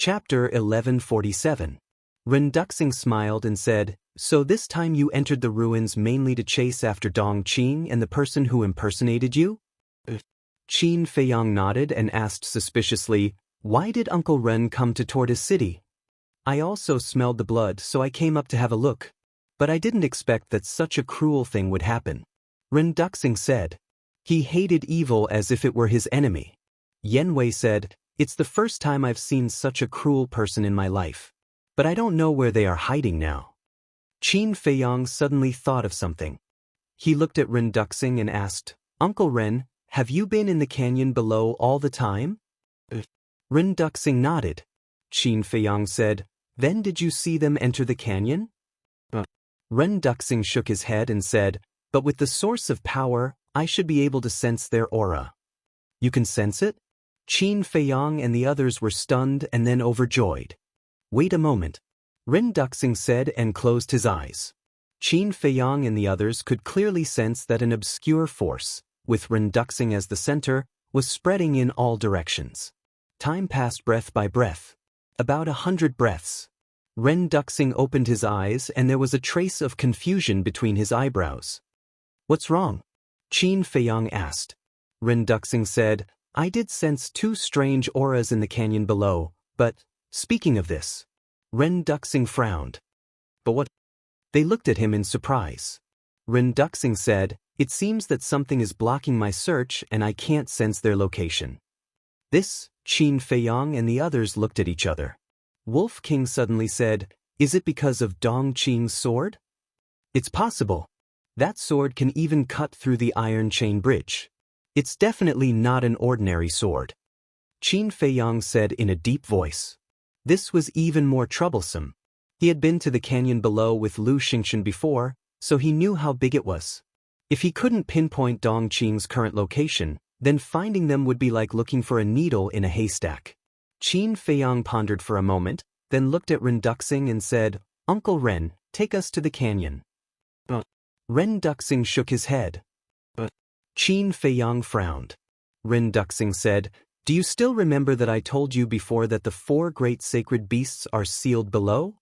Chapter 1147. Renduxing smiled and said, "So this time you entered the ruins mainly to chase after Dong Qing and the person who impersonated you?" Qin Feiyang nodded and asked suspiciously, "Why did Uncle Ren come to Tortoise City?" "I also smelled the blood, so I came up to have a look. But I didn't expect that such a cruel thing would happen," Renduxing said. He hated evil as if it were his enemy. Yenwei said, "It's the first time I've seen such a cruel person in my life. But I don't know where they are hiding now." Qin Feiyang suddenly thought of something. He looked at Renduxing and asked, "Uncle Ren, have you been in the canyon below all the time?" Renduxing nodded. Qin Feiyang said, "Then did you see them enter the canyon?" Renduxing shook his head and said, "But with the source of power, I should be able to sense their aura." "You can sense it?" Qin Feiyang and the others were stunned and then overjoyed. "Wait a moment," Renduxing said and closed his eyes. Qin Feiyang and the others could clearly sense that an obscure force, with Renduxing as the center, was spreading in all directions. Time passed breath by breath. About 100 breaths. Renduxing opened his eyes and there was a trace of confusion between his eyebrows. "What's wrong?" Qin Feiyang asked. Renduxing said, "I did sense two strange auras in the canyon below, but, speaking of this..." Renduxing frowned. "But what?" They looked at him in surprise. Renduxing said, "It seems that something is blocking my search and I can't sense their location." This, Qin Feiyang and the others looked at each other. Wolf King suddenly said, "Is it because of Dong Qing's sword?" "It's possible. That sword can even cut through the iron chain bridge. It's definitely not an ordinary sword." Qin Feiyang said in a deep voice. This was even more troublesome. He had been to the canyon below with Lu Xingchen before, so he knew how big it was. If he couldn't pinpoint Dong Qing's current location, then finding them would be like looking for a needle in a haystack. Qin Feiyang pondered for a moment, then looked at Renduxing and said, "Uncle Ren, take us to the canyon." Renduxing shook his head. Qin Feiyang frowned. Renduxing said, "Do you still remember that I told you before that the 4 great sacred beasts are sealed below?"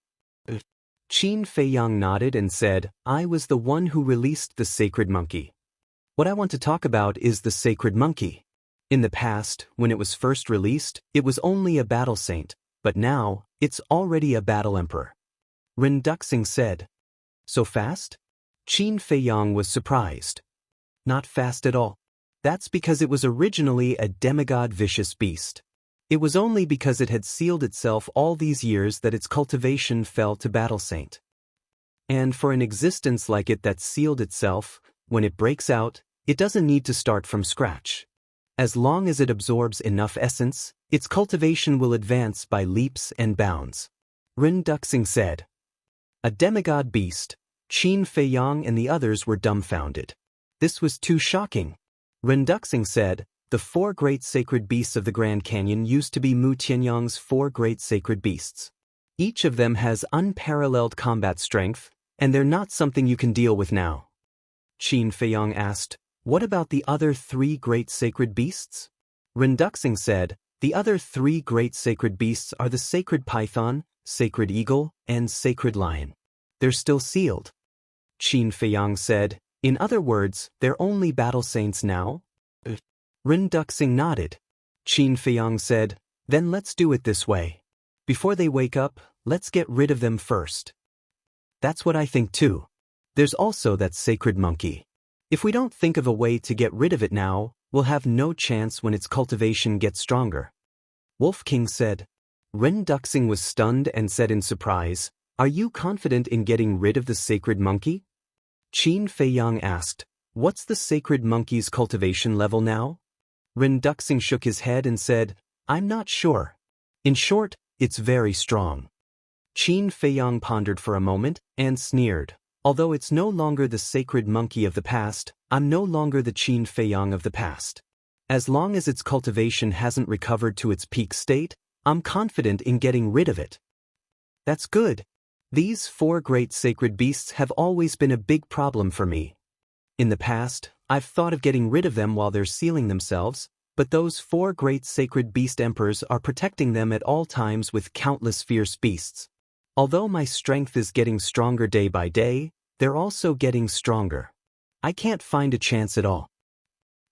Qin Feiyang nodded and said, "I was the one who released the sacred monkey. What I want to talk about is the sacred monkey. In the past, when it was first released, it was only a battle saint, but now, it's already a battle emperor." Renduxing said. "So fast?" Qin Feiyang was surprised. "Not fast at all. That's because it was originally a demigod vicious beast. It was only because it had sealed itself all these years that its cultivation fell to battle saint. And for an existence like it that sealed itself, when it breaks out, it doesn't need to start from scratch. As long as it absorbs enough essence, its cultivation will advance by leaps and bounds." Renduxing said. A demigod beast. Qin Feiyang and the others were dumbfounded. This was too shocking. Renduxing said, "The 4 great sacred beasts of the Grand Canyon used to be Mu Tianyang's 4 great sacred beasts. Each of them has unparalleled combat strength, and they're not something you can deal with now." Qin Feiyang asked, "What about the other 3 great sacred beasts?" Renduxing said, "The other 3 great sacred beasts are the sacred python, sacred eagle, and sacred lion. They're still sealed." Qin Feiyang said, "In other words, they're only battle saints now?" Renduxing nodded. Qin Feiyang said, "Then let's do it this way. Before they wake up, let's get rid of them first." "That's what I think too. There's also that sacred monkey. If we don't think of a way to get rid of it now, we'll have no chance when its cultivation gets stronger." Wolf King said. Renduxing was stunned and said in surprise, "Are you confident in getting rid of the sacred monkey?" Qin Feiyang asked, "What's the sacred monkey's cultivation level now?" Renduxing shook his head and said, "I'm not sure. In short, it's very strong." Qin Feiyang pondered for a moment and sneered. "Although it's no longer the sacred monkey of the past, I'm no longer the Qin Feiyang of the past. As long as its cultivation hasn't recovered to its peak state, I'm confident in getting rid of it." "That's good. These 4 great sacred beasts have always been a big problem for me. In the past, I've thought of getting rid of them while they're sealing themselves, But those 4 great sacred beast emperors are protecting them at all times with countless fierce beasts. Although my strength is getting stronger day by day, they're also getting stronger. I can't find a chance at all.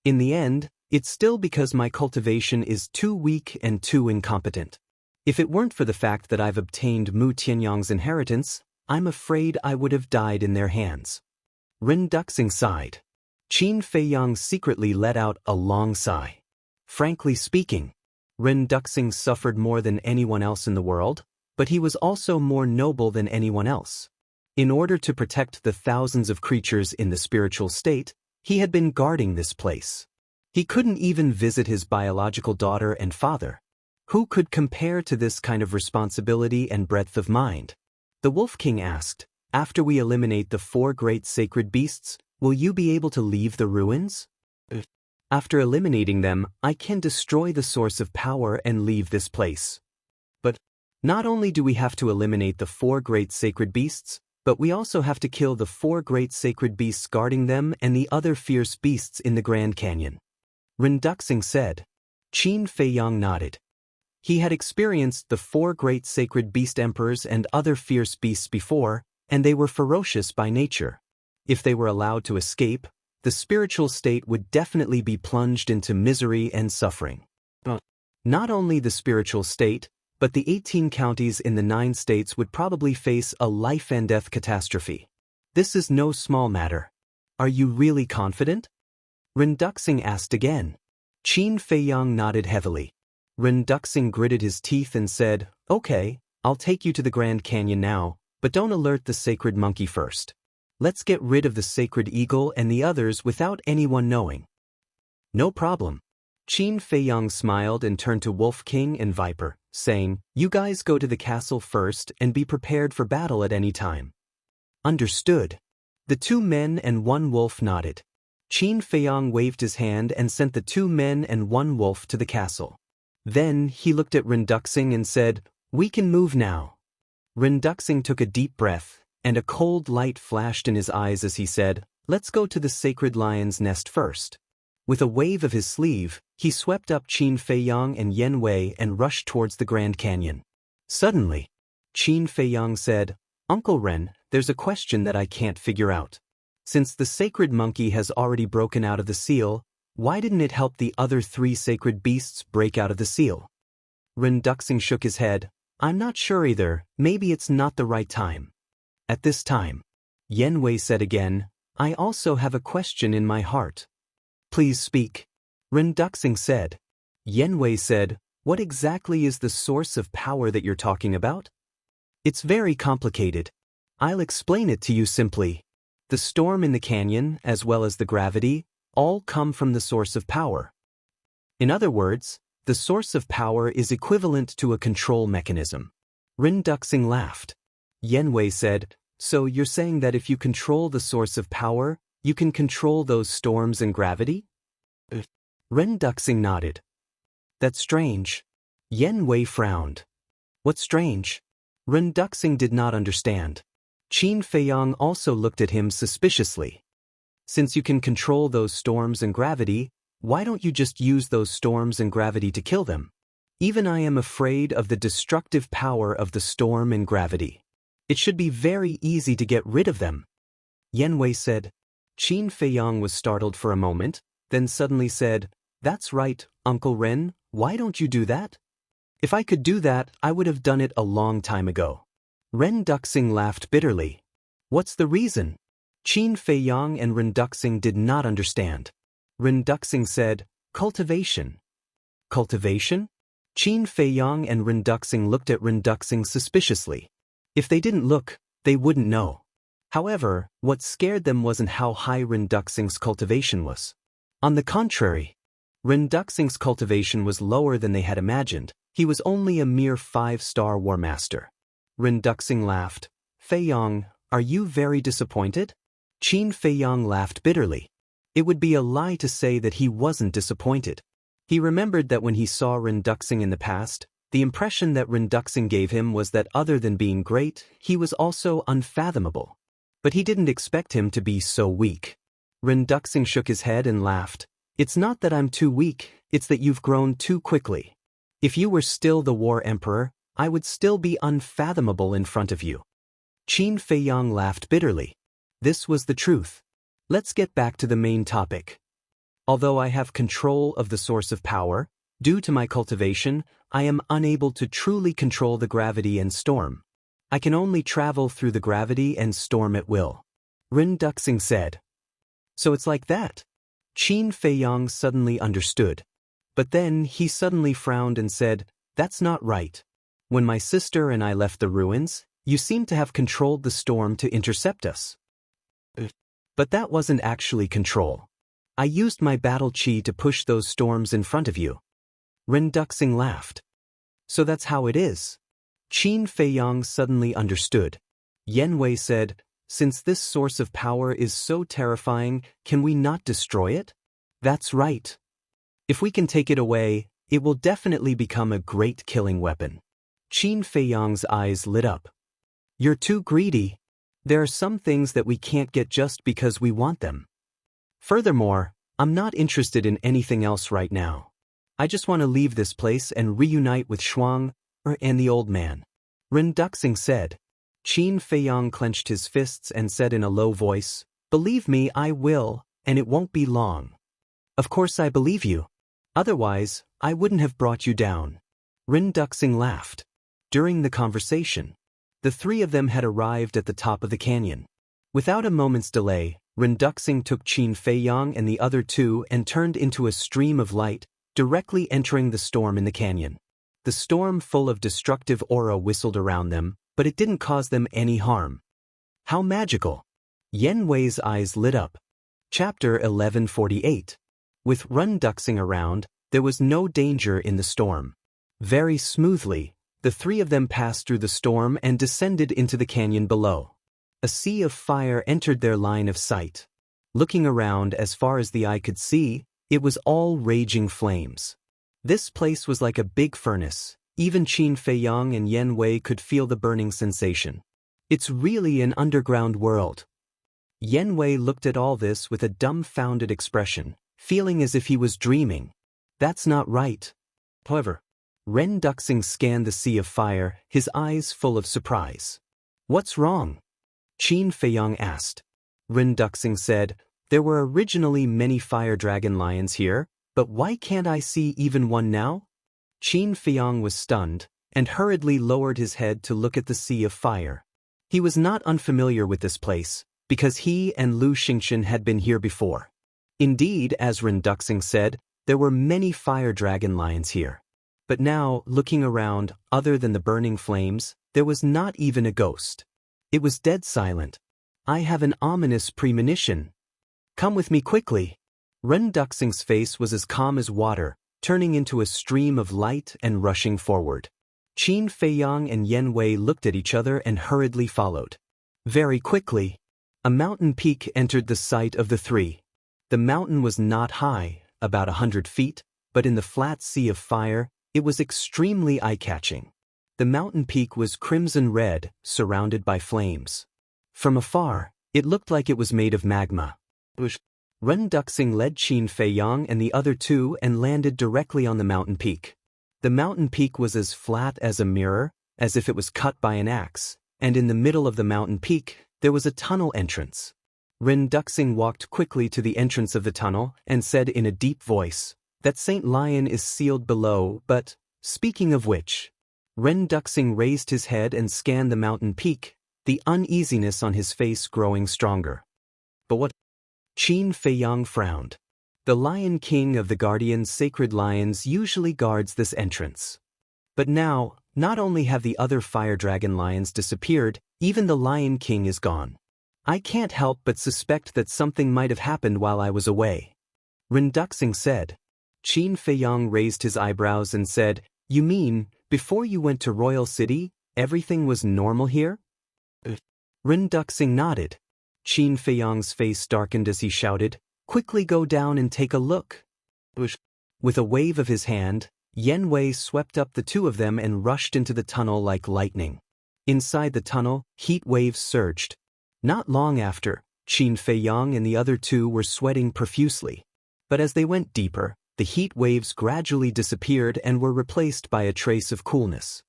In the end, it's still because my cultivation is too weak and too incompetent. If it weren't for the fact that I've obtained Mu Tianyang's inheritance, I'm afraid I would have died in their hands. Ren Duxing sighed. Qin Feiyang secretly let out a long sigh. Frankly speaking, Ren Duxing suffered more than anyone else in the world, but he was also more noble than anyone else. In order to protect the thousands of creatures in the spiritual state, he had been guarding this place. He couldn't even visit his biological daughter and father. Who could compare to this kind of responsibility and breadth of mind? The Wolf King asked, after we eliminate the 4 great sacred beasts, will you be able to leave the ruins? After eliminating them, I can destroy the source of power and leave this place. But not only do we have to eliminate the 4 great sacred beasts, but we also have to kill the 4 great sacred beasts guarding them and the other fierce beasts in the Grand Canyon. Ren Duxing said. Qin Feiyang nodded. He had experienced the 4 great sacred beast emperors and other fierce beasts before, and they were ferocious by nature. If they were allowed to escape, the spiritual state would definitely be plunged into misery and suffering. Not only the spiritual state, but the 18 counties in the 9 states would probably face a life-and-death catastrophe. This is no small matter. Are you really confident? Ren Duxing asked again. Qin Feiyang nodded heavily. Ren Duxing gritted his teeth and said, okay, I'll take you to the Grand Canyon now, but don't alert the sacred monkey first. Let's get rid of the sacred eagle and the others without anyone knowing. No problem. Qin Feiyang smiled and turned to Wolf King and Viper, saying, you guys go to the castle first and be prepared for battle at any time. Understood. The 2 men and 1 wolf nodded. Qin Feiyang waved his hand and sent the 2 men and 1 wolf to the castle. Then he looked at Ren Duxing and said, we can move now. Ren Duxing took a deep breath, and a cold light flashed in his eyes as he said, let's go to the sacred lion's nest first. With a wave of his sleeve, he swept up Qin Feiyang and Yen Wei and rushed towards the Grand Canyon. Suddenly, Qin Feiyang said, Uncle Ren, there's a question that I can't figure out. Since the sacred monkey has already broken out of the seal, why didn't it help the other 3 sacred beasts break out of the seal? Ren Duxing shook his head. I'm not sure either, maybe it's not the right time. At this time, Yen Wei said again, I also have a question in my heart. Please speak. Ren Duxing said. Yen Wei said, what exactly is the source of power that you're talking about? It's very complicated. I'll explain it to you simply. The storm in the canyon, as well as the gravity, all come from the source of power. In other words, the source of power is equivalent to a control mechanism. Ren Duxing laughed. Yen Wei said, so you're saying that if you control the source of power, you can control those storms and gravity? Ren Duxing nodded. That's strange. Yen Wei frowned. What's strange? Ren Duxing did not understand. Qin Feiyang also looked at him suspiciously. Since you can control those storms and gravity, why don't you just use those storms and gravity to kill them? Even I am afraid of the destructive power of the storm and gravity. It should be very easy to get rid of them. Yen Wei said. Qin Feiyang was startled for a moment, then suddenly said, that's right, Uncle Ren, why don't you do that? If I could do that, I would have done it a long time ago. Ren Duxing laughed bitterly. What's the reason? Qin Feiyang and Ren Duxing did not understand. Ren Duxing said, cultivation. Cultivation? Qin Feiyang and Ren Duxing looked at Ren Duxing suspiciously. If they didn't look, they wouldn't know. However, what scared them wasn't how high Ren Duxing's cultivation was. On the contrary, Ren Duxing's cultivation was lower than they had imagined. He was only a mere 5-star war master. Ren Duxing laughed. Feiyang, are you very disappointed? Qin Feiyang laughed bitterly. It would be a lie to say that he wasn't disappointed. He remembered that when he saw Ren Duxing in the past, the impression that Ren Duxing gave him was that other than being great, he was also unfathomable. But he didn't expect him to be so weak. Ren Duxing shook his head and laughed. It's not that I'm too weak, It's that you've grown too quickly. If you were still the war emperor, I would still be unfathomable in front of you. Qin Feiyang laughed bitterly. This was the truth. Let's get back to the main topic. Although I have control of the source of power, due to my cultivation, I am unable to truly control the gravity and storm. I can only travel through the gravity and storm at will. Ren Duxing said. So it's like that? Qin Feiyang suddenly understood. But then he suddenly frowned and said, that's not right. When my sister and I left the ruins, you seemed to have controlled the storm to intercept us. But that wasn't actually control. I used my battle chi to push those storms in front of you. Ren Duxing laughed. So that's how it is. Qin Feiyang suddenly understood. Yan Wei said, since this source of power is so terrifying, can we not destroy it? That's right. If we can take it away, it will definitely become a great killing weapon. Qin Feiyang's eyes lit up. You're too greedy. There are some things that we can't get just because we want them. Furthermore, I'm not interested in anything else right now. I just want to leave this place and reunite with Shuang and the old man. Ren Duxing said. Qin Feiyang clenched his fists and said in a low voice, believe me, I will, and it won't be long. Of course I believe you. Otherwise, I wouldn't have brought you down. Ren Duxing laughed. During the conversation, the three of them had arrived at the top of the canyon. Without a moment's delay, Ren Duxing took Qin Feiyang and the other two and turned into a stream of light, directly entering the storm in the canyon. The storm full of destructive aura whistled around them, but it didn't cause them any harm. How magical! Yan Wei's eyes lit up. Chapter 1148. With Ren Duxing around, there was no danger in the storm. Very smoothly, the three of them passed through the storm and descended into the canyon below. A sea of fire entered their line of sight. Looking around as far as the eye could see, it was all raging flames. This place was like a big furnace. Even Qin Feiyang and Yan Wei could feel the burning sensation. It's really an underground world. Yan Wei looked at all this with a dumbfounded expression, feeling as if he was dreaming. That's not right. However, Ren Duxing scanned the sea of fire, his eyes full of surprise. What's wrong? Qin Feiyang asked. Ren Duxing said, there were originally many fire dragon lions here, but why can't I see even one now? Qin Feiyang was stunned, and hurriedly lowered his head to look at the sea of fire. He was not unfamiliar with this place, because he and Lu Xingchen had been here before. Indeed, as Ren Duxing said, there were many fire dragon lions here. But now, looking around, other than the burning flames, there was not even a ghost. It was dead silent. I have an ominous premonition. Come with me quickly. Ren Duxing's face was as calm as water, turning into a stream of light and rushing forward. Qin Feiyang and Yan Wei looked at each other and hurriedly followed. Very quickly, a mountain peak entered the sight of the three. The mountain was not high, about 100 feet, but in the flat sea of fire, it was extremely eye-catching. The mountain peak was crimson red, surrounded by flames. From afar, it looked like it was made of magma. Ren Duxing led Qin Feiyang and the other two and landed directly on the mountain peak. The mountain peak was as flat as a mirror, as if it was cut by an axe, and in the middle of the mountain peak, there was a tunnel entrance. Ren Duxing walked quickly to the entrance of the tunnel and said in a deep voice, that Saint Lion is sealed below, but, speaking of which, Ren Duxing raised his head and scanned the mountain peak, the uneasiness on his face growing stronger. But what? Qin Feiyang frowned. The Lion King of the Guardian Sacred Lions usually guards this entrance. But now, not only have the other fire dragon lions disappeared, even the Lion King is gone. I can't help but suspect that something might have happened while I was away. Ren Duxing said. Qin Feiyang raised his eyebrows and said, you mean, before you went to Royal City, everything was normal here? Ren Duxing nodded. Qin Feiyang's face darkened as he shouted, quickly go down and take a look. With a wave of his hand, Yan Wei swept up the two of them and rushed into the tunnel like lightning. Inside the tunnel, heat waves surged. Not long after, Qin Feiyang and the other two were sweating profusely. But as they went deeper, the heat waves gradually disappeared and were replaced by a trace of coolness.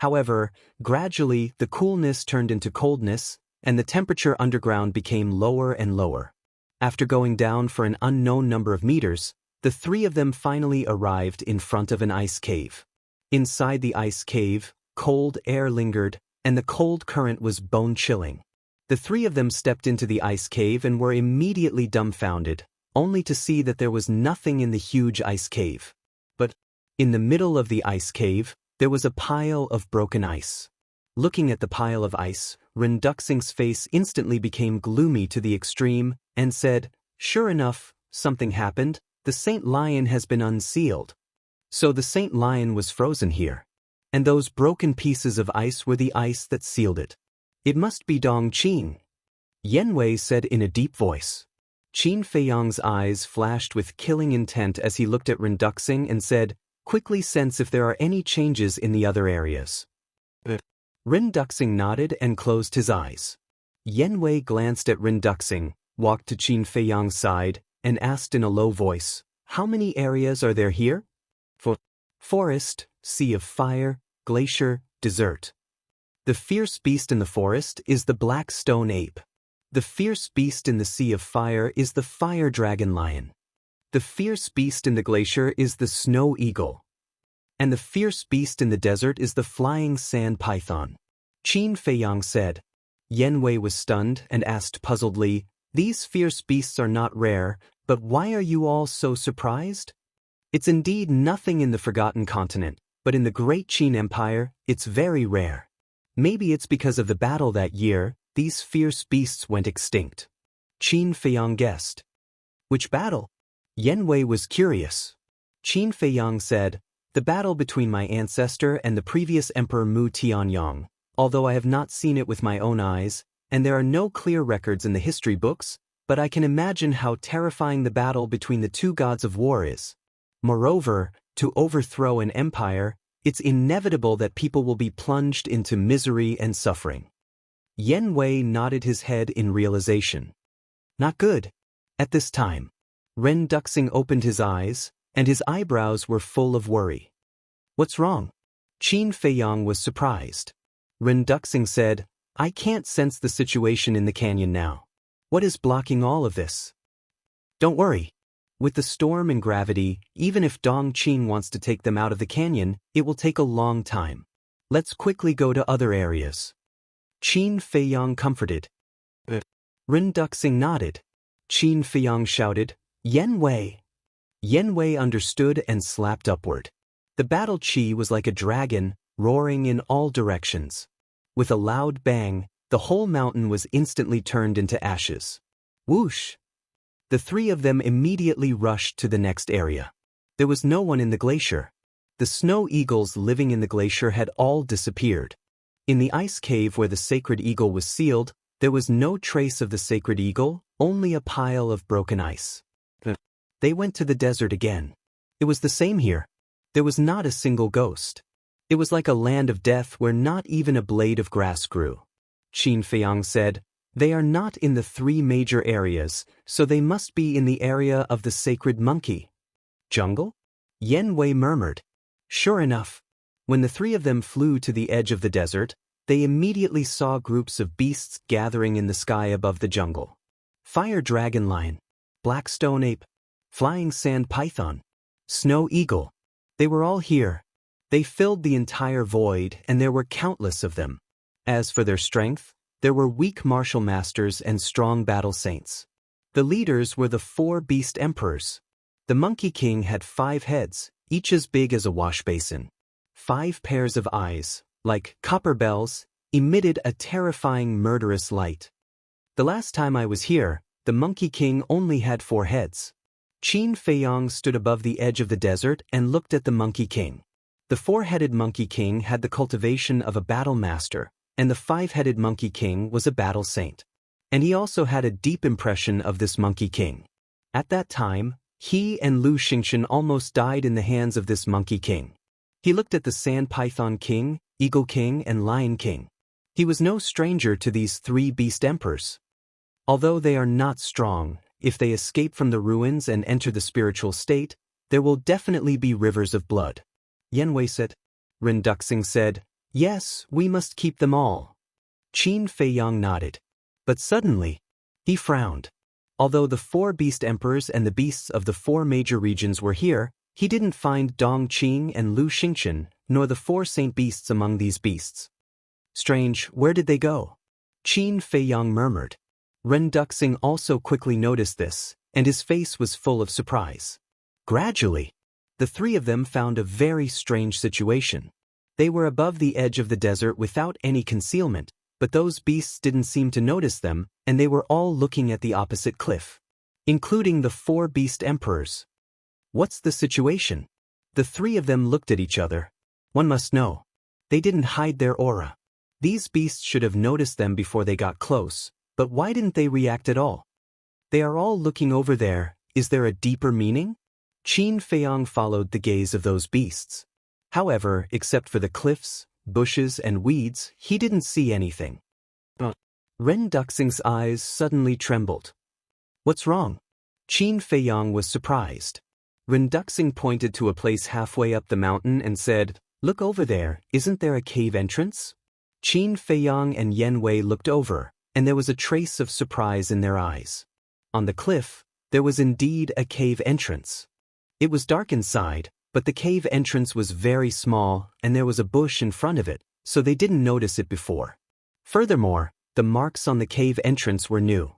However, gradually the coolness turned into coldness, and the temperature underground became lower and lower. After going down for an unknown number of meters, the three of them finally arrived in front of an ice cave. Inside the ice cave, cold air lingered, and the cold current was bone-chilling. The three of them stepped into the ice cave and were immediately dumbfounded, only to see that there was nothing in the huge ice cave. But, in the middle of the ice cave, there was a pile of broken ice. Looking at the pile of ice, Renduxing's face instantly became gloomy to the extreme, and said, "Sure enough, something happened. The Saint Lion has been unsealed." So the Saint Lion was frozen here. And those broken pieces of ice were the ice that sealed it. "It must be Dong Qin," Yanwei said in a deep voice. Qin Feiyang's eyes flashed with killing intent as he looked at Renduxing and said, "Quickly sense if there are any changes in the other areas." Renduxing nodded and closed his eyes. Yanwei glanced at Renduxing, walked to Qin Feiyang's side, and asked in a low voice, "How many areas are there here?" Forest, sea of fire, glacier, desert. The fierce beast in the forest is the black stone ape. The fierce beast in the sea of fire is the fire dragon lion. The fierce beast in the glacier is the snow eagle. And the fierce beast in the desert is the flying sand python. Qin Feiyang said. Yanwei was stunned and asked puzzledly, "These fierce beasts are not rare, but why are you all so surprised?" "It's indeed nothing in the Forgotten Continent, but in the Great Qin Empire, it's very rare. Maybe it's because of the battle that year, these fierce beasts went extinct." Qin Feiyang guessed. "Which battle?" Yanwei was curious. Qin Feiyang said, "The battle between my ancestor and the previous Emperor Mu Tianyang, although I have not seen it with my own eyes, and there are no clear records in the history books, but I can imagine how terrifying the battle between the two gods of war is. Moreover, to overthrow an empire, it's inevitable that people will be plunged into misery and suffering." Yanwei nodded his head in realization. Not good. At this time, Renduxing opened his eyes, and his eyebrows were full of worry. "What's wrong?" Qin Feiyang was surprised. Renduxing said, "I can't sense the situation in the canyon now. What is blocking all of this?" "Don't worry. With the storm and gravity, even if Dong Qin wants to take them out of the canyon, it will take a long time. Let's quickly go to other areas." Qin Feiyang comforted. Renduxing nodded. Qin Feiyang shouted, "Yanwei!" Yanwei understood and slapped upward. The battle chi was like a dragon, roaring in all directions. With a loud bang, the whole mountain was instantly turned into ashes. Whoosh! The three of them immediately rushed to the next area. There was no one in the glacier. The snow eagles living in the glacier had all disappeared. In the ice cave where the sacred eagle was sealed, there was no trace of the sacred eagle, only a pile of broken ice. They went to the desert again. It was the same here. There was not a single ghost. It was like a land of death where not even a blade of grass grew. Qin Feiyang said, "They are not in the three major areas, so they must be in the area of the sacred monkey." "Jungle?" Yanwei murmured. Sure enough, when the three of them flew to the edge of the desert, they immediately saw groups of beasts gathering in the sky above the jungle. Fire dragon lion, black stone ape, flying sand python, snow eagle. They were all here. They filled the entire void, and there were countless of them. As for their strength, there were weak martial masters and strong battle saints. The leaders were the four beast emperors. The Monkey King had 5 heads, each as big as a wash basin. 5 pairs of eyes, like copper bells, emitted a terrifying murderous light. The last time I was here, the Monkey King only had 4 heads. Qin Feiyang stood above the edge of the desert and looked at the Monkey King. The 4-headed Monkey King had the cultivation of a battle master, and the 5-headed Monkey King was a battle saint. And he also had a deep impression of this Monkey King. At that time, he and Lu Xingchen almost died in the hands of this Monkey King. He looked at the Sand Python King, Eagle King, and Lion King. He was no stranger to these 3 beast emperors. Although they are not strong, if they escape from the ruins and enter the spiritual state, There will definitely be rivers of blood. Yanwei said. Rin Duxing said, yes, we must keep them all. Qin Feiyang nodded. But suddenly, he frowned. Although the 4 beast emperors and the beasts of the 4 major regions were here, he didn't find Dong Qing and Lu Xingchen, nor the 4 saint beasts among these beasts. Strange, where did they go? Qin Feiyang murmured. Ren Duxing also quickly noticed this, and his face was full of surprise. Gradually, the 3 of them found a very strange situation. They were above the edge of the desert without any concealment, but those beasts didn't seem to notice them, and they were all looking at the opposite cliff, including the 4 beast emperors. What's the situation? The 3 of them looked at each other. One must know. They didn't hide their aura. These beasts should have noticed them before they got close, but why didn't they react at all? They are all looking over there. Is there a deeper meaning? Qin Feiyang followed the gaze of those beasts. However, except for the cliffs, bushes, and weeds, he didn't see anything. Ren Duxing's eyes suddenly trembled. What's wrong? Qin Feiyang was surprised. Ren Duxing pointed to a place halfway up the mountain and said, look over there, isn't there a cave entrance? Qin Feiyang and Yanwei looked over, and there was a trace of surprise in their eyes. On the cliff, there was indeed a cave entrance. It was dark inside, but the cave entrance was very small, and there was a bush in front of it, so they didn't notice it before. Furthermore, the marks on the cave entrance were new.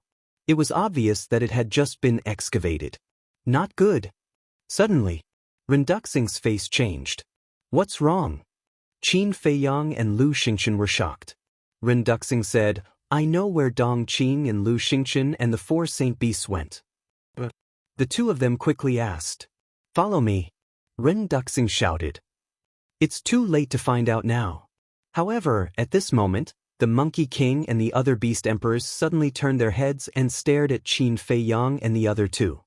It was obvious that it had just been excavated. Not good. Suddenly, Ren Duxing's face changed. What's wrong? Qin Feiyang and Lu Xingchen were shocked. Ren Duxing said, I know where Dong Qing and Lu Xingchen and the 4 saint beasts went. The 2 of them quickly asked, follow me. Ren Duxing shouted. It's too late to find out now. However, at this moment, the Monkey King and the other beast emperors suddenly turned their heads and stared at Qin Feiyang and the other 2.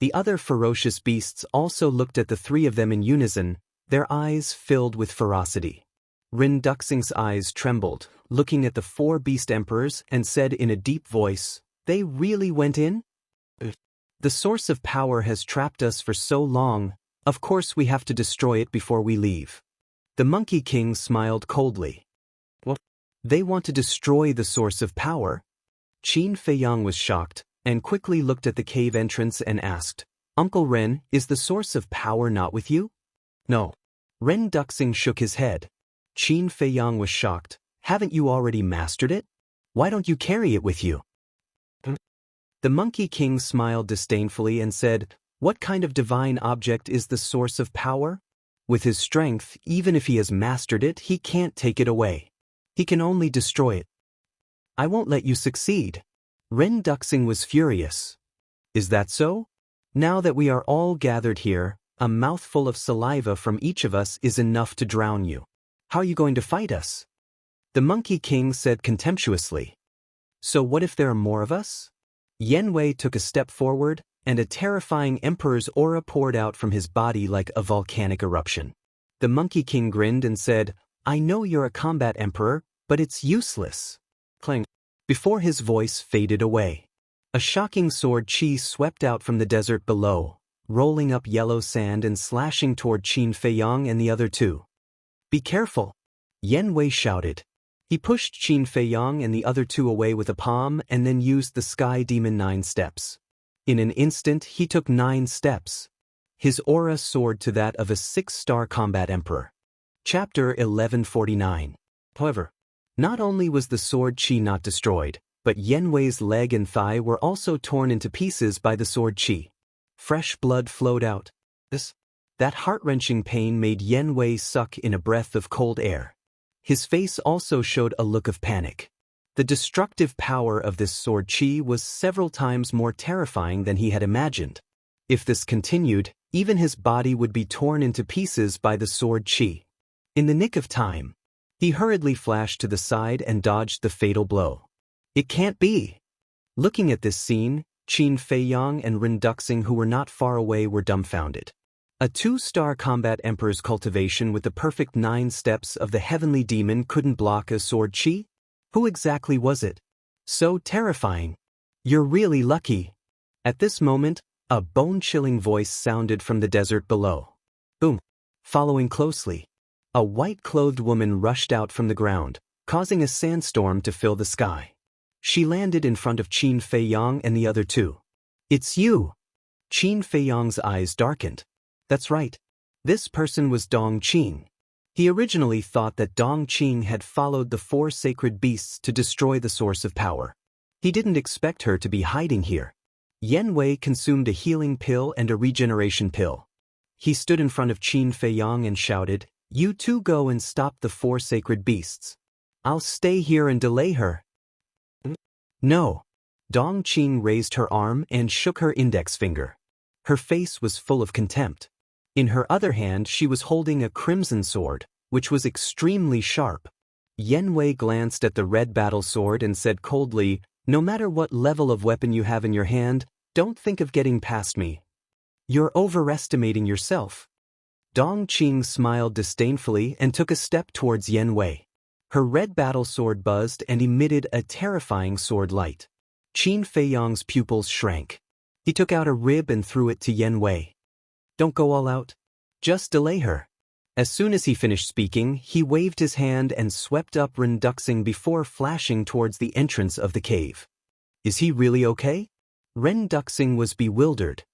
The other ferocious beasts also looked at the 3 of them in unison, their eyes filled with ferocity. Ren Duxing's eyes trembled, looking at the 4 beast emperors, and said in a deep voice, they really went in? The source of power has trapped us for so long, of course we have to destroy it before we leave. The Monkey King smiled coldly. What? They want to destroy the source of power? Qin Feiyang was shocked, and quickly looked at the cave entrance and asked, Uncle Ren, is the source of power not with you? No. Ren Duxing shook his head. Qin Feiyang was shocked. Haven't you already mastered it? Why don't you carry it with you? The Monkey King smiled disdainfully and said, what kind of divine object is the source of power? With his strength, even if he has mastered it, he can't take it away. He can only destroy it. I won't let you succeed. Ren Duxing was furious. Is that so? Now that we are all gathered here, a mouthful of saliva from each of us is enough to drown you. How are you going to fight us? The Monkey King said contemptuously. So what if there are more of us? Yanwei took a step forward, and a terrifying emperor's aura poured out from his body like a volcanic eruption. The Monkey King grinned and said, I know you're a combat emperor, but it's useless. Clang. Before his voice faded away, a shocking sword chi swept out from the desert below, rolling up yellow sand and slashing toward Qin Feiyang and the other 2. Be careful! Yanwei shouted. He pushed Qin Feiyang and the other 2 away with a palm and then used the Sky Demon 9 steps. In an instant, he took 9 steps. His aura soared to that of a 6-star combat emperor. Chapter 1149. However, not only was the sword chi not destroyed, but Yanwei's leg and thigh were also torn into pieces by the sword chi. Fresh blood flowed out. That heart-wrenching pain made Yanwei suck in a breath of cold air. His face also showed a look of panic. The destructive power of this sword chi was several times more terrifying than he had imagined. If this continued, even his body would be torn into pieces by the sword chi. In the nick of time, he hurriedly flashed to the side and dodged the fatal blow. It can't be! Looking at this scene, Qin Feiyang and Ren Duxing, who were not far away, were dumbfounded. A 2-star combat emperor's cultivation with the perfect 9 steps of the heavenly demon couldn't block a sword chi? Who exactly was it? So terrifying. You're really lucky. At this moment, A bone-chilling voice sounded from the desert below. Boom. Following closely, a white-clothed woman rushed out from the ground, causing a sandstorm to fill the sky. She landed in front of Qin Feiyang and the other two. It's you! Qin Feiyang's eyes darkened. That's right. This person was Dong Qing. He originally thought that Dong Qing had followed the four sacred beasts to destroy the source of power. He didn't expect her to be hiding here. Yan Wei consumed a healing pill and a regeneration pill. He stood in front of Qin Feiyang and shouted, "You two go and stop the four sacred beasts. I'll stay here and delay her." No. Dong Qing raised her arm and shook her index finger. Her face was full of contempt. In her other hand she was holding a crimson sword, which was extremely sharp. Yan Wei glanced at the red battle sword and said coldly, "No matter what level of weapon you have in your hand, don't think of getting past me. You're overestimating yourself." Dong Qing smiled disdainfully and took a step towards Yan Wei. Her red battle sword buzzed and emitted a terrifying sword light. Qin Feiyang's pupils shrank. He took out a rib and threw it to Yan Wei. "Don't go all out. Just delay her." As soon as he finished speaking, he waved his hand and swept up Ren Duxing before flashing towards the entrance of the cave. Is he really okay? Ren Duxing was bewildered.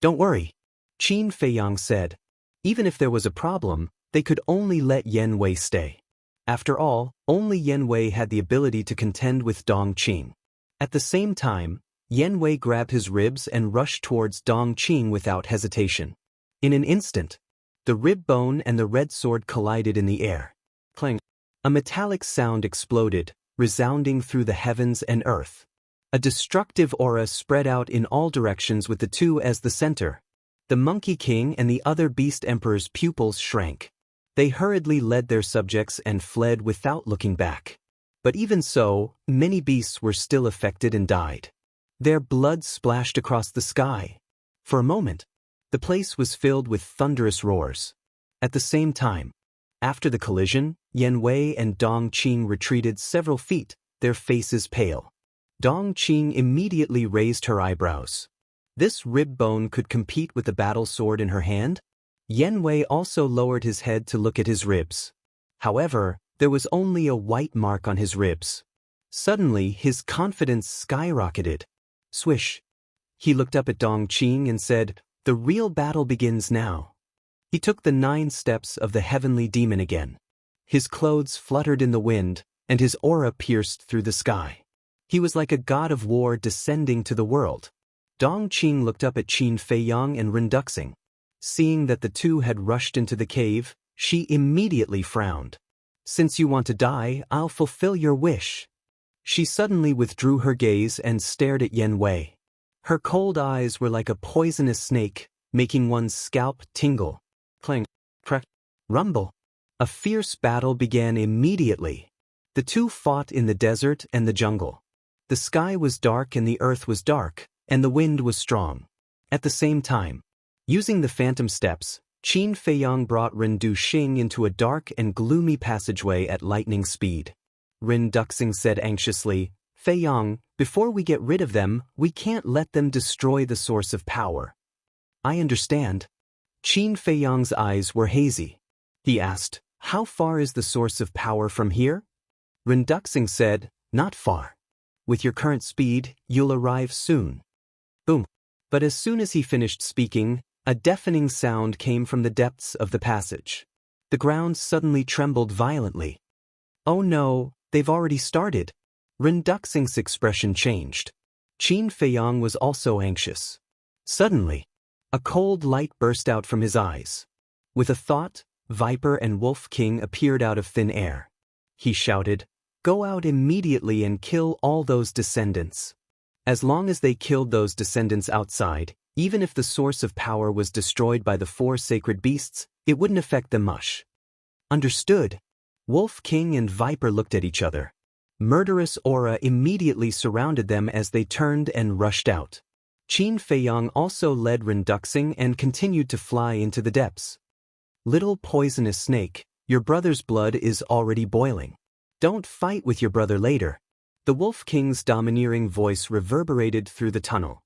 "Don't worry," Qin Feiyang said. Even if there was a problem, they could only let Yan Wei stay. After all, only Yan Wei had the ability to contend with Dong Qing. At the same time, Yan Wei grabbed his ribs and rushed towards Dong Qing without hesitation. In an instant, the rib bone and the red sword collided in the air. Clang! A metallic sound exploded, resounding through the heavens and earth. A destructive aura spread out in all directions with the two as the center. The Monkey King and the other Beast Emperor's pupils shrank. They hurriedly led their subjects and fled without looking back. But even so, many beasts were still affected and died. Their blood splashed across the sky. For a moment, the place was filled with thunderous roars. At the same time, after the collision, Yan Wei and Dong Qing retreated several feet, their faces pale. Dong Qing immediately raised her eyebrows. This rib bone could compete with the battle sword in her hand? Yan Wei also lowered his head to look at his ribs. However, there was only a white mark on his ribs. Suddenly, his confidence skyrocketed. Swish. He looked up at Dong Qing and said, "The real battle begins now." He took the 9 steps of the heavenly demon again. His clothes fluttered in the wind, and his aura pierced through the sky. He was like a god of war descending to the world. Dong Qing looked up at Qin Feiyang and Ren Duxing. Seeing that the two had rushed into the cave, she immediately frowned. "Since you want to die, I'll fulfill your wish." She suddenly withdrew her gaze and stared at Yan Wei. Her cold eyes were like a poisonous snake, making one's scalp tingle. Clang, crack, rumble. A fierce battle began immediately. The two fought in the desert and the jungle. The sky was dark and the earth was dark, and the wind was strong. At the same time, using the phantom steps, Qin Feiyang brought Ren Duxing into a dark and gloomy passageway at lightning speed. Ren Duxing said anxiously, "Feiyang, before we get rid of them, we can't let them destroy the source of power." "I understand." Qin Feiyang's eyes were hazy. He asked, "How far is the source of power from here?" Ren Duxing said, "Not far. With your current speed, you'll arrive soon." Boom. But as soon as he finished speaking, a deafening sound came from the depths of the passage. The ground suddenly trembled violently. "Oh no, they've already started." Ren Duxing's expression changed. Qin Feiyang was also anxious. Suddenly, a cold light burst out from his eyes. With a thought, Viper and Wolf King appeared out of thin air. He shouted, "Go out immediately and kill all those descendants." As long as they killed those descendants outside, even if the source of power was destroyed by the 4 sacred beasts, it wouldn't affect them much. Understood. Wolf King and Viper looked at each other. Murderous aura immediately surrounded them as they turned and rushed out. Qin Feiyang also led Ren Duxing and continued to fly into the depths. "Little poisonous snake, your brother's blood is already boiling. Don't fight with your brother later." The Wolf King's domineering voice reverberated through the tunnel.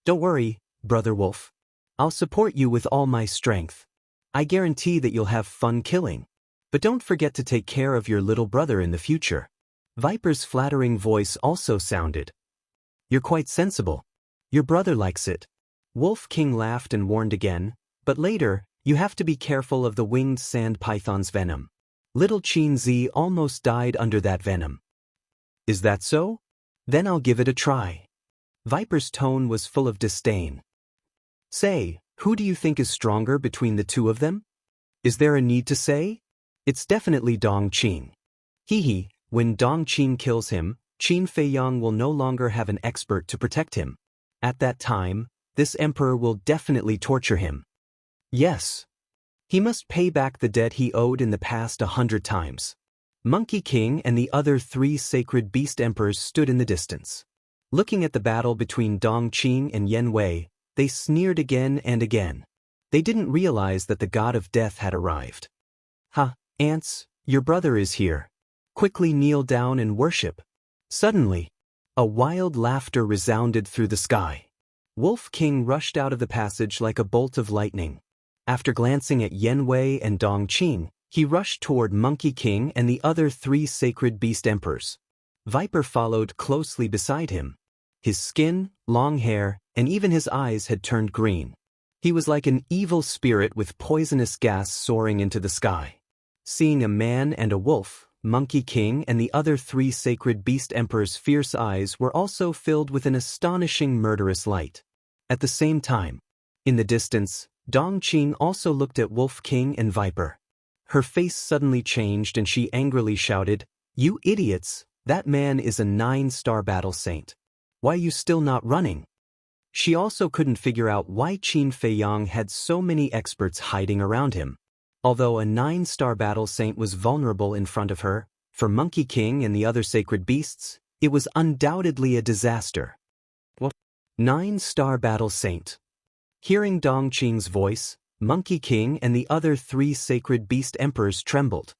"Don't worry, Brother Wolf. I'll support you with all my strength. I guarantee that you'll have fun killing. But don't forget to take care of your little brother in the future. Viper's flattering voice also sounded. You're quite sensible. Your brother likes it. Wolf King laughed and warned again, but later, you have to be careful of the winged sand python's venom. Little Qin Zi almost died under that venom. Is that so? Then I'll give it a try. Viper's tone was full of disdain. Say, who do you think is stronger between the two of them? Is there a need to say? It's definitely Dong Qing. Hee, when Dong Qing kills him, Qin Feiyang will no longer have an expert to protect him. At that time, this emperor will definitely torture him. Yes. He must pay back the debt he owed in the past 100 times. Monkey King and the other 3 sacred beast emperors stood in the distance. Looking at the battle between Dong Qing and Yen Wei, they sneered again and again. They didn't realize that the god of death had arrived. Ha, ants, your brother is here. Quickly kneel down and worship. Suddenly, a wild laughter resounded through the sky. Wolf King rushed out of the passage like a bolt of lightning. After glancing at Yen Wei and Dong Qing, he rushed toward Monkey King and the other 3 sacred beast emperors. Viper followed closely beside him. His skin, long hair, and even his eyes had turned green. He was like an evil spirit with poisonous gas soaring into the sky. Seeing a man and a wolf, Monkey King and the other 3 sacred beast emperors' fierce eyes were also filled with an astonishing murderous light. At the same time, in the distance, Dong Qing also looked at Wolf King and Viper. Her face suddenly changed and she angrily shouted, "You idiots, that man is a 9-star battle saint. Why are you still not running?" She also couldn't figure out why Qin Feiyang had so many experts hiding around him. Although a 9-star battle saint was vulnerable in front of her, for Monkey King and the other sacred beasts, it was undoubtedly a disaster. What? 9-star battle saint. Hearing Dong Qing's voice, Monkey King and the other 3 sacred beast emperors trembled.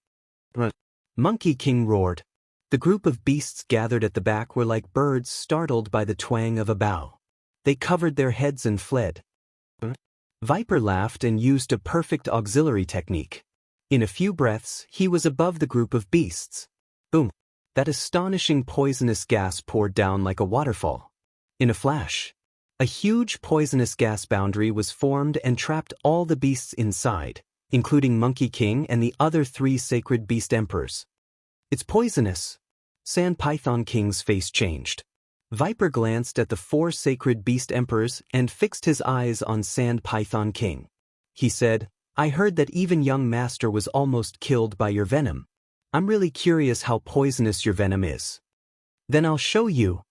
What? Monkey King roared. The group of beasts gathered at the back were like birds startled by the twang of a bow. They covered their heads and fled. Viper laughed and used a perfect auxiliary technique. In a few breaths, he was above the group of beasts. Boom! That astonishing poisonous gas poured down like a waterfall. In a flash, a huge poisonous gas boundary was formed and trapped all the beasts inside, including Monkey King and the other 3 sacred beast emperors. It's poisonous. Sand Python King's face changed. Viper glanced at the 4 sacred beast emperors and fixed his eyes on Sand Python King. He said, "I heard that even young master was almost killed by your venom. I'm really curious how poisonous your venom is." "Then I'll show you."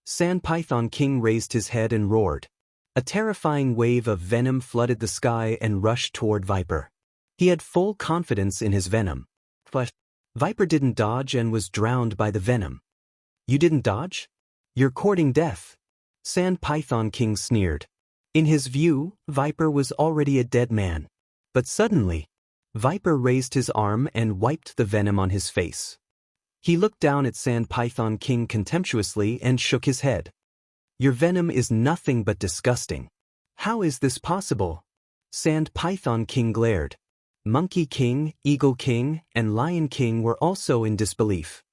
Sand Python King raised his head and roared. A terrifying wave of venom flooded the sky and rushed toward Viper. He had full confidence in his venom. But Viper didn't dodge and was drowned by the venom. "You didn't dodge? You're courting death." Sand Python King sneered. In his view, Viper was already a dead man. But suddenly, Viper raised his arm and wiped the venom on his face. He looked down at Sand Python King contemptuously and shook his head. "Your venom is nothing but disgusting. How is this possible?" Sand Python King glared. Monkey King, Eagle King, and Lion King were also in disbelief.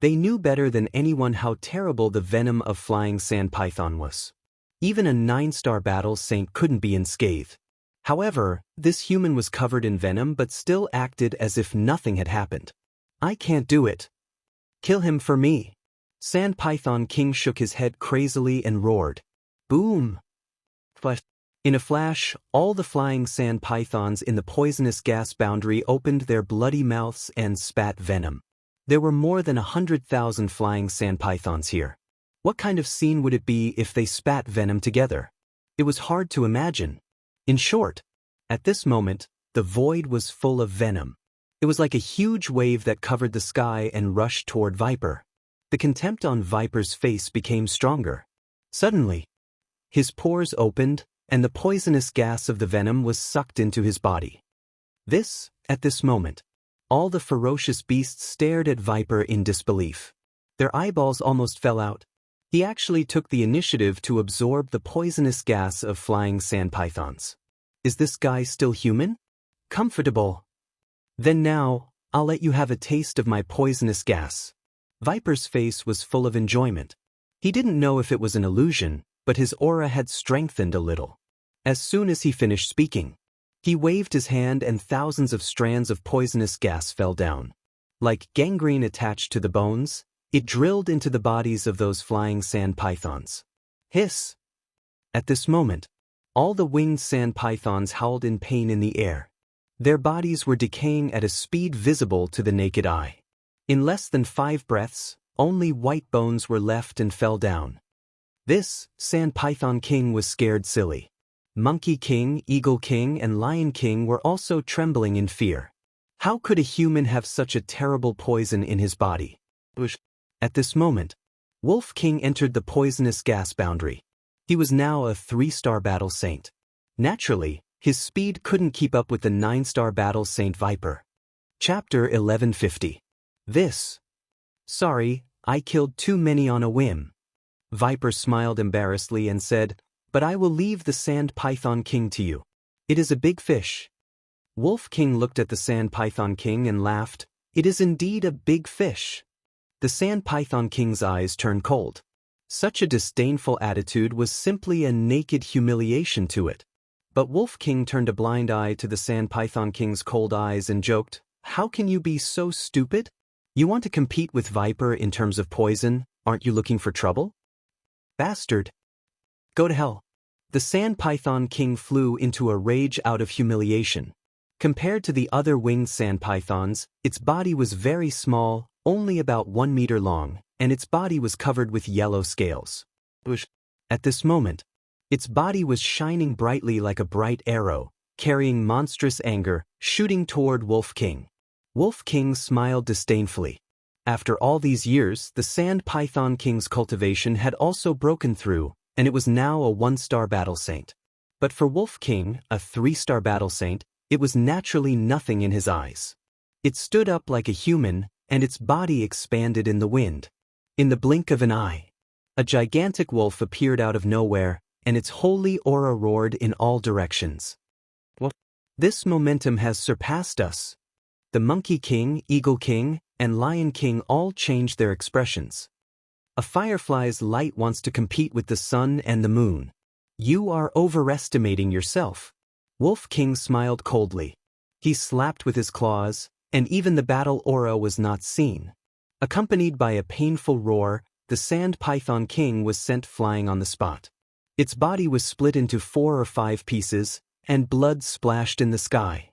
They knew better than anyone how terrible the venom of flying sand python was. Even a 9-star battle saint couldn't be unscathed. However, this human was covered in venom but still acted as if nothing had happened. "I can't do it. Kill him for me." Sand Python King shook his head crazily and roared. Boom! But in a flash, all the flying sand pythons in the poisonous gas boundary opened their bloody mouths and spat venom. There were more than 100,000 flying sand pythons here. What kind of scene would it be if they spat venom together? It was hard to imagine. In short, at this moment, the void was full of venom. It was like a huge wave that covered the sky and rushed toward Viper. The contempt on Viper's face became stronger. Suddenly, his pores opened, and the poisonous gas of the venom was sucked into his body. At this moment, all the ferocious beasts stared at Viper in disbelief. Their eyeballs almost fell out. He actually took the initiative to absorb the poisonous gas of flying sand pythons. Is this guy still human? Comfortable. Then now, I'll let you have a taste of my poisonous gas. Viper's face was full of enjoyment. He didn't know if it was an illusion, but his aura had strengthened a little. As soon as he finished speaking, he waved his hand and thousands of strands of poisonous gas fell down. Like gangrene attached to the bones, it drilled into the bodies of those flying sand pythons. Hiss! At this moment, all the winged sand pythons howled in pain in the air. Their bodies were decaying at a speed visible to the naked eye. In less than 5 breaths, only white bones were left and fell down. This Sand Python King was scared silly. Monkey King, Eagle King, and Lion King were also trembling in fear. How could a human have such a terrible poison in his body? At this moment, Wolf King entered the poisonous gas boundary. He was now a 3-star battle saint. Naturally, his speed couldn't keep up with the 9-star battle saint Viper. Chapter 1150. Sorry, I killed too many on a whim. Viper smiled embarrassedly and said, but I will leave the Sand Python King to you. It is a big fish. Wolf King looked at the Sand Python King and laughed. It is indeed a big fish. The Sand Python King's eyes turned cold. Such a disdainful attitude was simply a naked humiliation to it. But Wolf King turned a blind eye to the Sand Python King's cold eyes and joked, how can you be so stupid? You want to compete with Viper in terms of poison, aren't you looking for trouble? Bastard. Go to hell. The Sand Python King flew into a rage out of humiliation. Compared to the other winged sand pythons, its body was very small, only about 1 meter long, and its body was covered with yellow scales. At this moment, its body was shining brightly like a bright arrow, carrying monstrous anger, shooting toward Wolf King. Wolf King smiled disdainfully. After all these years, the Sand Python King's cultivation had also broken through, and it was now a 1-star battle saint. But for Wolf King, a 3-star battle saint, it was naturally nothing in his eyes. It stood up like a human, and its body expanded in the wind. In the blink of an eye, a gigantic wolf appeared out of nowhere, and its holy aura roared in all directions. What? This momentum has surpassed us. The Monkey King, Eagle King, and Lion King all changed their expressions. A firefly's light wants to compete with the sun and the moon. You are overestimating yourself. Wolf King smiled coldly. He slapped with his claws, and even the battle aura was not seen. Accompanied by a painful roar, the Sand Python King was sent flying on the spot. Its body was split into 4 or 5 pieces, and blood splashed in the sky.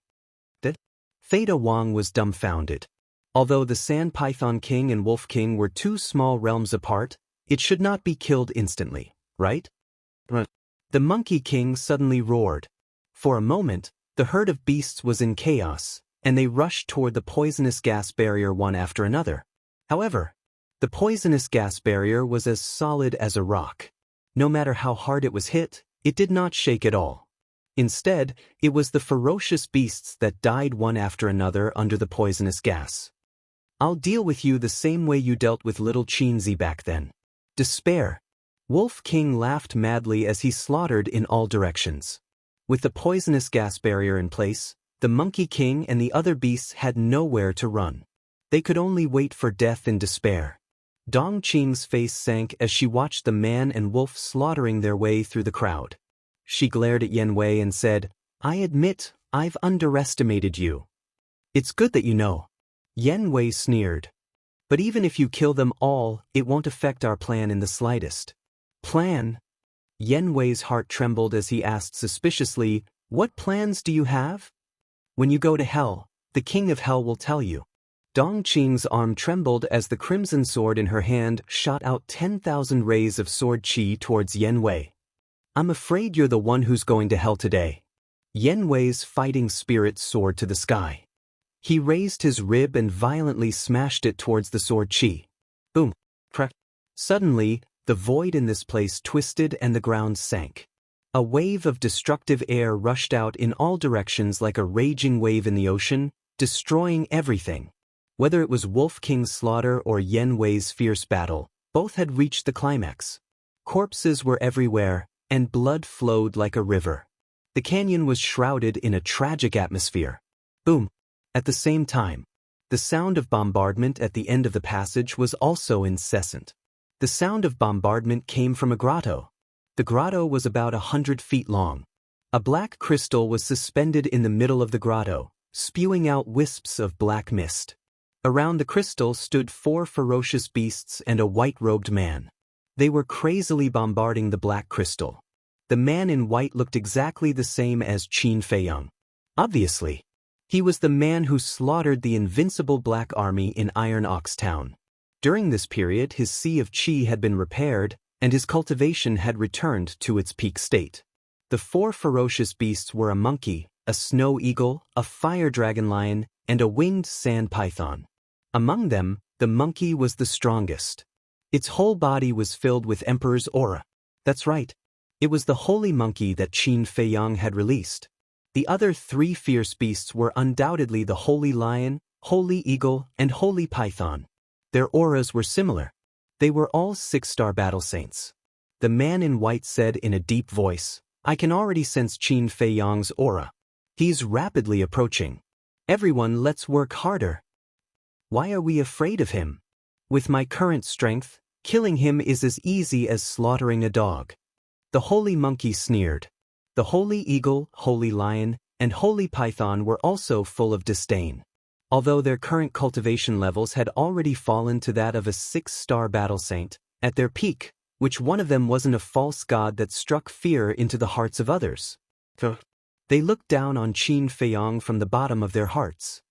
Theta Wong was dumbfounded. Although the Sand Python King and Wolf King were 2 small realms apart, it should not be killed instantly, right? The Monkey King suddenly roared. For a moment, the herd of beasts was in chaos, and they rushed toward the poisonous gas barrier one after another. However, the poisonous gas barrier was as solid as a rock. No matter how hard it was hit, it did not shake at all. Instead, it was the ferocious beasts that died one after another under the poisonous gas. I'll deal with you the same way you dealt with little Chinzi back then. Despair. Wolf King laughed madly as he slaughtered in all directions. With the poisonous gas barrier in place, the Monkey King and the other beasts had nowhere to run. They could only wait for death in despair. Dong Qing's face sank as she watched the man and wolf slaughtering their way through the crowd. She glared at Yen Wei and said, I admit, I've underestimated you. It's good that you know. Yen Wei sneered. But even if you kill them all, it won't affect our plan in the slightest. Plan? Yen Wei's heart trembled as he asked suspiciously, what plans do you have? When you go to hell, the King of Hell will tell you. Dong Qing's arm trembled as the crimson sword in her hand shot out 10,000 rays of sword qi towards Yen Wei. I'm afraid you're the one who's going to hell today. Yen Wei's fighting spirit soared to the sky. He raised his rib and violently smashed it towards the sword qi. Boom. Crack. Suddenly, the void in this place twisted and the ground sank. A wave of destructive air rushed out in all directions like a raging wave in the ocean, destroying everything. Whether it was Wolf King's slaughter or Yen Wei's fierce battle, Both had reached the climax. Corpses were everywhere, and blood flowed like a river. The canyon was shrouded in a tragic atmosphere. Boom! At the same time, the sound of bombardment at the end of the passage was also incessant. The sound of bombardment came from a grotto. The grotto was about 100 feet long. A black crystal was suspended in the middle of the grotto, spewing out wisps of black mist. Around the crystal stood 4 ferocious beasts and a white-robed man. They were crazily bombarding the black crystal. The man in white looked exactly the same as Qin Feiyang. Obviously, he was the man who slaughtered the invincible Black Army in Iron Ox Town. During this period, his Sea of Qi had been repaired, and his cultivation had returned to its peak state. The 4 ferocious beasts were a monkey, a snow eagle, a fire dragon lion, and a winged sand python. Among them, the monkey was the strongest. Its whole body was filled with Emperor's aura. That's right. It was the holy monkey that Qin Feiyang had released. The other 3 fierce beasts were undoubtedly the holy lion, holy eagle, and holy python. Their auras were similar. They were all 6-star battle saints. The man in white said in a deep voice, "I can already sense Qin Feiyang's aura. He's rapidly approaching. Everyone, let's work harder. Why are we afraid of him? With my current strength, killing him is as easy as slaughtering a dog." The holy monkey sneered. The holy eagle, holy lion, and holy python were also full of disdain. Although their current cultivation levels had already fallen to that of a 6-star battle saint, at their peak, which one of them wasn't a false god that struck fear into the hearts of others. They looked down on Qin Feiyang from the bottom of their hearts.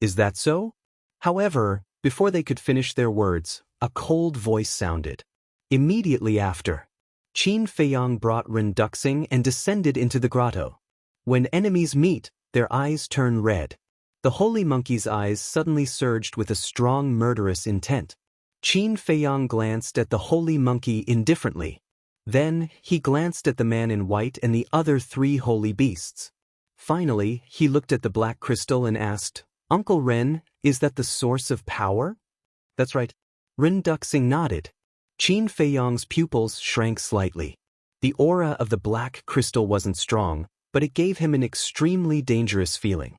Is that so? However, before they could finish their words, a cold voice sounded. Immediately after, Qin Feiyang brought Ren Duxing and descended into the grotto. When enemies meet, their eyes turn red. The holy monkey's eyes suddenly surged with a strong murderous intent. Qin Feiyang glanced at the holy monkey indifferently. Then, he glanced at the man in white and the other 3 holy beasts. Finally, he looked at the black crystal and asked, "Uncle Ren, is that the source of power?" "That's right." Ren Duxing nodded. Qin Feiyang's pupils shrank slightly. The aura of the black crystal wasn't strong, but it gave him an extremely dangerous feeling.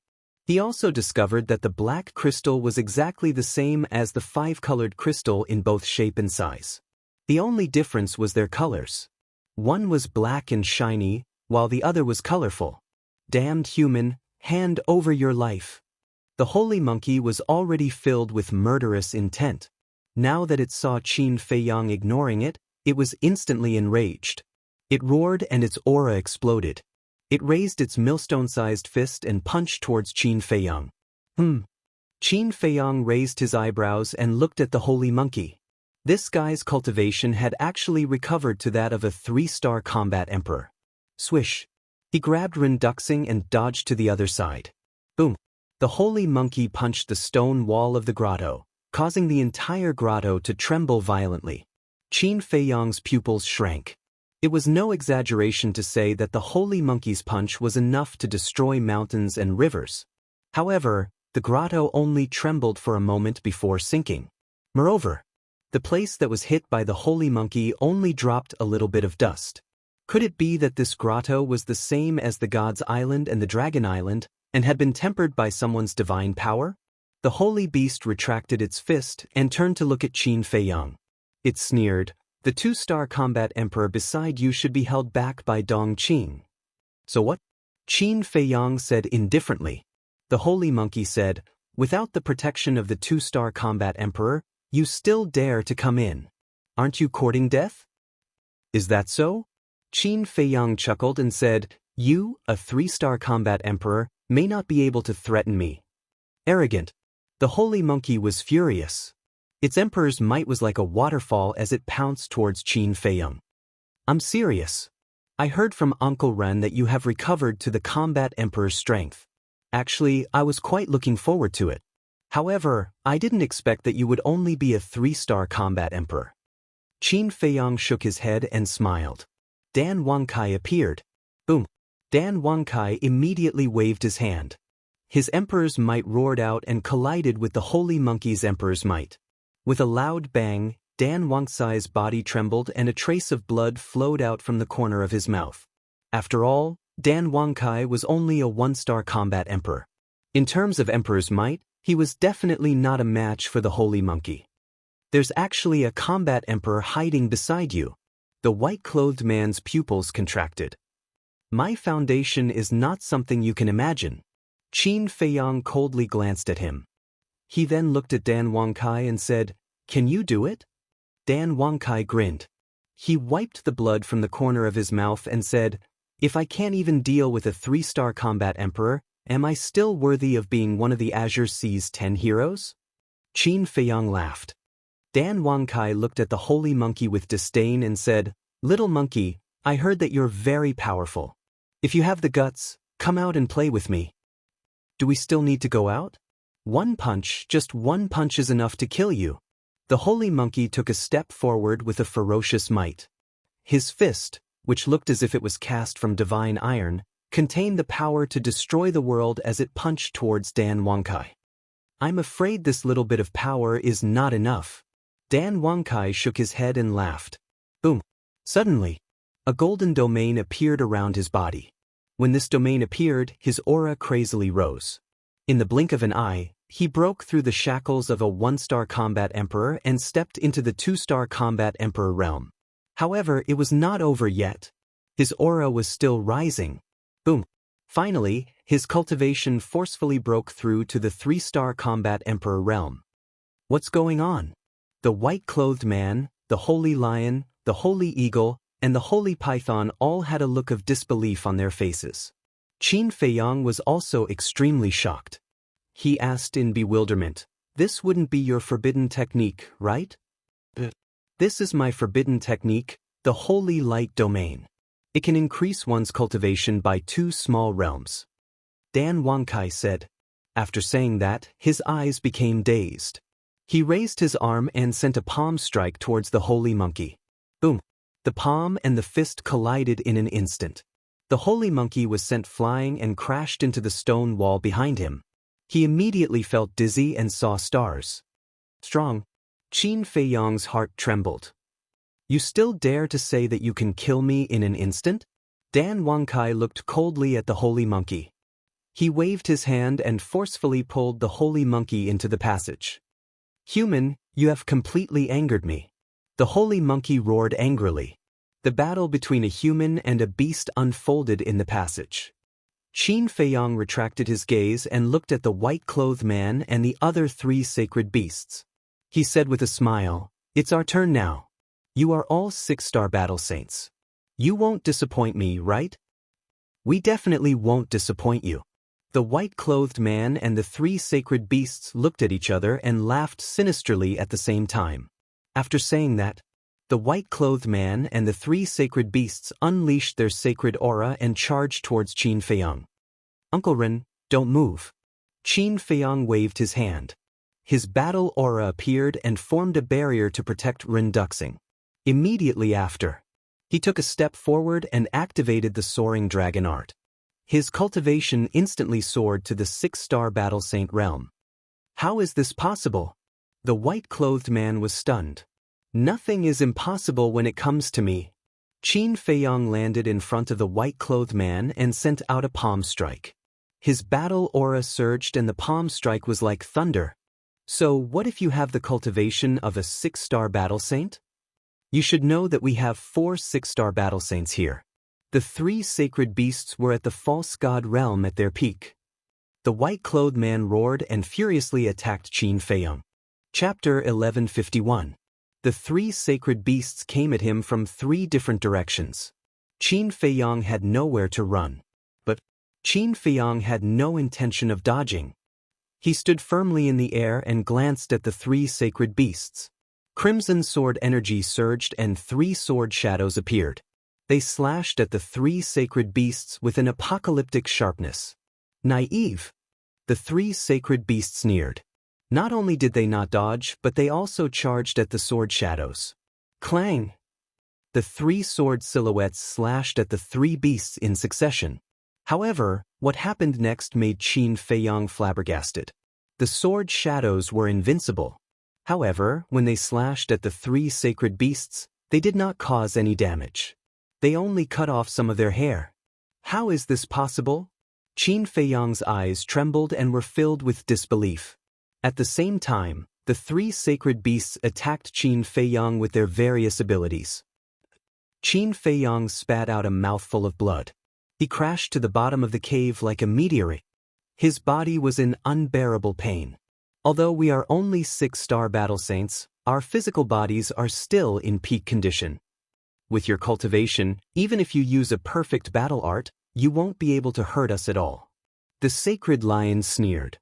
He also discovered that the black crystal was exactly the same as the 5-colored crystal in both shape and size. The only difference was their colors. One was black and shiny, while the other was colorful. Damned human, hand over your life. The holy monkey was already filled with murderous intent. Now that it saw Qin Feiyang ignoring it, it was instantly enraged. It roared and its aura exploded. It raised its millstone-sized fist and punched towards Qin Feiyang. Qin Feiyang raised his eyebrows and looked at the holy monkey. This guy's cultivation had actually recovered to that of a 3-star combat emperor. Swish. He grabbed Ren Duxing and dodged to the other side. Boom. The holy monkey punched the stone wall of the grotto, causing the entire grotto to tremble violently. Qin Feiyang's pupils shrank. It was no exaggeration to say that the holy monkey's punch was enough to destroy mountains and rivers. However, the grotto only trembled for a moment before sinking. Moreover, the place that was hit by the holy monkey only dropped a little bit of dust. Could it be that this grotto was the same as the God's Island and the Dragon Island, and had been tempered by someone's divine power? The holy beast retracted its fist and turned to look at Qin Feiyang. It sneered, "The 2-star combat emperor beside you should be held back by Dong Qing." "So what?" Qin Feiyang said indifferently. The holy monkey said, "Without the protection of the 2-star combat emperor, you still dare to come in. Aren't you courting death?" "Is that so?" Qin Feiyang chuckled and said, "You, a 3-star combat emperor, may not be able to threaten me." Arrogant. The holy monkey was furious. Its emperor's might was like a waterfall as it pounced towards Qin Feiyang. "I'm serious. I heard from Uncle Ren that you have recovered to the combat emperor's strength. Actually, I was quite looking forward to it. However, I didn't expect that you would only be a 3-star combat emperor." Qin Feiyang shook his head and smiled. Dan Wangkai appeared. Boom. Dan Wangkai immediately waved his hand. His emperor's might roared out and collided with the holy monkey's emperor's might. With a loud bang, Dan Wuxia's body trembled and a trace of blood flowed out from the corner of his mouth. After all, Dan Wuxia was only a one-star combat emperor. In terms of emperor's might, he was definitely not a match for the holy monkey. There's actually a combat emperor hiding beside you. The white-clothed man's pupils contracted. My foundation is not something you can imagine. Qin Feiyang coldly glanced at him. He then looked at Dan Wuxia and said, "Can you do it?" Dan Wuxia grinned. He wiped the blood from the corner of his mouth and said, "If I can't even deal with a 3-star combat emperor, am I still worthy of being one of the Azure Sea's 10 heroes?" Qin Feiyang laughed. Dan Wuxia looked at the holy monkey with disdain and said, "Little monkey, I heard that you're very powerful. If you have the guts, come out and play with me." "Do we still need to go out?" "One punch, just one punch is enough to kill you." The holy monkey took a step forward with a ferocious might. His fist, which looked as if it was cast from divine iron, contained the power to destroy the world as it punched towards Dan Wuxia. "I'm afraid this little bit of power is not enough." Dan Wuxia shook his head and laughed. Boom! Suddenly, a golden domain appeared around his body. When this domain appeared, his aura crazily rose. In the blink of an eye, he broke through the shackles of a 1-star combat emperor and stepped into the 2-star combat emperor realm. However, it was not over yet. His aura was still rising. Boom! Finally, his cultivation forcefully broke through to the 3-star combat emperor realm. What's going on? The white-clothed man, the holy lion, the holy eagle, and the holy python all had a look of disbelief on their faces. Qin Feiyang was also extremely shocked. He asked in bewilderment, "This wouldn't be your forbidden technique, right?" "This is my forbidden technique, the holy light domain. It can increase one's cultivation by 2 small realms." Dan Wuxia said. After saying that, his eyes became dazed. He raised his arm and sent a palm strike towards the holy monkey. Boom! The palm and the fist collided in an instant. The holy monkey was sent flying and crashed into the stone wall behind him. He immediately felt dizzy and saw stars. Strong. Qin Feiyang's heart trembled. "You still dare to say that you can kill me in an instant?" Dan Wuxia looked coldly at the holy monkey. He waved his hand and forcefully pulled the holy monkey into the passage. "Human, you have completely angered me." The holy monkey roared angrily. The battle between a human and a beast unfolded in the passage. Qin Feiyang retracted his gaze and looked at the white-clothed man and the other 3 sacred beasts. He said with a smile, "It's our turn now. You are all 6-star battle saints. You won't disappoint me, right?" "We definitely won't disappoint you." The white-clothed man and the 3 sacred beasts looked at each other and laughed sinisterly at the same time. After saying that, the white-clothed man and the 3 sacred beasts unleashed their sacred aura and charged towards Qin Feiyang. "Uncle Ren, don't move." Qin Feiyang waved his hand. His battle aura appeared and formed a barrier to protect Ren Duxing. Immediately after, he took a step forward and activated the soaring dragon art. His cultivation instantly soared to the 6-star battle saint realm. "How is this possible?" The white-clothed man was stunned. "Nothing is impossible when it comes to me." Qin Feiyang landed in front of the white-clothed man and sent out a palm strike. His battle aura surged and the palm strike was like thunder. "So what if you have the cultivation of a 6-star battle saint?" "You should know that we have 4 6-star battle saints here." The 3 sacred beasts were at the false god realm at their peak. The white-clothed man roared and furiously attacked Qin Feiyang. Chapter 1151. The 3 sacred beasts came at him from 3 different directions. Qin Feiyang had nowhere to run. But Qin Feiyang had no intention of dodging. He stood firmly in the air and glanced at the 3 sacred beasts. Crimson sword energy surged and 3 sword shadows appeared. They slashed at the 3 sacred beasts with an apocalyptic sharpness. Naive. The 3 sacred beasts sneered. Not only did they not dodge, but they also charged at the sword shadows. Clang! The 3 sword silhouettes slashed at the 3 beasts in succession. However, what happened next made Qin Feiyang flabbergasted. The sword shadows were invincible. However, when they slashed at the three sacred beasts, they did not cause any damage. They only cut off some of their hair. How is this possible? Qin Feiyang's eyes trembled and were filled with disbelief. At the same time, the three sacred beasts attacked Qin Feiyang with their various abilities. Qin Feiyang spat out a mouthful of blood. He crashed to the bottom of the cave like a meteorite. His body was in unbearable pain. Although we are only 6-star battle saints, our physical bodies are still in peak condition. With your cultivation, even if you use a perfect battle art, you won't be able to hurt us at all. The sacred lion sneered.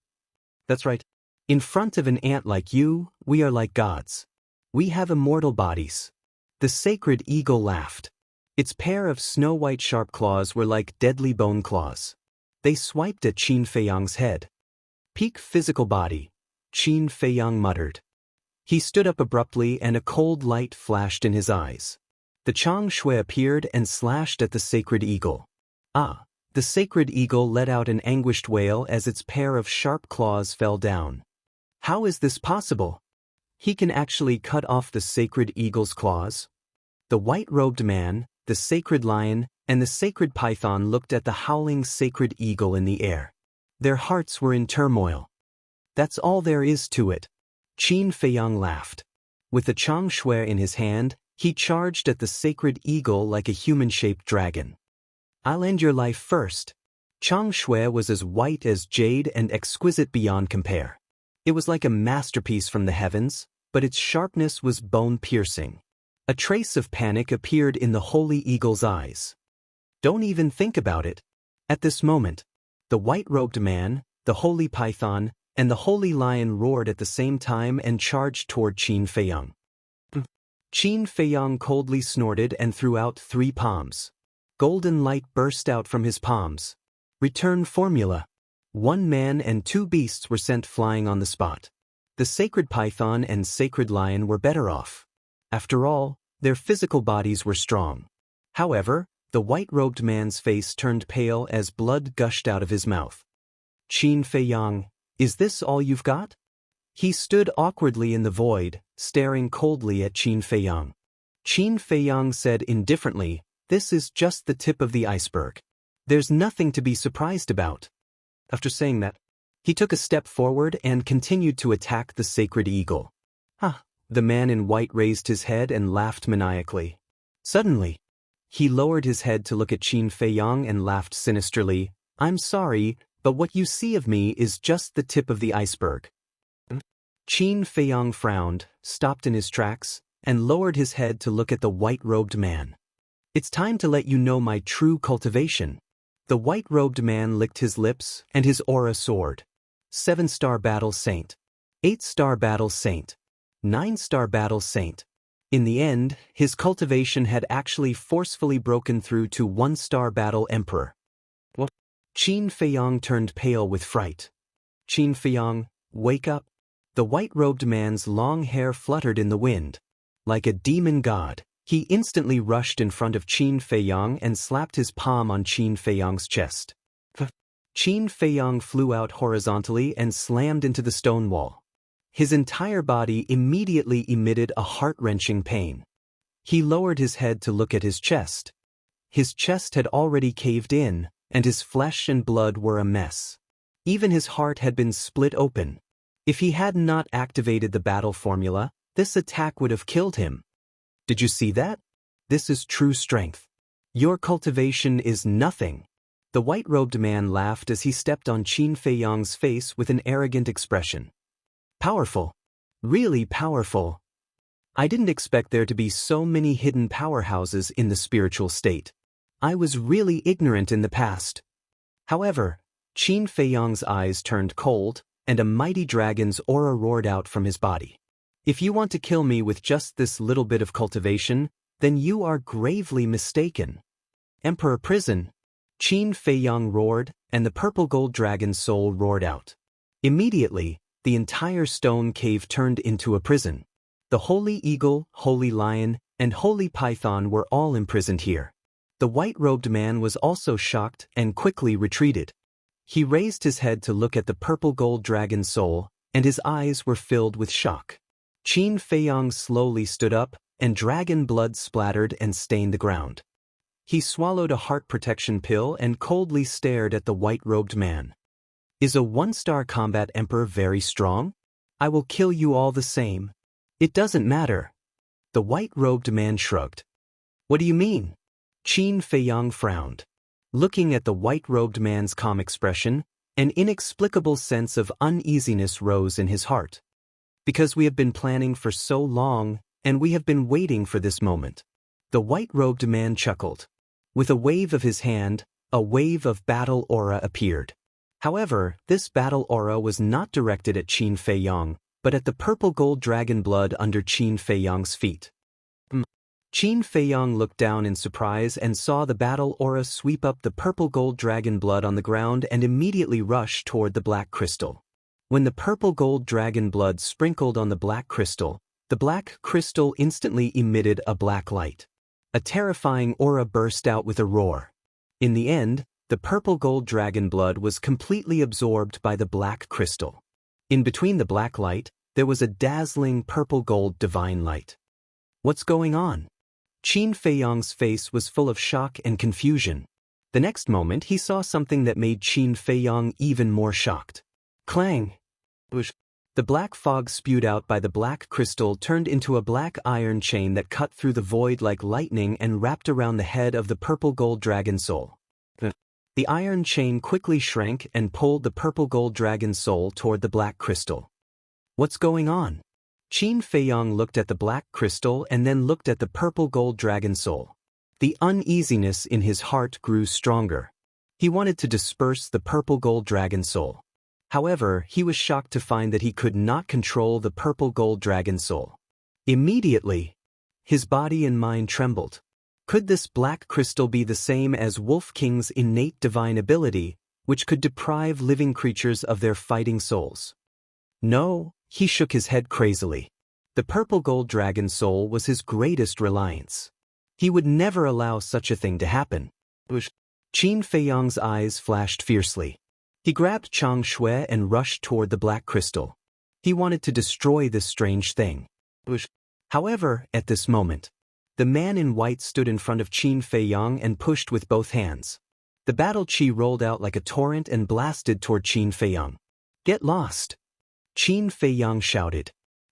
That's right. In front of an ant like you, we are like gods. We have immortal bodies. The sacred eagle laughed. Its pair of snow-white sharp claws were like deadly bone claws. They swiped at Qin Feiyang's head. Peak physical body, Qin Feiyang muttered. He stood up abruptly and a cold light flashed in his eyes. The Chang Shui appeared and slashed at the sacred eagle. Ah! The sacred eagle let out an anguished wail as its pair of sharp claws fell down. How is this possible? He can actually cut off the sacred eagle's claws? The white-robed man, the sacred lion, and the sacred python looked at the howling sacred eagle in the air. Their hearts were in turmoil. That's all there is to it. Qin Feiyang laughed. With the Chang Shui in his hand, he charged at the sacred eagle like a human-shaped dragon. I'll end your life first. Chang Shui was as white as jade and exquisite beyond compare. It was like a masterpiece from the heavens, but its sharpness was bone-piercing. A trace of panic appeared in the holy eagle's eyes. Don't even think about it. At this moment, the white-robed man, the holy python, and the holy lion roared at the same time and charged toward Qin Feiyang. Qin Feiyang coldly snorted and threw out 3 palms. Golden light burst out from his palms. Return formula. 1 man and 2 beasts were sent flying on the spot. The sacred python and sacred lion were better off. After all, their physical bodies were strong. However, the white-robed man's face turned pale as blood gushed out of his mouth. Qin Feiyang, is this all you've got? He stood awkwardly in the void, staring coldly at Qin Feiyang. Qin Feiyang said indifferently, this is just the tip of the iceberg. There's nothing to be surprised about. After saying that, he took a step forward and continued to attack the sacred eagle. The man in white raised his head and laughed maniacally. Suddenly, he lowered his head to look at Qin Feiyang and laughed sinisterly. I'm sorry, but what you see of me is just the tip of the iceberg. Qin Feiyang frowned, stopped in his tracks, and lowered his head to look at the white-robed man. It's time to let you know my true cultivation. The white-robed man licked his lips, and his aura soared. 7-star battle saint. 8-star battle saint. 9-star battle saint. In the end, his cultivation had actually forcefully broken through to 1-star battle emperor. What? Qin Feiyang turned pale with fright. Qin Feiyang, wake up. The white-robed man's long hair fluttered in the wind. Like a demon god, he instantly rushed in front of Qin Feiyang and slapped his palm on Qin Feiyang's chest. Qin Feiyang flew out horizontally and slammed into the stone wall. His entire body immediately emitted a heart-wrenching pain. He lowered his head to look at his chest. His chest had already caved in, and his flesh and blood were a mess. Even his heart had been split open. If he had not activated the battle formula, this attack would have killed him. Did you see that? This is true strength. Your cultivation is nothing. The white-robed man laughed as he stepped on Qin Feiyang's face with an arrogant expression. Powerful. Really powerful. I didn't expect there to be so many hidden powerhouses in the spiritual state. I was really ignorant in the past. However, Qin Feiyang's eyes turned cold, and a mighty dragon's aura roared out from his body. If you want to kill me with just this little bit of cultivation, then you are gravely mistaken. Emperor Prison. Qin Feiyang roared, and the purple gold dragon's soul roared out. Immediately, the entire stone cave turned into a prison. The holy eagle, holy lion, and holy python were all imprisoned here. The white-robed man was also shocked and quickly retreated. He raised his head to look at the purple gold dragon's soul, and his eyes were filled with shock. Qin Feiyang slowly stood up, and dragon blood splattered and stained the ground. He swallowed a heart protection pill and coldly stared at the white-robed man. Is a one-star combat emperor very strong? I will kill you all the same. It doesn't matter. The white-robed man shrugged. What do you mean? Qin Feiyang frowned. Looking at the white-robed man's calm expression, an inexplicable sense of uneasiness rose in his heart. Because we have been planning for so long, and we have been waiting for this moment. The white-robed man chuckled. With a wave of his hand, a wave of battle aura appeared. However, this battle aura was not directed at Qin Feiyang, but at the purple gold dragon blood under Qin Feiyang's feet. Qin Feiyang looked down in surprise and saw the battle aura sweep up the purple gold dragon blood on the ground and immediately rush toward the black crystal. When the purple gold dragon blood sprinkled on the black crystal instantly emitted a black light. A terrifying aura burst out with a roar. In the end, the purple gold dragon blood was completely absorbed by the black crystal. In between the black light, there was a dazzling purple gold divine light. What's going on? Qin Feiyang's face was full of shock and confusion. The next moment he saw something that made Qin Feiyang even more shocked. Clang! The black fog spewed out by the black crystal turned into a black iron chain that cut through the void like lightning and wrapped around the head of the purple gold dragon soul. The iron chain quickly shrank and pulled the purple gold dragon soul toward the black crystal. What's going on? Qin Feiyang looked at the black crystal and then looked at the purple gold dragon soul. The uneasiness in his heart grew stronger. He wanted to disperse the purple gold dragon soul. However, he was shocked to find that he could not control the purple gold dragon soul. Immediately, his body and mind trembled. Could this black crystal be the same as Wolf King's innate divine ability, which could deprive living creatures of their fighting souls? No, he shook his head crazily. The purple gold dragon soul was his greatest reliance. He would never allow such a thing to happen. Qin Feiyang's eyes flashed fiercely. He grabbed Chang Shui and rushed toward the black crystal. He wanted to destroy this strange thing. However, at this moment, the man in white stood in front of Qin Feiyang and pushed with both hands. The battle chi rolled out like a torrent and blasted toward Qin Feiyang. Get lost! Qin Feiyang shouted.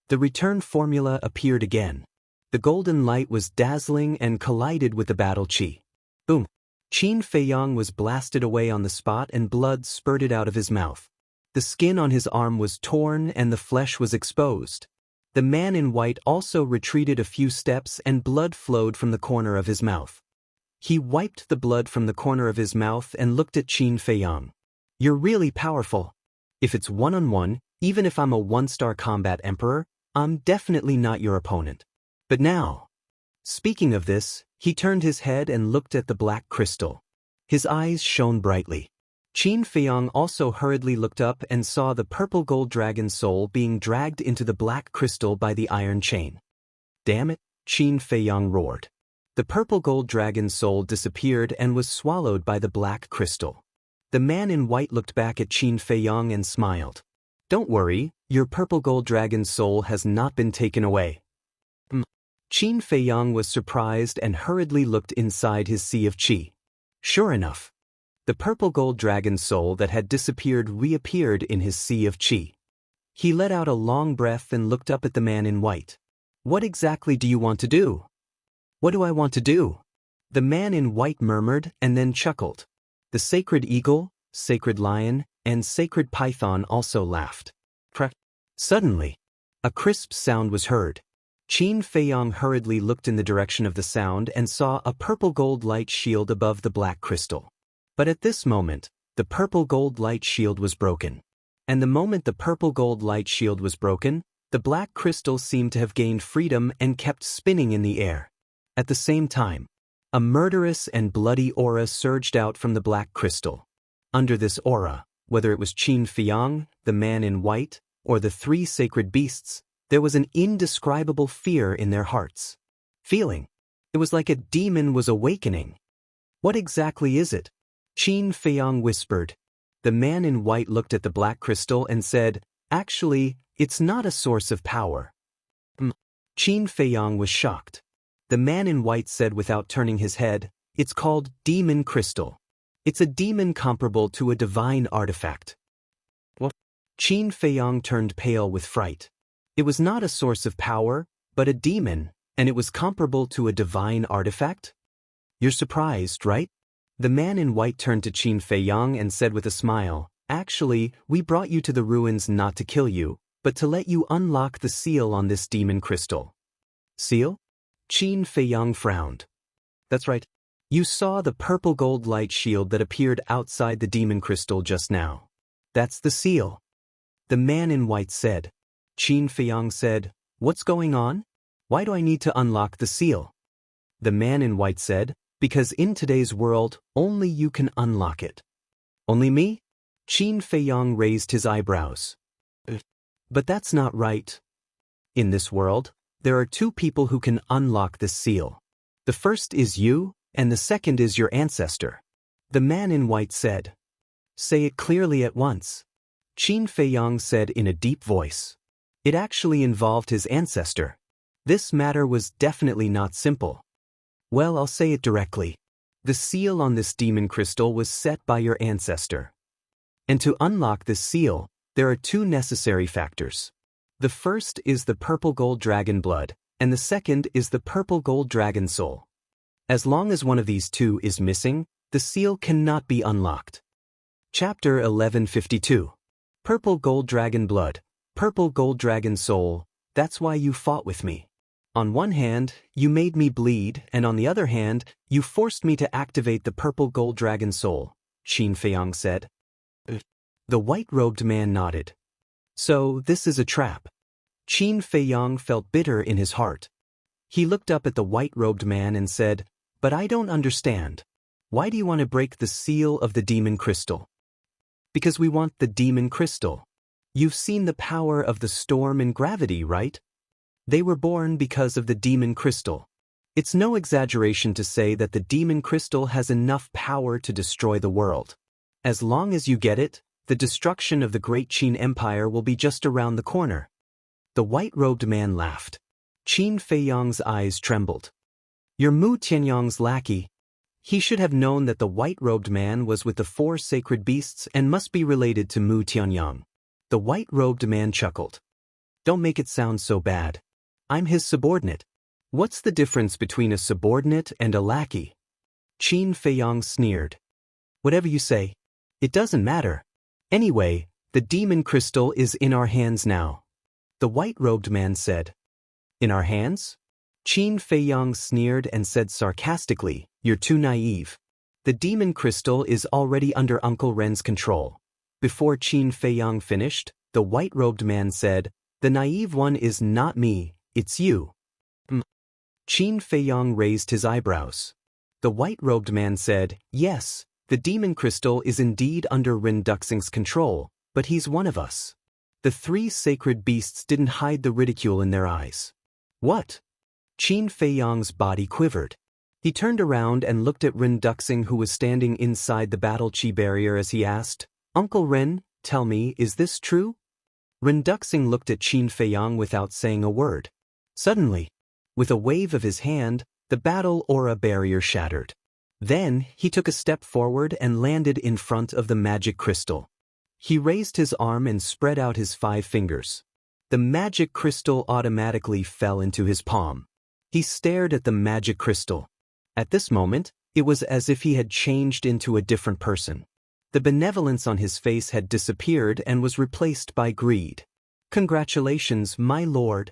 The return formula appeared again. The golden light was dazzling and collided with the battle chi. Boom! Qin Feiyang was blasted away on the spot and blood spurted out of his mouth. The skin on his arm was torn and the flesh was exposed. The man in white also retreated a few steps and blood flowed from the corner of his mouth. He wiped the blood from the corner of his mouth and looked at Qin Feiyang. You're really powerful. If it's one-on-one, even if I'm a one-star combat emperor, I'm definitely not your opponent. But now... Speaking of this, he turned his head and looked at the black crystal. His eyes shone brightly. Qin Feiyang also hurriedly looked up and saw the purple gold dragon soul being dragged into the black crystal by the iron chain. Damn it, Qin Feiyang roared. The purple gold dragon soul disappeared and was swallowed by the black crystal. The man in white looked back at Qin Feiyang and smiled. Don't worry, your purple gold dragon soul has not been taken away. Qin Feiyang was surprised and hurriedly looked inside his sea of qi. Sure enough, the purple gold dragon soul that had disappeared reappeared in his sea of qi. He let out a long breath and looked up at the man in white. What exactly do you want to do? What do I want to do? The man in white murmured and then chuckled. The sacred eagle, sacred lion, and sacred python also laughed. Suddenly, a crisp sound was heard. Qin Feiyang hurriedly looked in the direction of the sound and saw a purple gold light shield above the black crystal. But at this moment, the purple gold light shield was broken. And the moment the purple gold light shield was broken, the black crystal seemed to have gained freedom and kept spinning in the air. At the same time, a murderous and bloody aura surged out from the black crystal. Under this aura, whether it was Qin Feiyang, the man in white, or the three sacred beasts, there was an indescribable fear in their hearts. Feeling. It was like a demon was awakening. What exactly is it? Qin Feiyang whispered. The man in white looked at the black crystal and said, Actually, it's not a source of power. Qin Feiyang was shocked. The man in white said without turning his head, "It's called demon crystal. It's a demon comparable to a divine artifact." What? Qin Feiyang turned pale with fright. It was not a source of power, but a demon, and it was comparable to a divine artifact? You're surprised, right? The man in white turned to Qin Feiyang and said with a smile, "Actually, we brought you to the ruins not to kill you, but to let you unlock the seal on this demon crystal." Seal? Qin Feiyang frowned. That's right. You saw the purple gold light shield that appeared outside the demon crystal just now. That's the seal. The man in white said. Qin Feiyang said, "What's going on? Why do I need to unlock the seal?" The man in white said, "Because in today's world, only you can unlock it." Only me? Qin Feiyang raised his eyebrows. But that's not right. In this world, there are two people who can unlock this seal. The first is you, and the second is your ancestor. The man in white said. Say it clearly at once. Qin Feiyang said in a deep voice. It actually involved his ancestor. This matter was definitely not simple. Well, I'll say it directly. The seal on this demon crystal was set by your ancestor. And to unlock this seal, there are two necessary factors. The first is the purple gold dragon blood, and the second is the purple gold dragon soul. As long as one of these two is missing, the seal cannot be unlocked. Chapter 1152. Purple gold dragon blood, purple gold dragon soul, that's why you fought with me. On one hand, you made me bleed, and on the other hand, you forced me to activate the purple gold dragon soul, Qin Feiyang said. The white-robed man nodded. So, this is a trap. Qin Feiyang felt bitter in his heart. He looked up at the white-robed man and said, "But I don't understand. Why do you want to break the seal of the demon crystal?" Because we want the demon crystal. You've seen the power of the storm and gravity, right? They were born because of the demon crystal. It's no exaggeration to say that the demon crystal has enough power to destroy the world. As long as you get it, the destruction of the great Qin Empire will be just around the corner. The white-robed man laughed. Qin Feiyang's eyes trembled. You're Mu Tianyang's lackey. He should have known that the white-robed man was with the four sacred beasts and must be related to Mu Tianyang. The white-robed man chuckled. Don't make it sound so bad. I'm his subordinate. What's the difference between a subordinate and a lackey? Qin Feiyang sneered. Whatever you say. It doesn't matter. Anyway, the demon crystal is in our hands now. The white-robed man said. In our hands? Qin Feiyang sneered and said sarcastically, You're too naive. The demon crystal is already under Uncle Ren's control. Before Qin Feiyang finished, the white-robed man said, The naive one is not me, it's you. Qin Feiyang raised his eyebrows. The white-robed man said, Yes, the demon crystal is indeed under Ren Duxing's control, but he's one of us. The three sacred beasts didn't hide the ridicule in their eyes. What? Qin Feiyang's body quivered. He turned around and looked at Ren Duxing, who was standing inside the battle chi barrier, as he asked, Uncle Ren, tell me, is this true? Ren Duxing looked at Qin Feiyang without saying a word. Suddenly, with a wave of his hand, the battle aura barrier shattered. Then, he took a step forward and landed in front of the magic crystal. He raised his arm and spread out his 5 fingers. The magic crystal automatically fell into his palm. He stared at the magic crystal. At this moment, it was as if he had changed into a different person. The benevolence on his face had disappeared and was replaced by greed. Congratulations, my lord.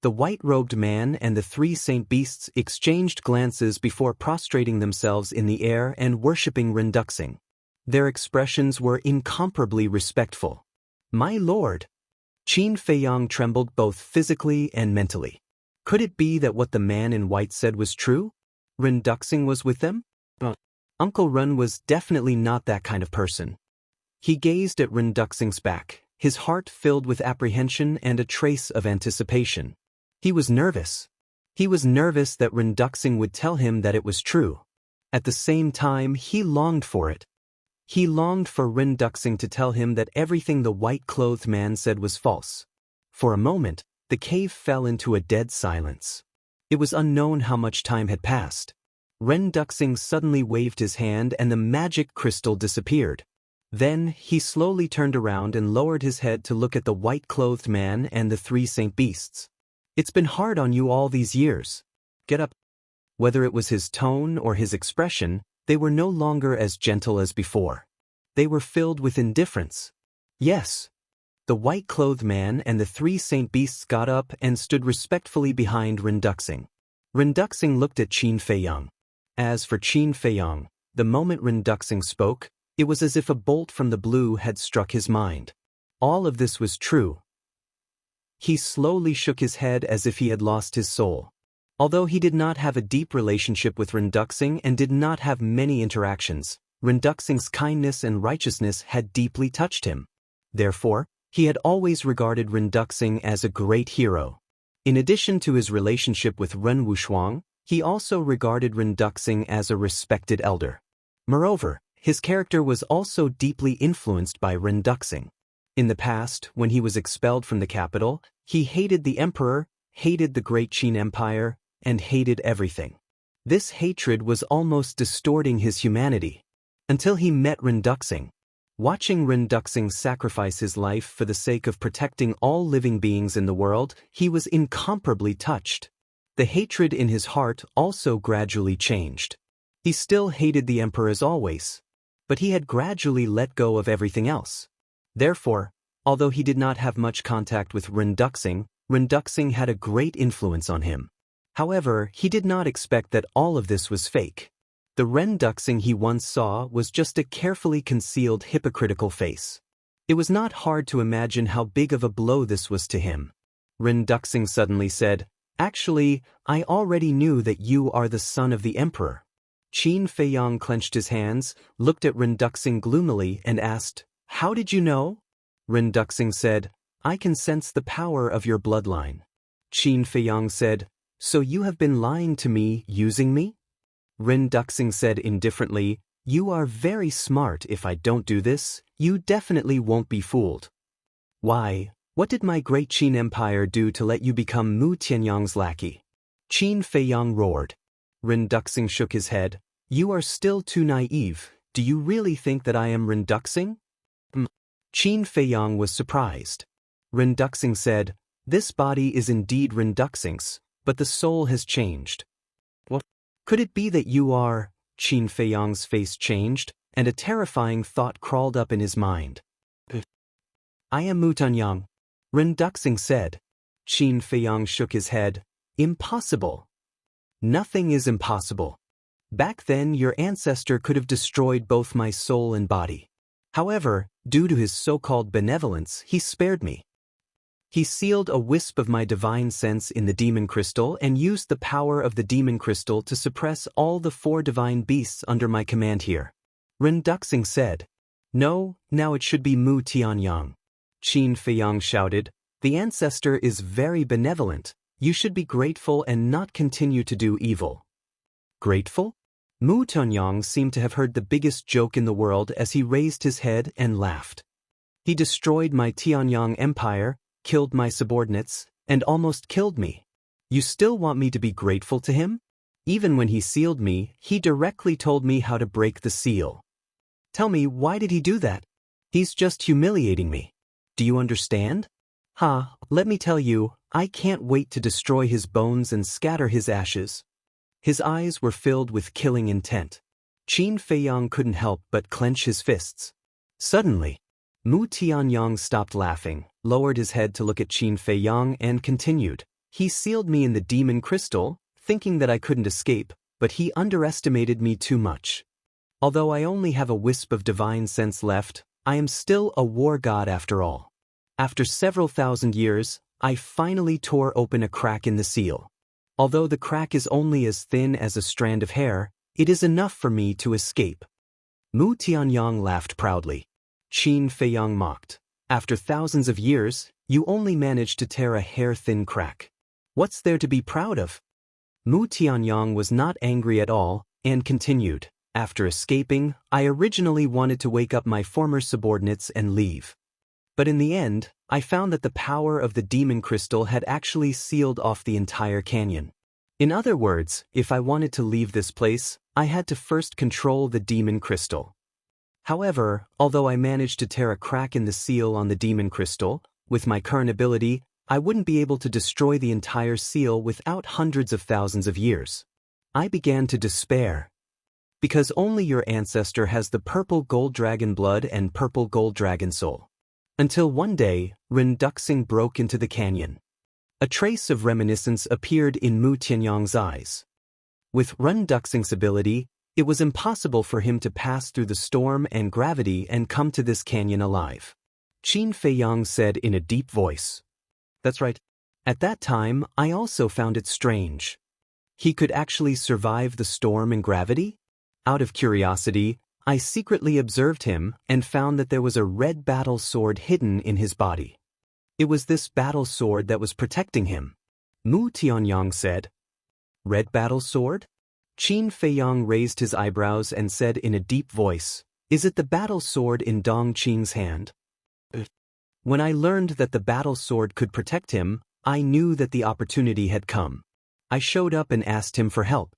The white-robed man and the 3 saint beasts exchanged glances before prostrating themselves in the air and worshipping Ren Duxing. Their expressions were incomparably respectful. My lord. Qin Feiyang trembled both physically and mentally. Could it be that what the man in white said was true? Ren Duxing was with them? Uncle Ren was definitely not that kind of person. He gazed at Ren Duxing's back, his heart filled with apprehension and a trace of anticipation. He was nervous. He was nervous that Ren Duxing would tell him that it was true. At the same time, he longed for it. He longed for Ren Duxing to tell him that everything the white-clothed man said was false. For a moment, the cave fell into a dead silence. It was unknown how much time had passed. Ren Duxing suddenly waved his hand and the magic crystal disappeared. Then, he slowly turned around and lowered his head to look at the white-clothed man and the 3 saint beasts. "It's been hard on you all these years. Get up." Whether it was his tone or his expression, they were no longer as gentle as before. They were filled with indifference. "Yes." The white-clothed man and the 3 saint beasts got up and stood respectfully behind Ren Duxing. Ren Duxing looked at Qin Feiyang. As for Qin Feiyang, the moment Ren Duxing spoke, it was as if a bolt from the blue had struck his mind. All of this was true. He slowly shook his head as if he had lost his soul. Although he did not have a deep relationship with Ren Duxing and did not have many interactions, Ren Duxing's kindness and righteousness had deeply touched him. Therefore, he had always regarded Ren Duxing as a great hero. In addition to his relationship with Ren Wushuang, he also regarded Ren Duxing as a respected elder. Moreover, his character was also deeply influenced by Ren Duxing. In the past, when he was expelled from the capital, he hated the emperor, hated the great Qin Empire, and hated everything. This hatred was almost distorting his humanity. Until he met Ren Duxing. Watching Ren Duxing sacrifice his life for the sake of protecting all living beings in the world, he was incomparably touched. The hatred in his heart also gradually changed. He still hated the emperor as always, but he had gradually let go of everything else. Therefore, although he did not have much contact with Ren Duxing had a great influence on him. However, he did not expect that all of this was fake. The Ren Duxing he once saw was just a carefully concealed hypocritical face. It was not hard to imagine how big of a blow this was to him. Ren Duxing suddenly said, "Actually, I already knew that you are the son of the emperor." Qin Feiyang clenched his hands, looked at Ren Duxing gloomily and asked, "How did you know?" Ren Duxing said, "I can sense the power of your bloodline." Qin Feiyang said, "So you have been lying to me, using me?" Ren Duxing said indifferently, "You are very smart. If I don't do this, you definitely won't be fooled." "Why, what did my great Qin Empire do to let you become Mu Tianyang's lackey?" Qin Feiyang roared. Ren Duxing shook his head. "You are still too naive. Do you really think that I am Ren Duxing?" Qin Feiyang was surprised. Ren Duxing said, "This body is indeed Ren Duxing's, but the soul has changed." "What? Could it be that you are?" Qin Feiyang's face changed, and a terrifying thought crawled up in his mind. "I am Mu Tianyang," Ren Duxing said. Qin Feiyang shook his head. "Impossible. Nothing is impossible. Back then your ancestor could have destroyed both my soul and body. However, due to his so-called benevolence, he spared me. He sealed a wisp of my divine sense in the demon crystal and used the power of the demon crystal to suppress all the 4 divine beasts under my command here." Ren Duxing said. "No, now it should be Mu Tianyang." Qin Feiyang shouted, "The ancestor is very benevolent. You should be grateful and not continue to do evil." "Grateful?" Mu Tianyang seemed to have heard the biggest joke in the world as he raised his head and laughed. "He destroyed my Tianyang Empire, killed my subordinates, and almost killed me. You still want me to be grateful to him? Even when he sealed me, he directly told me how to break the seal. Tell me, why did he do that? He's just humiliating me. Do you understand? Let me tell you, I can't wait to destroy his bones and scatter his ashes." His eyes were filled with killing intent. Qin Feiyang couldn't help but clench his fists. Suddenly, Mu Tianyang stopped laughing, lowered his head to look at Qin Feiyang and continued, "He sealed me in the demon crystal, thinking that I couldn't escape, but he underestimated me too much. Although I only have a wisp of divine sense left, I am still a war god after all. After several thousand years, I finally tore open a crack in the seal. Although the crack is only as thin as a strand of hair, it is enough for me to escape." Mu Tianyang laughed proudly. Qin Feiyang mocked. "After thousands of years, you only managed to tear a hair-thin crack. What's there to be proud of?" Mu Tianyang was not angry at all, and continued, "After escaping, I originally wanted to wake up my former subordinates and leave. But in the end, I found that the power of the demon crystal had actually sealed off the entire canyon. In other words, if I wanted to leave this place, I had to first control the demon crystal. However, although I managed to tear a crack in the seal on the demon crystal, with my current ability, I wouldn't be able to destroy the entire seal without hundreds of thousands of years. I began to despair. Because only your ancestor has the purple gold dragon blood and purple gold dragon soul. Until one day, Ren Duxing broke into the canyon. A trace of reminiscence appeared in Mu Tianyang's eyes. With Ren Duxing's ability, it was impossible for him to pass through the storm and gravity and come to this canyon alive. Qin Feiyang said in a deep voice. That's right. At that time, I also found it strange. He could actually survive the storm and gravity? Out of curiosity, I secretly observed him and found that there was a red battle sword hidden in his body. It was this battle sword that was protecting him. Mu Tianyang said. Red battle sword? Qin Feiyang raised his eyebrows and said in a deep voice, Is it the battle sword in Dong Qing's hand? When I learned that the battle sword could protect him, I knew that the opportunity had come. I showed up and asked him for help.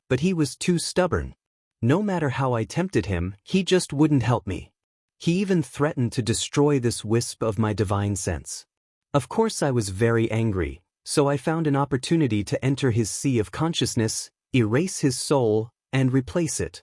But he was too stubborn. No matter how I tempted him, he just wouldn't help me. He even threatened to destroy this wisp of my divine sense. Of course I was very angry, so I found an opportunity to enter his sea of consciousness, erase his soul, and replace it.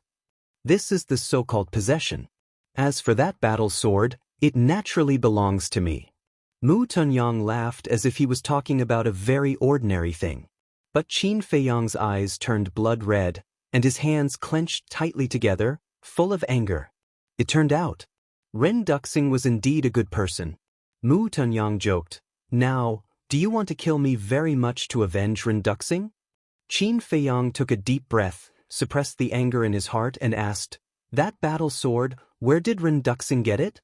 This is the so-called possession. As for that battle sword, it naturally belongs to me. Mu Tunyang laughed as if he was talking about a very ordinary thing. But Qin Feiyang's eyes turned blood red, and his hands clenched tightly together, full of anger. It turned out, Ren Duxing was indeed a good person. Mu Tunyang joked, Now, do you want to kill me very much to avenge Ren Duxing? Qin Feiyang took a deep breath, suppressed the anger in his heart and asked, That battle sword, where did Ren Duxing get it?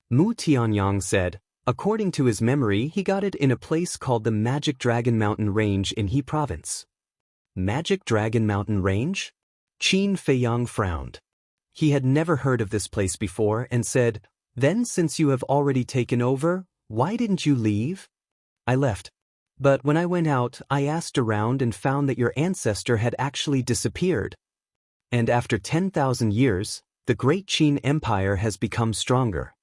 Mu Tianyang said, According to his memory, he got it in a place called the Magic Dragon Mountain Range in He Province. Magic Dragon Mountain Range? Qin Feiyang frowned. He had never heard of this place before and said, Then since you have already taken over, why didn't you leave? I left. But when I went out, I asked around and found that your ancestor had actually disappeared. And after 10,000 years, the Great Qin Empire has become stronger.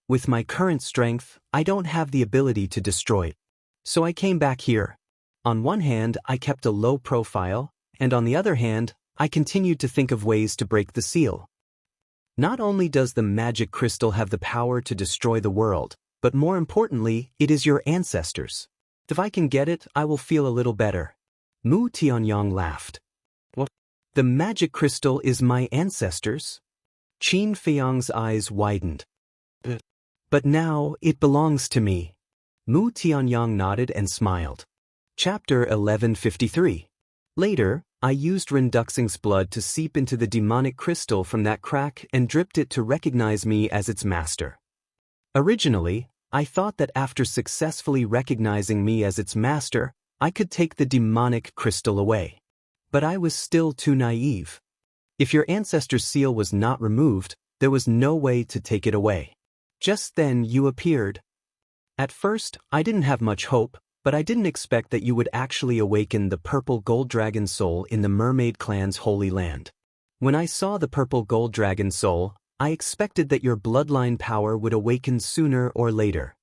With my current strength, I don't have the ability to destroy it. So I came back here. On one hand, I kept a low profile, and on the other hand, I continued to think of ways to break the seal. Not only does the magic crystal have the power to destroy the world, but more importantly, it is your ancestors. If I can get it, I will feel a little better. Mu Tianyang laughed. What? The magic crystal is my ancestors? Qin Feiyang's eyes widened. But now, it belongs to me. Mu Tianyang nodded and smiled. Chapter 1153. Later, I used Ren Duxing's blood to seep into the demonic crystal from that crack and dripped it to recognize me as its master. Originally, I thought that after successfully recognizing me as its master, I could take the demonic crystal away. But I was still too naive. If your ancestor's seal was not removed, there was no way to take it away. Just then you appeared. At first, I didn't have much hope, but I didn't expect that you would actually awaken the purple gold dragon soul in the mermaid clan's holy land. When I saw the purple gold dragon soul, I expected that your bloodline power would awaken sooner or later.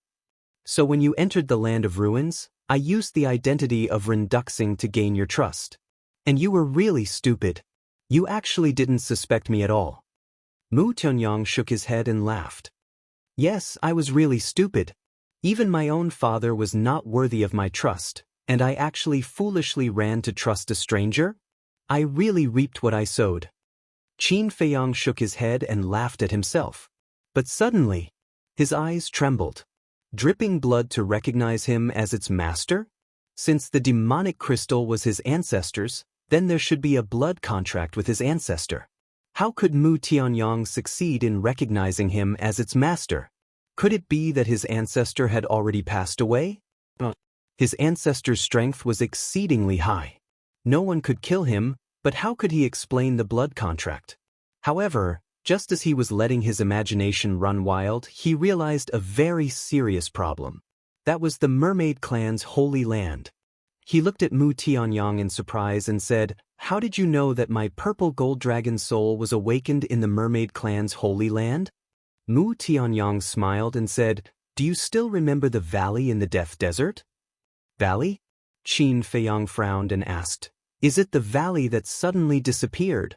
So when you entered the land of ruins, I used the identity of Ren Duxing to gain your trust. And you were really stupid. You actually didn't suspect me at all. Mu Tunyang shook his head and laughed. Yes, I was really stupid. Even my own father was not worthy of my trust, and I actually foolishly ran to trust a stranger? I really reaped what I sowed. Qin Feiyang shook his head and laughed at himself. But suddenly, his eyes trembled. Dripping blood to recognize him as its master? Since the demonic crystal was his ancestor's, then there should be a blood contract with his ancestor. How could Mu Tianyang succeed in recognizing him as its master? Could it be that his ancestor had already passed away? His ancestor's strength was exceedingly high. No one could kill him, but how could he explain the blood contract? However, Just as he was letting his imagination run wild, he realized a very serious problem. That was the mermaid clan's holy land. He looked at Mu Tianyang in surprise and said, "How did you know that my purple gold dragon soul was awakened in the mermaid clan's holy land?" Mu Tianyang smiled and said, "Do you still remember the valley in the Death Desert?" "Valley?" Qin Feiyang frowned and asked, "Is it the valley that suddenly disappeared?"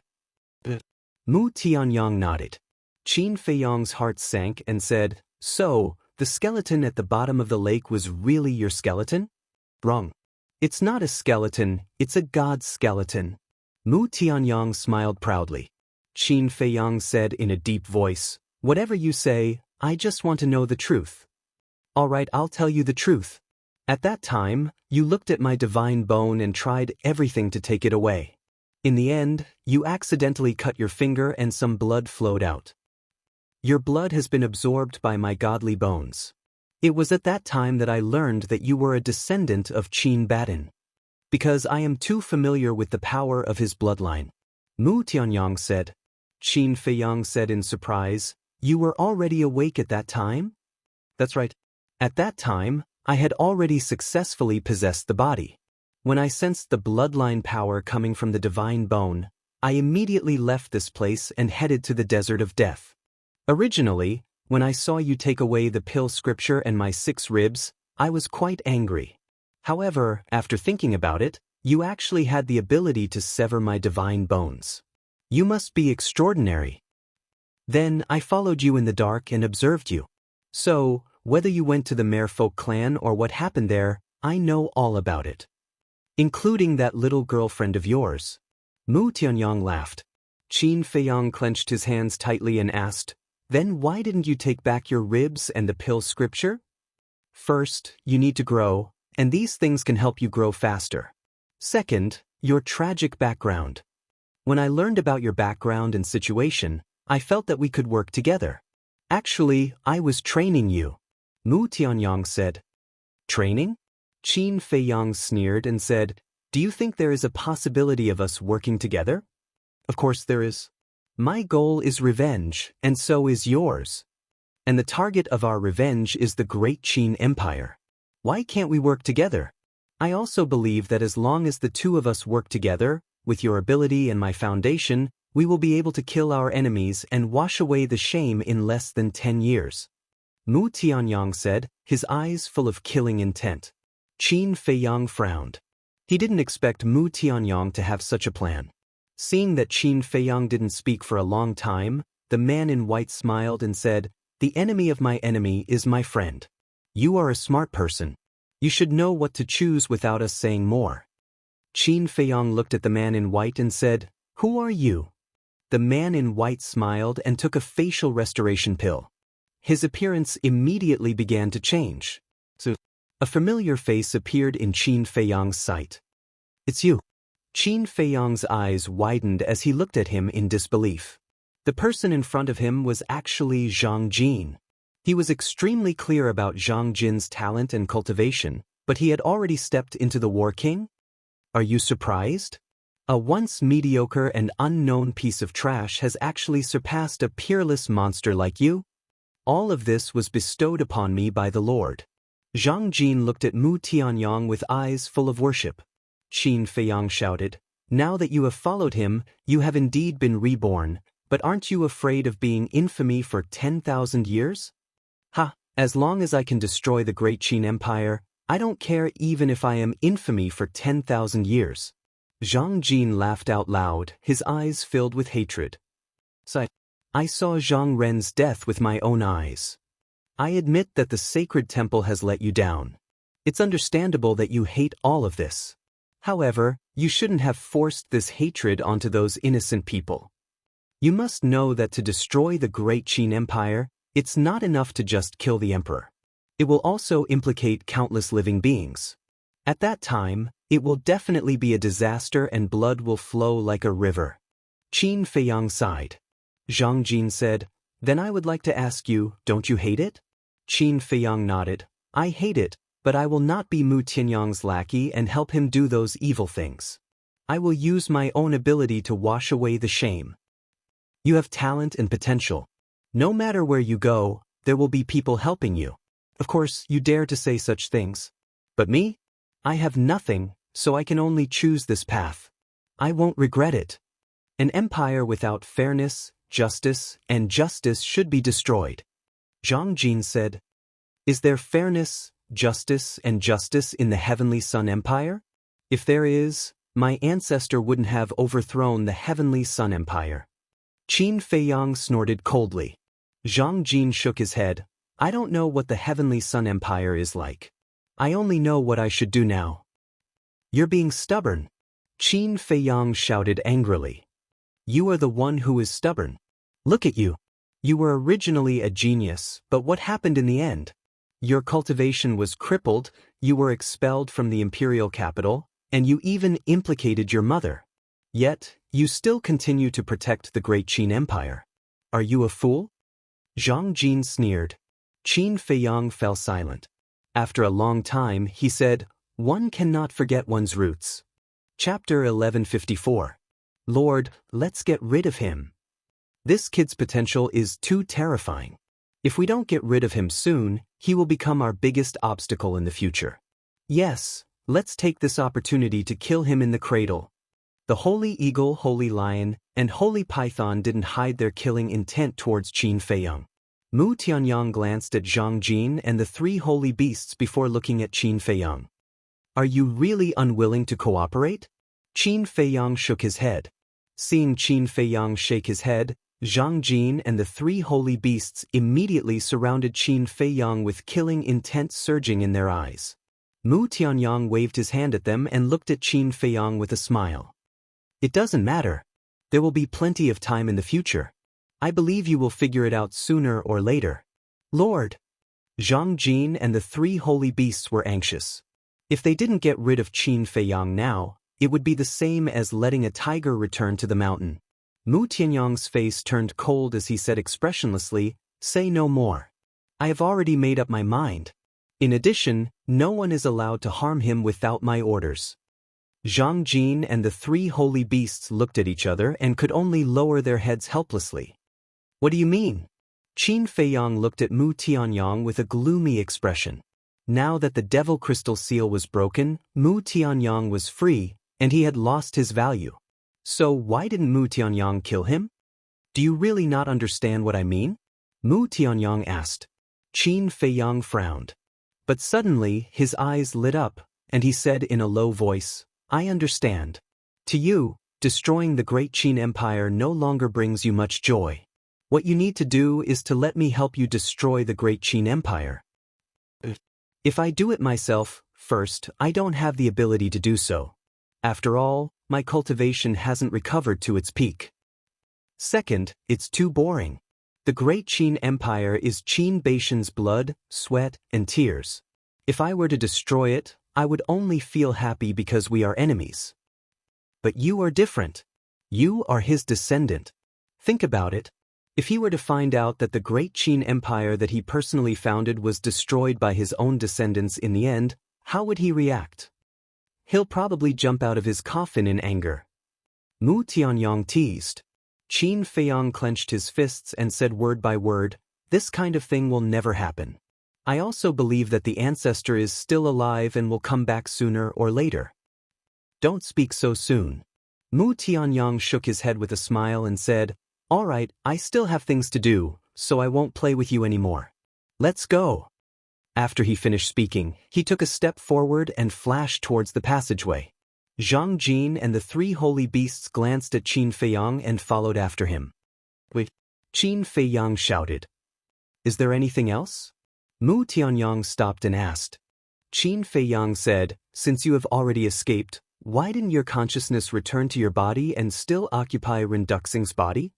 Mu Tianyang nodded. Qin Feiyang's heart sank and said, "So, the skeleton at the bottom of the lake was really your skeleton?" "Wrong. It's not a skeleton, it's a god skeleton." Mu Tianyang smiled proudly. Qin Feiyang said in a deep voice, "Whatever you say, I just want to know the truth." "All right, I'll tell you the truth. At that time, you looked at my divine bone and tried everything to take it away. In the end, you accidentally cut your finger and some blood flowed out. Your blood has been absorbed by my godly bones. It was at that time that I learned that you were a descendant of Qin Batin. Because I am too familiar with the power of his bloodline." Mu Tianyang said. Qin Feiyang said in surprise, "You were already awake at that time?" "That's right. At that time, I had already successfully possessed the body. When I sensed the bloodline power coming from the divine bone, I immediately left this place and headed to the desert of death. Originally, when I saw you take away the pill scripture and my 6 ribs, I was quite angry. However, after thinking about it, you actually had the ability to sever my divine bones. You must be extraordinary. Then I followed you in the dark and observed you. So, whether you went to the Merfolk clan or what happened there, I know all about it. Including that little girlfriend of yours." Mu Tianyang laughed. Qin Feiyang clenched his hands tightly and asked, "Then why didn't you take back your ribs and the pill scripture?" "First, you need to grow, and these things can help you grow faster. Second, your tragic background. When I learned about your background and situation, I felt that we could work together. Actually, I was training you." Mu Tianyang said. "Training?" Qin Feiyang sneered and said, "Do you think there is a possibility of us working together?" "Of course there is. My goal is revenge, and so is yours. And the target of our revenge is the great Qin Empire. Why can't we work together? I also believe that as long as the two of us work together, with your ability and my foundation, we will be able to kill our enemies and wash away the shame in less than 10 years. Mu Tianyang said, his eyes full of killing intent. Qin Feiyang frowned. He didn't expect Mu Tianyang to have such a plan. Seeing that Qin Feiyang didn't speak for a long time, the man in white smiled and said, "The enemy of my enemy is my friend. You are a smart person. You should know what to choose without us saying more." Qin Feiyang looked at the man in white and said, "Who are you?" The man in white smiled and took a facial restoration pill. His appearance immediately began to change. A familiar face appeared in Qin Feiyang's sight. "It's you." Qin Feiyang's eyes widened as he looked at him in disbelief. The person in front of him was actually Zhang Jin. He was extremely clear about Zhang Jin's talent and cultivation, but he had already stepped into the War King? Are you surprised? A once mediocre and unknown piece of trash has actually surpassed a peerless monster like you? All of this was bestowed upon me by the Lord. Zhang Jin looked at Mu Tianyang with eyes full of worship. Qin Feiyang shouted, "Now that you have followed him, you have indeed been reborn, but aren't you afraid of being infamy for 10,000 years? Ha, as long as I can destroy the great Qin Empire, I don't care even if I am infamy for 10,000 years." Zhang Jin laughed out loud, his eyes filled with hatred. "I saw Zhang Ren's death with my own eyes. I admit that the sacred temple has let you down. It's understandable that you hate all of this. However, you shouldn't have forced this hatred onto those innocent people. You must know that to destroy the great Qin Empire, it's not enough to just kill the emperor. It will also implicate countless living beings. At that time, it will definitely be a disaster and blood will flow like a river." Qin Feiyang sighed. Zhang Jin said, "Then I would like to ask you, don't you hate it?" Qin Feiyang nodded. "I hate it, but I will not be Mu Tianyang's lackey and help him do those evil things. I will use my own ability to wash away the shame." You have talent and potential. No matter where you go, there will be people helping you. Of course, you dare to say such things. But me? I have nothing, so I can only choose this path. I won't regret it. An empire without fairness, justice, and justice should be destroyed. Zhang Jin said, Is there fairness, justice, and justice in the Heavenly Sun Empire? If there is, my ancestor wouldn't have overthrown the Heavenly Sun Empire. Qin Feiyang snorted coldly. Zhang Jin shook his head. I don't know what the Heavenly Sun Empire is like. I only know what I should do now. You're being stubborn. Qin Feiyang shouted angrily. You are the one who is stubborn. Look at you. You were originally a genius, but what happened in the end? Your cultivation was crippled, you were expelled from the imperial capital, and you even implicated your mother. Yet, you still continue to protect the great Qin Empire. Are you a fool? Zhang Jin sneered. Qin Feiyang fell silent. After a long time, he said, One cannot forget one's roots. Chapter 1154. Lord, let's get rid of him. This kid's potential is too terrifying. If we don't get rid of him soon, he will become our biggest obstacle in the future. Yes, let's take this opportunity to kill him in the cradle. The Holy Eagle, Holy Lion, and Holy Python didn't hide their killing intent towards Qin Feiyang. Mu Tianyang glanced at Zhang Jin and the three holy beasts before looking at Qin Feiyang. Are you really unwilling to cooperate? Qin Feiyang shook his head. Seeing Qin Feiyang shake his head, Zhang Jin and the three holy beasts immediately surrounded Qin Feiyang with killing intent surging in their eyes. Mu Tianyang waved his hand at them and looked at Qin Feiyang with a smile. It doesn't matter. There will be plenty of time in the future. I believe you will figure it out sooner or later. Lord! Zhang Jin and the three holy beasts were anxious. If they didn't get rid of Qin Feiyang now, it would be the same as letting a tiger return to the mountain. Mu Tianyang's face turned cold as he said expressionlessly, Say no more. I have already made up my mind. In addition, no one is allowed to harm him without my orders. Zhang Jin and the three holy beasts looked at each other and could only lower their heads helplessly. What do you mean? Qin Feiyang looked at Mu Tianyang with a gloomy expression. Now that the Devil Crystal Seal was broken, Mu Tianyang was free, and he had lost his value. So why didn't Mu Tianyang kill him? Do you really not understand what I mean? Mu Tianyang asked. Qin Feiyang frowned. But suddenly his eyes lit up, and he said in a low voice, I understand. To you, destroying the great Qin Empire no longer brings you much joy. What you need to do is to let me help you destroy the great Qin Empire. If I do it myself, first, I don't have the ability to do so. After all, my cultivation hasn't recovered to its peak. Second, it's too boring. The great Qin Empire is Qin Baishan's blood, sweat, and tears. If I were to destroy it, I would only feel happy because we are enemies. But you are different. You are his descendant. Think about it. If he were to find out that the great Qin Empire that he personally founded was destroyed by his own descendants in the end, how would he react? He'll probably jump out of his coffin in anger. Mu Tianyang teased. Qin Feiyang clenched his fists and said word by word, This kind of thing will never happen. I also believe that the ancestor is still alive and will come back sooner or later. Don't speak so soon. Mu Tianyang shook his head with a smile and said, All right, I still have things to do, so I won't play with you anymore. Let's go. After he finished speaking, he took a step forward and flashed towards the passageway. Zhang Jin and the three holy beasts glanced at Qin Feiyang and followed after him. Wait, Qin Feiyang shouted. Is there anything else? Mu Tianyang stopped and asked. Qin Feiyang said, Since you have already escaped, why didn't your consciousness return to your body and still occupy Ren Duxing's body?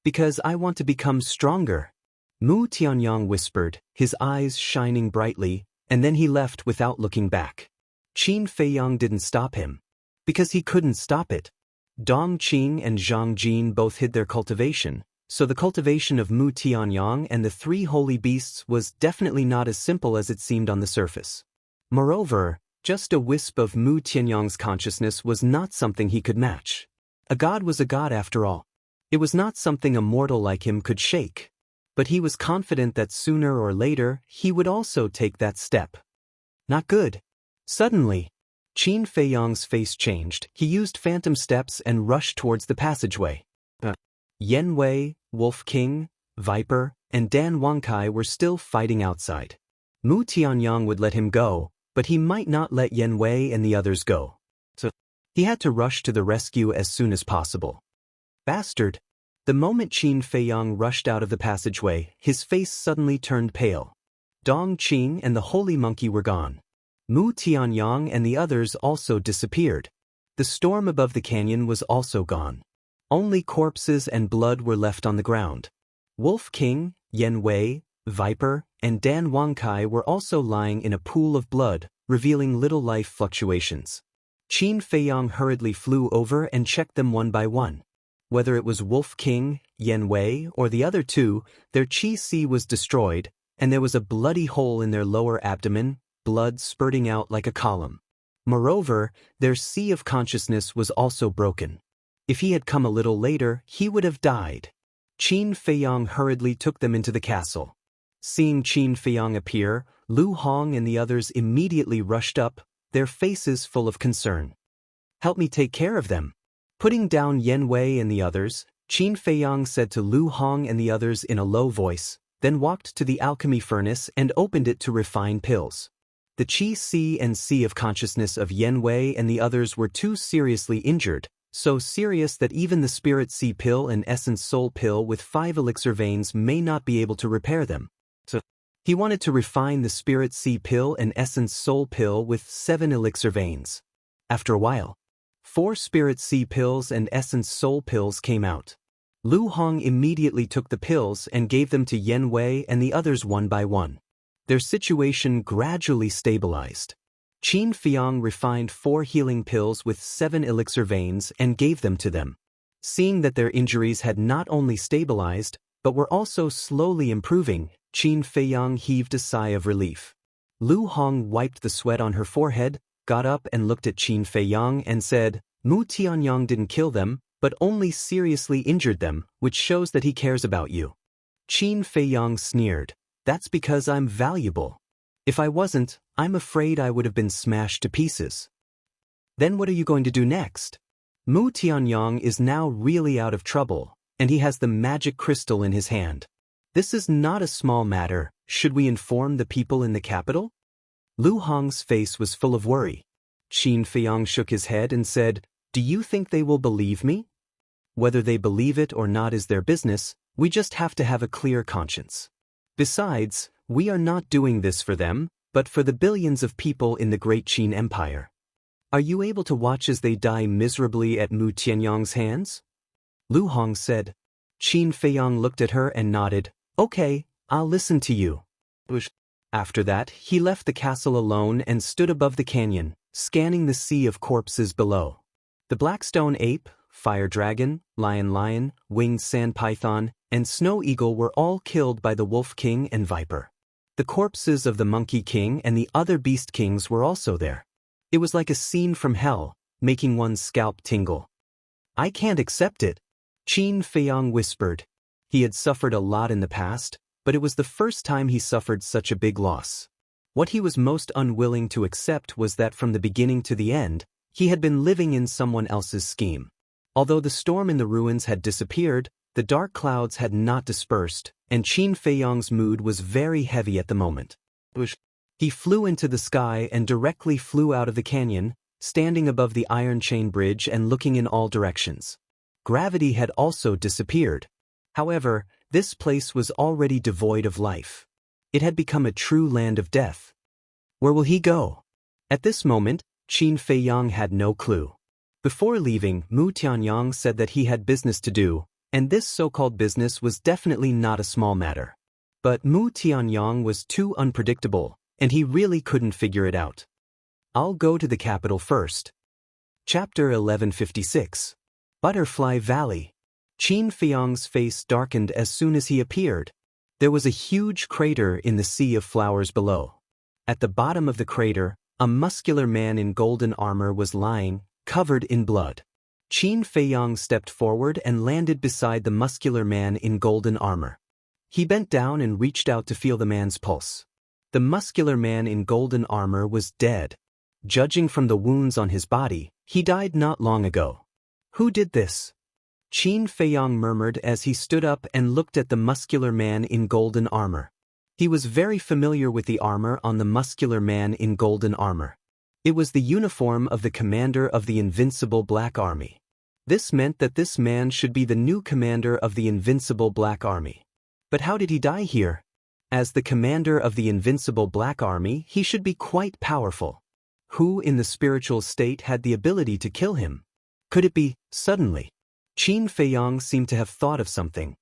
Because I want to become stronger. Mu Tianyang whispered, his eyes shining brightly, and then he left without looking back. Qin Feiyang didn't stop him. Because he couldn't stop it. Dong Qing and Zhang Jin both hid their cultivation, so the cultivation of Mu Tianyang and the three holy beasts was definitely not as simple as it seemed on the surface. Moreover, just a wisp of Mu Tianyang's consciousness was not something he could match. A god was a god after all. It was not something a mortal like him could shake. But he was confident that sooner or later he would also take that step. Not good. Suddenly, Qin Feiyang's face changed. He used phantom steps and rushed towards the passageway. Yen Wei, Wolf King, Viper, and Dan Wangkai were still fighting outside. Mu Tianyang would let him go, but he might not let Yen Wei and the others go. So, he had to rush to the rescue as soon as possible. Bastard! The moment Qin Feiyang rushed out of the passageway, his face suddenly turned pale. Dong Qing and the holy monkey were gone. Mu Tianyang and the others also disappeared. The storm above the canyon was also gone. Only corpses and blood were left on the ground. Wolf King, Yen Wei, Viper, and Dan Wangkai were also lying in a pool of blood, revealing little life fluctuations. Qin Feiyang hurriedly flew over and checked them one by one. Whether it was Wolf King, Yen Wei, or the other two, their qi was destroyed, and there was a bloody hole in their lower abdomen, blood spurting out like a column. Moreover, their sea of consciousness was also broken. If he had come a little later, he would have died. Qin Feiyang hurriedly took them into the castle. Seeing Qin Feiyang appear, Lu Hong and the others immediately rushed up, their faces full of concern. "Help me take care of them." Putting down Yen Wei and the others, Qin Feiyang said to Lu Hong and the others in a low voice, then walked to the alchemy furnace and opened it to refine pills. The qi and sea of consciousness of Yen Wei and the others were too seriously injured, so serious that even the spirit sea pill and essence soul pill with 5 elixir veins may not be able to repair them. So, he wanted to refine the spirit sea pill and essence soul pill with 7 elixir veins. After a while, 4 spirit sea pills and essence soul pills came out. Lu Hong immediately took the pills and gave them to Yen Wei and the others one by one. Their situation gradually stabilized. Qin Feiyang refined 4 healing pills with 7 elixir veins and gave them to them. Seeing that their injuries had not only stabilized, but were also slowly improving, Qin Feiyang heaved a sigh of relief. Lu Hong wiped the sweat on her forehead, got up and looked at Qin Feiyang and said, "Mu Tianyang didn't kill them, but only seriously injured them, which shows that he cares about you." Qin Feiyang sneered, "That's because I'm valuable. If I wasn't, I'm afraid I would have been smashed to pieces." "Then what are you going to do next?" Mu Tianyang is now really out of trouble, and he has the magic crystal in his hand. This is not a small matter. Should we inform the people in the capital? Lu Hong's face was full of worry. Qin Feiyang shook his head and said, "Do you think they will believe me?" "Whether they believe it or not is their business, we just have to have a clear conscience. Besides, we are not doing this for them, but for the billions of people in the Great Qin Empire. Are you able to watch as they die miserably at Mu Tianyang's hands?" Lu Hong said. Qin Feiyang looked at her and nodded, "Okay, I'll listen to you." After that, he left the castle alone and stood above the canyon, scanning the sea of corpses below. The Blackstone Ape, Fire Dragon, Lion, Winged Sand Python, and Snow Eagle were all killed by the Wolf King and Viper. The corpses of the Monkey King and the other Beast Kings were also there. It was like a scene from hell, making one's scalp tingle. "I can't accept it," Qin Feiyang whispered. He had suffered a lot in the past, but it was the first time he suffered such a big loss. What he was most unwilling to accept was that from the beginning to the end, he had been living in someone else's scheme. Although the storm in the ruins had disappeared, the dark clouds had not dispersed, and Qin Feiyang's mood was very heavy at the moment. He flew into the sky and directly flew out of the canyon, standing above the iron chain bridge and looking in all directions. Gravity had also disappeared. However, this place was already devoid of life. It had become a true land of death. Where will he go? At this moment, Qin Feiyang had no clue. Before leaving, Mu Tianyang said that he had business to do, and this so-called business was definitely not a small matter. But Mu Tianyang was too unpredictable, and he really couldn't figure it out. "I'll go to the capital first." Chapter 1156. Butterfly Valley. Qin Feiyang's face darkened as soon as he appeared. There was a huge crater in the sea of flowers below. At the bottom of the crater, a muscular man in golden armor was lying, covered in blood. Qin Feiyang stepped forward and landed beside the muscular man in golden armor. He bent down and reached out to feel the man's pulse. The muscular man in golden armor was dead. Judging from the wounds on his body, he died not long ago. Who did this? Qin Feiyang murmured as he stood up and looked at the muscular man in golden armor. He was very familiar with the armor on the muscular man in golden armor. It was the uniform of the commander of the Invincible Black Army. This meant that this man should be the new commander of the Invincible Black Army. But how did he die here? As the commander of the Invincible Black Army, he should be quite powerful. Who in the spiritual state had the ability to kill him? Could it be, suddenly? Qin Feiyang seemed to have thought of something.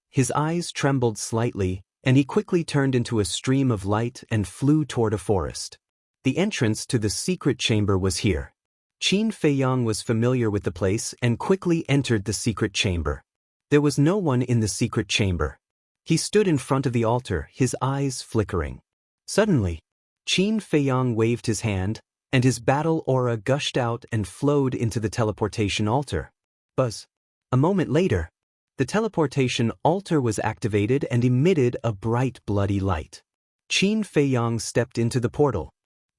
His eyes trembled slightly, and he quickly turned into a stream of light and flew toward a forest. The entrance to the secret chamber was here. Qin Feiyang was familiar with the place and quickly entered the secret chamber. There was no one in the secret chamber. He stood in front of the altar, his eyes flickering. Suddenly, Qin Feiyang waved his hand, and his battle aura gushed out and flowed into the teleportation altar. Buzz. A moment later, the teleportation altar was activated and emitted a bright bloody light. Qin Feiyang stepped into the portal.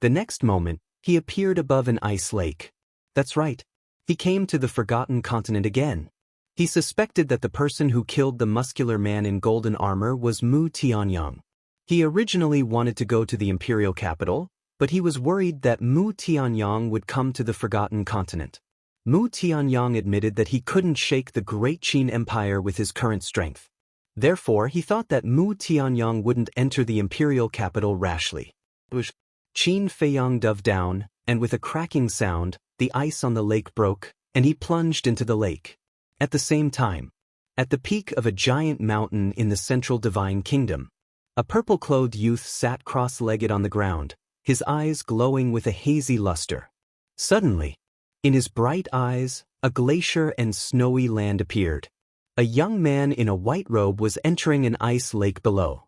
The next moment, he appeared above an ice lake. That's right. He came to the Forgotten Continent again. He suspected that the person who killed the muscular man in golden armor was Mu Tianyang. He originally wanted to go to the imperial capital, but he was worried that Mu Tianyang would come to the Forgotten Continent. Mu Tianyang admitted that he couldn't shake the great Qin Empire with his current strength. Therefore, he thought that Mu Tianyang wouldn't enter the imperial capital rashly. Qin Feiyang dove down, and with a cracking sound, the ice on the lake broke, and he plunged into the lake. At the same time, at the peak of a giant mountain in the central divine kingdom, a purple-clothed youth sat cross-legged on the ground, his eyes glowing with a hazy luster. Suddenly, in his bright eyes, a glacier and snowy land appeared. A young man in a white robe was entering an ice lake below.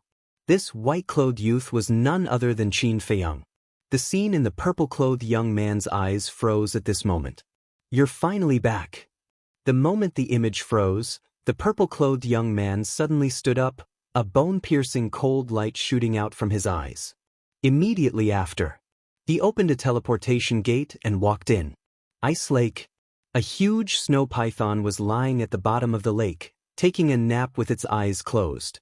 This white-clothed youth was none other than Qin Feiyang. The scene in the purple-clothed young man's eyes froze at this moment. You're finally back. The moment the image froze, the purple-clothed young man suddenly stood up, a bone-piercing cold light shooting out from his eyes. Immediately after, he opened a teleportation gate and walked in. Ice Lake. A huge snow python was lying at the bottom of the lake, taking a nap with its eyes closed.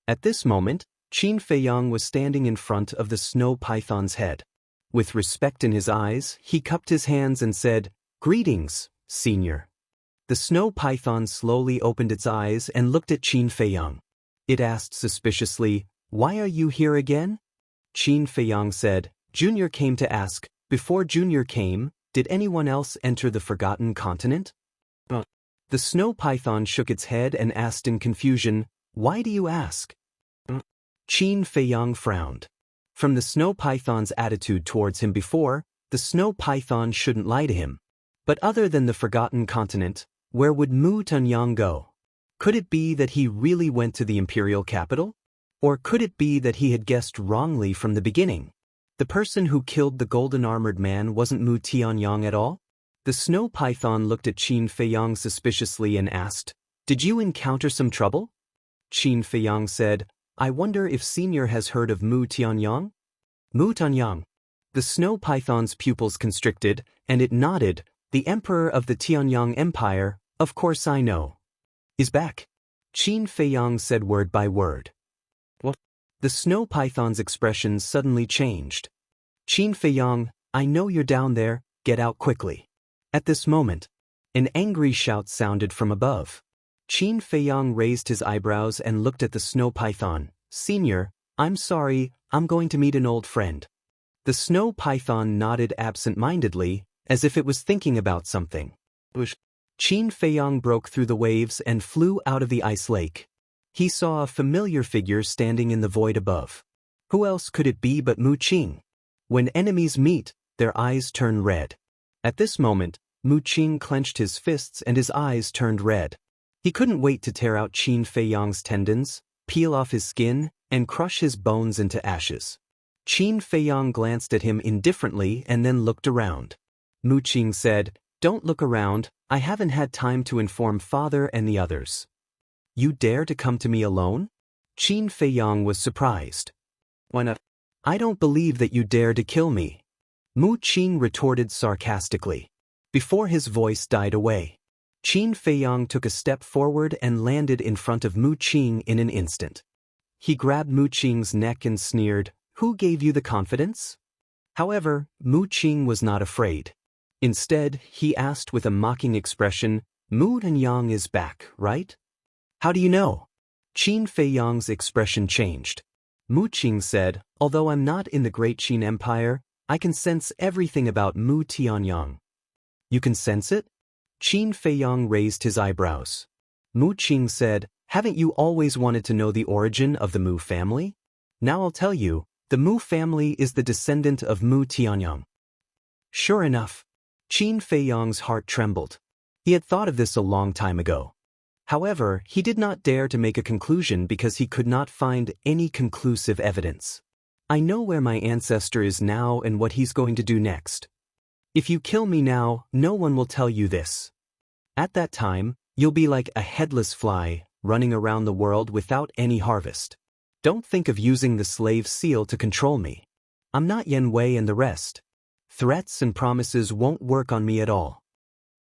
At this moment, Qin Feiyang was standing in front of the snow python's head. With respect in his eyes, he cupped his hands and said, "Greetings, senior." The snow python slowly opened its eyes and looked at Qin Feiyang. It asked suspiciously, "Why are you here again?" Qin Feiyang said, "Junior came to ask, before Junior came, did anyone else enter the Forgotten Continent?" The snow python shook its head and asked in confusion, "Why do you ask?" Qin Feiyang frowned. From the snow python's attitude towards him before, the snow python shouldn't lie to him. But other than the Forgotten Continent, where would Mu Tianyang go? Could it be that he really went to the imperial capital? Or could it be that he had guessed wrongly from the beginning? The person who killed the golden-armored man wasn't Mu Tianyang at all? The snow python looked at Qin Feiyang suspiciously and asked, "Did you encounter some trouble?" Qin Feiyang said, "I wonder if Senior has heard of Mu Tianyang?" Mu Tianyang. The snow python's pupils constricted, and it nodded. "The emperor of the Tianyang Empire, of course I know. Is back." Qin Feiyang said word by word. What? The snow python's expression suddenly changed. "Qin Feiyang, I know you're down there, get out quickly." At this moment, an angry shout sounded from above. Qin Feiyang raised his eyebrows and looked at the snow python. "Senior, I'm sorry, I'm going to meet an old friend." The snow python nodded absent-mindedly, as if it was thinking about something. Qin Feiyang broke through the waves and flew out of the ice lake. He saw a familiar figure standing in the void above. Who else could it be but Mu Qing? When enemies meet, their eyes turn red. At this moment, Mu Qing clenched his fists and his eyes turned red. He couldn't wait to tear out Qin Feiyang's tendons, peel off his skin, and crush his bones into ashes. Qin Feiyang glanced at him indifferently and then looked around. Mu Qing said, "Don't look around, I haven't had time to inform father and the others. You dare to come to me alone? Qin Feiyang was surprised. Why not? I don't believe that you dare to kill me. Mu Qing retorted sarcastically. Before his voice died away, Qin Feiyang took a step forward and landed in front of Mu Qing in an instant. He grabbed Mu Qing's neck and sneered, "Who gave you the confidence?" However, Mu Qing was not afraid. Instead, he asked with a mocking expression, "Mu Yang is back, right?" "How do you know?" Qin Feiyang's expression changed. Mu Qing said, "Although I'm not in the Great Qin Empire, I can sense everything about Mu Tianyang." "You can sense it?" Qin Feiyang raised his eyebrows. Mu Qing said, "Haven't you always wanted to know the origin of the Mu family? Now I'll tell you, the Mu family is the descendant of Mu Tianyang." Sure enough, Qin Feiyang's heart trembled. He had thought of this a long time ago. However, he did not dare to make a conclusion because he could not find any conclusive evidence. "I know where my ancestor is now and what he's going to do next. If you kill me now, no one will tell you this. At that time, you'll be like a headless fly, running around the world without any harvest. Don't think of using the slave seal to control me. I'm not Yan Wei and the rest. Threats and promises won't work on me at all."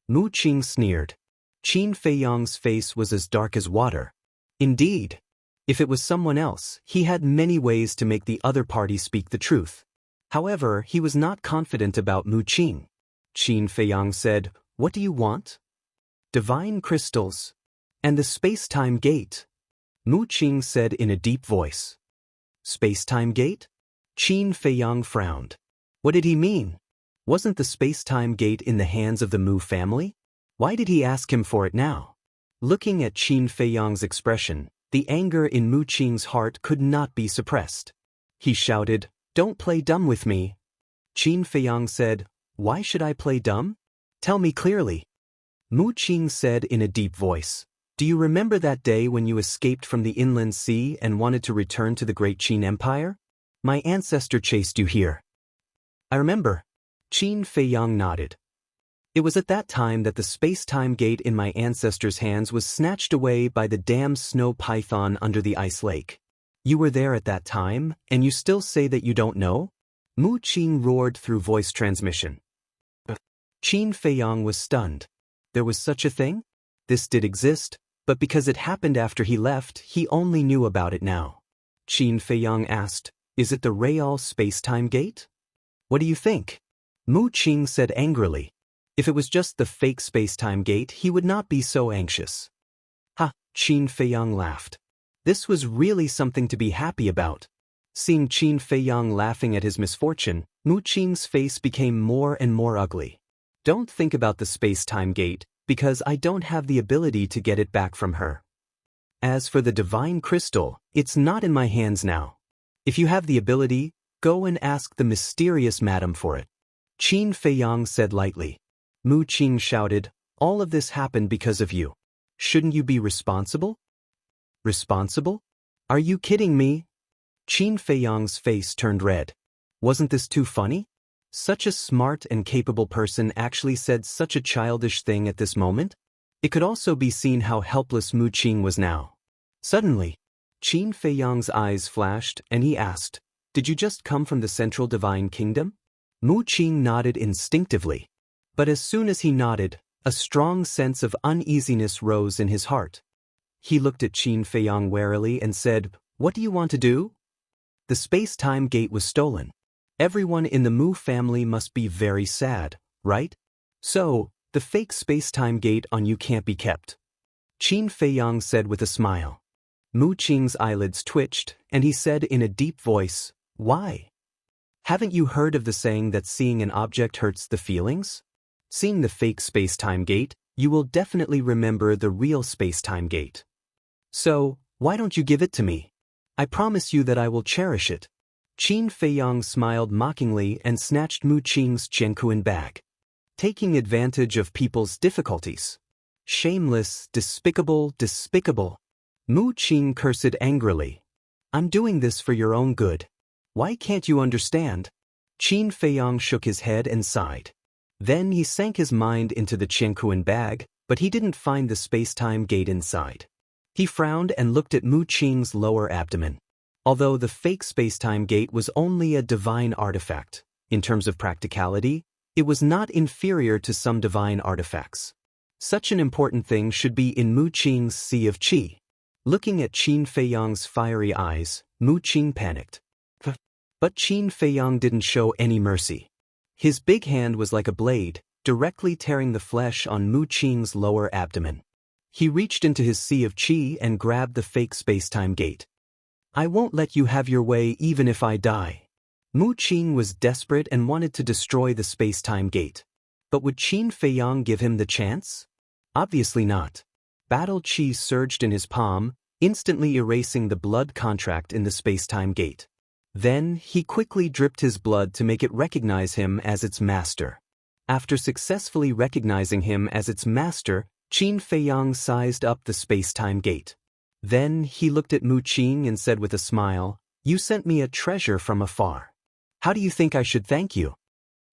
Mu Qing sneered. Qin Feiyang's face was as dark as water. Indeed, if it was someone else, he had many ways to make the other party speak the truth. However, he was not confident about Mu Qing. Qin Feiyang said, "What do you want?" "Divine crystals. And the space-time gate," Mu Qing said in a deep voice. "Space-time gate?" Qin Feiyang frowned. What did he mean? Wasn't the space-time gate in the hands of the Mu family? Why did he ask him for it now? Looking at Qin Feiyang's expression, the anger in Mu Qing's heart could not be suppressed. He shouted, "Don't play dumb with me." Qin Feiyang said, "Why should I play dumb? Tell me clearly." Mu Qing said in a deep voice, "Do you remember that day when you escaped from the inland sea and wanted to return to the Great Qin Empire? My ancestor chased you here." "I remember." Qin Feiyang nodded. "It was at that time that the space-time gate in my ancestor's hands was snatched away by the damned snow python under the ice lake. You were there at that time, and you still say that you don't know?" Mu Qing roared through voice transmission. Qin Feiyang was stunned. There was such a thing? This did exist, but because it happened after he left, he only knew about it now. Qin Feiyang asked, "Is it the real space-time gate?" "What do you think?" Mu Qing said angrily. If it was just the fake space-time gate, he would not be so anxious. "Ha!" Qin Feiyang laughed. This was really something to be happy about. Seeing Qin Feiyang laughing at his misfortune, Mu Qing's face became more and more ugly. "Don't think about the space-time gate, because I don't have the ability to get it back from her. As for the divine crystal, it's not in my hands now. If you have the ability, go and ask the mysterious madam for it." Qin Feiyang said lightly. Mu Qing shouted, "All of this happened because of you. Shouldn't you be responsible?" "Responsible? Are you kidding me?" Qin Feiyang's face turned red. Wasn't this too funny? Such a smart and capable person actually said such a childish thing at this moment? It could also be seen how helpless Mu Qing was now. Suddenly, Qin Feiyang's eyes flashed and he asked, "Did you just come from the Central Divine Kingdom?" Mu Qing nodded instinctively. But as soon as he nodded, a strong sense of uneasiness rose in his heart. He looked at Qin Feiyang warily and said, "What do you want to do?" The space-time gate was stolen. Everyone in the Mu family must be very sad, right? So, the fake space-time gate on you can't be kept. Qin Feiyang said with a smile. Mu Qing's eyelids twitched, and he said in a deep voice, "Why? Haven't you heard of the saying that seeing an object hurts the feelings? Seeing the fake space-time gate, you will definitely remember the real space-time gate. So, why don't you give it to me? I promise you that I will cherish it." Qin Feiyang smiled mockingly and snatched Mu Qing's Jianghu bag. Taking advantage of people's difficulties. Shameless, despicable, despicable. Mu Qing cursed angrily. "I'm doing this for your own good. Why can't you understand?" Qin Feiyang shook his head and sighed. Then he sank his mind into the Jianghu bag, but he didn't find the space-time gate inside. He frowned and looked at Mu Qing's lower abdomen. Although the fake space-time gate was only a divine artifact, in terms of practicality, it was not inferior to some divine artifacts. Such an important thing should be in Mu Qing's Sea of Qi. Looking at Qin Feiyang's fiery eyes, Mu Qing panicked. But Qin Feiyang didn't show any mercy. His big hand was like a blade, directly tearing the flesh on Mu Qing's lower abdomen. He reached into his Sea of Qi and grabbed the fake space-time gate. I won't let you have your way even if I die. Mu Qing was desperate and wanted to destroy the space-time gate. But would Qin Feiyang give him the chance? Obviously not. Battle Qi surged in his palm, instantly erasing the blood contract in the space-time gate. Then, he quickly dripped his blood to make it recognize him as its master. After successfully recognizing him as its master, Qin Feiyang sized up the space-time gate. Then, he looked at Mu Qing and said with a smile, "You sent me a treasure from afar. How do you think I should thank you?"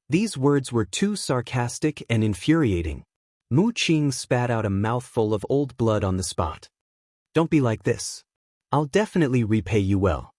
These words were too sarcastic and infuriating. Mu Qing spat out a mouthful of old blood on the spot. Don't be like this. I'll definitely repay you well.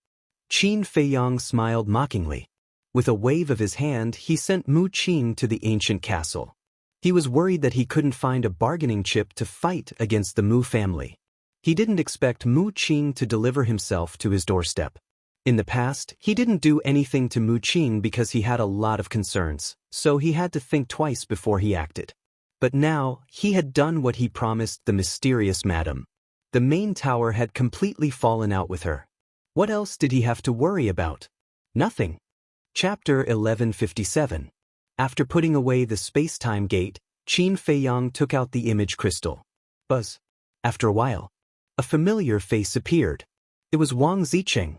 Qin Feiyang smiled mockingly. With a wave of his hand, he sent Mu Qing to the ancient castle. He was worried that he couldn't find a bargaining chip to fight against the Mu family. He didn't expect Mu Qing to deliver himself to his doorstep. In the past, he didn't do anything to Mu Qing because he had a lot of concerns, so he had to think twice before he acted. But now, he had done what he promised the mysterious madam. The main tower had completely fallen out with her. What else did he have to worry about? Nothing. Chapter 1157. After putting away the space-time gate, Qin Feiyang took out the image crystal. Buzz. After a while, a familiar face appeared. It was Wang Zicheng.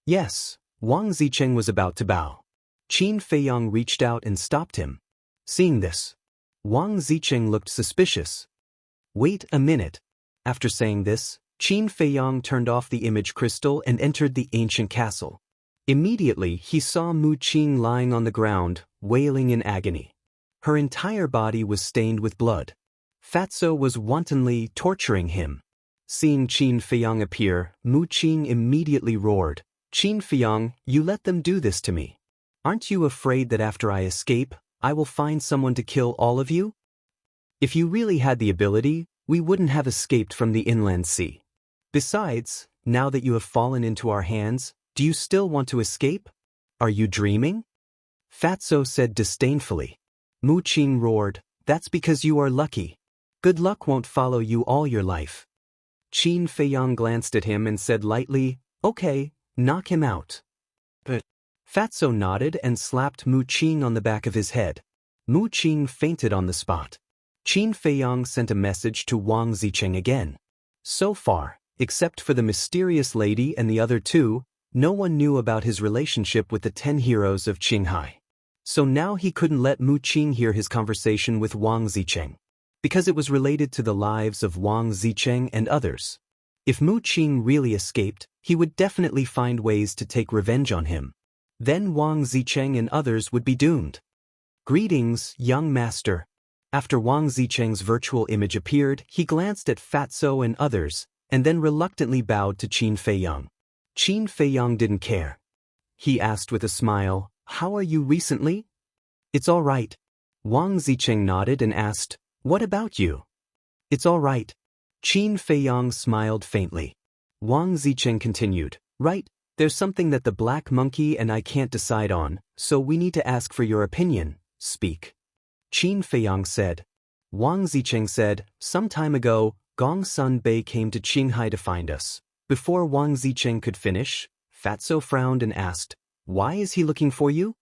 Yes, Wang Zicheng was about to bow. Qin Feiyang reached out and stopped him. Seeing this, Wang Zicheng looked suspicious. Wait a minute. After saying this, Qin Feiyang turned off the image crystal and entered the ancient castle. Immediately, he saw Mu Qing lying on the ground, wailing in agony. Her entire body was stained with blood. Fatso was wantonly torturing him. Seeing Qin Feiyang appear, Mu Qing immediately roared, "Qin Feiyang, you let them do this to me. Aren't you afraid that after I escape, I will find someone to kill all of you? If you really had the ability, we wouldn't have escaped from the inland sea. Besides, now that you have fallen into our hands, do you still want to escape? Are you dreaming?" Fatso said disdainfully. Mu Qing roared, "That's because you are lucky. Good luck won't follow you all your life." Qin Feiyang glanced at him and said lightly, "Okay, knock him out." But Fatso nodded and slapped Mu Qing on the back of his head. Mu Qing fainted on the spot. Qin Feiyang sent a message to Wang Zicheng again. So far, except for the mysterious lady and the other two, no one knew about his relationship with the 10 heroes of Qinghai. So now he couldn't let Mu Qing hear his conversation with Wang Zicheng, because it was related to the lives of Wang Zicheng and others. If Mu Qing really escaped, he would definitely find ways to take revenge on him. Then Wang Zicheng and others would be doomed. Greetings, young master. After Wang Zicheng's virtual image appeared, he glanced at Fatso and others, and then reluctantly bowed to Qin Feiyang. Qin Feiyang didn't care. He asked with a smile, "How are you recently?" "It's all right." Wang Zicheng nodded and asked, "What about you?" "It's all right." Qin Feiyang smiled faintly. Wang Zicheng continued, "Right, there's something that the black monkey and I can't decide on, so we need to ask for your opinion. Speak." Qin Feiyang said. Wang Zicheng said, "Some time ago, Gongsun Bei came to Qinghai to find us." Before Wang Zicheng could finish, Fatso frowned and asked, "Why is he looking for you?"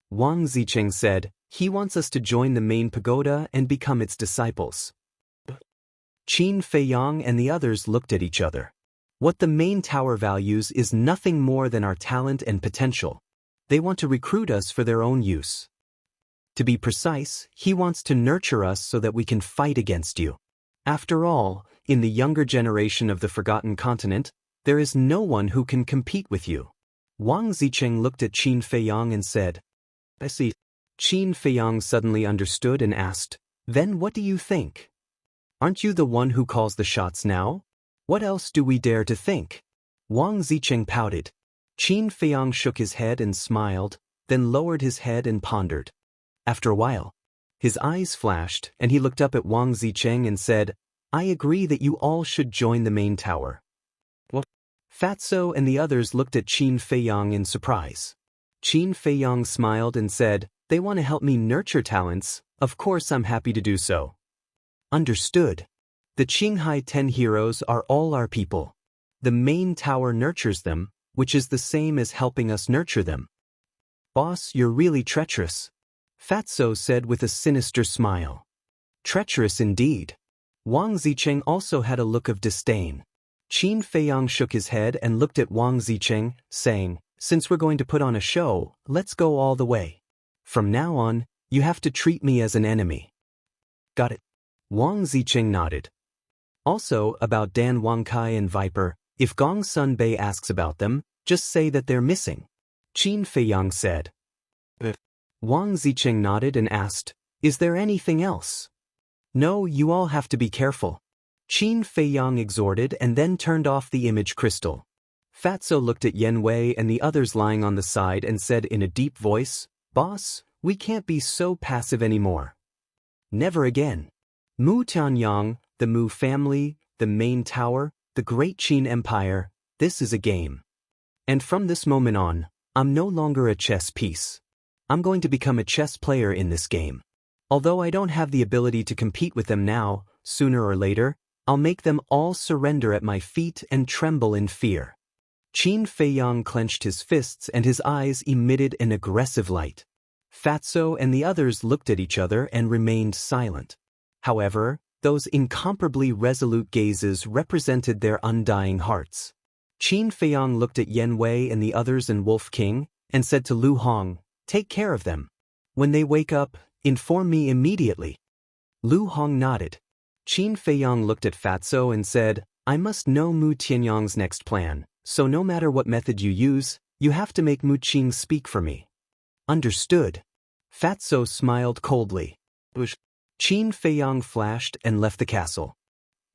Wang Zicheng said, "He wants us to join the main pagoda and become its disciples." Qin Feiyang and the others looked at each other. What the main tower values is nothing more than our talent and potential. They want to recruit us for their own use. To be precise, he wants to nurture us so that we can fight against you. After all, in the younger generation of the Forgotten Continent, there is no one who can compete with you. Wang Zicheng looked at Qin Feiyang and said, "I see. Qin Feiyang suddenly understood and asked, "Then what do you think? Aren't you the one who calls the shots now? What else do we dare to think?" Wang Zicheng pouted. Qin Feiyang shook his head and smiled, then lowered his head and pondered. After a while, his eyes flashed and he looked up at Wang Zicheng and said, "I agree that you all should join the main tower." What? Fatso and the others looked at Qin Feiyang in surprise. Qin Feiyang smiled and said, "They want to help me nurture talents, of course I'm happy to do so." Understood. The Qinghai 10 heroes are all our people. The main tower nurtures them, which is the same as helping us nurture them. Boss, you're really treacherous, Fatso said with a sinister smile. Treacherous indeed. Wang Zicheng also had a look of disdain. Qin Feiyang shook his head and looked at Wang Zicheng, saying, "Since we're going to put on a show, let's go all the way. From now on, you have to treat me as an enemy." Got it. Wang Zicheng nodded. Also, about Dan Wangkai and Viper, if Gong Sun Bei asks about them, just say that they're missing, Qin Feiyang said. Wang Zicheng nodded and asked, "Is there anything else?" "No, you all have to be careful," Qin Feiyang exhorted and then turned off the image crystal. Fatso looked at Yen Wei and the others lying on the side and said in a deep voice, "Boss, we can't be so passive anymore. Never again. Mu Tianyang, the Mu family, the main tower, the great Qin Empire, this is a game. And from this moment on, I'm no longer a chess piece. I'm going to become a chess player in this game. Although I don't have the ability to compete with them now, sooner or later, I'll make them all surrender at my feet and tremble in fear." Qin Feiyang clenched his fists and his eyes emitted an aggressive light. Fatso and the others looked at each other and remained silent. However, those incomparably resolute gazes represented their undying hearts. Qin Feiyang looked at Yen Wei and the others and Wolf King, and said to Lu Hong, "Take care of them. When they wake up, inform me immediately." Lu Hong nodded. Qin Feiyang looked at Fatso and said, "I must know Mu Tianyang's next plan, so no matter what method you use, you have to make Mu Qing speak for me." Understood. Fatso smiled coldly. Qin Feiyang flashed and left the castle.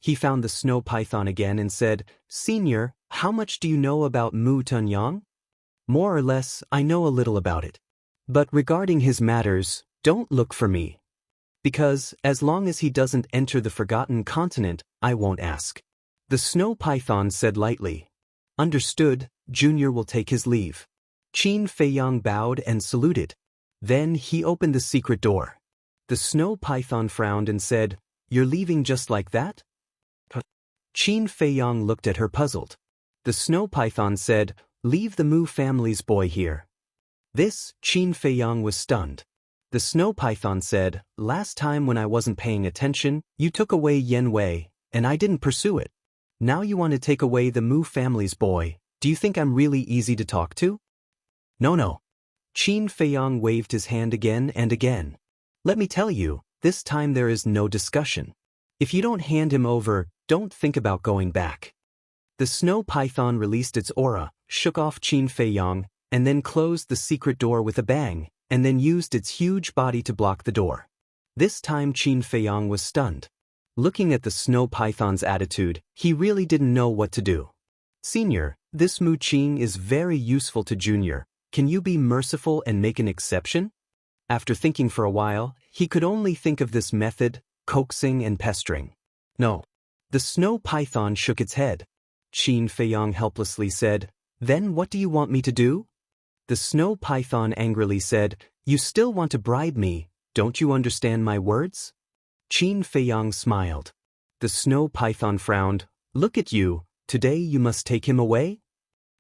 He found the snow python again and said, "Senior, how much do you know about Mu Tianyang?" "More or less, I know a little about it. But regarding his matters, don't look for me. Because, as long as he doesn't enter the Forgotten Continent, I won't ask." The snow python said lightly. "Understood, Junior will take his leave." Qin Feiyang bowed and saluted. Then he opened the secret door. The snow python frowned and said, "You're leaving just like that?" Qin Feiyang looked at her puzzled. The snow python said, "Leave the Mu family's boy here." This, Qin Feiyang was stunned. The snow python said, "Last time when I wasn't paying attention, you took away Yen Wei, and I didn't pursue it. Now you want to take away the Mu family's boy. Do you think I'm really easy to talk to?" No. Qin Feiyang waved his hand again and again. "Let me tell you, this time there is no discussion. If you don't hand him over, don't think about going back." The snow python released its aura, shook off Qin Feiyang, and then closed the secret door with a bang, and then used its huge body to block the door. This time Qin Feiyang was stunned. Looking at the snow python's attitude, he really didn't know what to do. "Senior, this Mu Qing is very useful to Junior. Can you be merciful and make an exception?" After thinking for a while, he could only think of this method, coaxing and pestering. "No." The snow python shook its head. Qin Feiyang helplessly said, "Then what do you want me to do?" The snow python angrily said, "You still want to bribe me, don't you understand my words?" Qin Feiyang smiled. The snow python frowned. "Look at you, today you must take him away?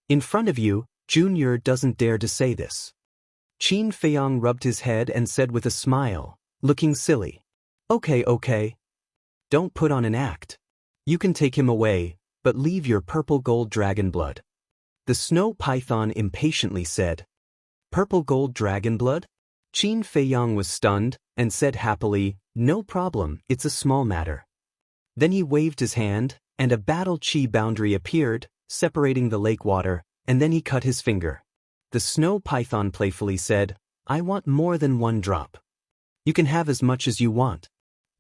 In front of you, Junior doesn't dare to say this." Qin Feiyang rubbed his head and said with a smile, looking silly, Okay. Don't put on an act. You can take him away, but leave your purple gold dragon blood." The snow python impatiently said, "Purple gold dragon blood?" Qin Feiyang was stunned and said happily, "No problem, it's a small matter." Then he waved his hand, and a battle chi boundary appeared, separating the lake water, and then he cut his finger. The snow python playfully said, I want more than one drop. You can have as much as you want.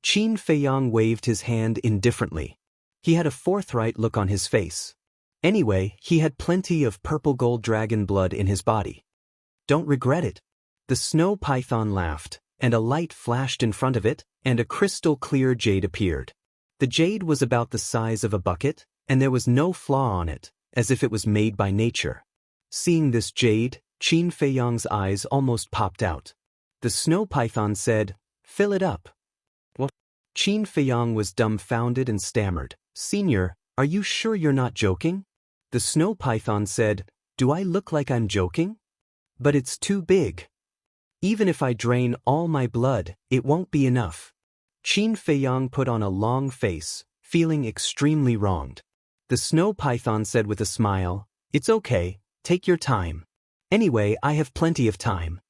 Qin Feiyang waved his hand indifferently. He had a forthright look on his face. Anyway, he had plenty of purple gold dragon blood in his body. Don't regret it. The snow python laughed, and a light flashed in front of it, and a crystal-clear jade appeared. The jade was about the size of a bucket, and there was no flaw on it, as if it was made by nature. Seeing this jade, Qin Feiyang's eyes almost popped out. The snow python said, "Fill it up." What? Qin Feiyang was dumbfounded and stammered, "Senior, are you sure you're not joking?" The snow python said, "Do I look like I'm joking? But it's too big. Even if I drain all my blood, it won't be enough." Qin Feiyang put on a long face, feeling extremely wronged. The snow python said with a smile, "It's okay, take your time. Anyway, I have plenty of time."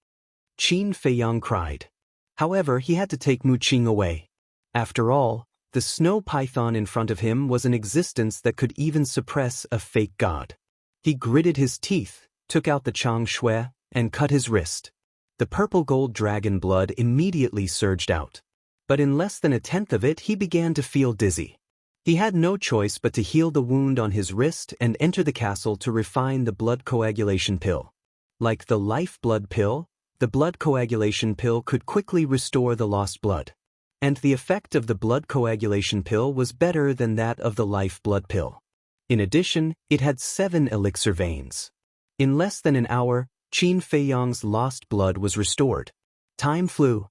Qin Feiyang cried. However, he had to take Mu Qing away. After all, the snow python in front of him was an existence that could even suppress a fake god. He gritted his teeth, took out the Chang Shui, and cut his wrist. The purple gold dragon blood immediately surged out. But in less than a tenth of it he began to feel dizzy. He had no choice but to heal the wound on his wrist and enter the castle to refine the blood coagulation pill. Like the life blood pill, the blood coagulation pill could quickly restore the lost blood. And the effect of the blood coagulation pill was better than that of the life blood pill. In addition, it had 7 elixir veins. In less than an hour, Qin Feiyang's lost blood was restored. Time flew.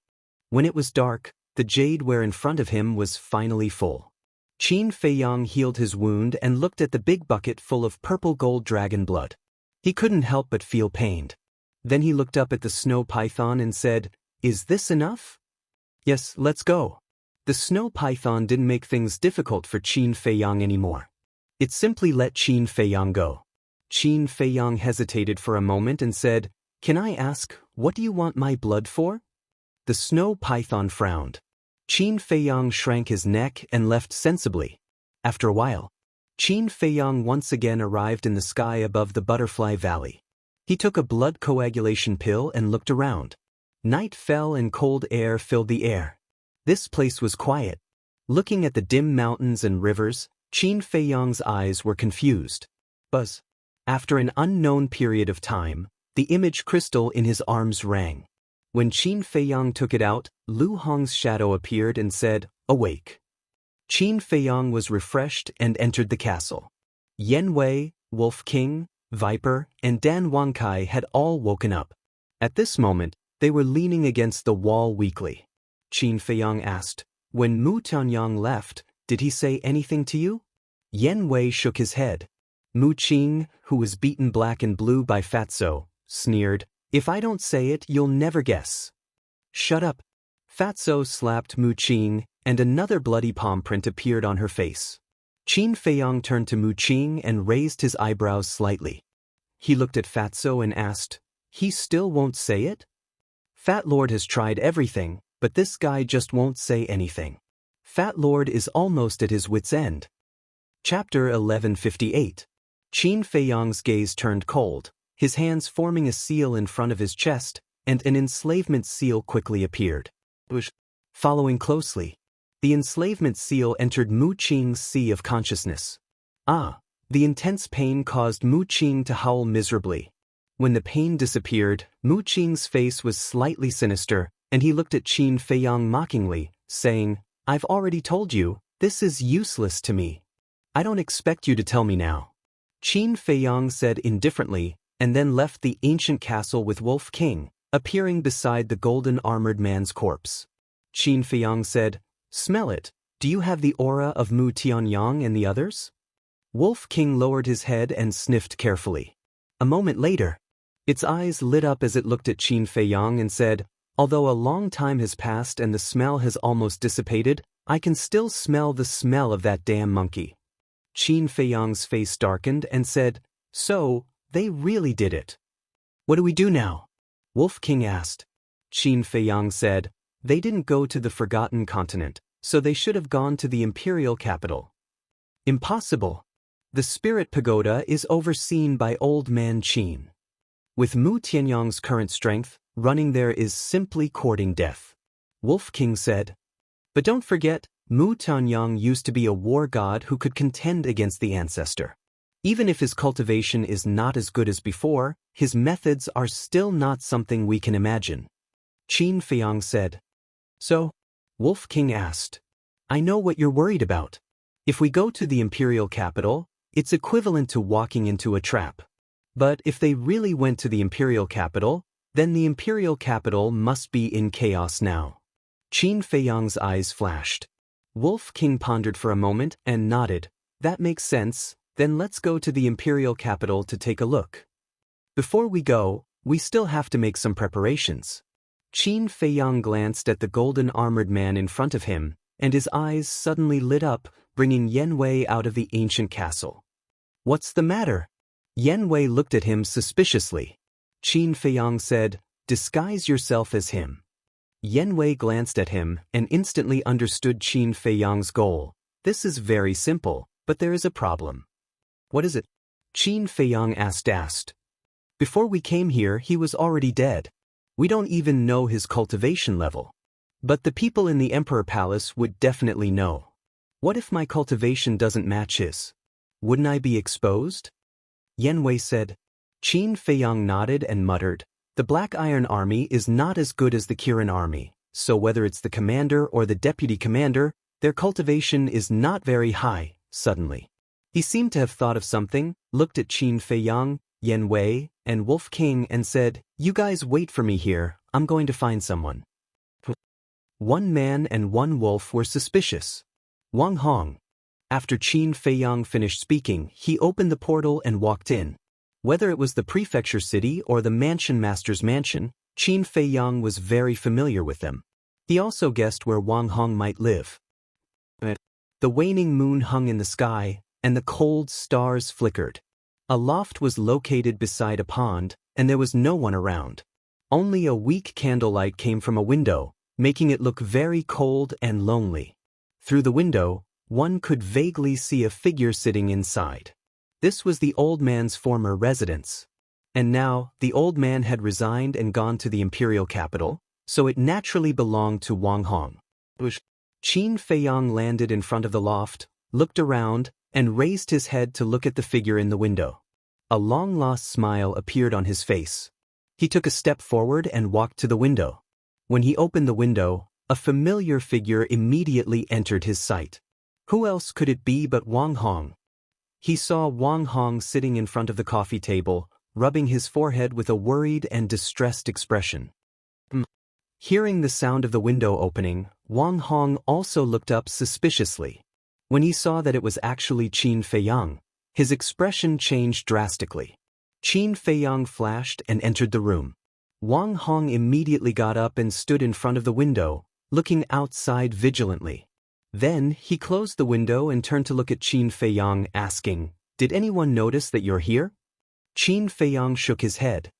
When it was dark, the jade ware in front of him was finally full. Qin Feiyang healed his wound and looked at the big bucket full of purple gold dragon blood. He couldn't help but feel pained. Then he looked up at the snow python and said, "Is this enough?" "Yes, let's go." The snow python didn't make things difficult for Qin Feiyang anymore. It simply let Qin Feiyang go. Qin Feiyang hesitated for a moment and said, "Can I ask, what do you want my blood for?" The snow python frowned. Qin Feiyang shrank his neck and left sensibly. After a while, Qin Feiyang once again arrived in the sky above the Butterfly Valley. He took a blood coagulation pill and looked around. Night fell and cold air filled the air. This place was quiet. Looking at the dim mountains and rivers, Qin Feiyang's eyes were confused. Buzz. After an unknown period of time, the image crystal in his arms rang. When Qin Feiyang took it out, Lu Hong's shadow appeared and said, "Awake." Qin Feiyang was refreshed and entered the castle. Yen Wei, Wolf King, Viper, and Dan Wangkai had all woken up. At this moment, they were leaning against the wall weakly. Qin Feiyang asked, "When Mu Tianyang left, did he say anything to you?" Yen Wei shook his head. Mu Qing, who was beaten black and blue by Fatso, sneered, "If I don't say it, you'll never guess." "Shut up." Fatso slapped Mu Qing, and another bloody palm print appeared on her face. Qin Feiyang turned to Mu Qing and raised his eyebrows slightly. He looked at Fatso and asked, "He still won't say it?" "Fat Lord has tried everything, but this guy just won't say anything. Fat Lord is almost at his wit's end." Chapter 1158. Qin Feiyang's gaze turned cold, his hands forming a seal in front of his chest, and an enslavement seal quickly appeared. Following closely, the enslavement seal entered Mu Qing's sea of consciousness. The intense pain caused Mu Qing to howl miserably. When the pain disappeared, Mu Qing's face was slightly sinister, and he looked at Qin Feiyang mockingly, saying, "I've already told you, this is useless to me. I don't expect you to tell me now." Qin Feiyang said indifferently, and then left the ancient castle with Wolf King, appearing beside the golden-armored man's corpse. Qin Feiyang said, "Smell it. Do you have the aura of Mu Tianyang and the others?" Wolf King lowered his head and sniffed carefully. A moment later, its eyes lit up as it looked at Qin Feiyang and said, "Although a long time has passed and the smell has almost dissipated, I can still smell the smell of that damn monkey." Qin Feiyang's face darkened and said, "So, they really did it. What do we do now?" Wolf King asked. Qin Feiyang said, "They didn't go to the Forgotten Continent, so they should have gone to the Imperial Capital." "Impossible. The Spirit Pagoda is overseen by Old Man Qin. With Mu Tianyang's current strength, Running there is simply courting death. Wolf King said. But don't forget, Mu Tanyang used to be a war god who could contend against the ancestor. Even if his cultivation is not as good as before, his methods are still not something we can imagine. Qin Feiyang said. So? Wolf King asked. I know what you're worried about. If we go to the imperial capital, it's equivalent to walking into a trap. But if they really went to the imperial capital, then the imperial capital must be in chaos now. Qin Feiyang's eyes flashed. Wolf King pondered for a moment and nodded. That makes sense, then let's go to the imperial capital to take a look. Before we go, we still have to make some preparations. Qin Feiyang glanced at the golden-armored man in front of him, and his eyes suddenly lit up, bringing Yan Wei out of the ancient castle. What's the matter? Yan Wei looked at him suspiciously. Qin Feiyang said, disguise yourself as him. Yan Wei glanced at him and instantly understood Qin Feiyang's goal. This is very simple, but there is a problem. What is it? Qin Feiyang asked. Before we came here, he was already dead. We don't even know his cultivation level. But the people in the Emperor Palace would definitely know. What if my cultivation doesn't match his? Wouldn't I be exposed? Yan Wei said. Qin Feiyang nodded and muttered, the Black Iron Army is not as good as the Kirin Army, so whether it's the commander or the deputy commander, their cultivation is not very high, suddenly. He seemed to have thought of something, looked at Qin Feiyang, Yan Wei, and Wolf King and said, you guys wait for me here, I'm going to find someone. One man and one wolf were suspicious. Wang Hong. After Qin Feiyang finished speaking, he opened the portal and walked in. Whether it was the prefecture city or the mansion master's mansion, Qin Feiyang was very familiar with them. He also guessed where Wang Hong might live. The waning moon hung in the sky, and the cold stars flickered. A loft was located beside a pond, and there was no one around. Only a weak candlelight came from a window, making it look very cold and lonely. Through the window, one could vaguely see a figure sitting inside. This was the old man's former residence. And now, the old man had resigned and gone to the imperial capital, so it naturally belonged to Wang Hong. Qin Feiyang landed in front of the loft, looked around, and raised his head to look at the figure in the window. A long-lost smile appeared on his face. He took a step forward and walked to the window. When he opened the window, a familiar figure immediately entered his sight. Who else could it be but Wang Hong? He saw Wang Hong sitting in front of the coffee table, rubbing his forehead with a worried and distressed expression. Hearing the sound of the window opening, Wang Hong also looked up suspiciously. When he saw that it was actually Qin Feiyang, his expression changed drastically. Qin Feiyang flashed and entered the room. Wang Hong immediately got up and stood in front of the window, looking outside vigilantly. Then, he closed the window and turned to look at Qin Feiyang, asking, did anyone notice that you're here? Qin Feiyang shook his head.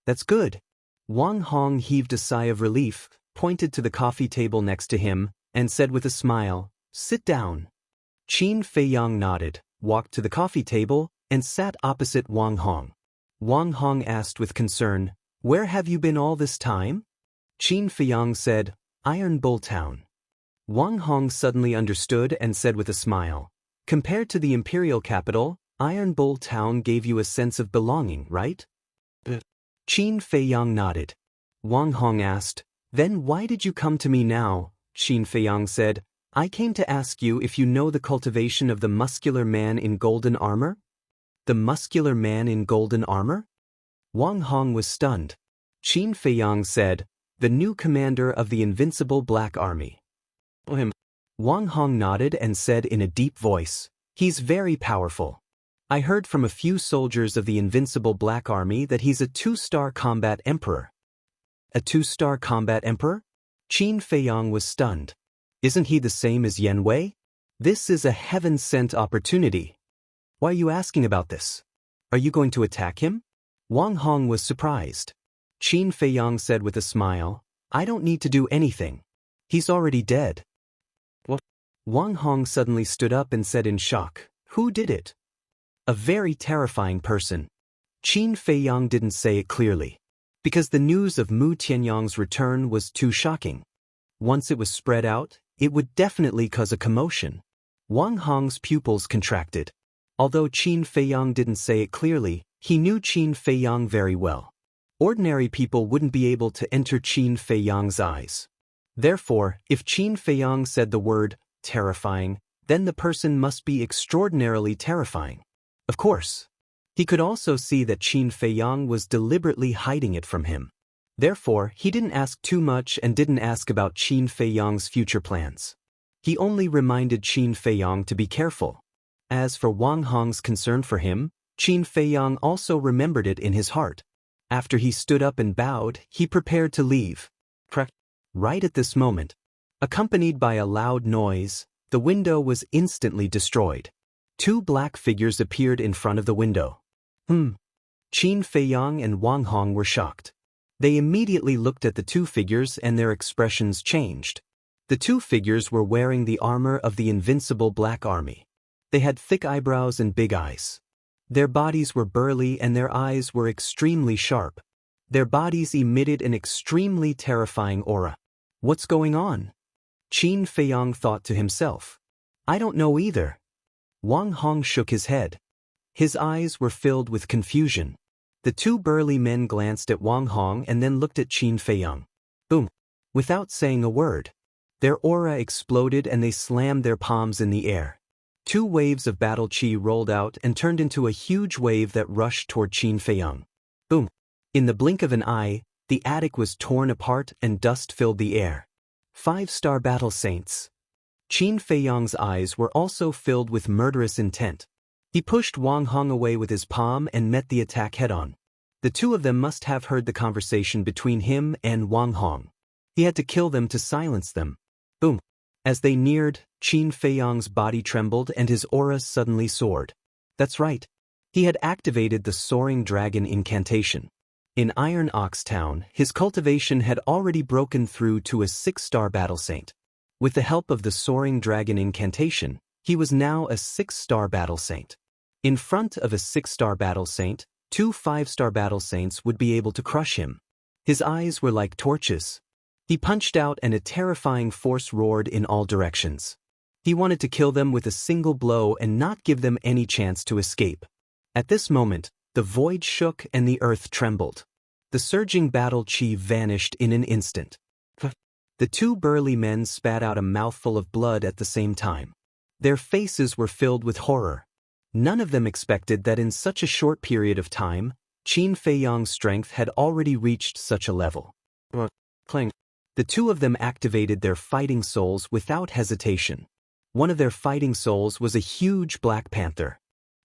That's good. Wang Hong heaved a sigh of relief, pointed to the coffee table next to him, and said with a smile, sit down. Qin Feiyang nodded, walked to the coffee table, and sat opposite Wang Hong. Wang Hong asked with concern, where have you been all this time? Qin Feiyang said, Iron Bull Town. Wang Hong suddenly understood and said with a smile, compared to the imperial capital, Iron Bull Town gave you a sense of belonging, right? Qin Feiyang nodded. Wang Hong asked, then why did you come to me now? Qin Feiyang said, I came to ask you if you know the cultivation of the muscular man in golden armor? The muscular man in golden armor? Wang Hong was stunned. Qin Feiyang said, the new commander of the invincible Black Army. Wang Hong nodded and said in a deep voice, he's very powerful. I heard from a few soldiers of the invincible Black Army that he's a 2-star combat emperor. A 2-star combat emperor? Qin Feiyang was stunned. Isn't he the same as Yan Wei? This is a heaven-sent opportunity. Why are you asking about this? Are you going to attack him? Wang Hong was surprised. Qin Feiyang said with a smile, I don't need to do anything. He's already dead. What? Wang Hong suddenly stood up and said in shock, who did it? A very terrifying person. Qin Feiyang didn't say it clearly. because the news of Mu Tianyang's return was too shocking. Once it was spread out, it would definitely cause a commotion. Wang Hong's pupils contracted. Although Qin Feiyang didn't say it clearly, he knew Qin Feiyang very well. Ordinary people wouldn't be able to enter Qin Feiyang's eyes. Therefore, if Qin Feiyang said the word terrifying, then the person must be extraordinarily terrifying. Of course. He could also see that Qin Feiyang was deliberately hiding it from him. Therefore, he didn't ask too much and didn't ask about Qin Feiyang's future plans. He only reminded Qin Feiyang to be careful. As for Wang Hong's concern for him, Qin Feiyang also remembered it in his heart. After he stood up and bowed, he prepared to leave. Right at this moment, accompanied by a loud noise, the window was instantly destroyed. 2 black figures appeared in front of the window. Qin Feiyang and Wang Hong were shocked. They immediately looked at the 2 figures and their expressions changed. The 2 figures were wearing the armor of the invincible Black Army. They had thick eyebrows and big eyes. Their bodies were burly and their eyes were extremely sharp. Their bodies emitted an extremely terrifying aura. What's going on? Qin Feiyang thought to himself. I don't know either. Wang Hong shook his head. His eyes were filled with confusion. The 2 burly men glanced at Wang Hong and then looked at Qin Feiyang. Boom! Without saying a word. Their aura exploded and they slammed their palms in the air. 2 waves of battle chi rolled out and turned into a huge wave that rushed toward Qin Feiyang. Boom! In the blink of an eye, the attic was torn apart and dust filled the air. 5-star battle saints. Qin Feiyang's eyes were also filled with murderous intent. He pushed Wang Hong away with his palm and met the attack head-on. The 2 of them must have heard the conversation between him and Wang Hong. He had to kill them to silence them. Boom! As they neared, Qin Feiyang's body trembled and his aura suddenly soared. That's right. He had activated the Soaring Dragon incantation. In Iron Ox Town, his cultivation had already broken through to a 6-star battle saint. With the help of the Soaring Dragon incantation, he was now a 6-star battle saint. In front of a 6-star battle saint, 2 5-star battle saints would be able to crush him. His eyes were like torches. He punched out and a terrifying force roared in all directions. He wanted to kill them with a single blow and not give them any chance to escape. At this moment, the void shook and the earth trembled. The surging battle chi vanished in an instant. The 2 burly men spat out a mouthful of blood at the same time. Their faces were filled with horror. None of them expected that in such a short period of time, Qin Feiyang's strength had already reached such a level. Clang. The 2 of them activated their fighting souls without hesitation. One of their fighting souls was a huge black panther.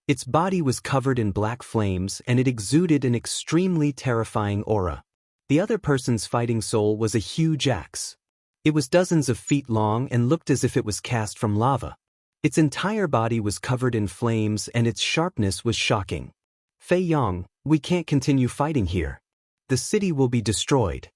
Its body was covered in black flames and it exuded an extremely terrifying aura. The other person's fighting soul was a huge axe. It was dozens of feet long and looked as if it was cast from lava. Its entire body was covered in flames and its sharpness was shocking. Feiyang, we can't continue fighting here. The city will be destroyed.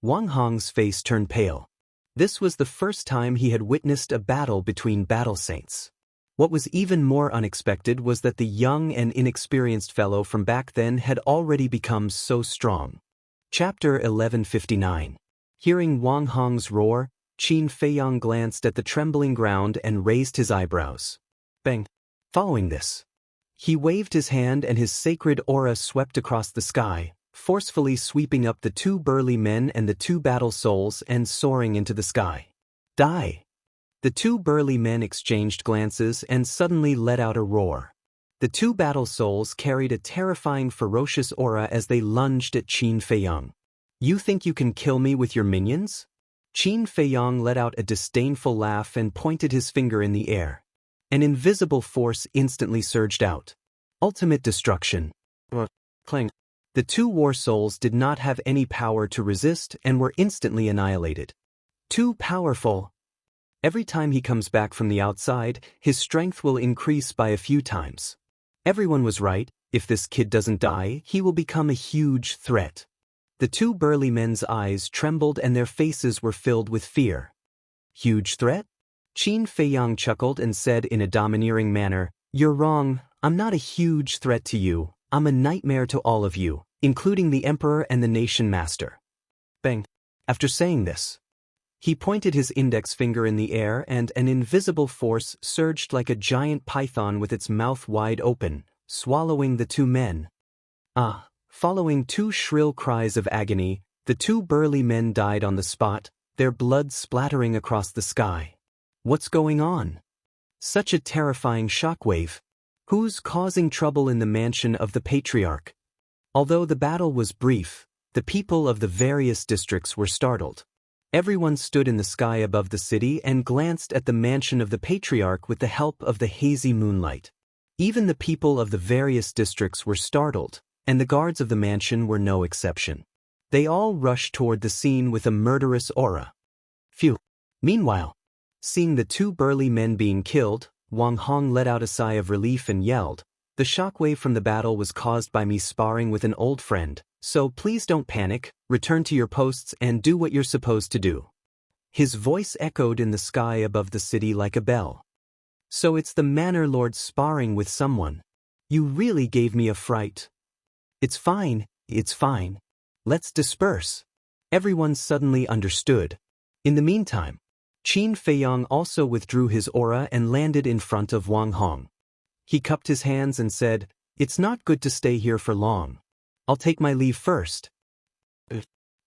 Wang Hong's face turned pale. This was the first time he had witnessed a battle between battle saints. What was even more unexpected was that the young and inexperienced fellow from back then had already become so strong. Chapter 1159. Hearing Wang Hong's roar, Qin Feiyang glanced at the trembling ground and raised his eyebrows. Bang! Following this, he waved his hand and his sacred aura swept across the sky, forcefully sweeping up the 2 burly men and the 2 battle souls and soaring into the sky. Die! The 2 burly men exchanged glances and suddenly let out a roar. The 2 battle souls carried a terrifying ferocious aura as they lunged at Qin Feiyang. You think you can kill me with your minions? Qin Feiyang let out a disdainful laugh and pointed his finger in the air. An invisible force instantly surged out. Ultimate destruction. Clang. The 2 war souls did not have any power to resist and were instantly annihilated. Too powerful. Every time he comes back from the outside, his strength will increase by a few times. Everyone was right. If this kid doesn't die, he will become a huge threat. The 2 burly men's eyes trembled and their faces were filled with fear. Huge threat? Qin Feiyang chuckled and said in a domineering manner, You're wrong, I'm not a huge threat to you, I'm a nightmare to all of you. including the emperor and the nation master. Bang. After saying this, he pointed his index finger in the air and an invisible force surged like a giant python with its mouth wide open, swallowing the two men. Following two shrill cries of agony, the two burly men died on the spot, their blood splattering across the sky. What's going on? Such a terrifying shockwave. Who's causing trouble in the mansion of the patriarch? Although the battle was brief, the people of the various districts were startled. Everyone stood in the sky above the city and glanced at the mansion of the patriarch with the help of the hazy moonlight. Even the people of the various districts were startled, and the guards of the mansion were no exception. They all rushed toward the scene with a murderous aura. Phew. Meanwhile, seeing the two burly men being killed, Wang Hong let out a sigh of relief and yelled, "The shockwave from the battle was caused by me sparring with an old friend, so please don't panic, return to your posts and do what you're supposed to do." His voice echoed in the sky above the city like a bell. "So it's the Manor Lord sparring with someone. You really gave me a fright." It's fine. Let's disperse." Everyone suddenly understood. In the meantime, Qin Feiyang also withdrew his aura and landed in front of Wang Hong. He cupped his hands and said, "It's not good to stay here for long. I'll take my leave first."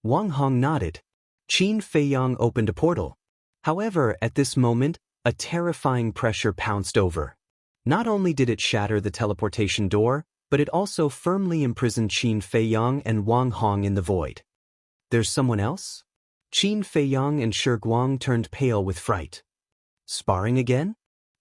Wang Hong nodded. Qin Feiyang opened a portal. However, at this moment, a terrifying pressure pounced over. Not only did it shatter the teleportation door, but it also firmly imprisoned Qin Feiyang and Wang Hong in the void. There's someone else? Qin Feiyang and Shi Guang turned pale with fright. Sparring again?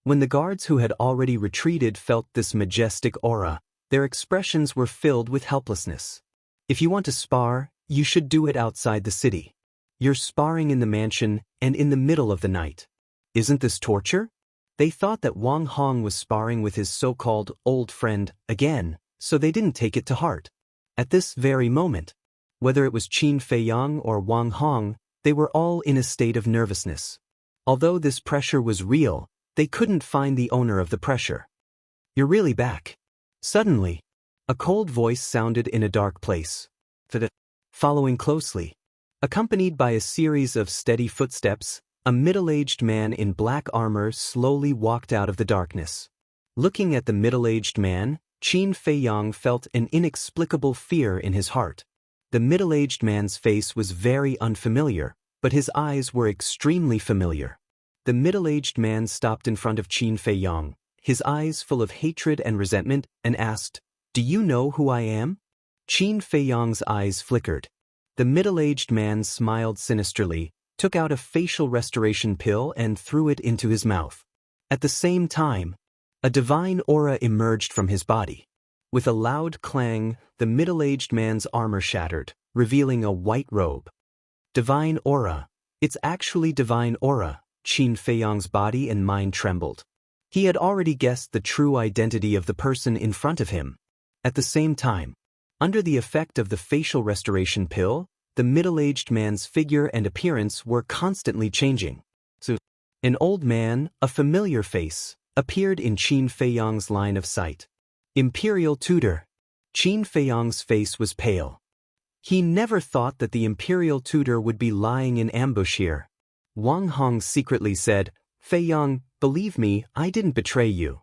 When the guards who had already retreated felt this majestic aura, their expressions were filled with helplessness. If you want to spar, you should do it outside the city. You're sparring in the mansion and in the middle of the night. Isn't this torture? They thought that Wang Hong was sparring with his so-called old friend again, so they didn't take it to heart. At this very moment, whether it was Qin Feiyang or Wang Hong, they were all in a state of nervousness. Although this pressure was real, they couldn't find the owner of the pressure. "You're really back." Suddenly, a cold voice sounded in a dark place. Following closely, accompanied by a series of steady footsteps, a middle-aged man in black armor slowly walked out of the darkness. Looking at the middle-aged man, Qin Feiyang felt an inexplicable fear in his heart. The middle-aged man's face was very unfamiliar, but his eyes were extremely familiar. The middle-aged man stopped in front of Qin Feiyang, his eyes full of hatred and resentment, and asked, "Do you know who I am?" Qin Feiyang's eyes flickered. The middle-aged man smiled sinisterly, took out a facial restoration pill and threw it into his mouth. At the same time, a divine aura emerged from his body. With a loud clang, the middle-aged man's armor shattered, revealing a white robe. Divine aura. It's actually divine aura. Qin Feiyang's body and mind trembled. He had already guessed the true identity of the person in front of him. At the same time, under the effect of the facial restoration pill, the middle-aged man's figure and appearance were constantly changing. So, an old man, a familiar face, appeared in Qin Feiyang's line of sight. Imperial Tutor. Qin Feiyang's face was pale. He never thought that the Imperial Tutor would be lying in ambush here. Wang Hong secretly said, "Feiyang, believe me, I didn't betray you."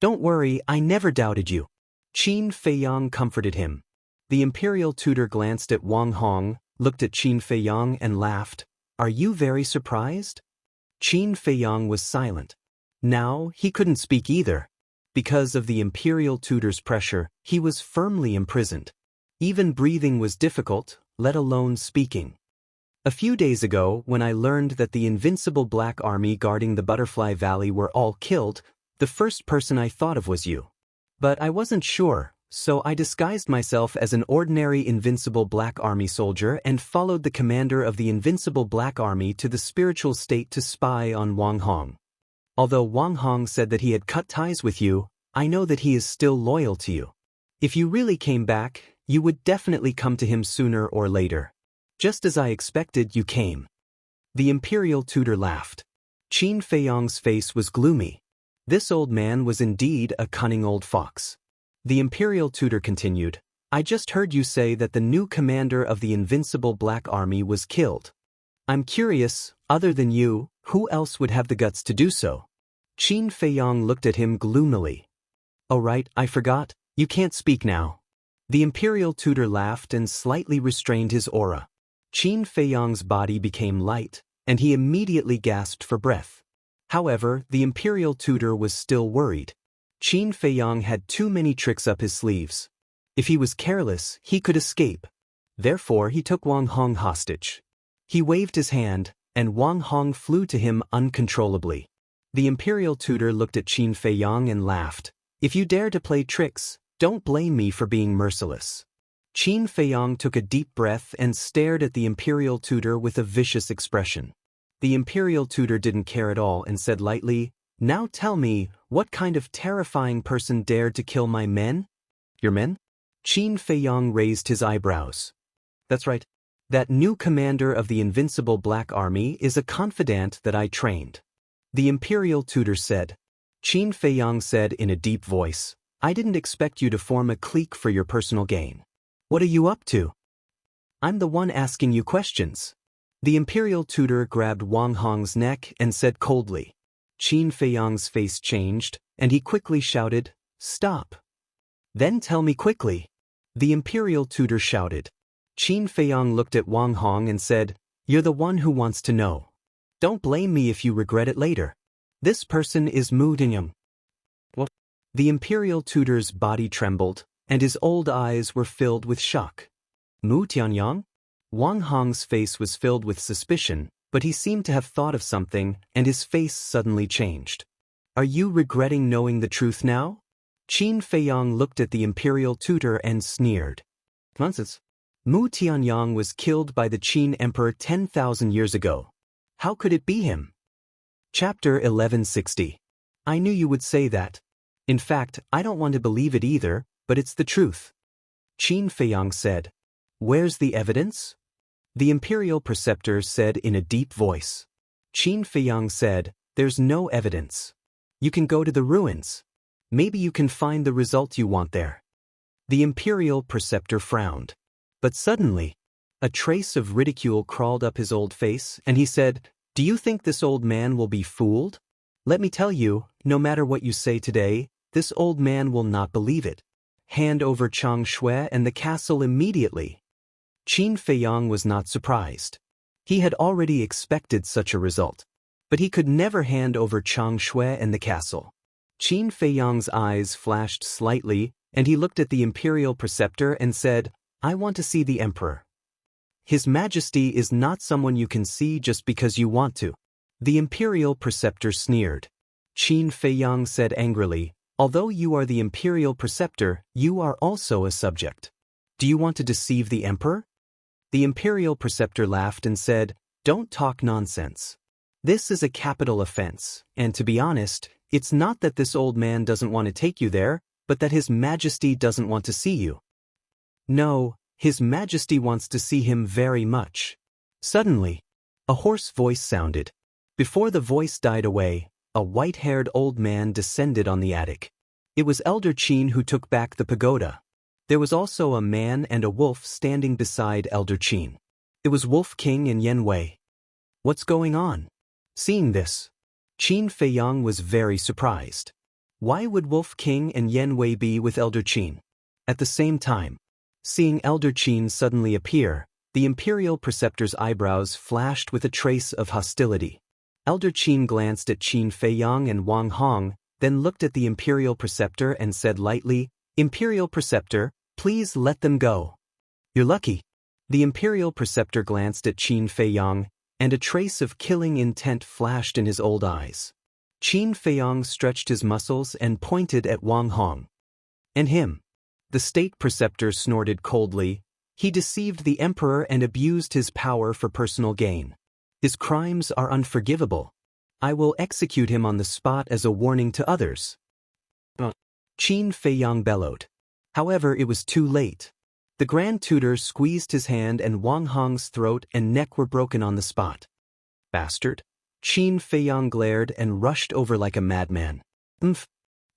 "Don't worry, I never doubted you." Qin Feiyang comforted him. The Imperial Tutor glanced at Wang Hong, looked at Qin Feiyang and laughed. "Are you very surprised?" Qin Feiyang was silent. Now, he couldn't speak either. Because of the Imperial Tutor's pressure, he was firmly imprisoned. Even breathing was difficult, let alone speaking. "A few days ago, when I learned that the invincible Black Army guarding the Butterfly Valley were all killed, the first person I thought of was you. But I wasn't sure, so I disguised myself as an ordinary Invincible Black Army soldier and followed the commander of the Invincible Black Army to the spiritual state to spy on Wang Hong. Although Wang Hong said that he had cut ties with you, I know that he is still loyal to you. If you really came back, you would definitely come to him sooner or later. Just as I expected, you came." The Imperial Tutor laughed. Qin Feiyang's face was gloomy. This old man was indeed a cunning old fox. The Imperial Tutor continued, I just heard you say that the new commander of the Invincible Black Army was killed. I'm curious, other than you, who else would have the guts to do so? Qin Feiyang looked at him gloomily. Oh right, I forgot, you can't speak now. The Imperial Tutor laughed and slightly restrained his aura. Qin Feiyang's body became light, and he immediately gasped for breath. However, the Imperial Tutor was still worried. Qin Feiyang had too many tricks up his sleeves. If he was careless, he could escape. Therefore he took Wang Hong hostage. He waved his hand, and Wang Hong flew to him uncontrollably. The Imperial Tutor looked at Qin Feiyang and laughed. If you dare to play tricks, don't blame me for being merciless. Qin Feiyang took a deep breath and stared at the Imperial Tutor with a vicious expression. The Imperial Tutor didn't care at all and said lightly, "Now tell me, what kind of terrifying person dared to kill my men?" "Your men?" Qin Feiyang raised his eyebrows. "That's right. That new commander of the Invincible Black Army is a confidant that I trained." The Imperial Tutor said. Qin Feiyang said in a deep voice, "I didn't expect you to form a clique for your personal gain. What are you up to?" "I'm the one asking you questions." The Imperial Tutor grabbed Wang Hong's neck and said coldly. Qin Feiyang's face changed, and he quickly shouted, "Stop." "Then tell me quickly." The Imperial Tutor shouted. Qin Feiyang looked at Wang Hong and said, "You're the one who wants to know. Don't blame me if you regret it later. This person is Mu Tianyang." What? The Imperial Tutor's body trembled, and his old eyes were filled with shock. Mu Tianyang? Wang Hong's face was filled with suspicion, but he seemed to have thought of something, and his face suddenly changed. "Are you regretting knowing the truth now?" Qin Feiyang looked at the Imperial Tutor and sneered. "Nonsense. Mu Tianyang was killed by the Qin Emperor 10,000 years ago. How could it be him?" Chapter 1160. I knew you would say that. In fact, I don't want to believe it either, but it's the truth. Qin Feiyang said. "Where's the evidence?" The Imperial Preceptor said in a deep voice. Qin Feiyang said, "There's no evidence. You can go to the ruins. Maybe you can find the result you want there." The Imperial Preceptor frowned. But suddenly, a trace of ridicule crawled up his old face, and he said, "Do you think this old man will be fooled? Let me tell you, no matter what you say today, this old man will not believe it. Hand over Chang Shui and the castle immediately." Qin Feiyang was not surprised. He had already expected such a result. But he could never hand over Chang Shui and the castle. Qin Feiyang's eyes flashed slightly, and he looked at the Imperial Preceptor and said, "I want to see the Emperor. His Majesty is not someone you can see just because you want to." The Imperial Preceptor sneered. Qin Feiyang said angrily, "Although you are the Imperial Preceptor, you are also a subject. Do you want to deceive the Emperor?" The Imperial Preceptor laughed and said, "Don't talk nonsense. This is a capital offense, and to be honest, it's not that this old man doesn't want to take you there, but that His Majesty doesn't want to see you. No, His Majesty wants to see him very much." Suddenly, a hoarse voice sounded. Before the voice died away, a white-haired old man descended on the attic. It was Elder Qin who took back the pagoda. There was also a man and a wolf standing beside Elder Qin. It was Wolf King and Yen Wei. "What's going on?" Seeing this, Qin Feiyang was very surprised. Why would Wolf King and Yen Wei be with Elder Qin? At the same time, seeing Elder Qin suddenly appear, the Imperial Preceptor's eyebrows flashed with a trace of hostility. Elder Qin glanced at Qin Feiyang and Wang Hong, then looked at the Imperial Preceptor and said lightly, "Imperial Preceptor, please let them go." "You're lucky." The Imperial Preceptor glanced at Qin Feiyang, and a trace of killing intent flashed in his old eyes. Qin Feiyang stretched his muscles and pointed at Wang Hong. "And him?" The State Preceptor snorted coldly. "He deceived the Emperor and abused his power for personal gain. His crimes are unforgivable. I will execute him on the spot as a warning to others." Qin Feiyang bellowed. However, it was too late. The Grand Tutor squeezed his hand and Wang Hong's throat and neck were broken on the spot. "Bastard!" Qin Feiyang glared and rushed over like a madman. "Umph!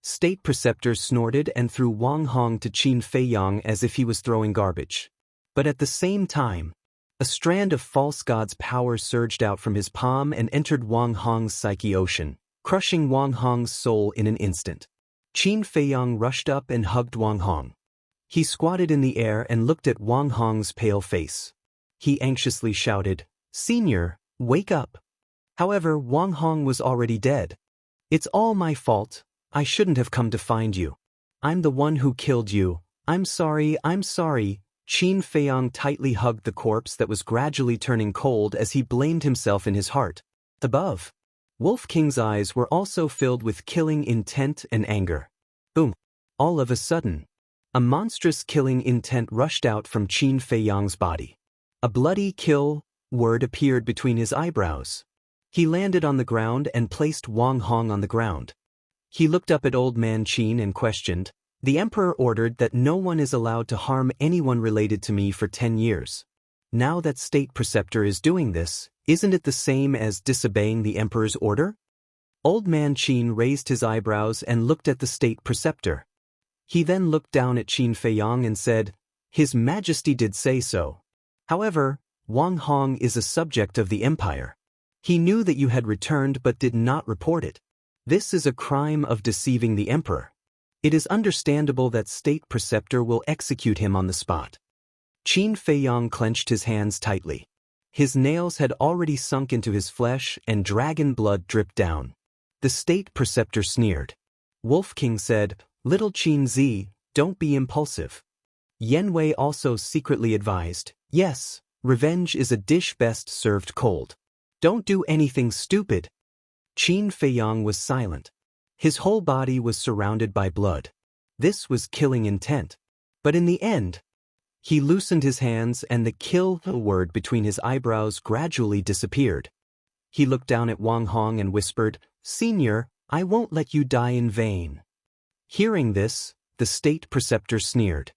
State Preceptor snorted and threw Wang Hong to Qin Feiyang as if he was throwing garbage. But at the same time, a strand of false god's power surged out from his palm and entered Wang Hong's psyche ocean, crushing Wang Hong's soul in an instant. Qin Feiyang rushed up and hugged Wang Hong. He squatted in the air and looked at Wang Hong's pale face. He anxiously shouted, "Senior, wake up." However, Wang Hong was already dead. "It's all my fault. I shouldn't have come to find you. I'm the one who killed you. I'm sorry, I'm sorry." Qin Feiyang tightly hugged the corpse that was gradually turning cold as he blamed himself in his heart. Above, Wolf King's eyes were also filled with killing intent and anger. Boom! All of a sudden, a monstrous killing intent rushed out from Qin Feiyang's body. A bloody kill word appeared between his eyebrows. He landed on the ground and placed Wang Hong on the ground. He looked up at Old Man Qin and questioned, "The Emperor ordered that no one is allowed to harm anyone related to me for 10 years. Now that State Preceptor is doing this, isn't it the same as disobeying the Emperor's order?" Old Man Qin raised his eyebrows and looked at the State Preceptor. He then looked down at Qin Feiyang and said, "His Majesty did say so. However, Wang Hong is a subject of the Empire. He knew that you had returned but did not report it. This is a crime of deceiving the Emperor. It is understandable that State Preceptor will execute him on the spot." Qin Feiyang clenched his hands tightly. His nails had already sunk into his flesh and dragon blood dripped down. The State Preceptor sneered. Wolf King said, "Little Qin Zi, don't be impulsive." Yan Wei also secretly advised, "Yes, revenge is a dish best served cold. Don't do anything stupid." Qin Feiyang was silent. His whole body was surrounded by blood. This was killing intent. But in the end, he loosened his hands and the kill word between his eyebrows gradually disappeared. He looked down at Wang Hong and whispered, "Senior, I won't let you die in vain." Hearing this, the State Preceptor sneered.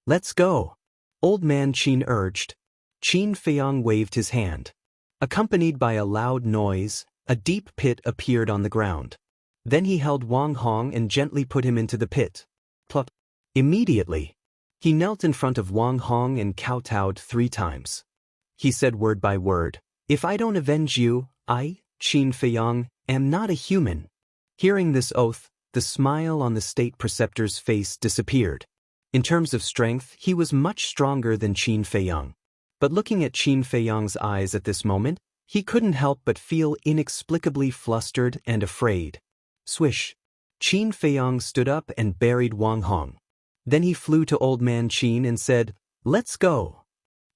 "Let's go," Old Man Qin urged. Qin Feiyang waved his hand. Accompanied by a loud noise, a deep pit appeared on the ground. Then he held Wang Hong and gently put him into the pit. Plop. Immediately, he knelt in front of Wang Hong and kowtowed 3 times. He said word by word, "If I don't avenge you, I, Qin Feiyang, am not a human." Hearing this oath, the smile on the State Preceptor's face disappeared. In terms of strength, he was much stronger than Qin Feiyang. But looking at Qin Feiyang's eyes at this moment, he couldn't help but feel inexplicably flustered and afraid. Swish! Qin Feiyang stood up and buried Wang Hong. Then he flew to Old Man Qin and said, "Let's go."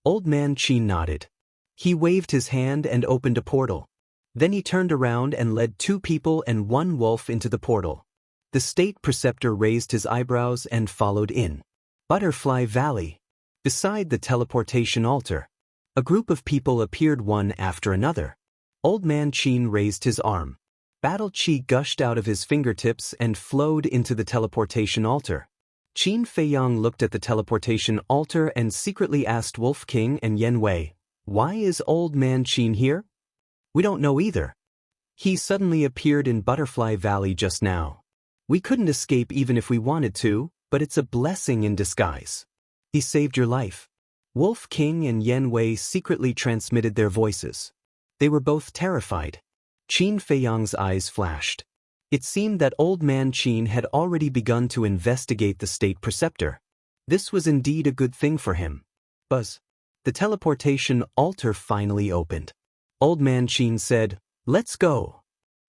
Old Man Qin nodded. He waved his hand and opened a portal. Then he turned around and led 2 people and 1 wolf into the portal. The State Preceptor raised his eyebrows and followed in. Butterfly Valley. Beside the teleportation altar, a group of people appeared one after another. Old Man Qin raised his arm. Battle chi gushed out of his fingertips and flowed into the teleportation altar. Qin Feiyang looked at the teleportation altar and secretly asked Wolf King and Yan Wei, "Why is Old Man Qin here?" "We don't know either. He suddenly appeared in Butterfly Valley just now. We couldn't escape even if we wanted to, but it's a blessing in disguise. He saved your life." Wolf King and Yan Wei secretly transmitted their voices. They were both terrified. Qin Feiyang's eyes flashed. It seemed that Old Man Qin had already begun to investigate the State Preceptor. This was indeed a good thing for him. Buzz. The teleportation altar finally opened. Old Man Qin said, "Let's go."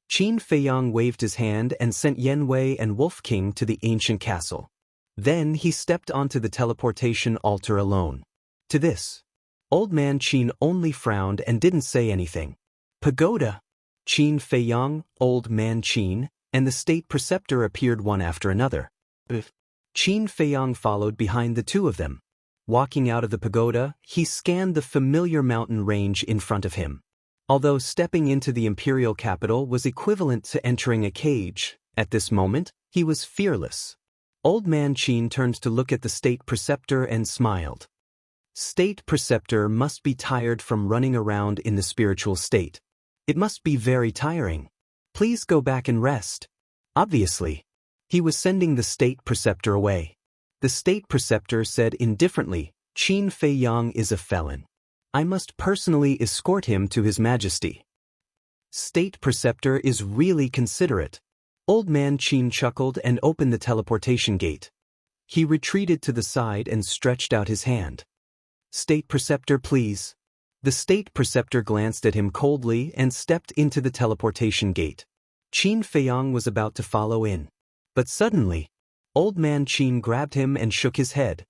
Qin Feiyang waved his hand and sent Yan Wei and Wolf King to the ancient castle. Then he stepped onto the teleportation altar alone. To this, Old Man Qin only frowned and didn't say anything. Pagoda. Qin Feiyang, Old Man Qin, and the State Preceptor appeared one after another. Qin Feiyang followed behind the 2 of them. Walking out of the pagoda, he scanned the familiar mountain range in front of him. Although stepping into the imperial capital was equivalent to entering a cage, at this moment, he was fearless. Old Man Qin turned to look at the State Preceptor and smiled. State Preceptor must be tired from running around in the spiritual state. It must be very tiring. Please go back and rest. Obviously. He was sending the state preceptor away. The state preceptor said indifferently, Qin Feiyang is a felon. I must personally escort him to His Majesty. State preceptor is really considerate. Old man Qin chuckled and opened the teleportation gate. He retreated to the side and stretched out his hand. State preceptor, please. The state preceptor glanced at him coldly and stepped into the teleportation gate. Qin Feiyang was about to follow in. But suddenly, old man Qin grabbed him and shook his head.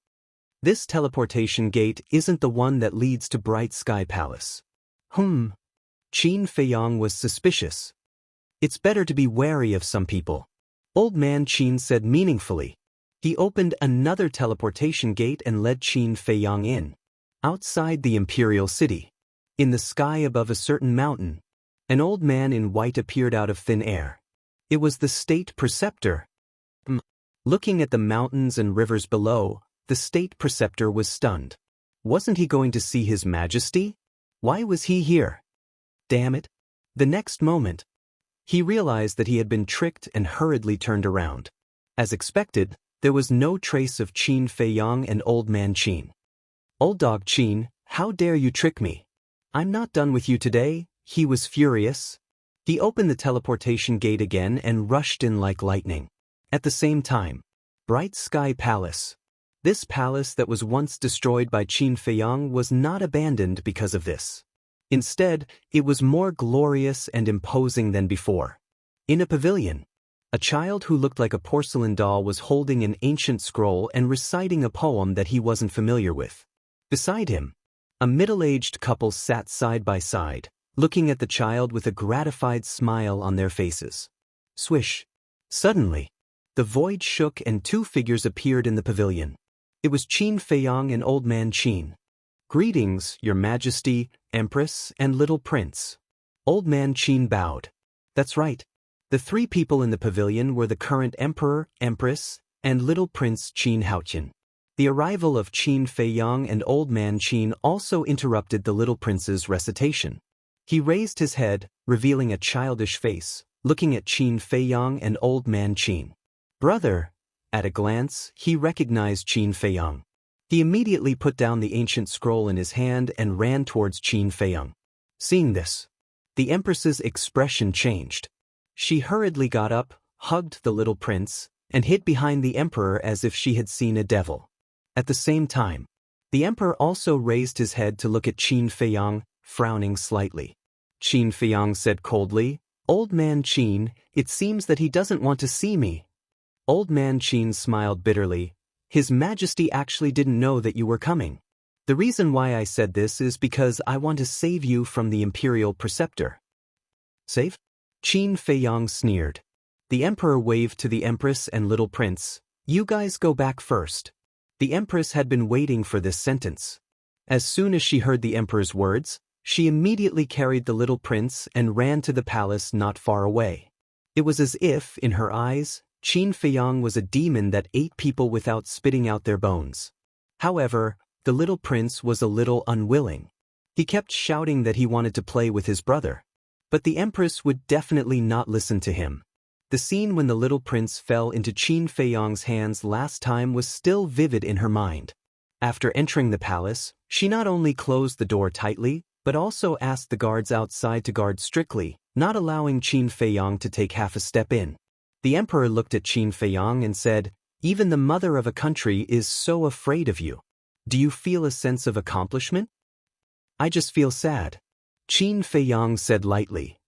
This teleportation gate isn't the one that leads to Bright Sky Palace. Qin Feiyang was suspicious. It's better to be wary of some people. Old man Qin said meaningfully. He opened another teleportation gate and led Qin Feiyang in. Outside the imperial city, in the sky above a certain mountain, an old man in white appeared out of thin air. It was the state preceptor. Looking at the mountains and rivers below, the state preceptor was stunned. Wasn't he going to see His Majesty? Why was he here? Damn it. The next moment, he realized that he had been tricked and hurriedly turned around. As expected, there was no trace of Qin Feiyang and old man Qin. Old dog Qin, how dare you trick me? I'm not done with you today, he was furious. He opened the teleportation gate again and rushed in like lightning. At the same time, Bright Sky Palace. This palace that was once destroyed by Qin Feiyang was not abandoned because of this. Instead, it was more glorious and imposing than before. In a pavilion, a child who looked like a porcelain doll was holding an ancient scroll and reciting a poem that he wasn't familiar with. Beside him, a middle-aged couple sat side by side, looking at the child with a gratified smile on their faces. Swish! Suddenly, the void shook and two figures appeared in the pavilion. It was Qin Feiyang and old man Qin. Greetings, Your Majesty, Empress, and little prince. Old man Qin bowed. That's right. The three people in the pavilion were the current emperor, empress, and little prince Qin Haotian. The arrival of Qin Feiyang and old man Qin also interrupted the little prince's recitation. He raised his head, revealing a childish face, looking at Qin Feiyang and old man Qin. Brother. At a glance, he recognized Qin Feiyang. He immediately put down the ancient scroll in his hand and ran towards Qin Feiyang. Seeing this, the empress's expression changed. She hurriedly got up, hugged the little prince, and hid behind the emperor as if she had seen a devil. At the same time, the emperor also raised his head to look at Qin Feiyang, frowning slightly. Qin Feiyang said coldly, Old man Qin, it seems that he doesn't want to see me. Old man Qin smiled bitterly. His Majesty actually didn't know that you were coming. The reason why I said this is because I want to save you from the imperial preceptor. Save? Qin Feiyang sneered. The emperor waved to the empress and little prince. You guys go back first. The empress had been waiting for this sentence. As soon as she heard the emperor's words, she immediately carried the little prince and ran to the palace not far away. It was as if, in her eyes, Qin Feiyang was a demon that ate people without spitting out their bones. However, the little prince was a little unwilling. He kept shouting that he wanted to play with his brother. But the empress would definitely not listen to him. The scene when the little prince fell into Qin Feiyang's hands last time was still vivid in her mind. After entering the palace, she not only closed the door tightly, but also asked the guards outside to guard strictly, not allowing Qin Feiyang to take half a step in. The emperor looked at Qin Feiyang and said, Even the mother of a country is so afraid of you. Do you feel a sense of accomplishment? I just feel sad. Qin Feiyang said lightly.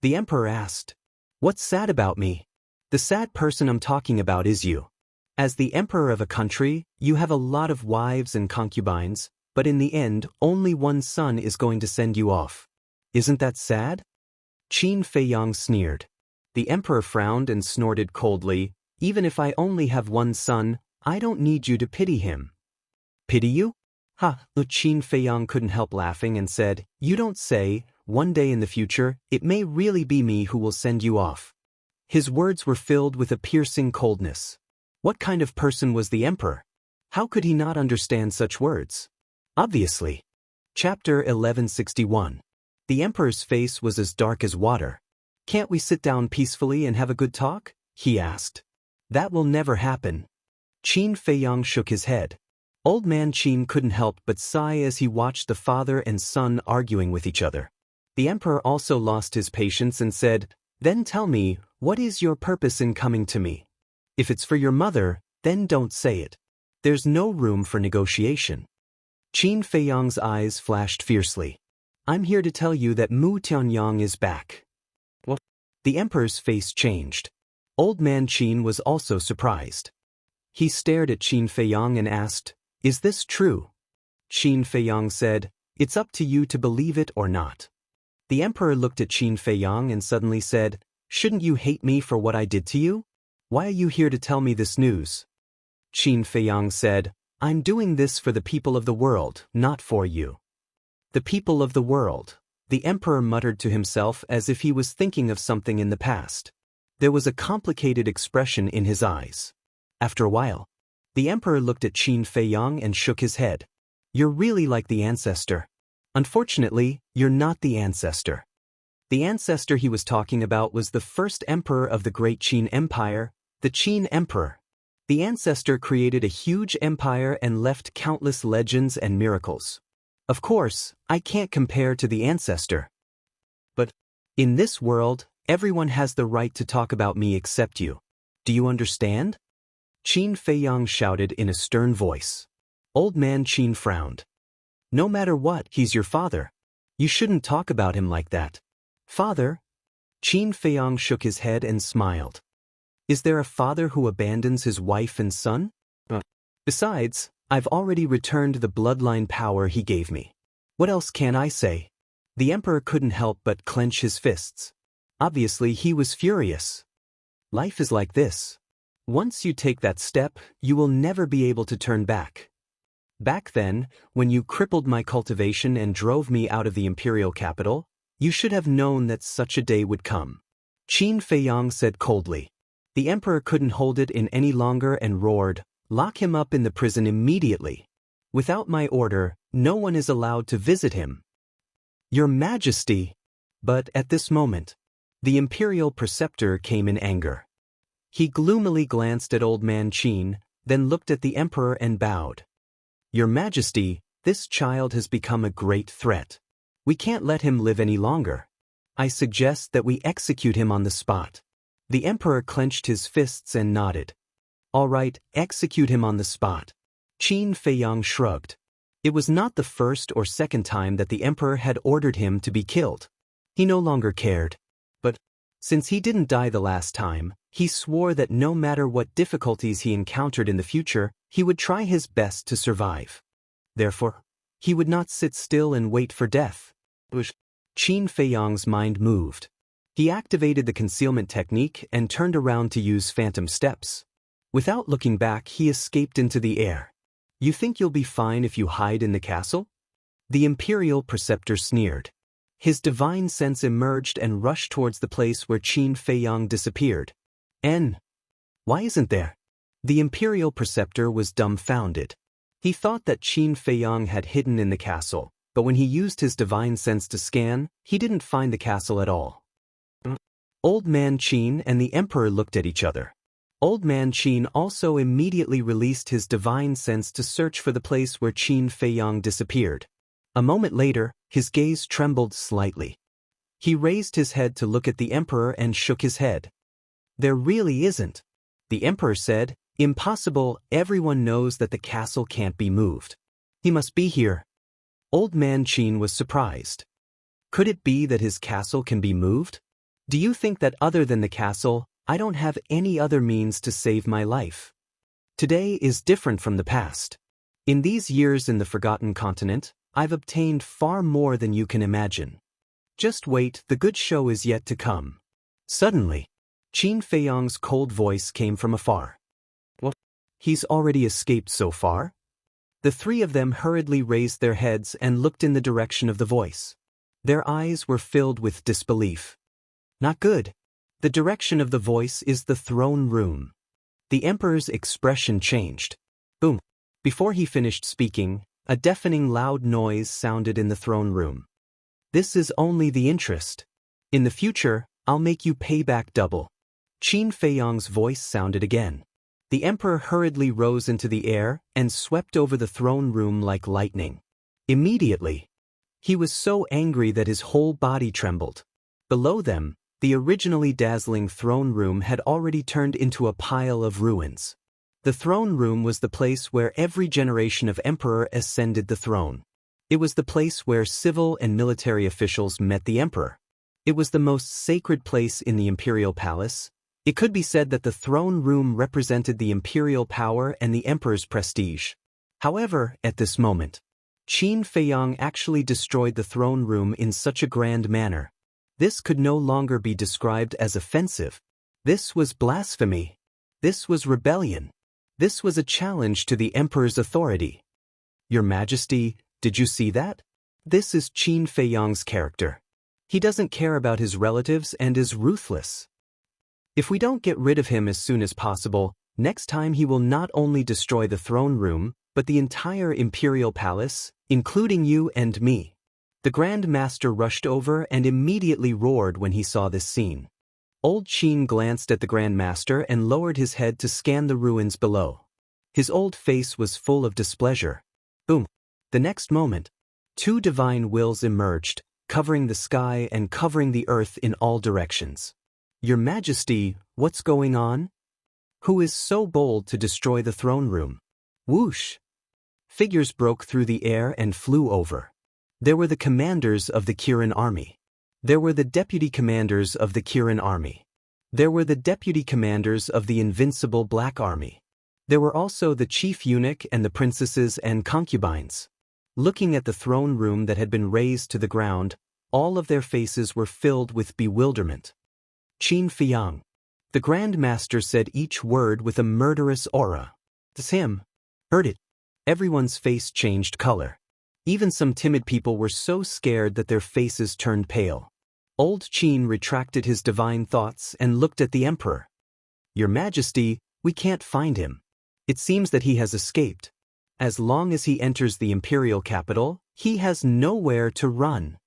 The emperor asked, What's sad about me? The sad person I'm talking about is you. As the emperor of a country, you have a lot of wives and concubines, but in the end, only one son is going to send you off. Isn't that sad? Qin Feiyang sneered. The emperor frowned and snorted coldly, Even if I only have one son, I don't need you to pity him. Pity you? Ha! Qin Feiyang couldn't help laughing and said, You don't say, one day in the future, it may really be me who will send you off. His words were filled with a piercing coldness. What kind of person was the emperor? How could he not understand such words? Obviously. Chapter 1161. The emperor's face was as dark as water. Can't we sit down peacefully and have a good talk? he asked. That will never happen. Qin Feiyang shook his head. Old man Qin couldn't help but sigh as he watched the father and son arguing with each other. The emperor also lost his patience and said, "Then tell me, what is your purpose in coming to me? If it's for your mother, then don't say it. There's no room for negotiation." Qin Feiyang's eyes flashed fiercely. "I'm here to tell you that Mu Tianyang is back." What? The emperor's face changed. Old man Qin was also surprised. He stared at Qin Feiyang and asked, "Is this true?" Qin Feiyang said, "It's up to you to believe it or not." The emperor looked at Qin Feiyang and suddenly said, "Shouldn't you hate me for what I did to you? Why are you here to tell me this news?" Qin Feiyang said, "I'm doing this for the people of the world, not for you." The people of the world, the emperor muttered to himself as if he was thinking of something in the past. There was a complicated expression in his eyes. After a while, the emperor looked at Qin Feiyang and shook his head. "You're really like the ancestor. Unfortunately, you're not the ancestor." The ancestor he was talking about was the first emperor of the Great Qin Empire, the Qin Emperor. The ancestor created a huge empire and left countless legends and miracles. Of course, I can't compare to the ancestor. But in this world, everyone has the right to talk about me except you. Do you understand? Qin Feiyang shouted in a stern voice. Old man Qin frowned. "No matter what, he's your father. You shouldn't talk about him like that." "Father?" Qin Feiyang shook his head and smiled. "Is there a father who abandons his wife and son? Besides, I've already returned the bloodline power he gave me. What else can I say?" The emperor couldn't help but clench his fists. Obviously, he was furious. Life is like this. Once you take that step, you will never be able to turn back. Back then, when you crippled my cultivation and drove me out of the imperial capital, you should have known that such a day would come. Qin Feiyang said coldly. The emperor couldn't hold it in any longer and roared, "Lock him up in the prison immediately. Without my order, no one is allowed to visit him." "Your Majesty!" But at this moment, the imperial preceptor came in anger. He gloomily glanced at old man Qin, then looked at the emperor and bowed. "Your Majesty, this child has become a great threat. We can't let him live any longer. I suggest that we execute him on the spot." The emperor clenched his fists and nodded. "All right, execute him on the spot." Qin Feiyang shrugged. It was not the first or second time that the emperor had ordered him to be killed. He no longer cared. But since he didn't die the last time, he swore that no matter what difficulties he encountered in the future, he would try his best to survive. Therefore, he would not sit still and wait for death. Qin Feiyang's mind moved. He activated the concealment technique and turned around to use phantom steps. Without looking back, he escaped into the air. "You think you'll be fine if you hide in the castle?" The imperial preceptor sneered. His divine sense emerged and rushed towards the place where Qin Feiyang disappeared. Why isn't there?" The imperial preceptor was dumbfounded. He thought that Qin Feiyang had hidden in the castle, but when he used his divine sense to scan, he didn't find the castle at all. Old man Qin and the emperor looked at each other. Old man Qin also immediately released his divine sense to search for the place where Qin Feiyang disappeared. A moment later, his gaze trembled slightly. He raised his head to look at the emperor and shook his head. "There really isn't." The emperor said, "Impossible, everyone knows that the castle can't be moved. He must be here." Old man Qin was surprised. Could it be that his castle can be moved? "Do you think that other than the castle, I don't have any other means to save my life? Today is different from the past. In these years in the Forgotten Continent, I've obtained far more than you can imagine. Just wait, the good show is yet to come." Suddenly, Qin Feiyang's cold voice came from afar. "What? He's already escaped so far?" The three of them hurriedly raised their heads and looked in the direction of the voice. Their eyes were filled with disbelief. "Not good. The direction of the voice is the throne room." The emperor's expression changed. Boom. Before he finished speaking, a deafening loud noise sounded in the throne room. "This is only the interest. In the future, I'll make you pay back double." Qin Feiyang's voice sounded again. The emperor hurriedly rose into the air and swept over the throne room like lightning. Immediately, he was so angry that his whole body trembled. Below them, the originally dazzling throne room had already turned into a pile of ruins. The throne room was the place where every generation of emperor ascended the throne. It was the place where civil and military officials met the emperor. It was the most sacred place in the imperial palace. It could be said that the throne room represented the imperial power and the emperor's prestige. However, at this moment, Qin Feiyang actually destroyed the throne room in such a grand manner. This could no longer be described as offensive. This was blasphemy. This was rebellion. This was a challenge to the emperor's authority. Your Majesty, did you see that? This is Qin Feiyang's character. He doesn't care about his relatives and is ruthless. If we don't get rid of him as soon as possible, next time he will not only destroy the throne room, but the entire imperial palace, including you and me. The Grand Master rushed over and immediately roared when he saw this scene. Old Qin glanced at the Grand Master and lowered his head to scan the ruins below. His old face was full of displeasure. Boom! The next moment, two divine wills emerged, covering the sky and covering the earth in all directions. Your Majesty, what's going on? Who is so bold to destroy the throne room? Whoosh! Figures broke through the air and flew over. There were the commanders of the Kirin army. There were the deputy commanders of the Kirin army. There were the deputy commanders of the invincible Black army. There were also the chief eunuch and the princesses and concubines. Looking at the throne room that had been razed to the ground, all of their faces were filled with bewilderment. Qin Feiyang. The Grand Master said each word with a murderous aura. It's him. Heard it. Everyone's face changed color. Even some timid people were so scared that their faces turned pale. Old Qin retracted his divine thoughts and looked at the emperor. Your Majesty, we can't find him. It seems that he has escaped. As long as he enters the imperial capital, he has nowhere to run.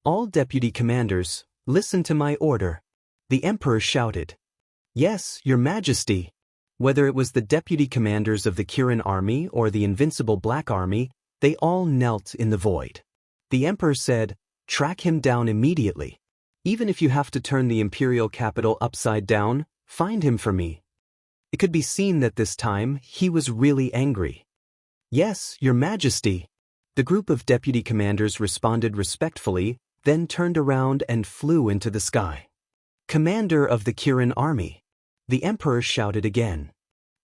All deputy commanders, listen to my order. The emperor shouted. Yes, Your Majesty. Whether it was the deputy commanders of the Kirin army or the invincible Black army, they all knelt in the void. The emperor said, track him down immediately. Even if you have to turn the imperial capital upside down, find him for me. It could be seen that this time he was really angry. Yes, Your Majesty. The group of deputy commanders responded respectfully, then turned around and flew into the sky. Commander of the Kirin army. The emperor shouted again.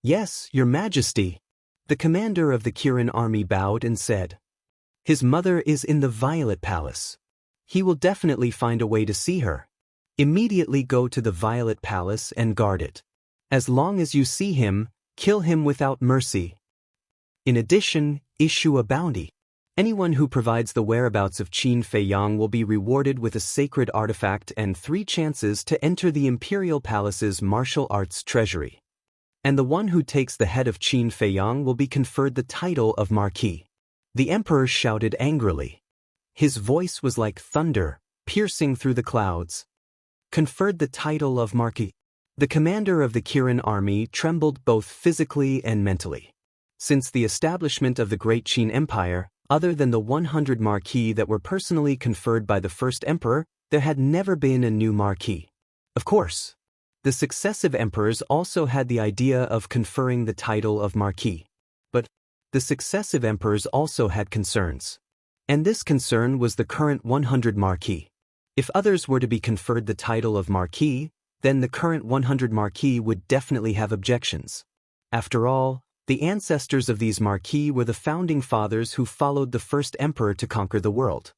Yes, Your Majesty. The commander of the Kirin army bowed and said, his mother is in the Violet Palace. He will definitely find a way to see her. Immediately go to the Violet Palace and guard it. As long as you see him, kill him without mercy. In addition, issue a bounty. Anyone who provides the whereabouts of Qin Feiyang will be rewarded with a sacred artifact and 3 chances to enter the Imperial Palace's martial arts treasury. And the one who takes the head of Qin Feiyang will be conferred the title of Marquis. The emperor shouted angrily. His voice was like thunder, piercing through the clouds. Conferred the title of Marquis. The commander of the Kirin army trembled both physically and mentally. Since the establishment of the Great Qin Empire, other than the 100 marquis that were personally conferred by the first emperor, there had never been a new marquis. Of course, the successive emperors also had the idea of conferring the title of marquis. But the successive emperors also had concerns. And this concern was the current 100 marquis. If others were to be conferred the title of marquis, then the current 100 marquis would definitely have objections. After all, the ancestors of these marquis were the founding fathers who followed the first emperor to conquer the world.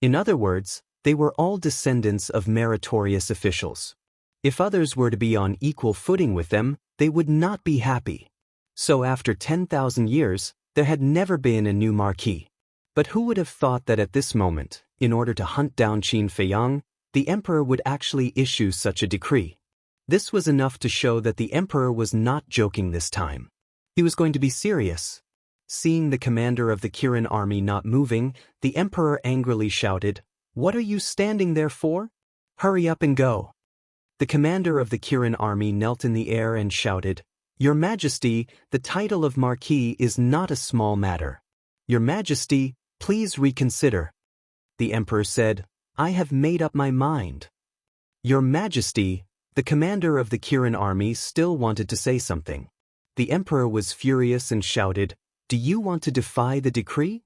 In other words, they were all descendants of meritorious officials. If others were to be on equal footing with them, they would not be happy. So after 10,000 years, there had never been a new marquis. But who would have thought that at this moment, in order to hunt down Qin Feiyang, the emperor would actually issue such a decree? This was enough to show that the emperor was not joking this time. He was going to be serious. Seeing the commander of the Kirin army not moving, the emperor angrily shouted, "What are you standing there for? Hurry up and go." The commander of the Kirin army knelt in the air and shouted, "Your Majesty, the title of Marquis is not a small matter. Your Majesty, please reconsider." The emperor said, "I have made up my mind." Your Majesty, the commander of the Kirin army still wanted to say something. The emperor was furious and shouted, "Do you want to defy the decree?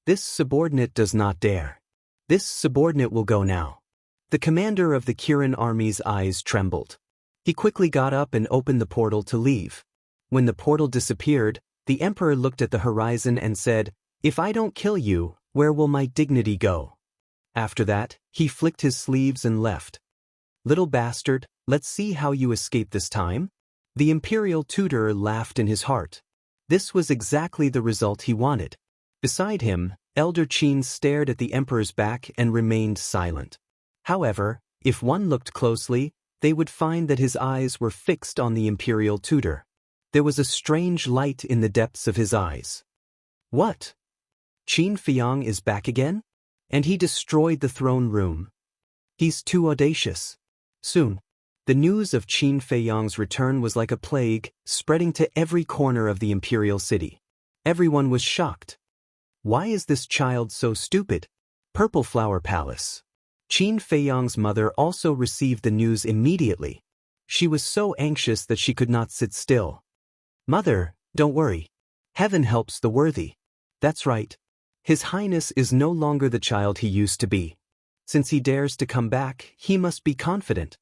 This subordinate does not dare. This subordinate will go now." The commander of the Kirin army's eyes trembled. He quickly got up and opened the portal to leave. When the portal disappeared, the emperor looked at the horizon and said, "If I don't kill you, where will my dignity go?" After that, he flicked his sleeves and left. "Little bastard, let's see how you escape this time." The imperial tutor laughed in his heart. This was exactly the result he wanted. Beside him, Elder Qin stared at the emperor's back and remained silent. However, if one looked closely, they would find that his eyes were fixed on the imperial tutor. There was a strange light in the depths of his eyes. What? Qin Feiyang is back again? And he destroyed the throne room. He's too audacious. Soon, the news of Qin Feiyang's return was like a plague, spreading to every corner of the imperial city. Everyone was shocked. Why is this child so stupid? Purple Flower Palace. Qin Feiyang's mother also received the news immediately. She was so anxious that she could not sit still. "Mother, don't worry. Heaven helps the worthy." That's right. His Highness is no longer the child he used to be. Since he dares to come back, he must be confident.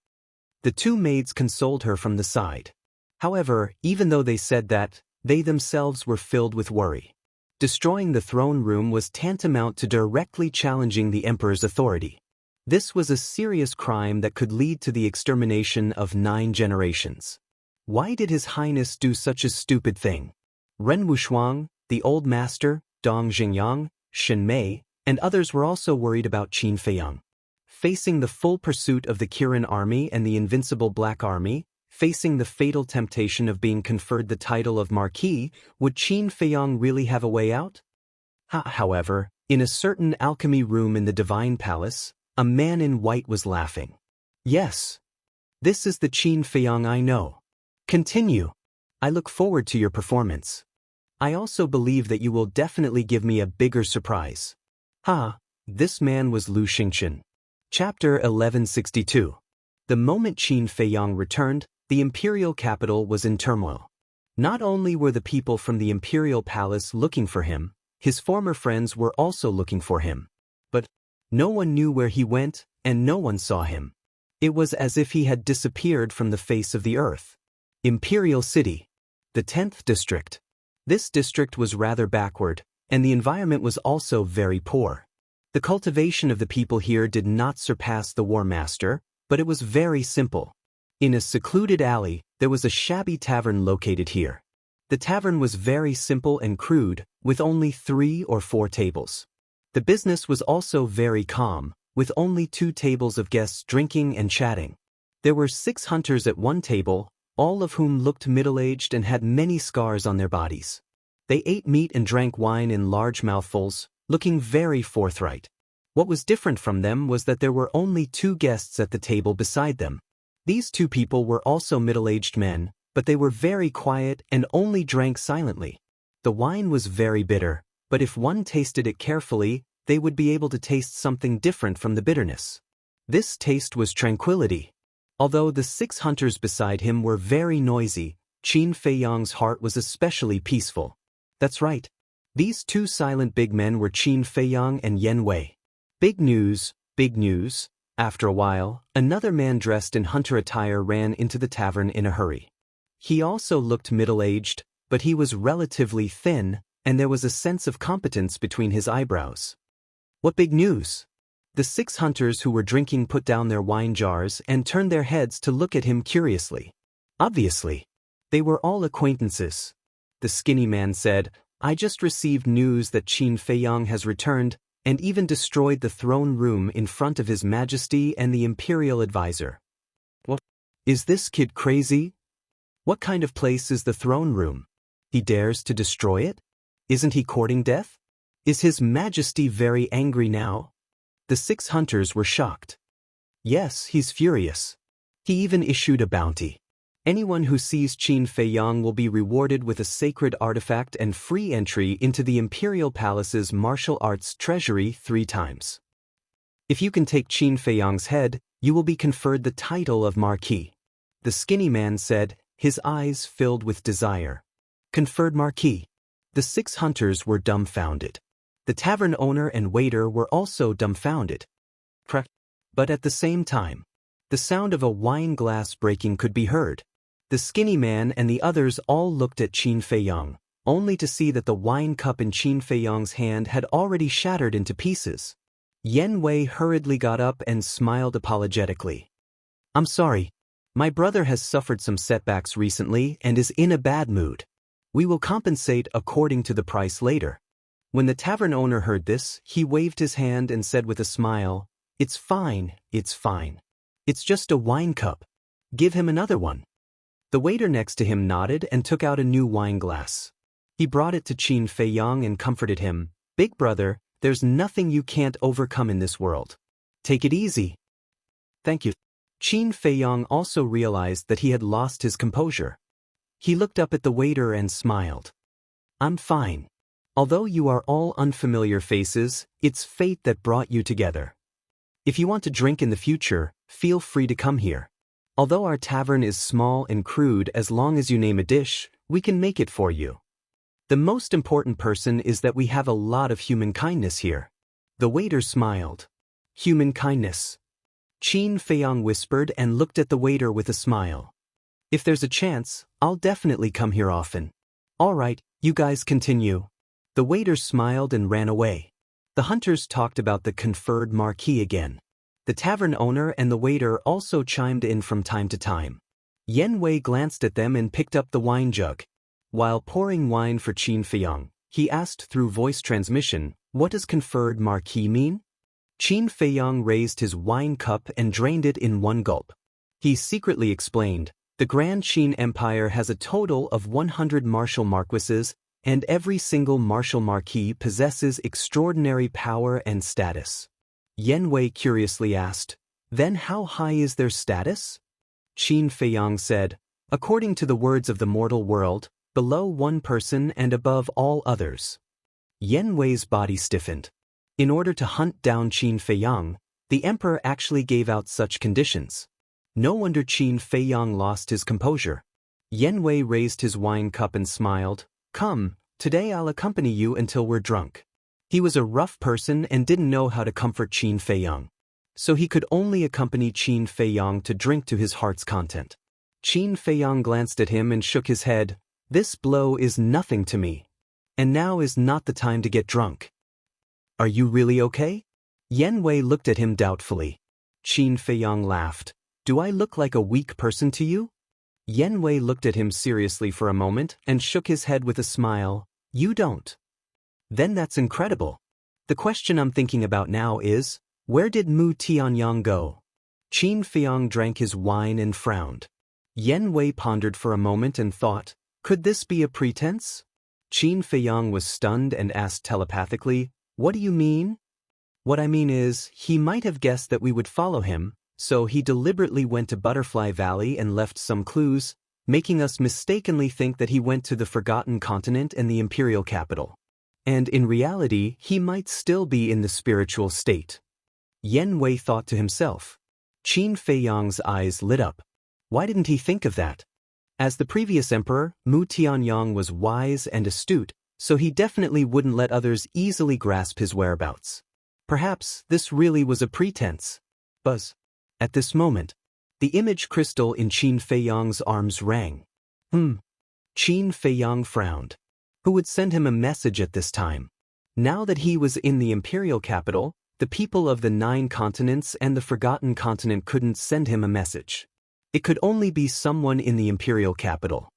The two maids consoled her from the side. However, even though they said that, they themselves were filled with worry. Destroying the throne room was tantamount to directly challenging the emperor's authority. This was a serious crime that could lead to the extermination of 9 generations. Why did His Highness do such a stupid thing? Ren Wushuang, the old master, Dong Xingyang, Shen Mei, and others were also worried about Qin Feiyang. Facing the full pursuit of the Kirin army and the invincible Black Army, facing the fatal temptation of being conferred the title of Marquis, would Qin Feiyang really have a way out? However, in a certain alchemy room in the Divine Palace, a man in white was laughing. "Yes. This is the Qin Feiyang I know. Continue. I look forward to your performance. I also believe that you will definitely give me a bigger surprise." This man was Lu Xingchen. Chapter 1162. The moment Qin Feiyang returned, the imperial capital was in turmoil. Not only were the people from the imperial palace looking for him, his former friends were also looking for him. But no one knew where he went, and no one saw him. It was as if he had disappeared from the face of the earth. Imperial City. The 10th district. This district was rather backward, and the environment was also very poor. The cultivation of the people here did not surpass the War Master, but it was very simple. In a secluded alley, there was a shabby tavern located here. The tavern was very simple and crude, with only 3 or 4 tables. The business was also very calm, with only 2 tables of guests drinking and chatting. There were 6 hunters at one table, all of whom looked middle-aged and had many scars on their bodies. They ate meat and drank wine in large mouthfuls, looking very forthright. What was different from them was that there were only 2 guests at the table beside them. These 2 people were also middle-aged men, but they were very quiet and only drank silently. The wine was very bitter, but if one tasted it carefully, they would be able to taste something different from the bitterness. This taste was tranquility. Although the 6 hunters beside him were very noisy, Qin Feiyang's heart was especially peaceful. That's right. These 2 silent big men were Qin Feiyang and Yen Wei. Big news, big news. After a while, another man dressed in hunter attire ran into the tavern in a hurry. He also looked middle-aged, but he was relatively thin, and there was a sense of competence between his eyebrows. What big news? The 6 hunters who were drinking put down their wine jars and turned their heads to look at him curiously. Obviously, they were all acquaintances. The skinny man said, "I just received news that Qin Feiyang has returned and even destroyed the throne room in front of His Majesty and the Imperial Advisor." What? Is this kid crazy? What kind of place is the throne room? He dares to destroy it? Isn't he courting death? Is His Majesty very angry now? The 6 hunters were shocked. Yes, he's furious. He even issued a bounty. Anyone who sees Qin Feiyang will be rewarded with a sacred artifact and free entry into the Imperial Palace's martial arts treasury 3 times. If you can take Qin Feiyang's head, you will be conferred the title of Marquis. The skinny man said, his eyes filled with desire. Conferred Marquis. The 6 hunters were dumbfounded. The tavern owner and waiter were also dumbfounded. But at the same time, the sound of a wine glass breaking could be heard. The skinny man and the others all looked at Qin Feiyang, only to see that the wine cup in Qin Feiyang's hand had already shattered into pieces. Yen Wei hurriedly got up and smiled apologetically. I'm sorry. My brother has suffered some setbacks recently and is in a bad mood. We will compensate according to the price later. When the tavern owner heard this, he waved his hand and said with a smile, It's fine, it's fine. It's just a wine cup. Give him another one. The waiter next to him nodded and took out a new wine glass. He brought it to Qin Feiyang and comforted him. Big brother, there's nothing you can't overcome in this world. Take it easy. Thank you. Qin Feiyang also realized that he had lost his composure. He looked up at the waiter and smiled. I'm fine. Although you are all unfamiliar faces, it's fate that brought you together. If you want to drink in the future, feel free to come here. Although our tavern is small and crude, as long as you name a dish, we can make it for you. The most important person is that we have a lot of human kindness here. The waiter smiled. Human kindness. Qin Feiyang whispered and looked at the waiter with a smile. If there's a chance, I'll definitely come here often. All right, you guys continue. The waiter smiled and ran away. The hunters talked about the conferred marquis again. The tavern owner and the waiter also chimed in from time to time. Yen Wei glanced at them and picked up the wine jug. While pouring wine for Qin Feiyang, he asked through voice transmission, what does conferred marquis mean? Qin Feiyang raised his wine cup and drained it in one gulp. He secretly explained, the Grand Qin Empire has a total of 100 martial marquises, and every single martial marquis possesses extraordinary power and status. Yen Wei curiously asked, then how high is their status? Qin Feiyang said, according to the words of the mortal world, below one person and above all others. Yen Wei's body stiffened. In order to hunt down Qin Feiyang, the emperor actually gave out such conditions. No wonder Qin Feiyang lost his composure. Yen Wei raised his wine cup and smiled, come, today I'll accompany you until we're drunk. He was a rough person and didn't know how to comfort Qin Feiyang. So he could only accompany Qin Feiyang to drink to his heart's content. Qin Feiyang glanced at him and shook his head. This blow is nothing to me. And now is not the time to get drunk. Are you really okay? Yen Wei looked at him doubtfully. Qin Feiyang laughed. Do I look like a weak person to you? Yen Wei looked at him seriously for a moment and shook his head with a smile. You don't. Then that's incredible. The question I'm thinking about now is, where did Mu Tianyang go? Qin Feiyang drank his wine and frowned. Yen Wei pondered for a moment and thought, could this be a pretense? Qin Feiyang was stunned and asked telepathically, what do you mean? What I mean is, he might have guessed that we would follow him, so he deliberately went to Butterfly Valley and left some clues, making us mistakenly think that he went to the Forgotten Continent and the Imperial Capital. And in reality, he might still be in the spiritual state. Yen Wei thought to himself. Qin Feiyang's eyes lit up. Why didn't he think of that? As the previous emperor, Mu Tianyang was wise and astute, so he definitely wouldn't let others easily grasp his whereabouts. Perhaps this really was a pretense. Buzz. At this moment, the image crystal in Qin Feiyang's arms rang. Qin Feiyang frowned. Who would send him a message at this time? Now that he was in the imperial capital, the people of the 9 continents and the Forgotten Continent couldn't send him a message. It could only be someone in the imperial capital.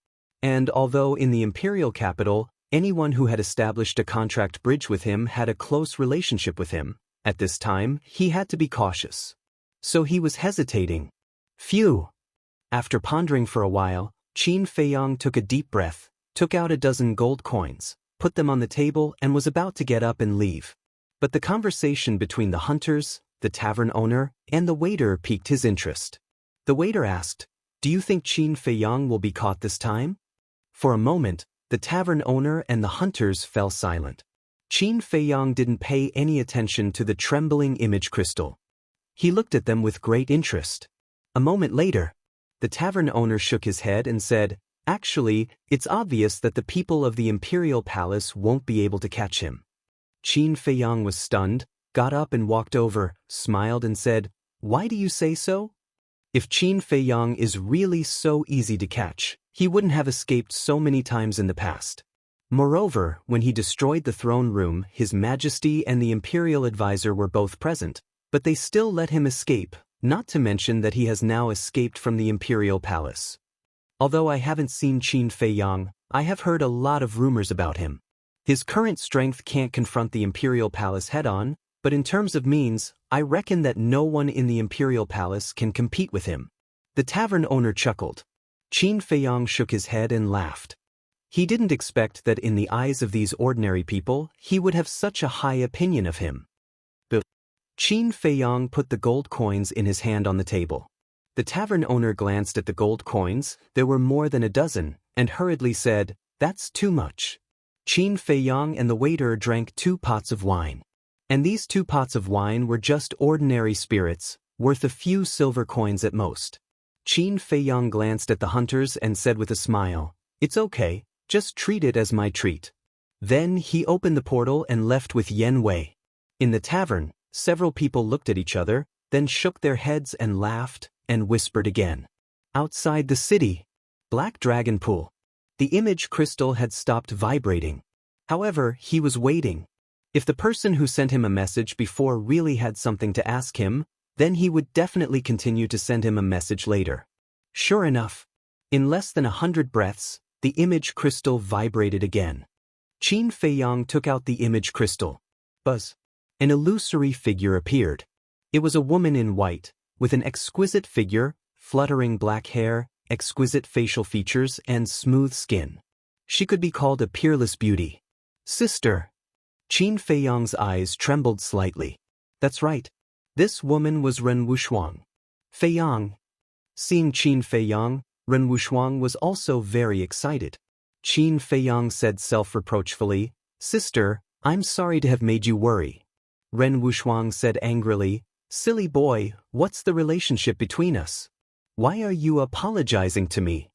And although in the imperial capital, anyone who had established a contract bridge with him had a close relationship with him, at this time, he had to be cautious. So he was hesitating. Phew! After pondering for a while, Qin Feiyang took a deep breath, took out a dozen gold coins, put them on the table and was about to get up and leave. But the conversation between the hunters, the tavern owner, and the waiter piqued his interest. The waiter asked, "Do you think Qin Feiyang will be caught this time?" For a moment, the tavern owner and the hunters fell silent. Qin Feiyang didn't pay any attention to the trembling image crystal. He looked at them with great interest. A moment later, the tavern owner shook his head and said, "Actually, it's obvious that the people of the Imperial Palace won't be able to catch him." Qin Feiyang was stunned, got up and walked over, smiled and said, "Why do you say so? If Qin Feiyang is really so easy to catch, he wouldn't have escaped so many times in the past." Moreover, when he destroyed the throne room, His Majesty and the Imperial Advisor were both present, but they still let him escape, not to mention that he has now escaped from the Imperial Palace. Although I haven't seen Qin Feiyang, I have heard a lot of rumors about him. His current strength can't confront the Imperial Palace head-on, but in terms of means, I reckon that no one in the Imperial Palace can compete with him. The tavern owner chuckled. Qin Feiyang shook his head and laughed. He didn't expect that in the eyes of these ordinary people, he would have such a high opinion of him. Qin Feiyang put the gold coins in his hand on the table. The tavern owner glanced at the gold coins, there were more than a dozen, and hurriedly said, "That's too much." Qin Feiyang and the waiter drank 2 pots of wine. And these 2 pots of wine were just ordinary spirits, worth a few silver coins at most. Qin Feiyang glanced at the hunters and said with a smile, "It's okay, just treat it as my treat." Then he opened the portal and left with Yen Wei. In the tavern, several people looked at each other, then shook their heads and laughed, and whispered again. Outside the city, Black Dragon Pool. The image crystal had stopped vibrating. However, he was waiting. If the person who sent him a message before really had something to ask him, then he would definitely continue to send him a message later. Sure enough, in less than 100 breaths, the image crystal vibrated again. Qin Feiyang took out the image crystal. Buzz. An illusory figure appeared. It was a woman in white, with an exquisite figure, fluttering black hair, exquisite facial features, and smooth skin. She could be called a peerless beauty. "Sister." Qin Feiyang's eyes trembled slightly. That's right. This woman was Ren Wuxia. Feiyang. Seeing Qin Feiyang, Ren Wuxia was also very excited. Qin Feiyang said self-reproachfully, "Sister, I'm sorry to have made you worry." Ren Wuxia said angrily, "Silly boy, what's the relationship between us? Why are you apologizing to me?"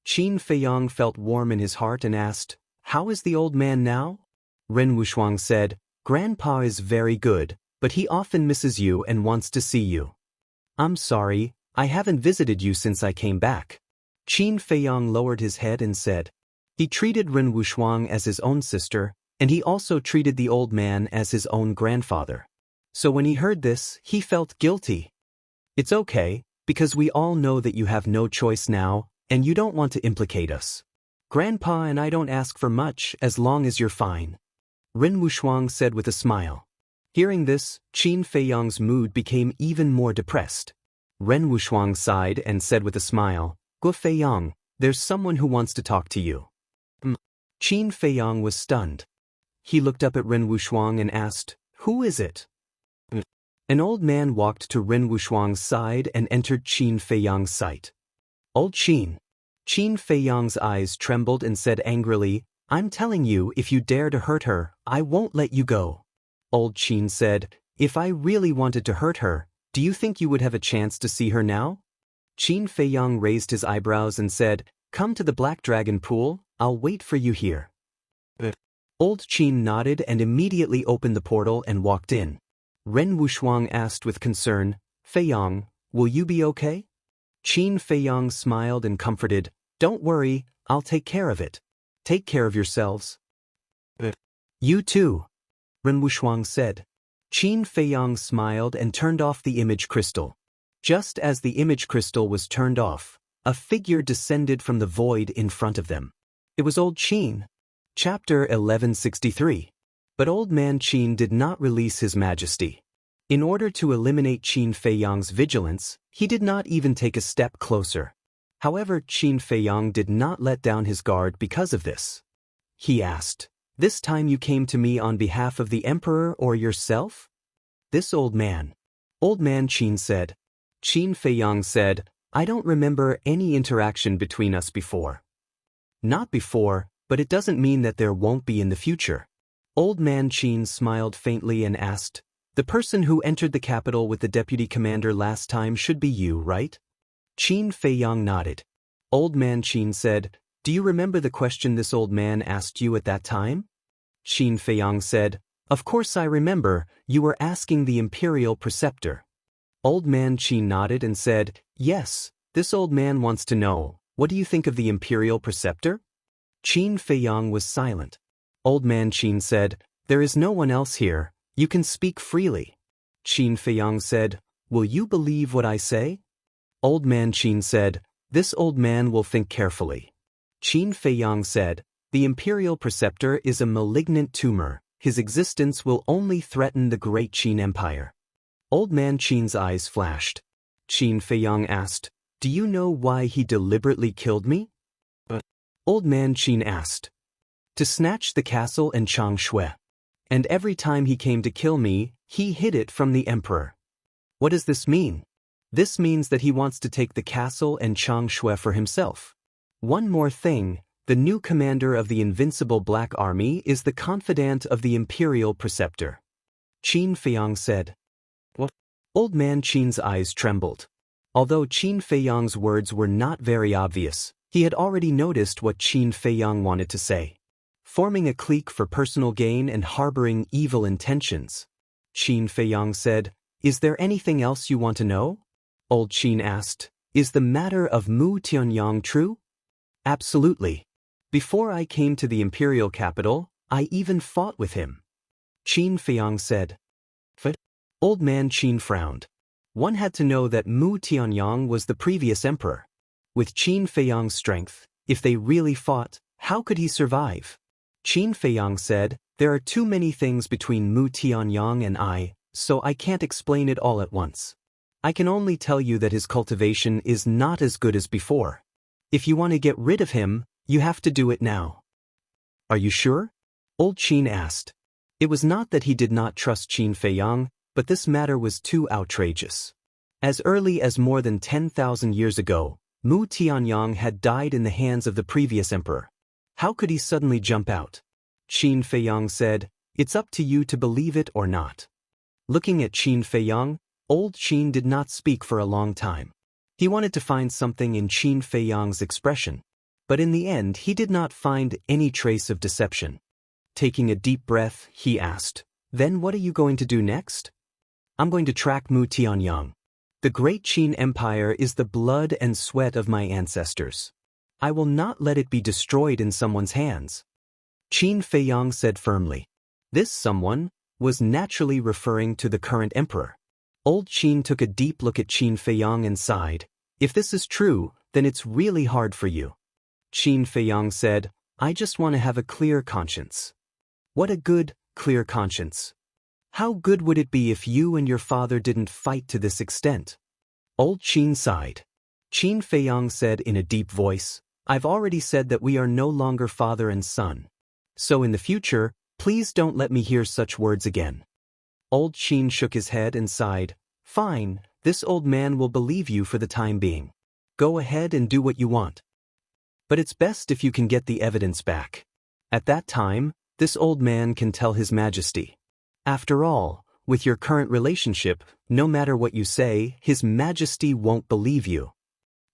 Qin Feiyang felt warm in his heart and asked, "How is the old man now?" Ren Wuxia said, "Grandpa is very good, but he often misses you and wants to see you." "I'm sorry, I haven't visited you since I came back." Qin Feiyang lowered his head and said, he treated Ren Wuxia as his own sister, and he also treated the old man as his own grandfather. So when he heard this, he felt guilty. "It's okay, because we all know that you have no choice now, and you don't want to implicate us. Grandpa and I don't ask for much as long as you're fine," Ren Wuxia said with a smile. Hearing this, Qin Feiyang's mood became even more depressed. Ren Wuxia sighed and said with a smile, "Gu Feiyang, there's someone who wants to talk to you." Qin Feiyang was stunned. He looked up at Ren Wuxia and asked, "Who is it?" An old man walked to Ren Wuxia's side and entered Qin Feiyang's sight. "Old Qin." Qin Feiyang's eyes trembled and said angrily, "I'm telling you, if you dare to hurt her, I won't let you go." Old Qin said, "If I really wanted to hurt her, do you think you would have a chance to see her now?" Qin Feiyang raised his eyebrows and said, "Come to the Black Dragon Pool, I'll wait for you here." Old Qin nodded and immediately opened the portal and walked in. Ren Wuxia asked with concern, "Feiyang, will you be okay?" Qin Feiyang smiled and comforted, "Don't worry, I'll take care of it. Take care of yourselves." "You too," Ren Wuxia said. Qin Feiyang smiled and turned off the image crystal. Just as the image crystal was turned off, a figure descended from the void in front of them. It was old Qin. Chapter 1163. But old man Qin did not release his majesty. In order to eliminate Qin Feiyang's vigilance, he did not even take a step closer. However, Qin Feiyang did not let down his guard because of this. He asked, "This time you came to me on behalf of the emperor or yourself?" "This old man." Old man Qin said. Qin Feiyang said, I don't remember any interaction between us before. Not before, but it doesn't mean that there won't be in the future. Old Man Qin smiled faintly and asked, the person who entered the capital with the deputy commander last time should be you, right? Qin Feiyang nodded. Old Man Qin said, do you remember the question this old man asked you at that time? Qin Feiyang said, of course I remember, you were asking the imperial preceptor. Old Man Qin nodded and said, yes, this old man wants to know, what do you think of the imperial preceptor? Qin Feiyang was silent. Old Man Qin said, there is no one else here, you can speak freely. Qin Feiyang said, will you believe what I say? Old Man Qin said, this old man will think carefully. Qin Feiyang said, the imperial preceptor is a malignant tumor, his existence will only threaten the great Qin Empire. Old Man Qin's eyes flashed. Qin Feiyang asked, do you know why he deliberately killed me? Old Man Qin asked. To snatch the castle and Changshui. And every time he came to kill me, he hid it from the emperor. What does this mean? This means that he wants to take the castle and Changshui for himself. One more thing, the new commander of the invincible Black Army is the confidant of the imperial preceptor. Qin Feiyang said. What? Old Man Qin's eyes trembled. Although Qin Feiyang's words were not very obvious, he had already noticed what Qin Feiyang wanted to say. Forming a clique for personal gain and harboring evil intentions. Qin Feiyang said, is there anything else you want to know? Old Qin asked, is the matter of Mu Tianyang true? Absolutely. Before I came to the imperial capital, I even fought with him. Qin Feiyang said. But Old Man Qin frowned. One had to know that Mu Tianyang was the previous emperor. With Qin Feiyang's strength, if they really fought, how could he survive? Qin Feiyang said, there are too many things between Mu Tianyang and I, so I can't explain it all at once. I can only tell you that his cultivation is not as good as before. If you want to get rid of him, you have to do it now. Are you sure? Old Qin asked. It was not that he did not trust Qin Feiyang, but this matter was too outrageous. As early as more than 10,000 years ago, Mu Tianyang had died in the hands of the previous emperor. How could he suddenly jump out? Qin Feiyang said, it's up to you to believe it or not. Looking at Qin Feiyang, Old Qin did not speak for a long time. He wanted to find something in Qin Feiyang's expression, but in the end he did not find any trace of deception. Taking a deep breath, he asked, then what are you going to do next? I'm going to track Mu Tianyang. The great Qin Empire is the blood and sweat of my ancestors. I will not let it be destroyed in someone's hands. Qin Feiyang said firmly. This someone was naturally referring to the current emperor. Old Qin took a deep look at Qin Feiyang and sighed. If this is true, then it's really hard for you. Qin Feiyang said, I just want to have a clear conscience. What a good, clear conscience. How good would it be if you and your father didn't fight to this extent? Old Qin sighed. Qin Feiyang said in a deep voice, I've already said that we are no longer father and son. So in the future, please don't let me hear such words again. Old Qin shook his head and sighed, fine, this old man will believe you for the time being. Go ahead and do what you want. But it's best if you can get the evidence back. At that time, this old man can tell His Majesty. After all, with your current relationship, no matter what you say, His Majesty won't believe you.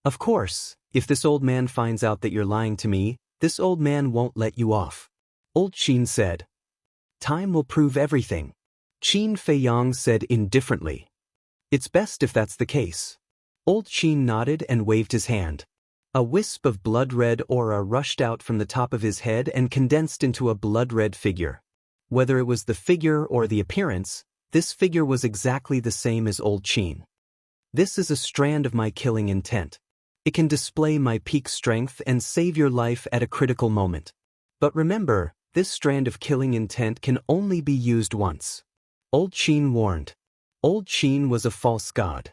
Of course, if this old man finds out that you're lying to me, this old man won't let you off. Old Qin said. Time will prove everything. Qin Feiyang said indifferently. It's best if that's the case. Old Qin nodded and waved his hand. A wisp of blood-red aura rushed out from the top of his head and condensed into a blood-red figure. Whether it was the figure or the appearance, this figure was exactly the same as Old Qin. This is a strand of my killing intent. It can display my peak strength and save your life at a critical moment. But remember, this strand of killing intent can only be used once. Old Qin warned. Old Qin was a false god.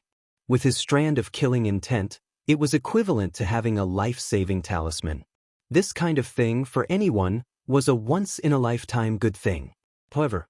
With his strand of killing intent, it was equivalent to having a life-saving talisman. This kind of thing, for anyone, was a once-in-a-lifetime good thing. However,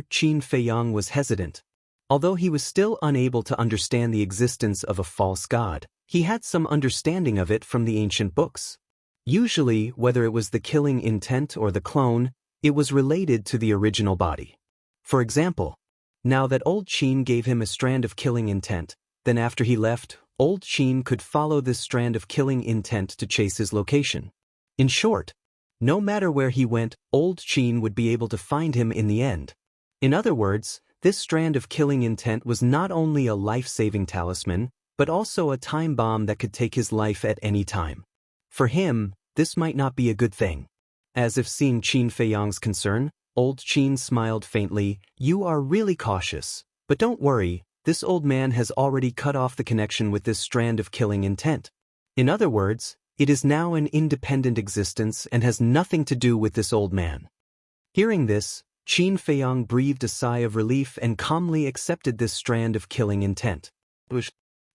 Qin Feiyang was hesitant. Although he was still unable to understand the existence of a false god, He had some understanding of it from the ancient books. Usually, whether it was the killing intent or the clone, it was related to the original body. For example, now that old Qin gave him a strand of killing intent, then after he left, old Qin could follow this strand of killing intent to chase his location. In short, no matter where he went, old Qin would be able to find him in the end. In other words, this strand of killing intent was not only a life-saving talisman, but also a time bomb that could take his life at any time. For him, this might not be a good thing. As if seeing Qin Feiyang's concern, old Qin smiled faintly. "You are really cautious. But don't worry, this old man has already cut off the connection with this strand of killing intent. In other words, it is now an independent existence and has nothing to do with this old man." Hearing this, Qin Feiyang breathed a sigh of relief and calmly accepted this strand of killing intent.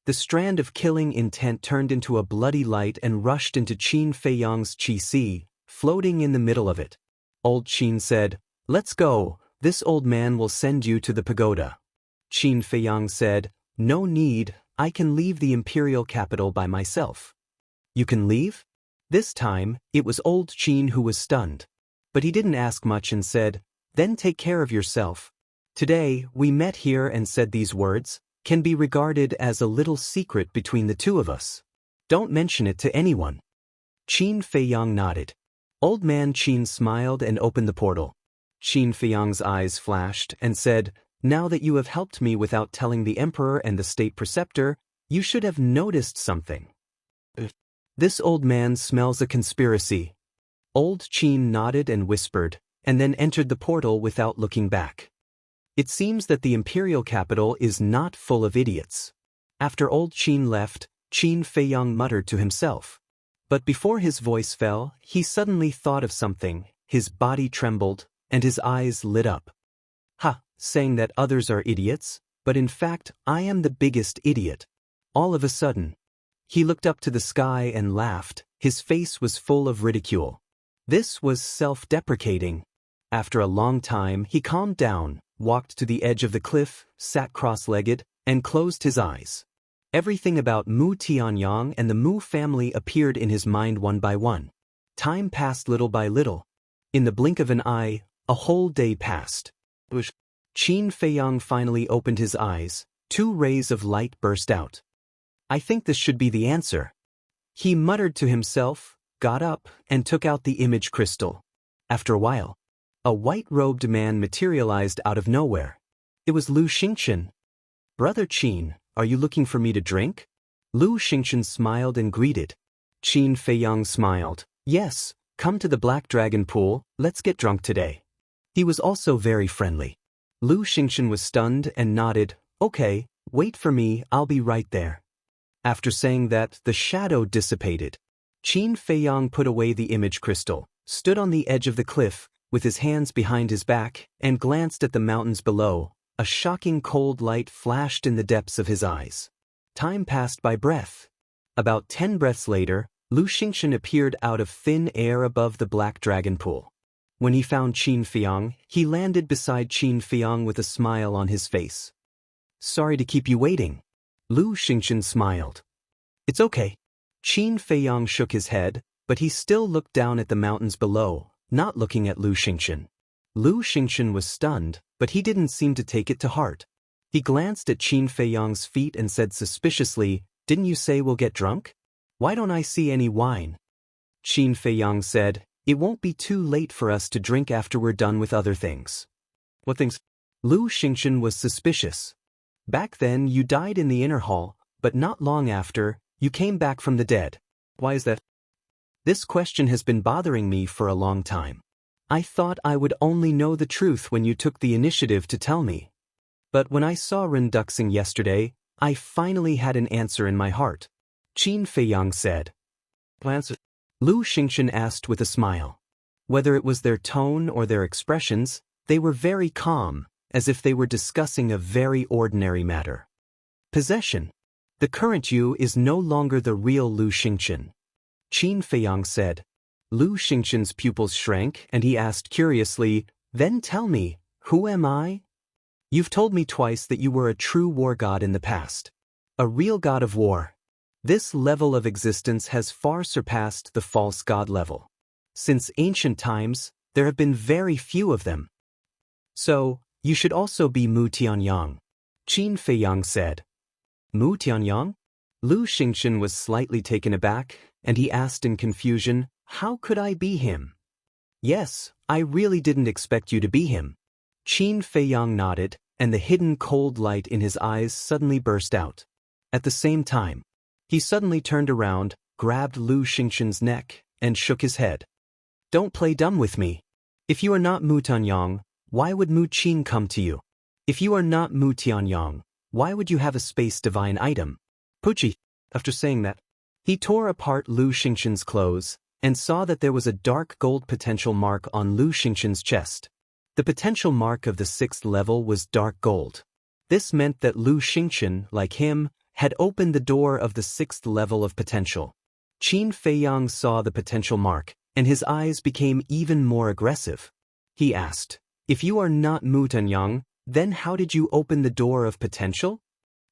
The strand of killing intent turned into a bloody light and rushed into Qin Feiyang's qi, floating in the middle of it. Old Qin said, "Let's go, this old man will send you to the pagoda." Qin Feiyang said, "No need, I can leave the imperial capital by myself." "You can leave?" This time, it was old Qin who was stunned. But he didn't ask much and said, "Then take care of yourself. Today, we met here and said these words, can be regarded as a little secret between the two of us. Don't mention it to anyone." Qin Feiyang nodded. Old man Qin smiled and opened the portal. Qin Feiyang's eyes flashed and said, "Now that you have helped me without telling the emperor and the state preceptor, you should have noticed something." "This old man smells a conspiracy." Old Qin nodded and whispered, and then entered the portal without looking back. It seems that the imperial capital is not full of idiots. After old Qin left, Qin Feiyang muttered to himself. But before his voice fell, he suddenly thought of something, his body trembled, and his eyes lit up. "Ha, saying that others are idiots, but in fact I am the biggest idiot." All of a sudden, he looked up to the sky and laughed. His face was full of ridicule. This was self-deprecating. After a long time, he calmed down, walked to the edge of the cliff, sat cross-legged, and closed his eyes. Everything about Mu Tianyang and the Mu family appeared in his mind one by one. Time passed little by little. In the blink of an eye, a whole day passed. Qin Feiyang finally opened his eyes. 2 rays of light burst out. "I think this should be the answer." He muttered to himself, got up, and took out the image crystal. After a while, a white-robed man materialized out of nowhere. It was Lu Xingchen. "Brother Qin, are you looking for me to drink?" Lu Xingchen smiled and greeted. Qin Feiyang smiled. "Yes, come to the Black Dragon Pool, let's get drunk today." He was also very friendly. Lu Xingchen was stunned and nodded. "Okay, wait for me, I'll be right there." After saying that, the shadow dissipated. Qin Feiyang put away the image crystal, stood on the edge of the cliff, with his hands behind his back, and glanced at the mountains below. A shocking cold light flashed in the depths of his eyes. Time passed by breath. About 10 breaths later, Lu Xingchen appeared out of thin air above the Black Dragon Pool. When he found Qin Feiyang, he landed beside Qin Feiyang with a smile on his face. "Sorry to keep you waiting." Lu Xingchen smiled. "It's okay." Qin Feiyang shook his head, but he still looked down at the mountains below, not looking at Lu Xingchen. Lu Xingchen was stunned, but he didn't seem to take it to heart. He glanced at Qin Feiyang's feet and said suspiciously, "Didn't you say we'll get drunk? Why don't I see any wine?" Qin Feiyang said, "It won't be too late for us to drink after we're done with other things." "What things?" Lu Xingchen was suspicious. "Back then you died in the inner hall, but not long after, you came back from the dead. Why is that?" "This question has been bothering me for a long time. I thought I would only know the truth when you took the initiative to tell me. But when I saw Ren Duxing yesterday, I finally had an answer in my heart." Qin Feiyang said. Lu Xingchen asked with a smile. Whether it was their tone or their expressions, they were very calm, as if they were discussing a very ordinary matter. "Possession. The current you is no longer the real Lu Xingchen." Qin Feiyang said. Lu Xingchen's pupils shrank and he asked curiously, "Then tell me, who am I?" "You've told me twice that you were a true war god in the past. A real god of war." This level of existence has far surpassed the false god level. Since ancient times, there have been very few of them. So, you should also be Mu Tianyang, Qin Feiyang said. Mu Tianyang? Lu Xingchen was slightly taken aback, and he asked in confusion, how could I be him? Yes, I really didn't expect you to be him. Qin Feiyang nodded, and the hidden cold light in his eyes suddenly burst out. At the same time, he suddenly turned around, grabbed Lu Xingchen's neck, and shook his head. Don't play dumb with me. If you are not Mu Tianyang, why would Mu Qin come to you? If you are not Mu Tianyang, why would you have a space divine item? Pucci, after saying that, he tore apart Lu Xingchen's clothes, and saw that there was a dark gold potential mark on Lu Xingchen's chest. The potential mark of the 6th level was dark gold. This meant that Lu Xingchen, like him, had opened the door of the 6th level of potential. Qin Feiyang saw the potential mark, and his eyes became even more aggressive. He asked, if you are not Mu Tianyang, then how did you open the door of potential?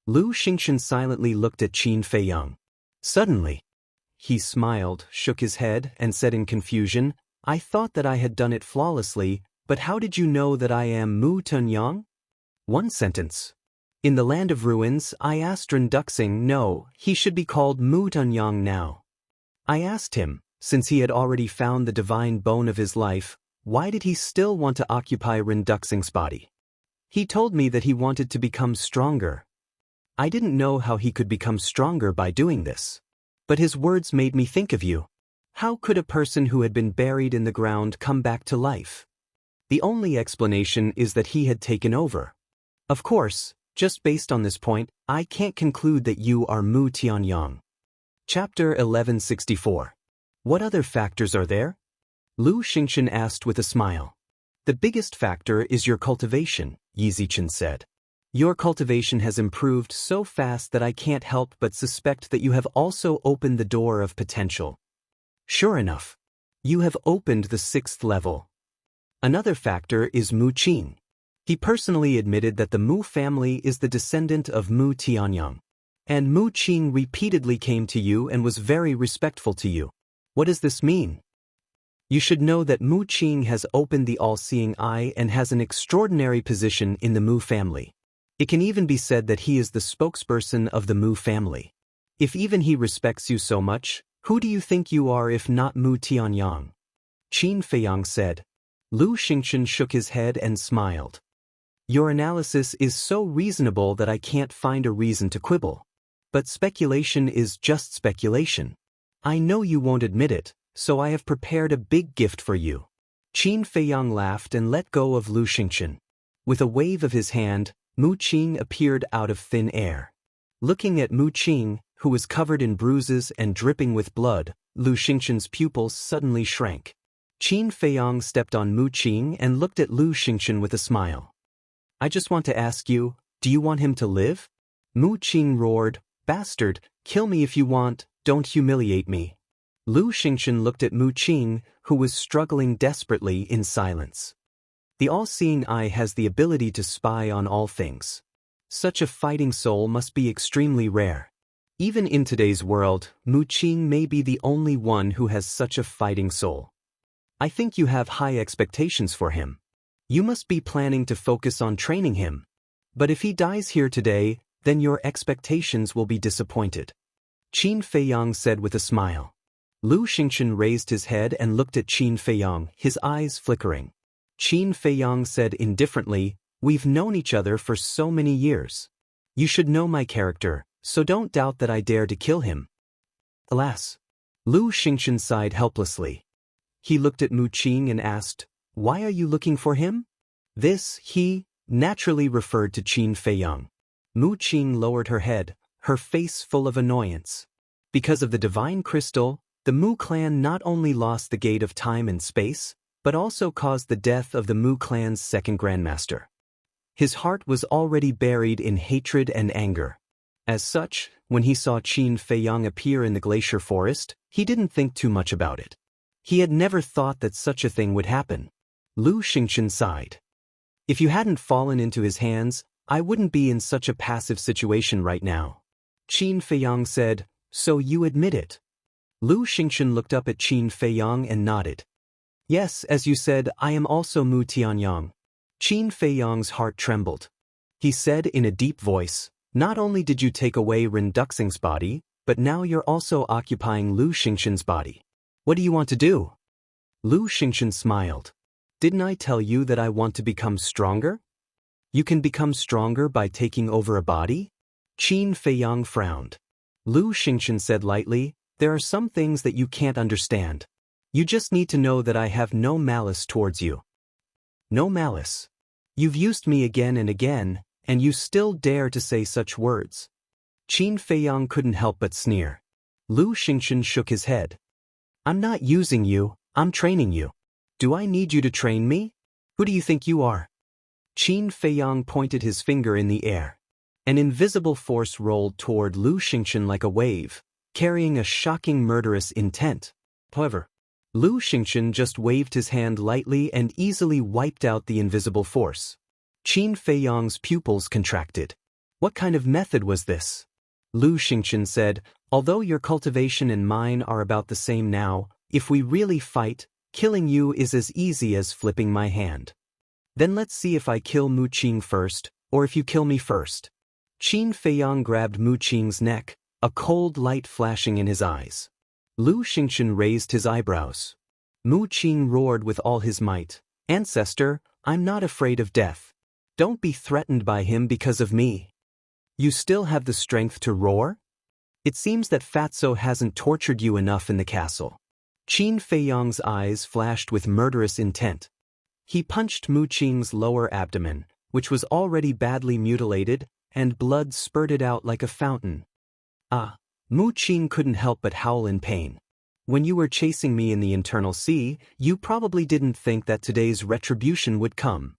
Lu Xingchen silently looked at Qin Feiyang. Suddenly, he smiled, shook his head, and said in confusion, I thought that I had done it flawlessly, but how did you know that I am Mu Tianyang? One sentence. In the land of ruins, I asked Ren Duxing no, he should be called Mu Tianyang now. I asked him, since he had already found the divine bone of his life, why did he still want to occupy Ren Duxing's body? He told me that he wanted to become stronger. I didn't know how he could become stronger by doing this. But his words made me think of you. How could a person who had been buried in the ground come back to life? The only explanation is that he had taken over. Of course, just based on this point, I can't conclude that you are Mu Tianyang. Chapter 1164. What other factors are there? Lu Xingchen asked with a smile. The biggest factor is your cultivation, Yi Zichen said. Your cultivation has improved so fast that I can't help but suspect that you have also opened the door of potential. Sure enough, you have opened the 6th level. Another factor is Mu Qin. He personally admitted that the Mu family is the descendant of Mu Tianyang. And Mu Qin repeatedly came to you and was very respectful to you. What does this mean? You should know that Mu Qin has opened the all-seeing eye and has an extraordinary position in the Mu family. It can even be said that he is the spokesperson of the Mu family. If even he respects you so much, who do you think you are if not Mu Tianyang? Qin Feiyang said. Lu Xingchen shook his head and smiled. Your analysis is so reasonable that I can't find a reason to quibble. But speculation is just speculation. I know you won't admit it, so I have prepared a big gift for you. Qin Feiyang laughed and let go of Lu Xingchen. With a wave of his hand, Mu Qin appeared out of thin air. Looking at Mu Qin, who was covered in bruises and dripping with blood, Lu Xingchen's pupils suddenly shrank. Qin Feiyang stepped on Mu Qin and looked at Lu Xingchen with a smile. I just want to ask you, do you want him to live? Mu Qin roared, Bastard, kill me if you want, don't humiliate me. Lu Xingchen looked at Mu Qin, who was struggling desperately in silence. The all-seeing eye has the ability to spy on all things. Such a fighting soul must be extremely rare. Even in today's world, Mu Qin may be the only one who has such a fighting soul. I think you have high expectations for him. You must be planning to focus on training him. But if he dies here today, then your expectations will be disappointed. Qin Feiyang said with a smile. Lu Xingchen raised his head and looked at Qin Feiyang, his eyes flickering. Qin Feiyang said indifferently, We've known each other for so many years. You should know my character, so don't doubt that I dare to kill him. Alas. Lu Xingchen sighed helplessly. He looked at Mu Qin and asked, Why are you looking for him? This, he, naturally referred to Qin Feiyang. Mu Qin lowered her head, her face full of annoyance. Because of the divine crystal, the Mu clan not only lost the gate of time and space, but also caused the death of the Mu clan's second grandmaster. His heart was already buried in hatred and anger. As such, when he saw Qin Feiyang appear in the glacier forest, he didn't think too much about it. He had never thought that such a thing would happen. Lu Xingchen sighed. If you hadn't fallen into his hands, I wouldn't be in such a passive situation right now. Qin Feiyang said, So you admit it. Lu Xingchen looked up at Qin Feiyang and nodded. Yes, as you said, I am also Mu Tianyang. Qin Feiyang's heart trembled. He said in a deep voice, not only did you take away Ren Duxing's body, but now you're also occupying Lu Xingchen's body. What do you want to do? Lu Xingchen smiled. Didn't I tell you that I want to become stronger? You can become stronger by taking over a body? Qin Feiyang frowned. Lu Xingchen said lightly, there are some things that you can't understand. You just need to know that I have no malice towards you. No malice. You've used me again and again, and you still dare to say such words. Qin Feiyang couldn't help but sneer. Lu Xingchen shook his head. I'm not using you, I'm training you. Do I need you to train me? Who do you think you are? Qin Feiyang pointed his finger in the air. An invisible force rolled toward Lu Xingchen like a wave, carrying a shocking murderous intent. However, Lu Xingchen just waved his hand lightly and easily wiped out the invisible force. Qin Feiyang's pupils contracted. What kind of method was this? Lu Xingchen said, although your cultivation and mine are about the same now, if we really fight, killing you is as easy as flipping my hand. Then let's see if I kill Mu Qing first, or if you kill me first. Qin Feiyang grabbed Mu Qing's neck, a cold light flashing in his eyes. Lu Xingchen raised his eyebrows. Mu Qing roared with all his might. Ancestor, I'm not afraid of death. Don't be threatened by him because of me. You still have the strength to roar? It seems that Fatso hasn't tortured you enough in the castle. Qin Feiyang's eyes flashed with murderous intent. He punched Mu Qing's lower abdomen, which was already badly mutilated, and blood spurted out like a fountain. Ah! Mu Qing couldn't help but howl in pain. When you were chasing me in the internal sea, you probably didn't think that today's retribution would come.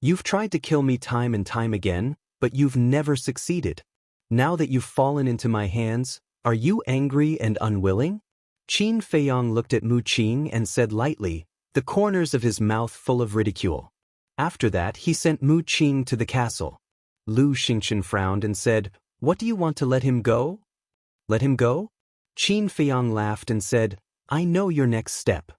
You've tried to kill me time and time again, but you've never succeeded. Now that you've fallen into my hands, are you angry and unwilling? Qin Feiyang looked at Mu Qing and said lightly, the corners of his mouth full of ridicule. After that he sent Mu Qing to the castle. Lu Xingchen frowned and said, what do you want to let him go? Let him go? Qin Feiyang laughed and said, I know your next step.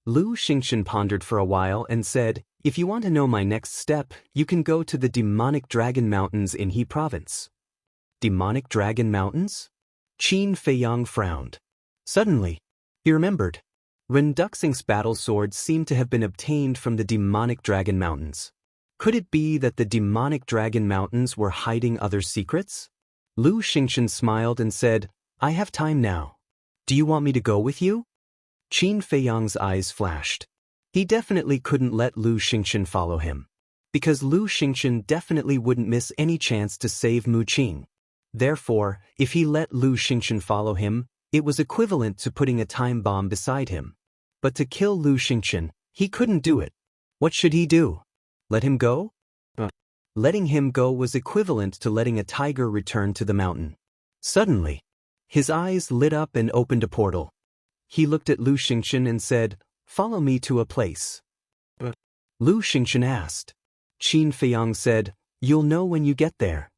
Lu Xingchen pondered for a while and said, if you want to know my next step, you can go to the Demonic Dragon Mountains in He Province. Demonic Dragon Mountains? Qin Feiyang frowned. Suddenly, he remembered. Ren Duxing's battle sword seemed to have been obtained from the Demonic Dragon Mountains. Could it be that the Demonic Dragon Mountains were hiding other secrets? Lu Xingchen smiled and said, I have time now. Do you want me to go with you? Qin Feiyang's eyes flashed. He definitely couldn't let Lu Xingchen follow him. Because Lu Xingchen definitely wouldn't miss any chance to save Mu Qing. Therefore, if he let Lu Xingchen follow him, it was equivalent to putting a time bomb beside him. But to kill Lu Xingchen, he couldn't do it. What should he do? Let him go? Letting him go was equivalent to letting a tiger return to the mountain. Suddenly, his eyes lit up and opened a portal. He looked at Lu Xingchen and said, follow me to a place. Lu Xingchen asked. Qin Feiyang said, you'll know when you get there.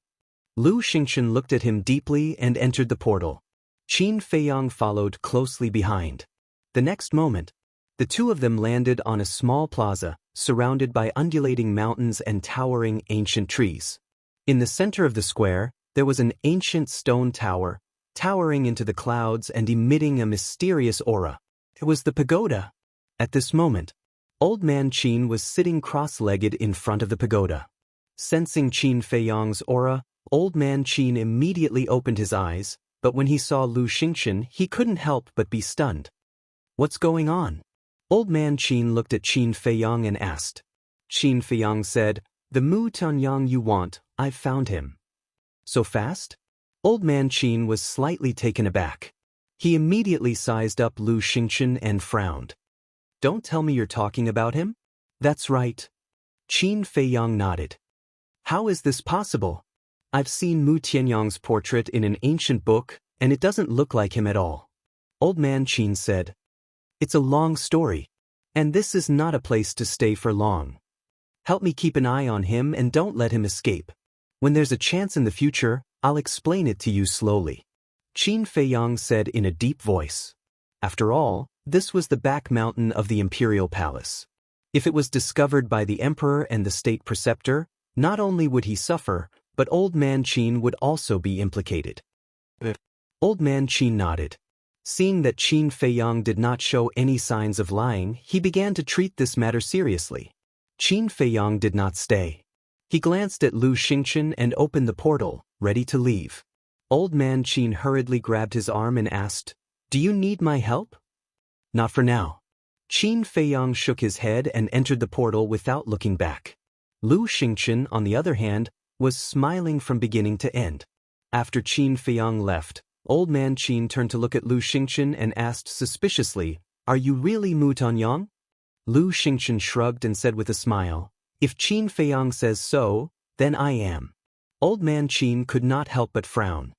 Lu Xingchen looked at him deeply and entered the portal. Qin Feiyang followed closely behind. The next moment, the two of them landed on a small plaza, surrounded by undulating mountains and towering ancient trees. In the center of the square, there was an ancient stone tower, towering into the clouds and emitting a mysterious aura. It was the pagoda. At this moment, Old Man Qin was sitting cross-legged in front of the pagoda. Sensing Qin Feiyang's aura, Old Man Qin immediately opened his eyes, but when he saw Lu Xingchen, he couldn't help but be stunned. What's going on? Old Man Qin looked at Qin Feiyang and asked. Qin Feiyang said, the Mu Tianyang you want, I've found him. So fast? Old Man Qin was slightly taken aback. He immediately sized up Lu Xingchen and frowned. Don't tell me you're talking about him? That's right. Qin Feiyang nodded. How is this possible? I've seen Mu Tianyang's portrait in an ancient book, and it doesn't look like him at all. Old Man Qin said. It's a long story, and this is not a place to stay for long. Help me keep an eye on him and don't let him escape. When there's a chance in the future, I'll explain it to you slowly. Qin Feiyang said in a deep voice. After all, this was the back mountain of the imperial palace. If it was discovered by the emperor and the state preceptor, not only would he suffer, but Old Man Qin would also be implicated. Old Man Qin nodded. Seeing that Qin Feiyang did not show any signs of lying, he began to treat this matter seriously. Qin Feiyang did not stay. He glanced at Lu Xingchen and opened the portal, ready to leave. Old Man Qin hurriedly grabbed his arm and asked, "Do you need my help?" "Not for now." Qin Feiyang shook his head and entered the portal without looking back. Lu Xingchen, on the other hand, was smiling from beginning to end. After Qin Feiyang left, Old Man Qin turned to look at Lu Xingchen and asked suspiciously, "Are you really Mu Tanyang?" Lu Xingchen shrugged and said with a smile, "If Qin Feiyang says so, then I am." Old Man Qin could not help but frown.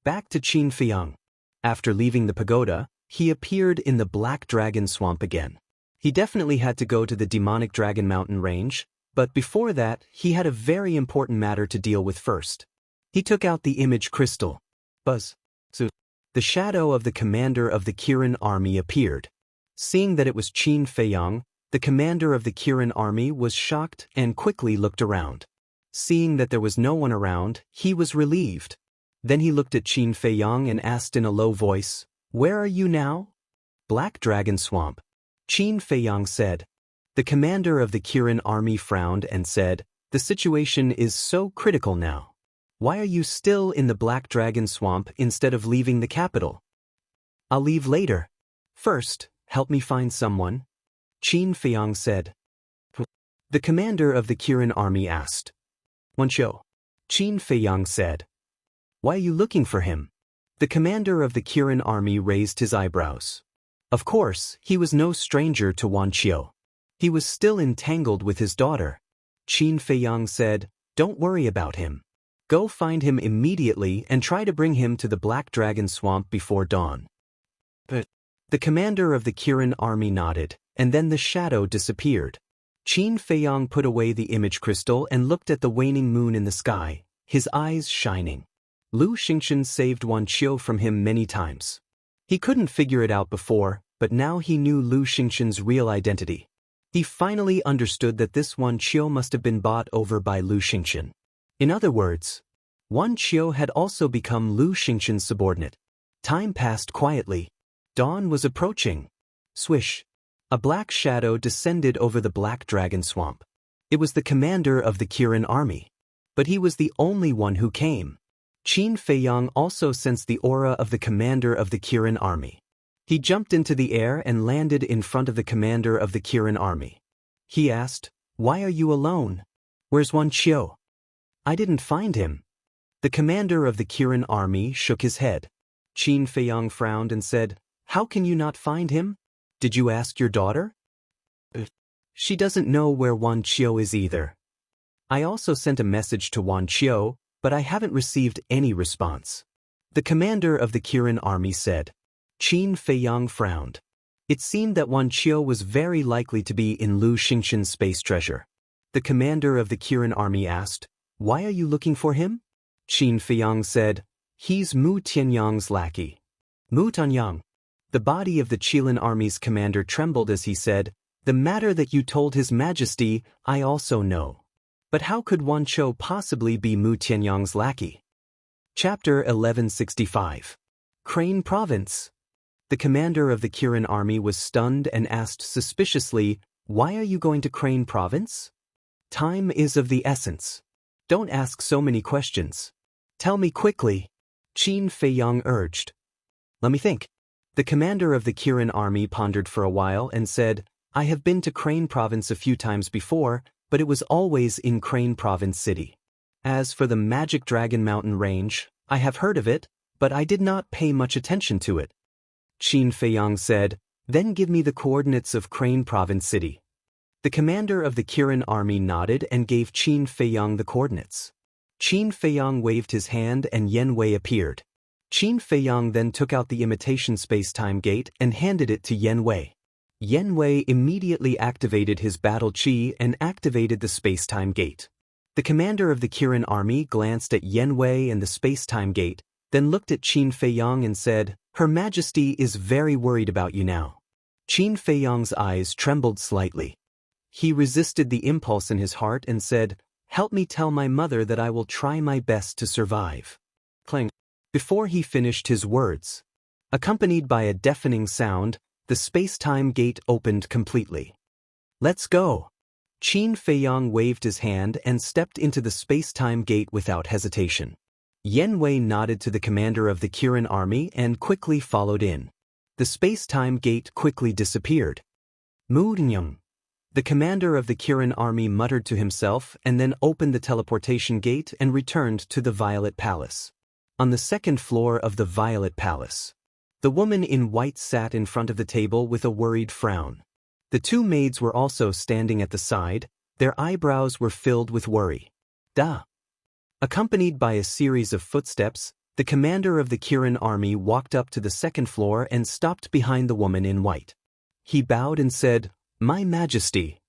Back to Qin Feiyang. After leaving the pagoda, he appeared in the Black Dragon Swamp again. He definitely had to go to the demonic Dragon Mountain range, but before that, he had a very important matter to deal with first. He took out the image crystal. Buzz. So, the shadow of the commander of the Kirin army appeared. Seeing that it was Qin Feiyang, the commander of the Kirin army was shocked and quickly looked around. Seeing that there was no one around, he was relieved. Then he looked at Qin Feiyang and asked in a low voice, "Where are you now?" "Black Dragon Swamp." Qin Feiyang said. The commander of the Kirin army frowned and said, "The situation is so critical now. Why are you still in the Black Dragon Swamp instead of leaving the capital?" "I'll leave later. First, help me find someone," Qin Feiyang said. The commander of the Kirin army asked. "Wuxia," Qin Feiyang said. "Why are you looking for him?" The commander of the Kirin army raised his eyebrows. Of course, he was no stranger to Wuxia. He was still entangled with his daughter. Qin Feiyang said, "Don't worry about him. Go find him immediately and try to bring him to the Black Dragon Swamp before dawn." The commander of the Kirin army nodded, and then the shadow disappeared. Qin Feiyang put away the image crystal and looked at the waning moon in the sky, his eyes shining. Lu Xingchen saved Wuxia from him many times. He couldn't figure it out before, but now he knew Lu Xingchen's real identity. He finally understood that this Wuxia must have been bought over by Lu Xingchen. In other words, Wuxia had also become Lu Xingchen's subordinate. Time passed quietly. Dawn was approaching. Swish. A black shadow descended over the Black Dragon Swamp. It was the commander of the Kirin army. But he was the only one who came. Qin Feiyang also sensed the aura of the commander of the Kirin army. He jumped into the air and landed in front of the commander of the Kirin army. He asked, "Why are you alone? Where's Wuxia?" "I didn't find him." The commander of the Kirin army shook his head. Qin Feiyang frowned and said, "How can you not find him? Did you ask your daughter?" "She doesn't know where Wuxia is either. I also sent a message to Wuxia, but I haven't received any response." The commander of the Kirin army said. Qin Feiyang frowned. It seemed that Wuxia was very likely to be in Lu Xingchen's space treasure. The commander of the Kirin army asked, "Why are you looking for him?" Qin Feiyang said, "He's Mu Tianyang's lackey." Mu Tanyang. The body of the Qilin army's commander trembled as he said, "The matter that you told His Majesty, I also know. But how could Wuxia possibly be Mu Tianyang's lackey?" Chapter 1165. Crane Province. The commander of the Kirin army was stunned and asked suspiciously, "Why are you going to Crane Province?" "Time is of the essence. Don't ask so many questions. Tell me quickly," Qin Feiyang urged. "Let me think." The commander of the Kirin army pondered for a while and said, "I have been to Crane Province a few times before, but it was always in Crane Province City. As for the Magic Dragon Mountain Range, I have heard of it, but I did not pay much attention to it." Qin Feiyang said, "Then give me the coordinates of Crane Province City." The commander of the Kirin army nodded and gave Qin Feiyang the coordinates. Qin Feiyang waved his hand and Yen Wei appeared. Qin Feiyang then took out the imitation space-time gate and handed it to Yen Wei. Yen Wei immediately activated his battle chi and activated the space-time gate. The commander of the Kirin army glanced at Yen Wei and the space-time gate, then looked at Qin Feiyang and said, "Her Majesty is very worried about you now." Qin Feiyang's eyes trembled slightly. He resisted the impulse in his heart and said, "Help me tell my mother that I will try my best to survive." Clang. Before he finished his words, accompanied by a deafening sound, the space-time gate opened completely. "Let's go." Qin Feiyang waved his hand and stepped into the space-time gate without hesitation. Yan Wei nodded to the commander of the Kirin army and quickly followed in. The space-time gate quickly disappeared. Mu Nyang. The commander of the Kirin army muttered to himself and then opened the teleportation gate and returned to the Violet Palace. On the second floor of the Violet Palace, the woman in white sat in front of the table with a worried frown. The two maids were also standing at the side, their eyebrows were filled with worry. Da. Accompanied by a series of footsteps, the commander of the Kirin army walked up to the second floor and stopped behind the woman in white. He bowed and said, "My Majesty."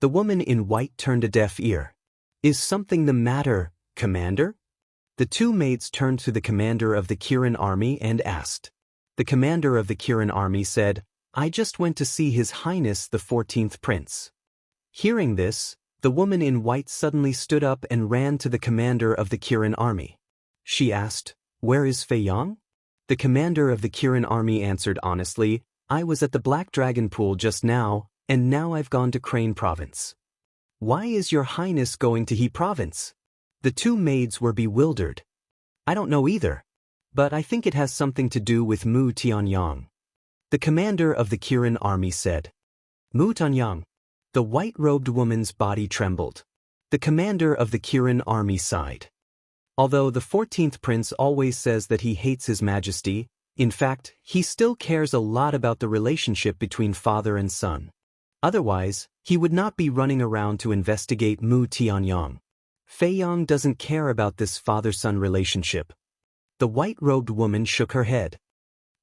The woman in white turned a deaf ear. "Is something the matter, Commander?" The two maids turned to the commander of the Kirin army and asked. The commander of the Kirin army said, "I just went to see His Highness the 14th Prince." Hearing this, the woman in white suddenly stood up and ran to the commander of the Kirin army. She asked, "Where is Feiyang?" The commander of the Kirin army answered honestly, "I was at the Black Dragon Pool just now, and now I've gone to Crane Province." "Why is your highness going to He Province?" The two maids were bewildered. "I don't know either, but I think it has something to do with Mu Tianyang." The commander of the Kirin army said. Mu Tianyang. The white-robed woman's body trembled. The commander of the Kirin army sighed. Although the 14th prince always says that he hates His Majesty, in fact, he still cares a lot about the relationship between father and son. Otherwise, he would not be running around to investigate Mu Tianyang. Feiyang doesn't care about this father-son relationship. The white-robed woman shook her head.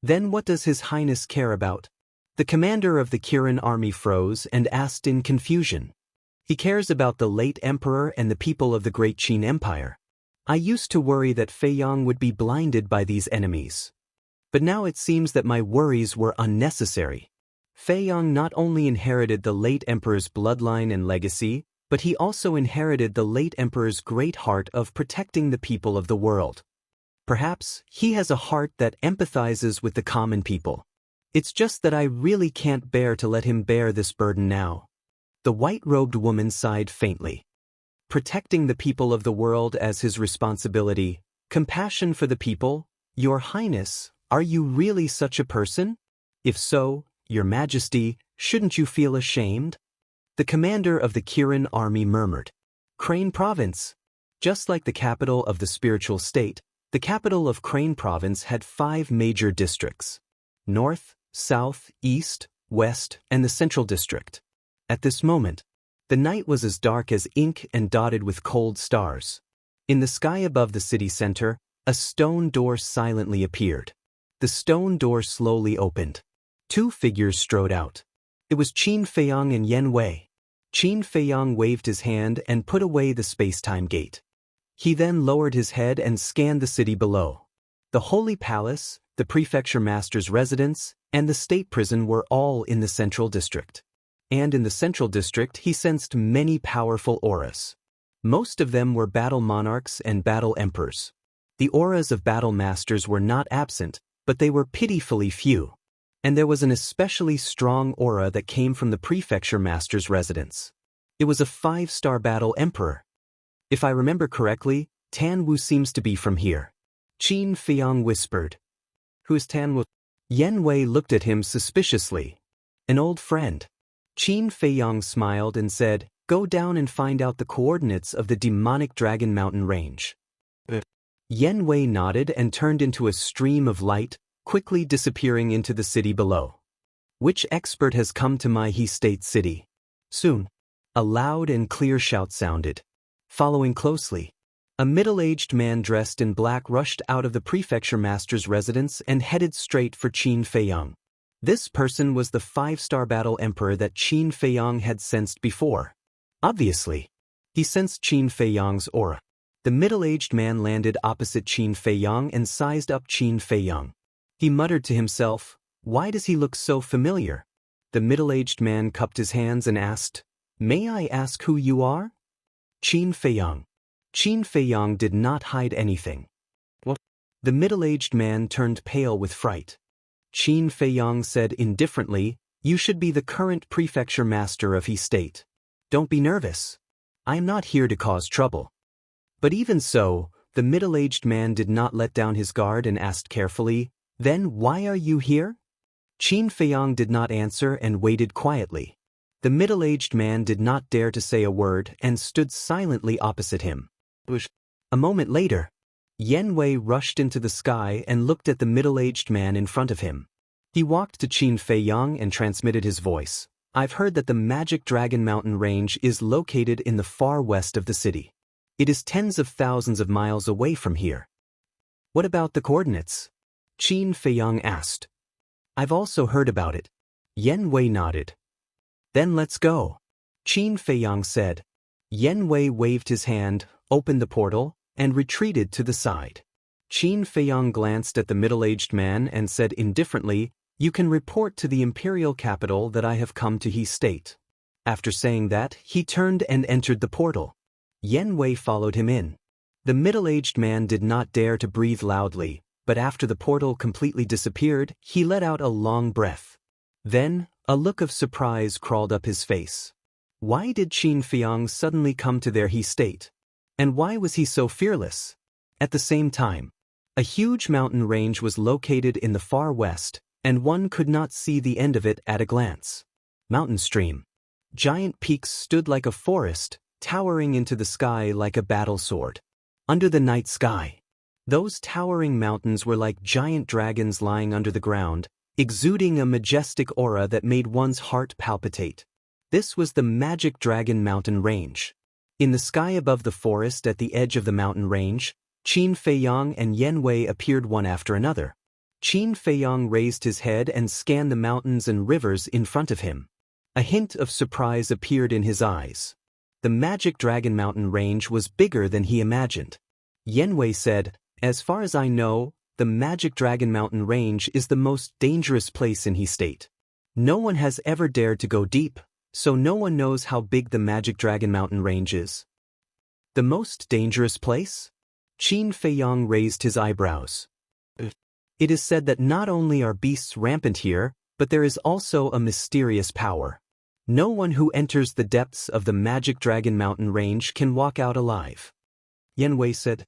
Then what does His Highness care about? The commander of the Kirin army froze and asked in confusion. He cares about the late emperor and the people of the Great Qin Empire. I used to worry that Feiyang would be blinded by these enemies. But now it seems that my worries were unnecessary. Feiyang not only inherited the late emperor's bloodline and legacy, but he also inherited the late emperor's great heart of protecting the people of the world. Perhaps he has a heart that empathizes with the common people. It's just that I really can't bear to let him bear this burden now. The white-robed woman sighed faintly. Protecting the people of the world as his responsibility, compassion for the people, Your Highness, are you really such a person? If so, Your Majesty, shouldn't you feel ashamed? The commander of the Kirin army murmured. Crane Province. Just like the capital of the spiritual state, the capital of Crane Province had 5 major districts: North, South, East, West, and the Central District. At this moment, the night was as dark as ink and dotted with cold stars. In the sky above the city center, a stone door silently appeared. The stone door slowly opened. 2 figures strode out. It was Qin Feiyang and Yan Wei. Qin Feiyang waved his hand and put away the space-time gate. He then lowered his head and scanned the city below. The Holy Palace, the Prefecture Master's residence, and the State Prison were all in the Central District. And in the Central District he sensed many powerful auras. Most of them were battle monarchs and battle emperors. The auras of battle masters were not absent, but they were pitifully few. And there was an especially strong aura that came from the Prefecture Master's residence. It was a 5-star battle emperor. If I remember correctly, Tan Wu seems to be from here. Qin Feiyang whispered. Who is Tan Wu? Yan Wei looked at him suspiciously. An old friend. Qin Feiyang smiled and said, Go down and find out the coordinates of the demonic Dragon Mountain range. Yan Wei nodded and turned into a stream of light, quickly disappearing into the city below. Which expert has come to my He State City? Soon. A loud and clear shout sounded. Following closely, a middle-aged man dressed in black rushed out of the Prefecture Master's residence and headed straight for Qin Feiyang. This person was the 5-star battle emperor that Qin Feiyang had sensed before. Obviously, he sensed Qin Feiyang's aura. The middle-aged man landed opposite Qin Feiyang and sized up Qin Feiyang. He muttered to himself, "Why does he look so familiar?" The middle-aged man cupped his hands and asked, "May I ask who you are?" Qin Feiyang. Qin Feiyang did not hide anything. What? The middle-aged man turned pale with fright. Qin Feiyang said indifferently, "You should be the current prefecture master of He State. Don't be nervous. I am not here to cause trouble." But even so, the middle-aged man did not let down his guard and asked carefully, "Then why are you here?" Qin Feiyang did not answer and waited quietly. The middle-aged man did not dare to say a word and stood silently opposite him. A moment later, Yan Wei rushed into the sky and looked at the middle-aged man in front of him. He walked to Qin Feiyang and transmitted his voice. "I've heard that the Magic Dragon Mountain Range is located in the far west of the city. It is tens of thousands of miles away from here." "What about the coordinates?" Qin Feiyang asked. "I've also heard about it." Yan Wei nodded. "Then let's go," Qin Feiyang said. Yan Wei waved his hand, opened the portal, and retreated to the side. Qin Feiyang glanced at the middle-aged man and said indifferently, "You can report to the imperial capital that I have come to He State." After saying that, he turned and entered the portal. Yan Wei followed him in. The middle-aged man did not dare to breathe loudly, but after the portal completely disappeared, he let out a long breath. Then, a look of surprise crawled up his face. Why did Qin Feiyang suddenly come to their He State? And why was he so fearless? At the same time, a huge mountain range was located in the far west, and one could not see the end of it at a glance. Mountain stream. Giant peaks stood like a forest, towering into the sky like a battle sword. Under the night sky, those towering mountains were like giant dragons lying under the ground, exuding a majestic aura that made one's heart palpitate. This was the Magic Dragon Mountain Range. In the sky above the forest at the edge of the mountain range, Qin Feiyang and Yan Wei appeared one after another. Qin Feiyang raised his head and scanned the mountains and rivers in front of him. A hint of surprise appeared in his eyes. The Magic Dragon Mountain Range was bigger than he imagined. Yan Wei said, "As far as I know, the Magic Dragon Mountain Range is the most dangerous place in He State. No one has ever dared to go deep, so no one knows how big the Magic Dragon Mountain Range is." "The most dangerous place?" Qin Feiyang raised his eyebrows. "It is said that not only are beasts rampant here, but there is also a mysterious power. No one who enters the depths of the Magic Dragon Mountain Range can walk out alive." Yan Wei said,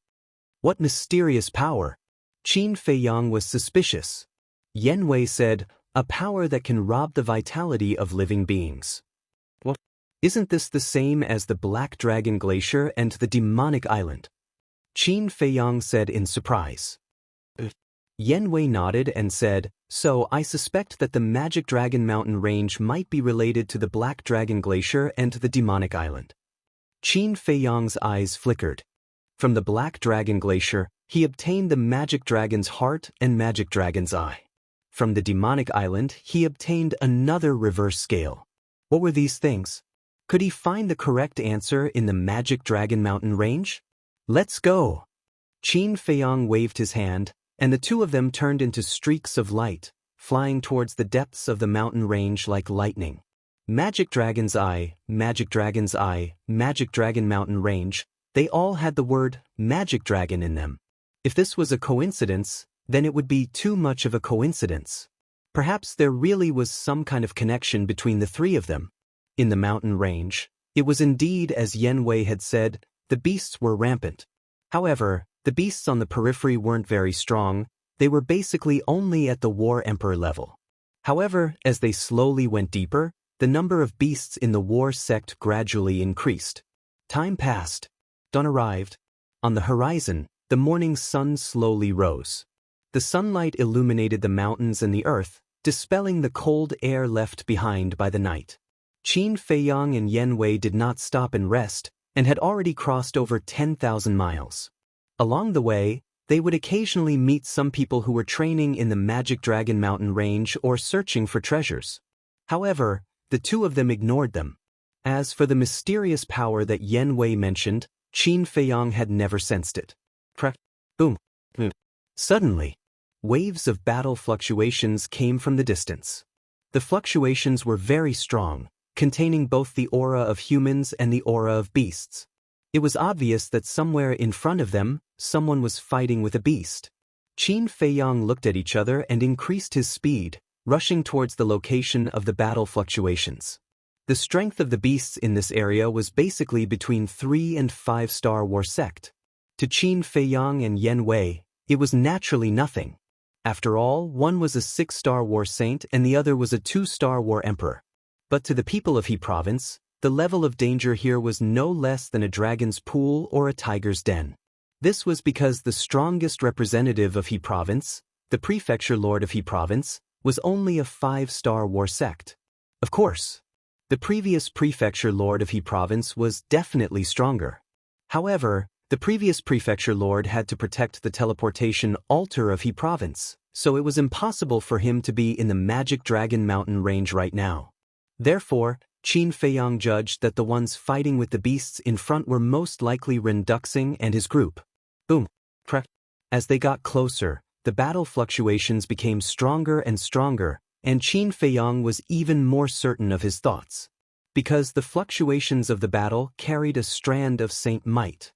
"What mysterious power?" Qin Feiyang was suspicious. Yan Wei said, "A power that can rob the vitality of living beings." "What? Isn't this the same as the Black Dragon Glacier and the Demonic Island?" Qin Feiyang said in surprise. Yan Wei nodded and said, "So I suspect that the Magic Dragon Mountain Range might be related to the Black Dragon Glacier and the Demonic Island." Qin Feiyang's eyes flickered. From the Black Dragon Glacier, he obtained the Magic Dragon's Heart and Magic Dragon's Eye. From the Demonic Island, he obtained another reverse scale. What were these things? Could he find the correct answer in the Magic Dragon Mountain Range? "Let's go!" Qin Feiyang waved his hand, and the two of them turned into streaks of light, flying towards the depths of the mountain range like lightning. Magic Dragon's Eye, Magic Dragon's Eye, Magic Dragon Mountain Range, they all had the word Magic Dragon in them. If this was a coincidence, then it would be too much of a coincidence. Perhaps there really was some kind of connection between the three of them. In the mountain range, it was indeed as Yan Wei had said, the beasts were rampant. However, the beasts on the periphery weren't very strong, they were basically only at the War Emperor level. However, as they slowly went deeper, the number of beasts in the war sect gradually increased. Time passed. Dawn arrived. On the horizon, the morning sun slowly rose. The sunlight illuminated the mountains and the earth, dispelling the cold air left behind by the night. Qin Feiyang and Yan Wei did not stop and rest, and had already crossed over 10,000 miles. Along the way, they would occasionally meet some people who were training in the Magic Dragon Mountain Range or searching for treasures. However, the two of them ignored them. As for the mysterious power that Yan Wei mentioned, Qin Feiyang had never sensed it. Crack, boom, boom. Suddenly, waves of battle fluctuations came from the distance. The fluctuations were very strong, containing both the aura of humans and the aura of beasts. It was obvious that somewhere in front of them, someone was fighting with a beast. Qin Feiyang looked at each other and increased his speed, rushing towards the location of the battle fluctuations. The strength of the beasts in this area was basically between 3 and 5-star war sect. To Qin Feiyang and Yen Wei, it was naturally nothing. After all, one was a 6-star war saint and the other was a 2-star war emperor. But to the people of He province, the level of danger here was no less than a dragon's pool or a tiger's den. This was because the strongest representative of He province, the prefecture lord of He province, was only a 5-star war sect. Of course, the previous prefecture lord of He province was definitely stronger. However, the previous prefecture lord had to protect the teleportation altar of He province, so it was impossible for him to be in the Magic Dragon Mountain range right now. Therefore, Qin Feiyang judged that the ones fighting with the beasts in front were most likely Ren Duxing and his group. Boom, crack. As they got closer, the battle fluctuations became stronger and stronger, and Qin Feiyang was even more certain of his thoughts. Because the fluctuations of the battle carried a strand of saint might.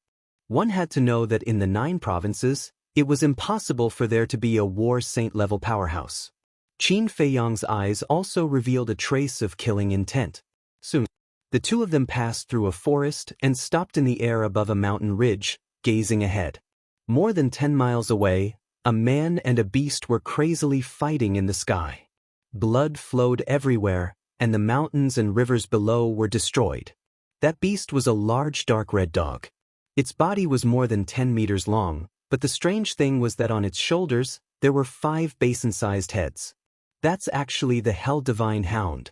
One had to know that in the 9 provinces, it was impossible for there to be a war saint-level powerhouse. Qin Feiyang's eyes also revealed a trace of killing intent. Soon, the two of them passed through a forest and stopped in the air above a mountain ridge, gazing ahead. More than 10 miles away, a man and a beast were crazily fighting in the sky. Blood flowed everywhere, and the mountains and rivers below were destroyed. That beast was a large dark red dog. Its body was more than 10 meters long, but the strange thing was that on its shoulders, there were 5 basin-sized heads. That's actually the Hell Divine Hound.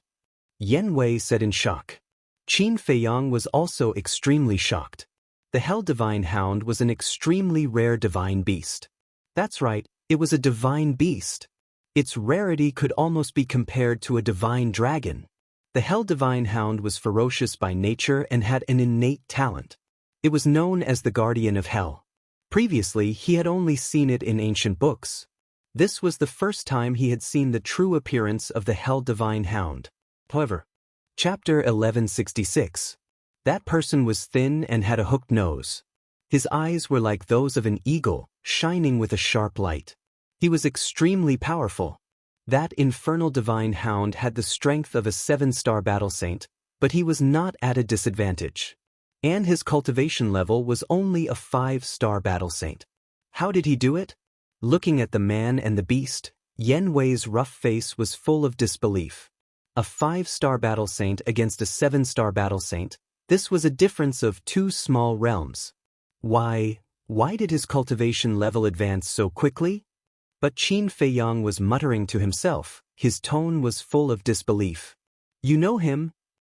Yen Wei said in shock. Qin Feiyang was also extremely shocked. The Hell Divine Hound was an extremely rare divine beast. That's right, it was a divine beast. Its rarity could almost be compared to a divine dragon. The Hell Divine Hound was ferocious by nature and had an innate talent. It was known as the Guardian of Hell. Previously, he had only seen it in ancient books. This was the first time he had seen the true appearance of the Hell Divine Hound. However, Chapter 1166. That person was thin and had a hooked nose. His eyes were like those of an eagle, shining with a sharp light. He was extremely powerful. That infernal divine hound had the strength of a 7-star battle saint, but he was not at a disadvantage. And his cultivation level was only a 5-star battle saint. How did he do it? Looking at the man and the beast, Yen Wei's rough face was full of disbelief. A 5-star battle saint against a 7-star battle saint, this was a difference of 2 small realms. Why did his cultivation level advance so quickly? But Qin Feiyang was muttering to himself, his tone was full of disbelief. You know him?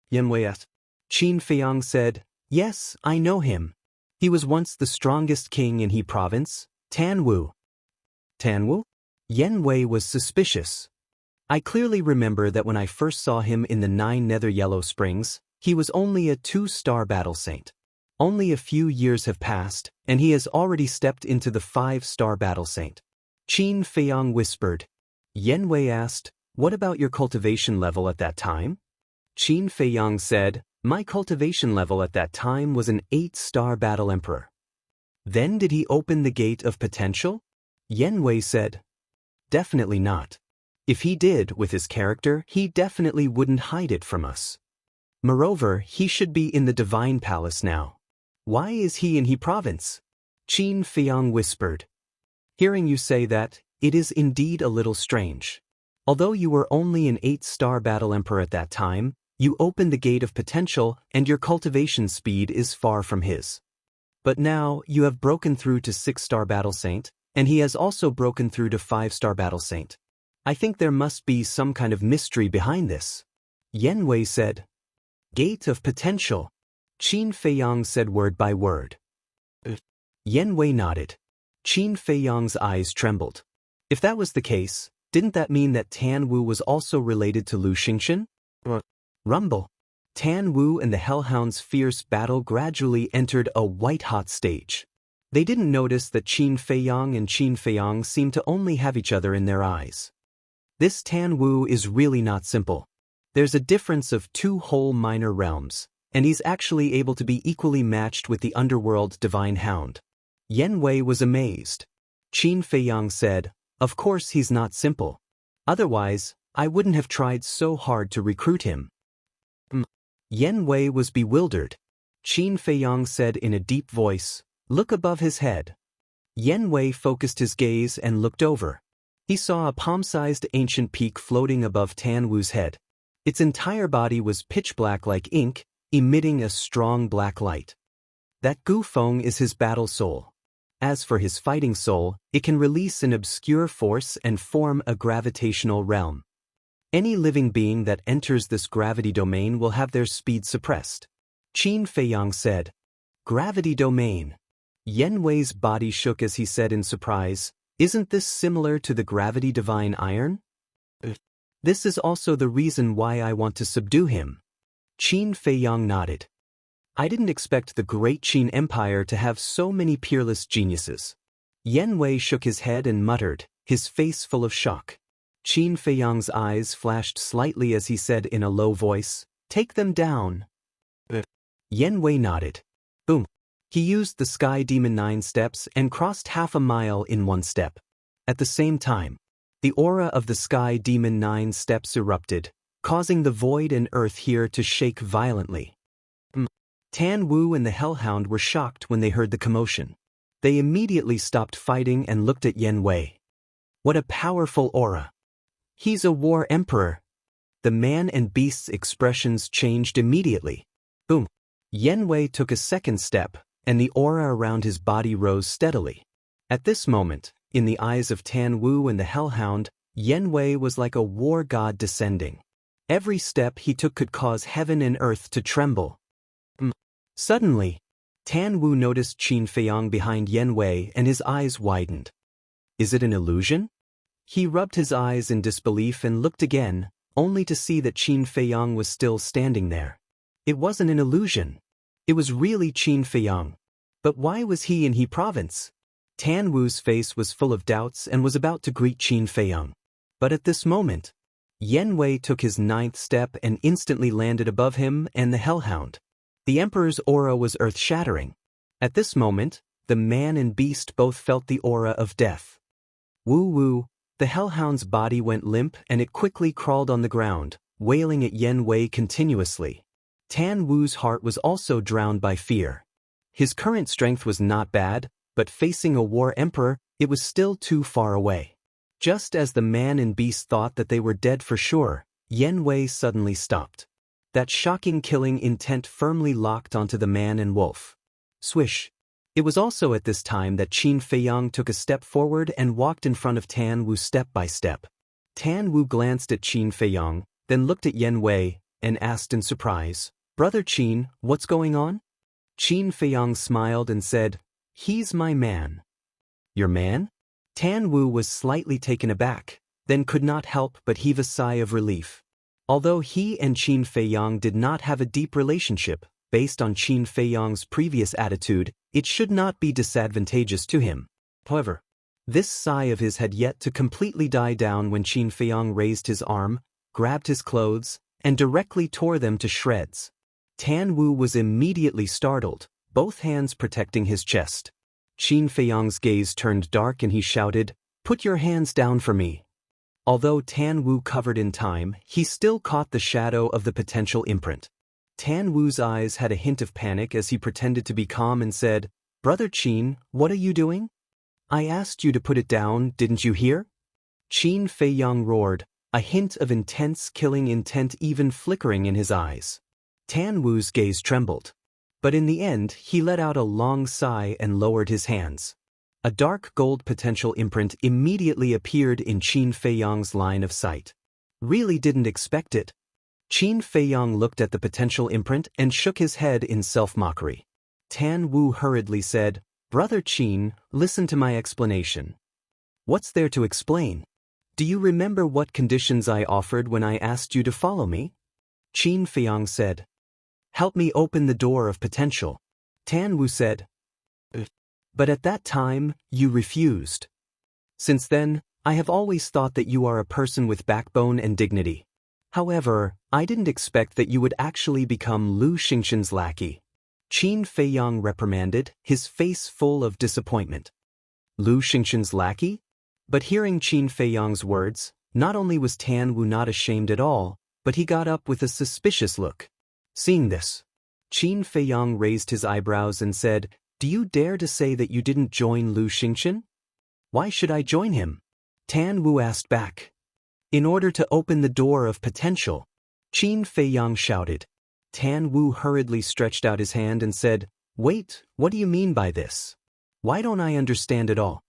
Yen Wei asked. Qin Feiyang said, Yes, I know him. He was once the strongest king in He province, Tanwu. Tanwu? Yen Wei was suspicious. I clearly remember that when I first saw him in the 9 Nether Yellow Springs, he was only a 2-star battle saint. Only a few years have passed, and he has already stepped into the 5-star battle saint. Qin Feiyang whispered. Yen Wei asked, What about your cultivation level at that time? Qin Feiyang said, My cultivation level at that time was an 8-star battle emperor. Then did he open the gate of potential? Yen Wei said, Definitely not. If he did, with his character, he definitely wouldn't hide it from us. Moreover, he should be in the Divine Palace now. Why is he in He province? Qin Feiyang whispered. Hearing you say that, it is indeed a little strange. Although you were only an 8-star battle emperor at that time, you opened the gate of potential and your cultivation speed is far from his. But now, you have broken through to 6-star battle saint, and he has also broken through to 5-star battle saint. I think there must be some kind of mystery behind this. Yen Wei said. Gate of potential. Qin Feiyang said word by word. Yen Wei nodded. Qin Feiyang's eyes trembled. If that was the case, didn't that mean that Tan Wu was also related to Lu Xingxin? Rumble. Tan Wu and the Hellhound's fierce battle gradually entered a white-hot stage. They didn't notice that Qin Feiyang and Qin Feiyang seemed to only have each other in their eyes. This Tan Wu is really not simple. There's a difference of 2 whole minor realms, and he's actually able to be equally matched with the underworld divine hound. Yan Wei was amazed. Qin Feiyang said, "Of course he's not simple. Otherwise, I wouldn't have tried so hard to recruit him." Yan Wei was bewildered. Qin Feiyang said in a deep voice, "Look above his head." Yan Wei focused his gaze and looked over. He saw a palm-sized ancient peak floating above Tan Wu's head. Its entire body was pitch black like ink, emitting a strong black light. That Gu Feng is his battle soul. As for his fighting soul, it can release an obscure force and form a gravitational realm. Any living being that enters this gravity domain will have their speed suppressed. Qin Feiyang said, "Gravity domain." Yan Wei's body shook as he said in surprise, "Isn't this similar to the gravity divine iron?" "This is also the reason why I want to subdue him." Qin Feiyang nodded. "I didn't expect the great Qin Empire to have so many peerless geniuses." Yan Wei shook his head and muttered, his face full of shock. Qin Feiyang's eyes flashed slightly as he said in a low voice, "Take them down." Yan Wei nodded. Boom. He used the Sky Demon 9 steps and crossed half a mile in 1 step. At the same time, the aura of the Sky Demon 9 steps erupted, causing the void and earth here to shake violently. Tan Wu and the Hellhound were shocked when they heard the commotion. They immediately stopped fighting and looked at Yan Wei. What a powerful aura! He's a war emperor! The man and beast's expressions changed immediately. Boom! Yan Wei took a second step, and the aura around his body rose steadily. At this moment, in the eyes of Tan Wu and the Hellhound, Yan Wei was like a war god descending. Every step he took could cause heaven and earth to tremble. Suddenly, Tan Wu noticed Qin Feiyang behind Yan Wei and his eyes widened. Is it an illusion? He rubbed his eyes in disbelief and looked again, only to see that Qin Feiyang was still standing there. It wasn't an illusion. It was really Qin Feiyang. But why was he in He province? Tan Wu's face was full of doubts and was about to greet Qin Feiyang. But at this moment, Yan Wei took his 9th step and instantly landed above him and the Hellhound. The Emperor's aura was earth-shattering. At this moment, the man and beast both felt the aura of death. Woo-woo, the Hellhound's body went limp and it quickly crawled on the ground, wailing at Yan Wei continuously. Tan Wu's heart was also drowned by fear. His current strength was not bad, but facing a war emperor, it was still too far away. Just as the man and beast thought that they were dead for sure, Yan Wei suddenly stopped. That shocking killing intent firmly locked onto the man and wolf. Swish. It was also at this time that Qin Feiyang took a step forward and walked in front of Tan Wu step by step. Tan Wu glanced at Qin Feiyang, then looked at Yan Wei, and asked in surprise, "Brother Qin, what's going on?" Qin Feiyang smiled and said, "He's my man." "Your man?" Tan Wu was slightly taken aback, then could not help but heave a sigh of relief. Although he and Qin Feiyang did not have a deep relationship, based on Qin Feiyang's previous attitude, it should not be disadvantageous to him. However, this sigh of his had yet to completely die down when Qin Feiyang raised his arm, grabbed his clothes, and directly tore them to shreds. Tan Wu was immediately startled, both hands protecting his chest. Qin Feiyang's gaze turned dark and he shouted, "Put your hands down for me." Although Tan Wu covered in time, he still caught the shadow of the potential imprint. Tan Wu's eyes had a hint of panic as he pretended to be calm and said, "Brother Qin, what are you doing? I asked you to put it down, didn't you hear?" Qin Feiyang roared, a hint of intense killing intent even flickering in his eyes. Tan Wu's gaze trembled. But in the end, he let out a long sigh and lowered his hands. A dark gold potential imprint immediately appeared in Qin Feiyang's line of sight. Really didn't expect it. Qin Feiyang looked at the potential imprint and shook his head in self-mockery. Tan Wu hurriedly said, "Brother Qin, listen to my explanation." "What's there to explain? Do you remember what conditions I offered when I asked you to follow me?" Qin Feiyang said. Help me open the door of potential. Tan Wu said. But at that time, you refused. Since then, I have always thought that you are a person with backbone and dignity. However, I didn't expect that you would actually become Lu Xingxin's lackey. Qin Feiyang reprimanded, his face full of disappointment. Lu Xingxin's lackey? But hearing Qin Feiyang's words, not only was Tan Wu not ashamed at all, but he got up with a suspicious look. Seeing this, Qin Feiyang raised his eyebrows and said, "Do you dare to say that you didn't join Lu Xingxin? Why should I join him?" Tan Wu asked back. "In order to open the door of potential," Qin Feiyang shouted. Tan Wu hurriedly stretched out his hand and said, "Wait, what do you mean by this? Why don't I understand at all?"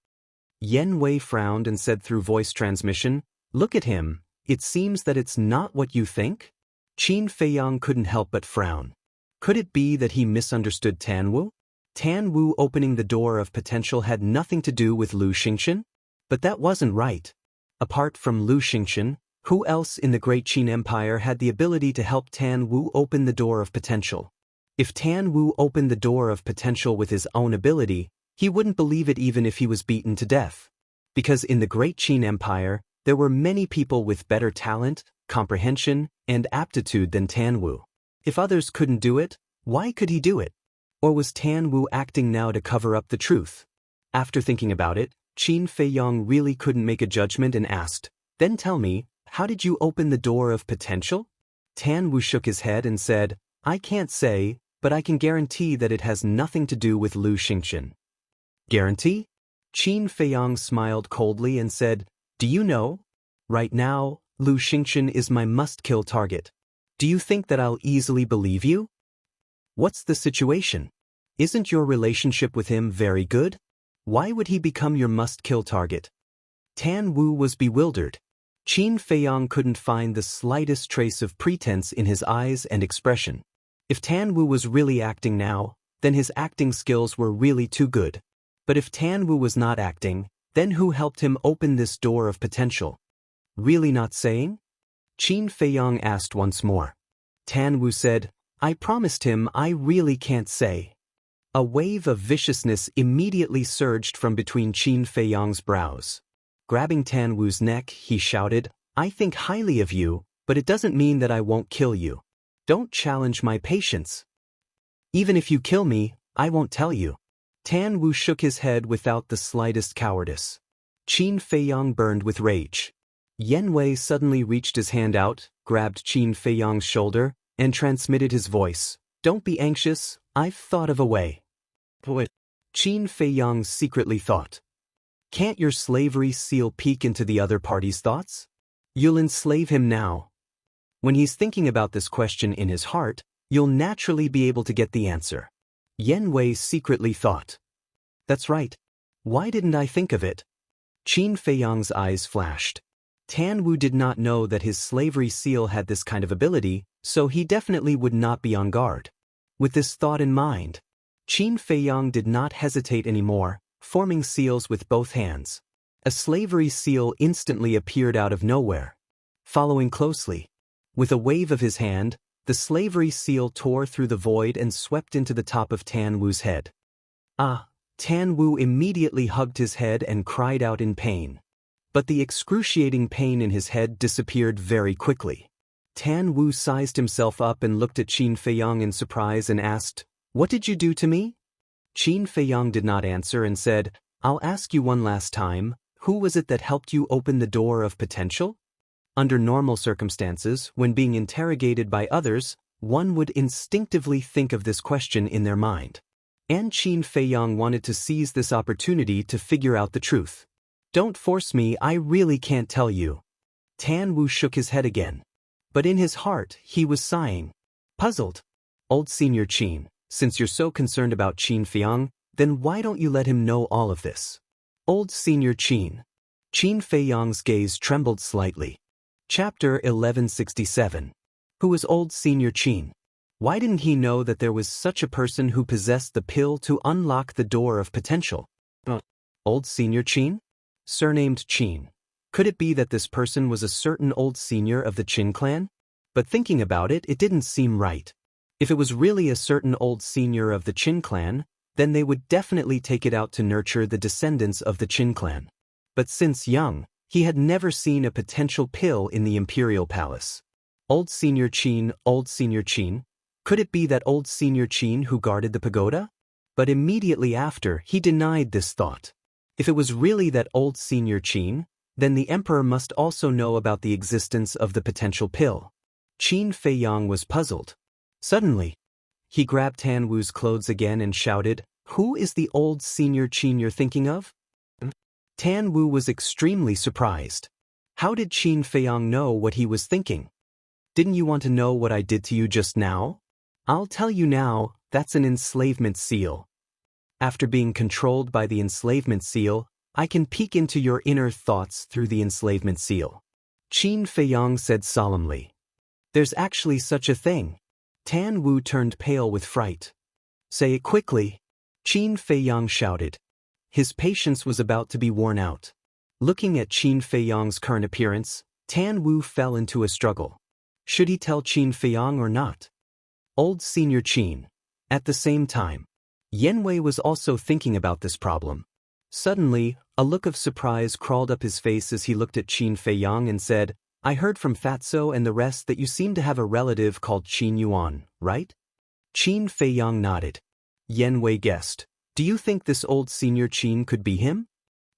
Yen Wei frowned and said through voice transmission, "Look at him, it seems that it's not what you think?" Qin Feiyang couldn't help but frown. Could it be that he misunderstood Tan Wu? Tan Wu opening the door of potential had nothing to do with Lu Xingxin? But that wasn't right. Apart from Lu Xingxin, who else in the Great Qin Empire had the ability to help Tan Wu open the door of potential? If Tan Wu opened the door of potential with his own ability, he wouldn't believe it even if he was beaten to death. Because in the Great Qin Empire, there were many people with better talent, comprehension, and aptitude than Tan Wu. If others couldn't do it, why could he do it? Or was Tan Wu acting now to cover up the truth? After thinking about it, Qin Feiyang really couldn't make a judgment and asked, "Then tell me, how did you open the door of potential?" Tan Wu shook his head and said, "I can't say, but I can guarantee that it has nothing to do with Lu Xingxin." Guarantee? Qin Feiyang smiled coldly and said, "Do you know? Right now, Lu Xingxin is my must-kill target. Do you think that I'll easily believe you? What's the situation? Isn't your relationship with him very good? Why would he become your must-kill target?" Tan Wu was bewildered. Qin Feiyang couldn't find the slightest trace of pretense in his eyes and expression. If Tan Wu was really acting now, then his acting skills were really too good. But if Tan Wu was not acting, then who helped him open this door of potential? Really not saying? Qin Feiyang asked once more. Tan Wu said, "I promised him I really can't say." A wave of viciousness immediately surged from between Qin Feiyang's brows. Grabbing Tan Wu's neck, he shouted, "I think highly of you, but it doesn't mean that I won't kill you. Don't challenge my patience. Even if you kill me, I won't tell you." Tan Wu shook his head without the slightest cowardice. Qin Feiyang burned with rage. Yen Wei suddenly reached his hand out, grabbed Qin Feiyang's shoulder, and transmitted his voice, "Don't be anxious, I've thought of a way." What? Qin Feiyang secretly thought. Can't your slavery seal peek into the other party's thoughts? You'll enslave him now. When he's thinking about this question in his heart, you'll naturally be able to get the answer. Yen Wei secretly thought. That's right. Why didn't I think of it? Qin Feiyang's eyes flashed. Tan Wu did not know that his slavery seal had this kind of ability, so he definitely would not be on guard. With this thought in mind, Qin Feiyang did not hesitate anymore, forming seals with both hands. A slavery seal instantly appeared out of nowhere. Following closely, with a wave of his hand, the slavery seal tore through the void and swept into the top of Tan Wu's head. Ah! Tan Wu immediately hugged his head and cried out in pain. But the excruciating pain in his head disappeared very quickly. Tan Wu sized himself up and looked at Qin Feiyang in surprise and asked, "What did you do to me?" Qin Feiyang did not answer and said, "I'll ask you one last time, who was it that helped you open the door of potential?" Under normal circumstances, when being interrogated by others, one would instinctively think of this question in their mind. And Qin Feiyang wanted to seize this opportunity to figure out the truth. "Don't force me, I really can't tell you." Tan Wu shook his head again. But in his heart, he was sighing. Puzzled. "Old Senior Qin, since you're so concerned about Qin Feiyang, then why don't you let him know all of this?" Old Senior Qin. Qin Feiyang's gaze trembled slightly. Chapter 1167. Who is Old Senior Qin? Why didn't he know that there was such a person who possessed the pill to unlock the door of potential? Old Senior Qin? Surnamed Qin. Could it be that this person was a certain old senior of the Qin clan? But thinking about it, it didn't seem right. If it was really a certain old senior of the Qin clan, then they would definitely take it out to nurture the descendants of the Qin clan. But since young, he had never seen a potential pill in the imperial palace. Old senior Qin, old senior Qin? Could it be that old senior Qin who guarded the pagoda? But immediately after, he denied this thought. If it was really that old senior Qin, then the emperor must also know about the existence of the potential pill. Qin Feiyang was puzzled. Suddenly, he grabbed Tan Wu's clothes again and shouted, "Who is the old senior Qin you're thinking of?" Tan Wu was extremely surprised. How did Qin Feiyang know what he was thinking? Didn't you want to know what I did to you just now? I'll tell you now, that's an enslavement seal. After being controlled by the enslavement seal, I can peek into your inner thoughts through the enslavement seal. Qin Feiyang said solemnly. There's actually such a thing. Tan Wu turned pale with fright. Say it quickly. Qin Feiyang shouted. His patience was about to be worn out. Looking at Qin Feiyang's current appearance, Tan Wu fell into a struggle. Should he tell Qin Feiyang or not? Old senior Qin. At the same time, Yanwei was also thinking about this problem. Suddenly, a look of surprise crawled up his face as he looked at Qin Feiyang and said, I heard from Fatso and the rest that you seem to have a relative called Qin Yuan, right? Qin Feiyang nodded. Yanwei guessed. Do you think this old senior Qin could be him?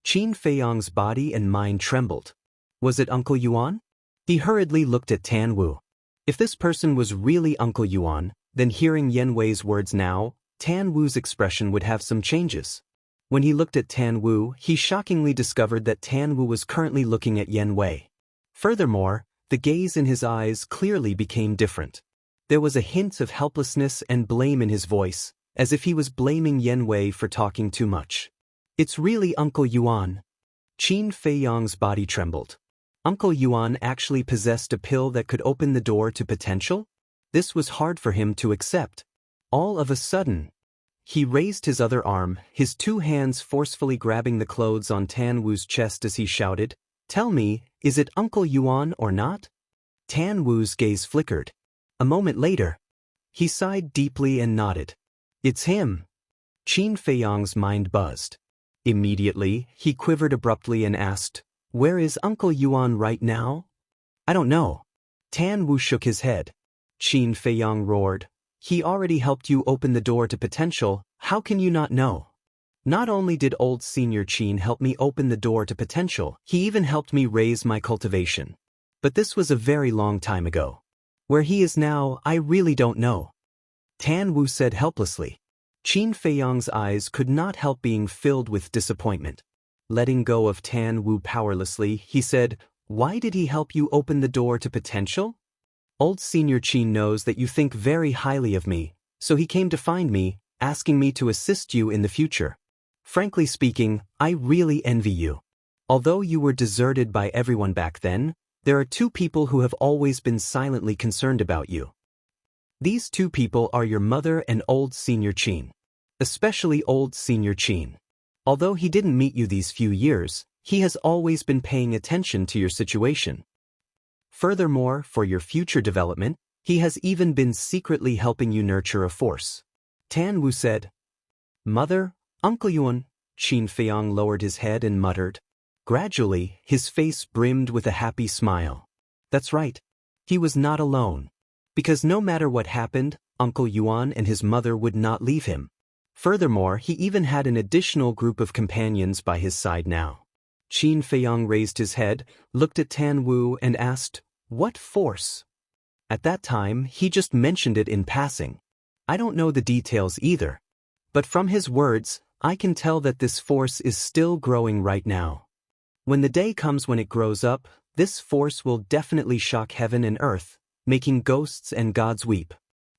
Qin Feiyang's body and mind trembled. Was it Uncle Yuan? He hurriedly looked at Tan Wu. If this person was really Uncle Yuan, then hearing Yanwei's words now, Tan Wu's expression would have some changes. When he looked at Tan Wu, he shockingly discovered that Tan Wu was currently looking at Yanwei. Furthermore, the gaze in his eyes clearly became different. There was a hint of helplessness and blame in his voice, as if he was blaming Yanwei for talking too much. It's really Uncle Yuan. Qin Feiyang's body trembled. Uncle Yuan actually possessed a pill that could open the door to potential? This was hard for him to accept. All of a sudden, he raised his other arm, his two hands forcefully grabbing the clothes on Tan Wu's chest as he shouted, Tell me, is it Uncle Yuan or not? Tan Wu's gaze flickered. A moment later, he sighed deeply and nodded. It's him. Qin Feiyang's mind buzzed. Immediately, he quivered abruptly and asked, Where is Uncle Yuan right now? I don't know. Tan Wu shook his head. Qin Feiyang roared. He already helped you open the door to potential, how can you not know? Not only did old senior Qin help me open the door to potential, he even helped me raise my cultivation. But this was a very long time ago. Where he is now, I really don't know. Tan Wu said helplessly. Qin Feiyang's eyes could not help being filled with disappointment. Letting go of Tan Wu powerlessly, he said, Why did he help you open the door to potential? Old senior Qin knows that you think very highly of me, so he came to find me, asking me to assist you in the future. Frankly speaking, I really envy you. Although you were deserted by everyone back then, there are two people who have always been silently concerned about you. These two people are your mother and old senior Qin. Especially old senior Qin. Although he didn't meet you these few years, he has always been paying attention to your situation. Furthermore, for your future development, he has even been secretly helping you nurture a force. Tan Wu said. Mother, Uncle Yuan. Qin Feiyang lowered his head and muttered. Gradually, his face brimmed with a happy smile. That's right. He was not alone. Because no matter what happened, Uncle Yuan and his mother would not leave him. Furthermore, he even had an additional group of companions by his side now. Qin Feiyang raised his head, looked at Tan Wu and asked, What force? At that time, he just mentioned it in passing. I don't know the details either. But from his words, I can tell that this force is still growing right now. When the day comes when it grows up, this force will definitely shock heaven and earth, making ghosts and gods weep.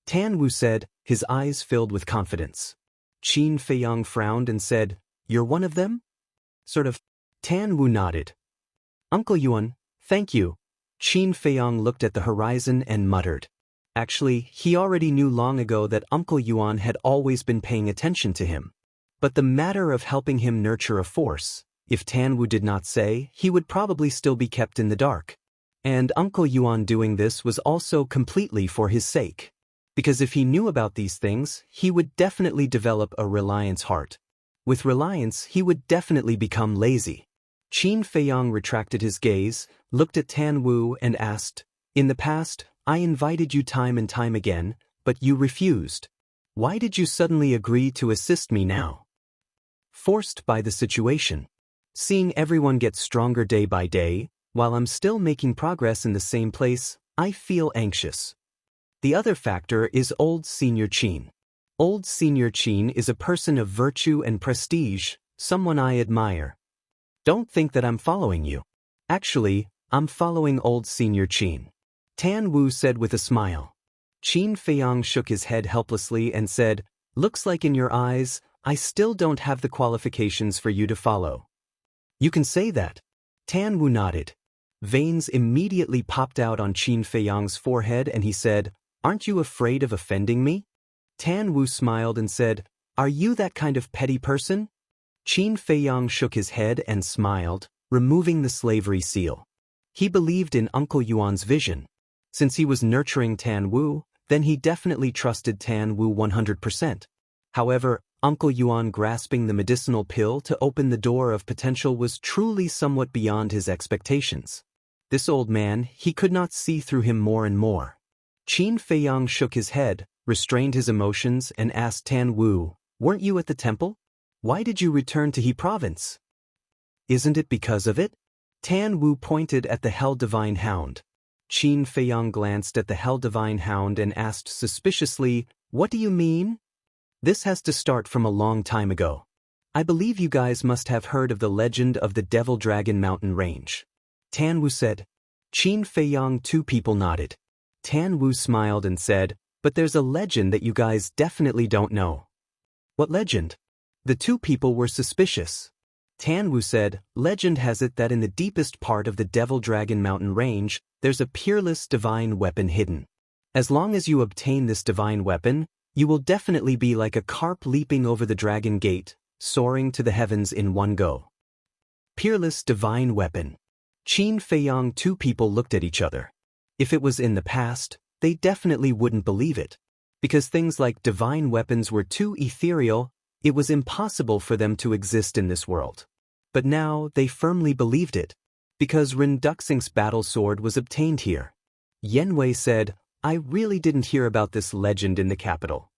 Tan Wu said, his eyes filled with confidence. Qin Feiyang frowned and said, You're one of them? Sort of. Tan Wu nodded. Uncle Yuan, thank you. Qin Feiyang looked at the horizon and muttered. Actually, he already knew long ago that Uncle Yuan had always been paying attention to him. But the matter of helping him nurture a force, if Tan Wu did not say, he would probably still be kept in the dark. And Uncle Yuan doing this was also completely for his sake. Because if he knew about these things, he would definitely develop a reliance heart. With reliance, he would definitely become lazy. Qin Feiyang retracted his gaze, looked at Tan Wu and asked, "In the past, I invited you time and time again, but you refused. Why did you suddenly agree to assist me now?" Forced by the situation. Seeing everyone get stronger day by day, while I'm still making progress in the same place, I feel anxious. The other factor is old Senior Qin. Old Senior Qin is a person of virtue and prestige, someone I admire. Don't think that I'm following you. Actually, I'm following old Senior Qin. Tan Wu said with a smile. Qin Feiyang shook his head helplessly and said, "Looks like in your eyes, I still don't have the qualifications for you to follow." "You can say that." Tan Wu nodded. Veins immediately popped out on Qin Feiyang's forehead and he said, "Aren't you afraid of offending me?" Tan Wu smiled and said, "Are you that kind of petty person?" Qin Feiyang shook his head and smiled, removing the slavery seal. He believed in Uncle Yuan's vision. Since he was nurturing Tan Wu, then he definitely trusted Tan Wu 100%. However, Uncle Yuan grasping the medicinal pill to open the door of potential was truly somewhat beyond his expectations. This old man, he could not see through him more and more. Qin Feiyang shook his head, restrained his emotions and asked Tan Wu, "Weren't you at the temple? Why did you return to He province?" "Isn't it because of it?" Tan Wu pointed at the Hell Divine Hound. Qin Feiyang glanced at the Hell Divine Hound and asked suspiciously, "What do you mean?" "This has to start from a long time ago. I believe you guys must have heard of the legend of the Devil Dragon Mountain Range." Tan Wu said. Qin Feiyang, two people nodded. Tan Wu smiled and said, "But there's a legend that you guys definitely don't know." "What legend?" The two people were suspicious. Tan Wu said, "Legend has it that in the deepest part of the Devil Dragon Mountain Range, there's a peerless divine weapon hidden. As long as you obtain this divine weapon, you will definitely be like a carp leaping over the dragon gate, soaring to the heavens in one go." Peerless divine weapon. Qin Feiyang, two people looked at each other. If it was in the past, they definitely wouldn't believe it. Because things like divine weapons were too ethereal, it was impossible for them to exist in this world. But now they firmly believed it. Because Ren Duxing's battle sword was obtained here. Yenwei said, "I really didn't hear about this legend in the capital."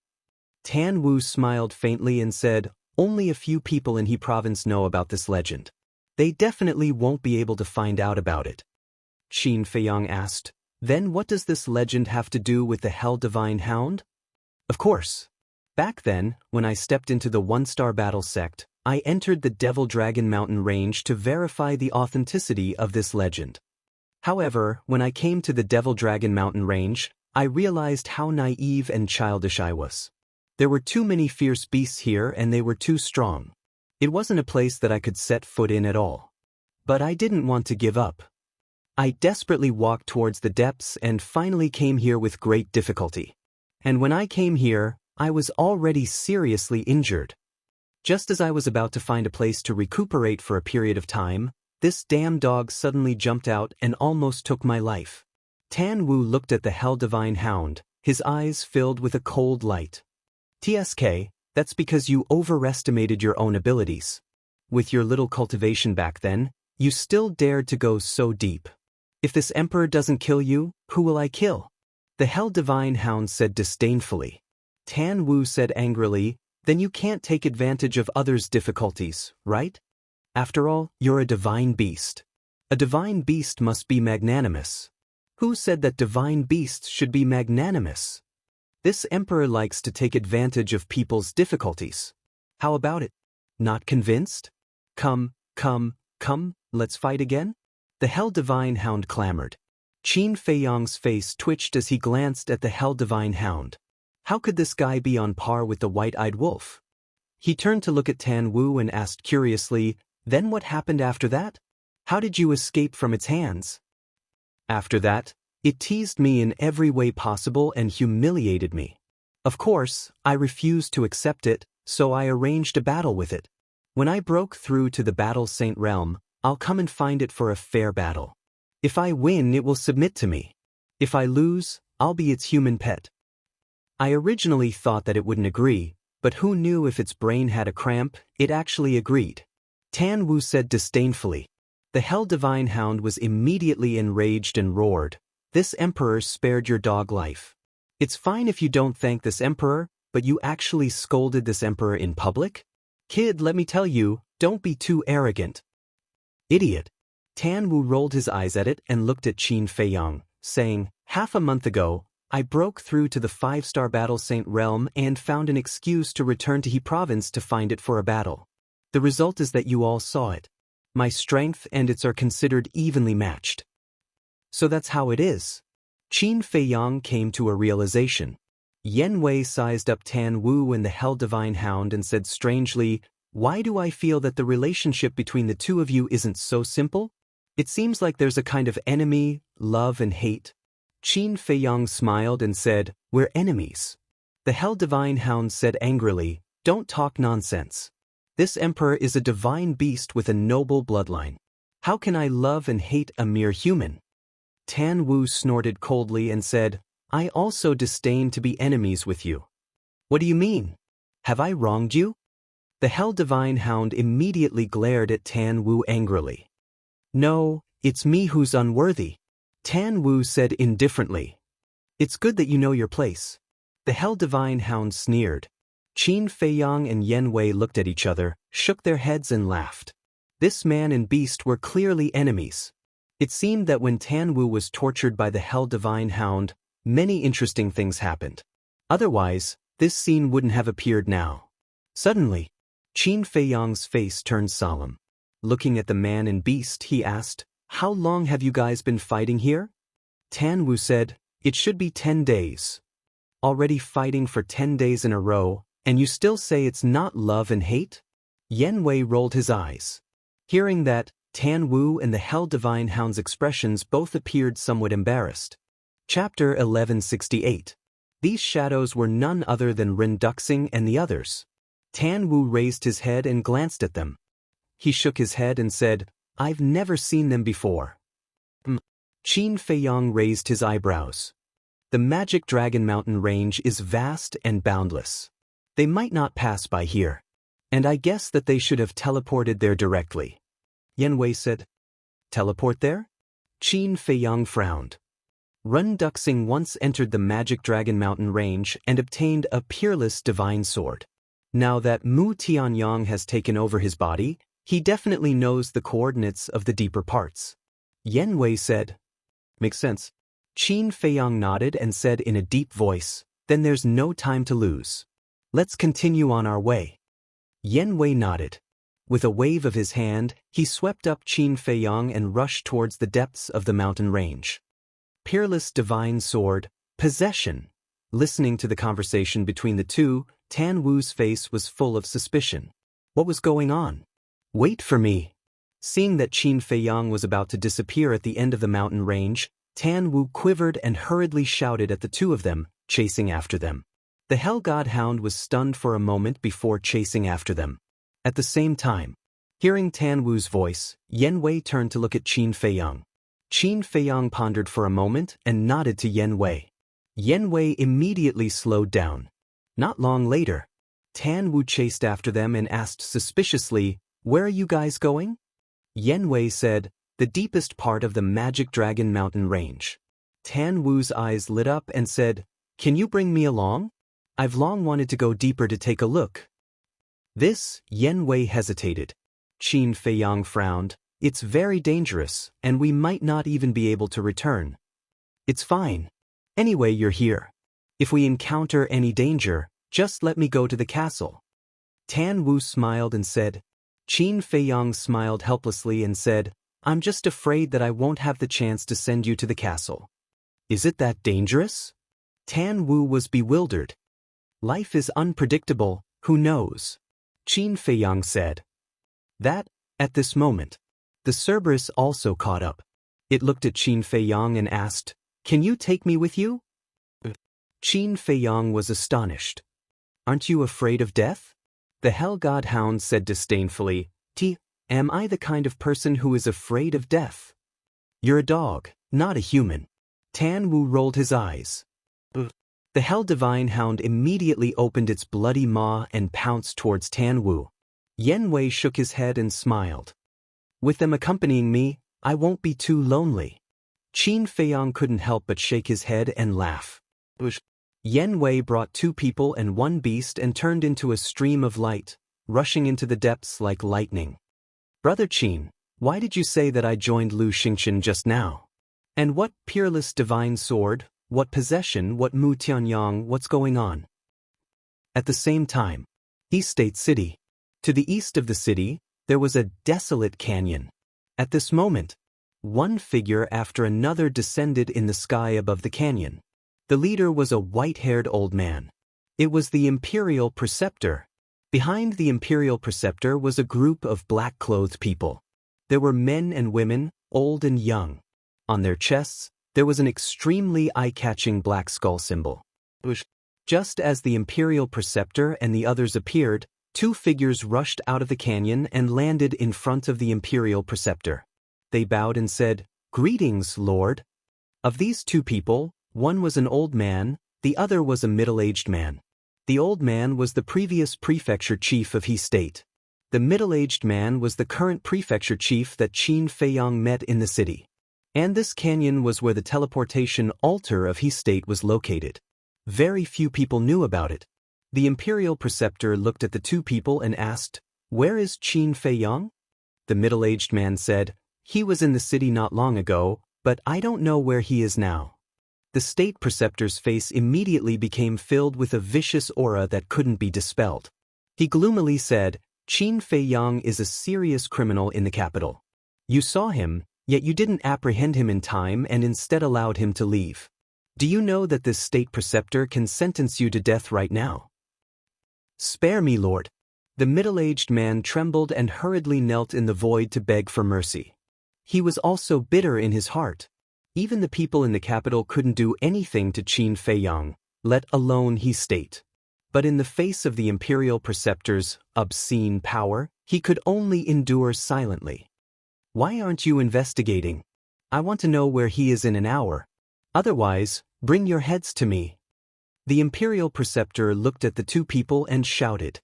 Tan Wu smiled faintly and said, "Only a few people in He province know about this legend. They definitely won't be able to find out about it." Qin Feiyang asked, "Then what does this legend have to do with the Hell Divine Hound?" "Of course. Back then, when I stepped into the one-star battle sect, I entered the Devil Dragon Mountain Range to verify the authenticity of this legend. However, when I came to the Devil Dragon Mountain Range, I realized how naive and childish I was. There were too many fierce beasts here and they were too strong. It wasn't a place that I could set foot in at all. But I didn't want to give up. I desperately walked towards the depths and finally came here with great difficulty. And when I came here, I was already seriously injured. Just as I was about to find a place to recuperate for a period of time, this damn dog suddenly jumped out and almost took my life." Tan Wu looked at the Hell Divine Hound, his eyes filled with a cold light. "TSK, that's because you overestimated your own abilities. With your little cultivation back then, you still dared to go so deep. If this emperor doesn't kill you, who will I kill?" The Hell Divine Hound said disdainfully. Tan Wu said angrily, "Then you can't take advantage of others' difficulties, right? After all, you're a divine beast. A divine beast must be magnanimous. Who said that divine beasts should be magnanimous? This emperor likes to take advantage of people's difficulties. How about it? Not convinced? Come, let's fight again?" The Hell Divine Hound clamored. Qin Feiyang's face twitched as he glanced at the Hell Divine Hound. How could this guy be on par with the white-eyed wolf? He turned to look at Tan Wu and asked curiously, "Then what happened after that? How did you escape from its hands?" "After that, it teased me in every way possible and humiliated me. Of course, I refused to accept it, so I arranged a battle with it. When I broke through to the Battle Saint realm, I'll come and find it for a fair battle. If I win, it will submit to me. If I lose, I'll be its human pet." I originally thought that it wouldn't agree, but who knew if its brain had a cramp, it actually agreed. Tan Wu said disdainfully. The Hell Divine Hound was immediately enraged and roared. This emperor spared your dog life. It's fine if you don't thank this emperor, but you actually scolded this emperor in public? Kid, let me tell you, don't be too arrogant. Idiot. Tan Wu rolled his eyes at it and looked at Qin Feiyang, saying, half a month ago, I broke through to the 5-star battle Saint Realm and found an excuse to return to He Province to find it for a battle. The result is that you all saw it. My strength and its are considered evenly matched. So that's how it is. Qin Feiyang came to a realization. Yen Wei sized up Tan Wu and the Hell Divine Hound and said strangely, why do I feel that the relationship between the two of you isn't so simple? It seems like there's a kind of enemy, love and hate. Qin Feiyang smiled and said, we're enemies. The Hell Divine Hound said angrily, don't talk nonsense. This emperor is a divine beast with a noble bloodline. How can I love and hate a mere human? Tan Wu snorted coldly and said, I also disdain to be enemies with you. What do you mean? Have I wronged you? The Hell Divine Hound immediately glared at Tan Wu angrily. No, it's me who's unworthy. Tan Wu said indifferently. It's good that you know your place. The Hell Divine Hound sneered. Qin Feiyang and Yen Wei looked at each other, shook their heads and laughed. This man and beast were clearly enemies. It seemed that when Tan Wu was tortured by the Hell Divine Hound, many interesting things happened. Otherwise, this scene wouldn't have appeared now. Suddenly, Qin Feiyang's face turned solemn. Looking at the man and beast, he asked, how long have you guys been fighting here? Tan Wu said, it should be 10 days. Already fighting for 10 days in a row, and you still say it's not love and hate? Yen Wei rolled his eyes. Hearing that, Tan Wu and the Hell Divine Hound's expressions both appeared somewhat embarrassed. Chapter 1168. These shadows were none other than Ren Duxing and the others. Tan Wu raised his head and glanced at them. He shook his head and said, I've never seen them before. Qin Feiyang raised his eyebrows. The Magic Dragon Mountain range is vast and boundless. They might not pass by here. And I guess that they should have teleported there directly. Yen Wei said, teleport there? Qin Feiyang frowned. Ren Duxing once entered the Magic Dragon Mountain range and obtained a peerless divine sword. Now that Mu Tianyang has taken over his body, he definitely knows the coordinates of the deeper parts. Yen Wei said, makes sense. Qin Feiyang nodded and said in a deep voice, then there's no time to lose. Let's continue on our way. Yen Wei nodded. With a wave of his hand, he swept up Qin Feiyang and rushed towards the depths of the mountain range. Peerless divine sword, possession. Listening to the conversation between the two, Tan Wu's face was full of suspicion. What was going on? Wait for me. Seeing that Qin Feiyang was about to disappear at the end of the mountain range, Tan Wu quivered and hurriedly shouted at the two of them, chasing after them. The Hell God Hound was stunned for a moment before chasing after them. At the same time, hearing Tan Wu's voice, Yen Wei turned to look at Qin Feiyang. Qin Feiyang pondered for a moment and nodded to Yen Wei. Yen Wei immediately slowed down. Not long later, Tan Wu chased after them and asked suspiciously, where are you guys going? Yen Wei said, the deepest part of the Magic Dragon Mountain range. Tan Wu's eyes lit up and said, can you bring me along? I've long wanted to go deeper to take a look. Yen Wei hesitated. Qin Feiyang frowned. It's very dangerous, and we might not even be able to return. It's fine. Anyway, you're here. If we encounter any danger, just let me go to the castle. Tan Wu smiled and said. Qin Feiyang smiled helplessly and said, I'm just afraid that I won't have the chance to send you to the castle. Is it that dangerous? Tan Wu was bewildered. Life is unpredictable, who knows? Qin Feiyang said. That, at this moment, the Cerberus also caught up. It looked at Qin Feiyang and asked, can you take me with you? Qin Feiyang was astonished. Aren't you afraid of death? The Hell God Hound said disdainfully, am I the kind of person who is afraid of death? You're a dog, not a human. Tan Wu rolled his eyes. The Hell Divine Hound immediately opened its bloody maw and pounced towards Tan Wu. Yen Wei shook his head and smiled. With them accompanying me, I won't be too lonely. Qin Feiyang couldn't help but shake his head and laugh. Yen Wei brought 2 people and 1 beast and turned into a stream of light, rushing into the depths like lightning. Brother Qin, why did you say that I joined Lu Xingqian just now? And what peerless divine sword, what possession, what Mu Tianyang, what's going on? At the same time, East State City. To the east of the city, there was a desolate canyon. At this moment, one figure after another descended in the sky above the canyon. The leader was a white-haired old man. It was the Imperial Preceptor. Behind the Imperial Preceptor was a group of black-clothed people. There were men and women, old and young. On their chests, there was an extremely eye-catching black skull symbol. Just as the Imperial Preceptor and the others appeared, 2 figures rushed out of the canyon and landed in front of the Imperial Preceptor. They bowed and said, "Greetings, Lord." Of these 2 people, one was an old man, the other was a middle-aged man. The old man was the previous prefecture chief of He State. The middle-aged man was the current prefecture chief that Qin Feiyang met in the city. And this canyon was where the teleportation altar of He State was located. Very few people knew about it. The Imperial Preceptor looked at the 2 people and asked, "Where is Qin Feiyang?" The middle-aged man said, "He was in the city not long ago, but I don't know where he is now." The State Preceptor's face immediately became filled with a vicious aura that couldn't be dispelled. He gloomily said, "Qin Feiyang is a serious criminal in the capital. You saw him, yet you didn't apprehend him in time and instead allowed him to leave. Do you know that this State Preceptor can sentence you to death right now?" "Spare me, Lord." The middle-aged man trembled and hurriedly knelt in the void to beg for mercy. He was also bitter in his heart. Even the people in the capital couldn't do anything to Qin Feiyang, let alone He State. But in the face of the Imperial Preceptor's obscene power, he could only endure silently. "Why aren't you investigating? I want to know where he is in an hour. Otherwise, bring your heads to me." The Imperial Preceptor looked at the 2 people and shouted.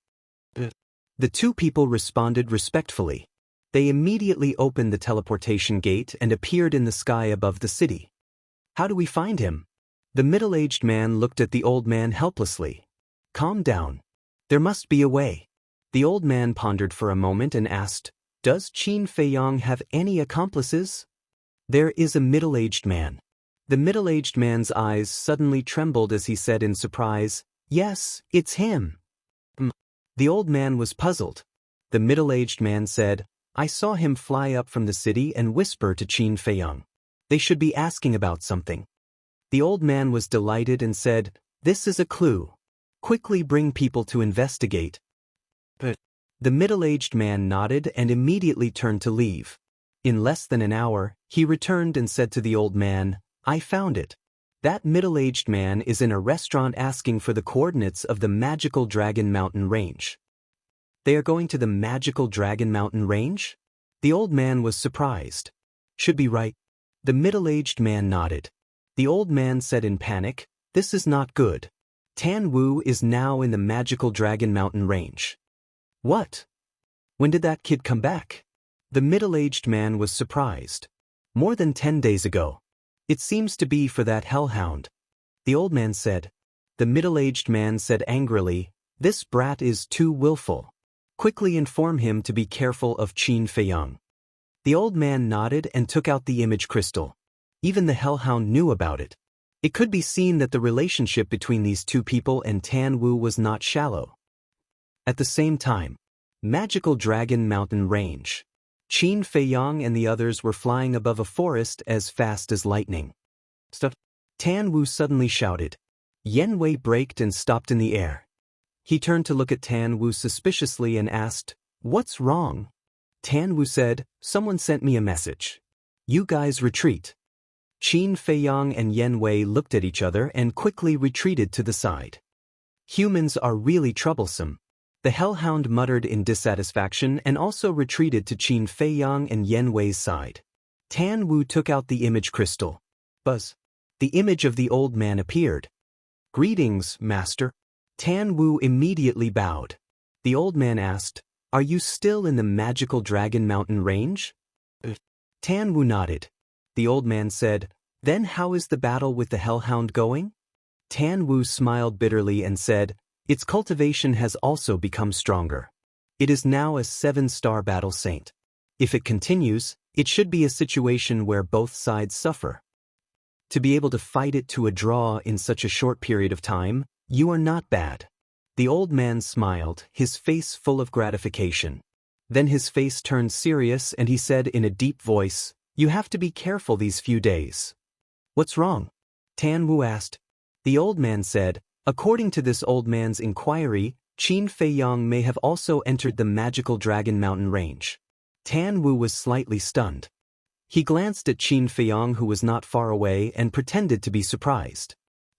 The 2 people responded respectfully. They immediately opened the teleportation gate and appeared in the sky above the city. "How do we find him?" The middle-aged man looked at the old man helplessly. "Calm down. There must be a way." The old man pondered for a moment and asked, "Does Qin Feiyang have any accomplices?" "There is a middle-aged man." The middle-aged man's eyes suddenly trembled as he said in surprise, "Yes, it's him." The old man was puzzled. The middle-aged man said, "I saw him fly up from the city and whisper to Qin Feiyang. They should be asking about something." The old man was delighted and said, "This is a clue. Quickly bring people to investigate." The middle-aged man nodded and immediately turned to leave. In less than an hour, he returned and said to the old man, "I found it. That middle-aged man is in a restaurant asking for the coordinates of the Magical Dragon Mountain Range." "They are going to the Magical Dragon Mountain Range?" The old man was surprised. "Should be right." The middle-aged man nodded. The old man said in panic, "This is not good. Tan Wu is now in the Magical Dragon Mountain Range." "What? When did that kid come back?" The middle-aged man was surprised. "More than 10 days ago. It seems to be for that hellhound." The old man said. The middle-aged man said angrily, "This brat is too willful. Quickly inform him to be careful of Qin Feiyang." The old man nodded and took out the image crystal. Even the hellhound knew about it. It could be seen that the relationship between these 2 people and Tan Wu was not shallow. At the same time, Magical Dragon Mountain Range. Qin Feiyang and the others were flying above a forest as fast as lightning. "Stop!" Tan Wu suddenly shouted. Yen Wei braked and stopped in the air. He turned to look at Tan Wu suspiciously and asked, "What's wrong?" Tan Wu said, "Someone sent me a message. You guys retreat." Qin Feiyang and Yen Wei looked at each other and quickly retreated to the side. "Humans are really troublesome." The hellhound muttered in dissatisfaction and also retreated to Qin Feiyang and Yen Wei's side. Tan Wu took out the image crystal. Buzz. The image of the old man appeared. Greetings, master. Tan Wu immediately bowed. The old man asked, Are you still in the magical Dragon Mountain range? Tan Wu nodded. The old man said, Then how is the battle with the Hellhound going? Tan Wu smiled bitterly and said, Its cultivation has also become stronger. It is now a 7-star battle saint. If it continues, it should be a situation where both sides suffer. To be able to fight it to a draw in such a short period of time, you are not bad. The old man smiled, his face full of gratification. Then his face turned serious and he said in a deep voice, You have to be careful these few days. What's wrong? Tan Wu asked. The old man said, According to this old man's inquiry, Qin Feiyang may have also entered the magical Dragon Mountain range. Tan Wu was slightly stunned. He glanced at Qin Feiyang, who was not far away, and pretended to be surprised.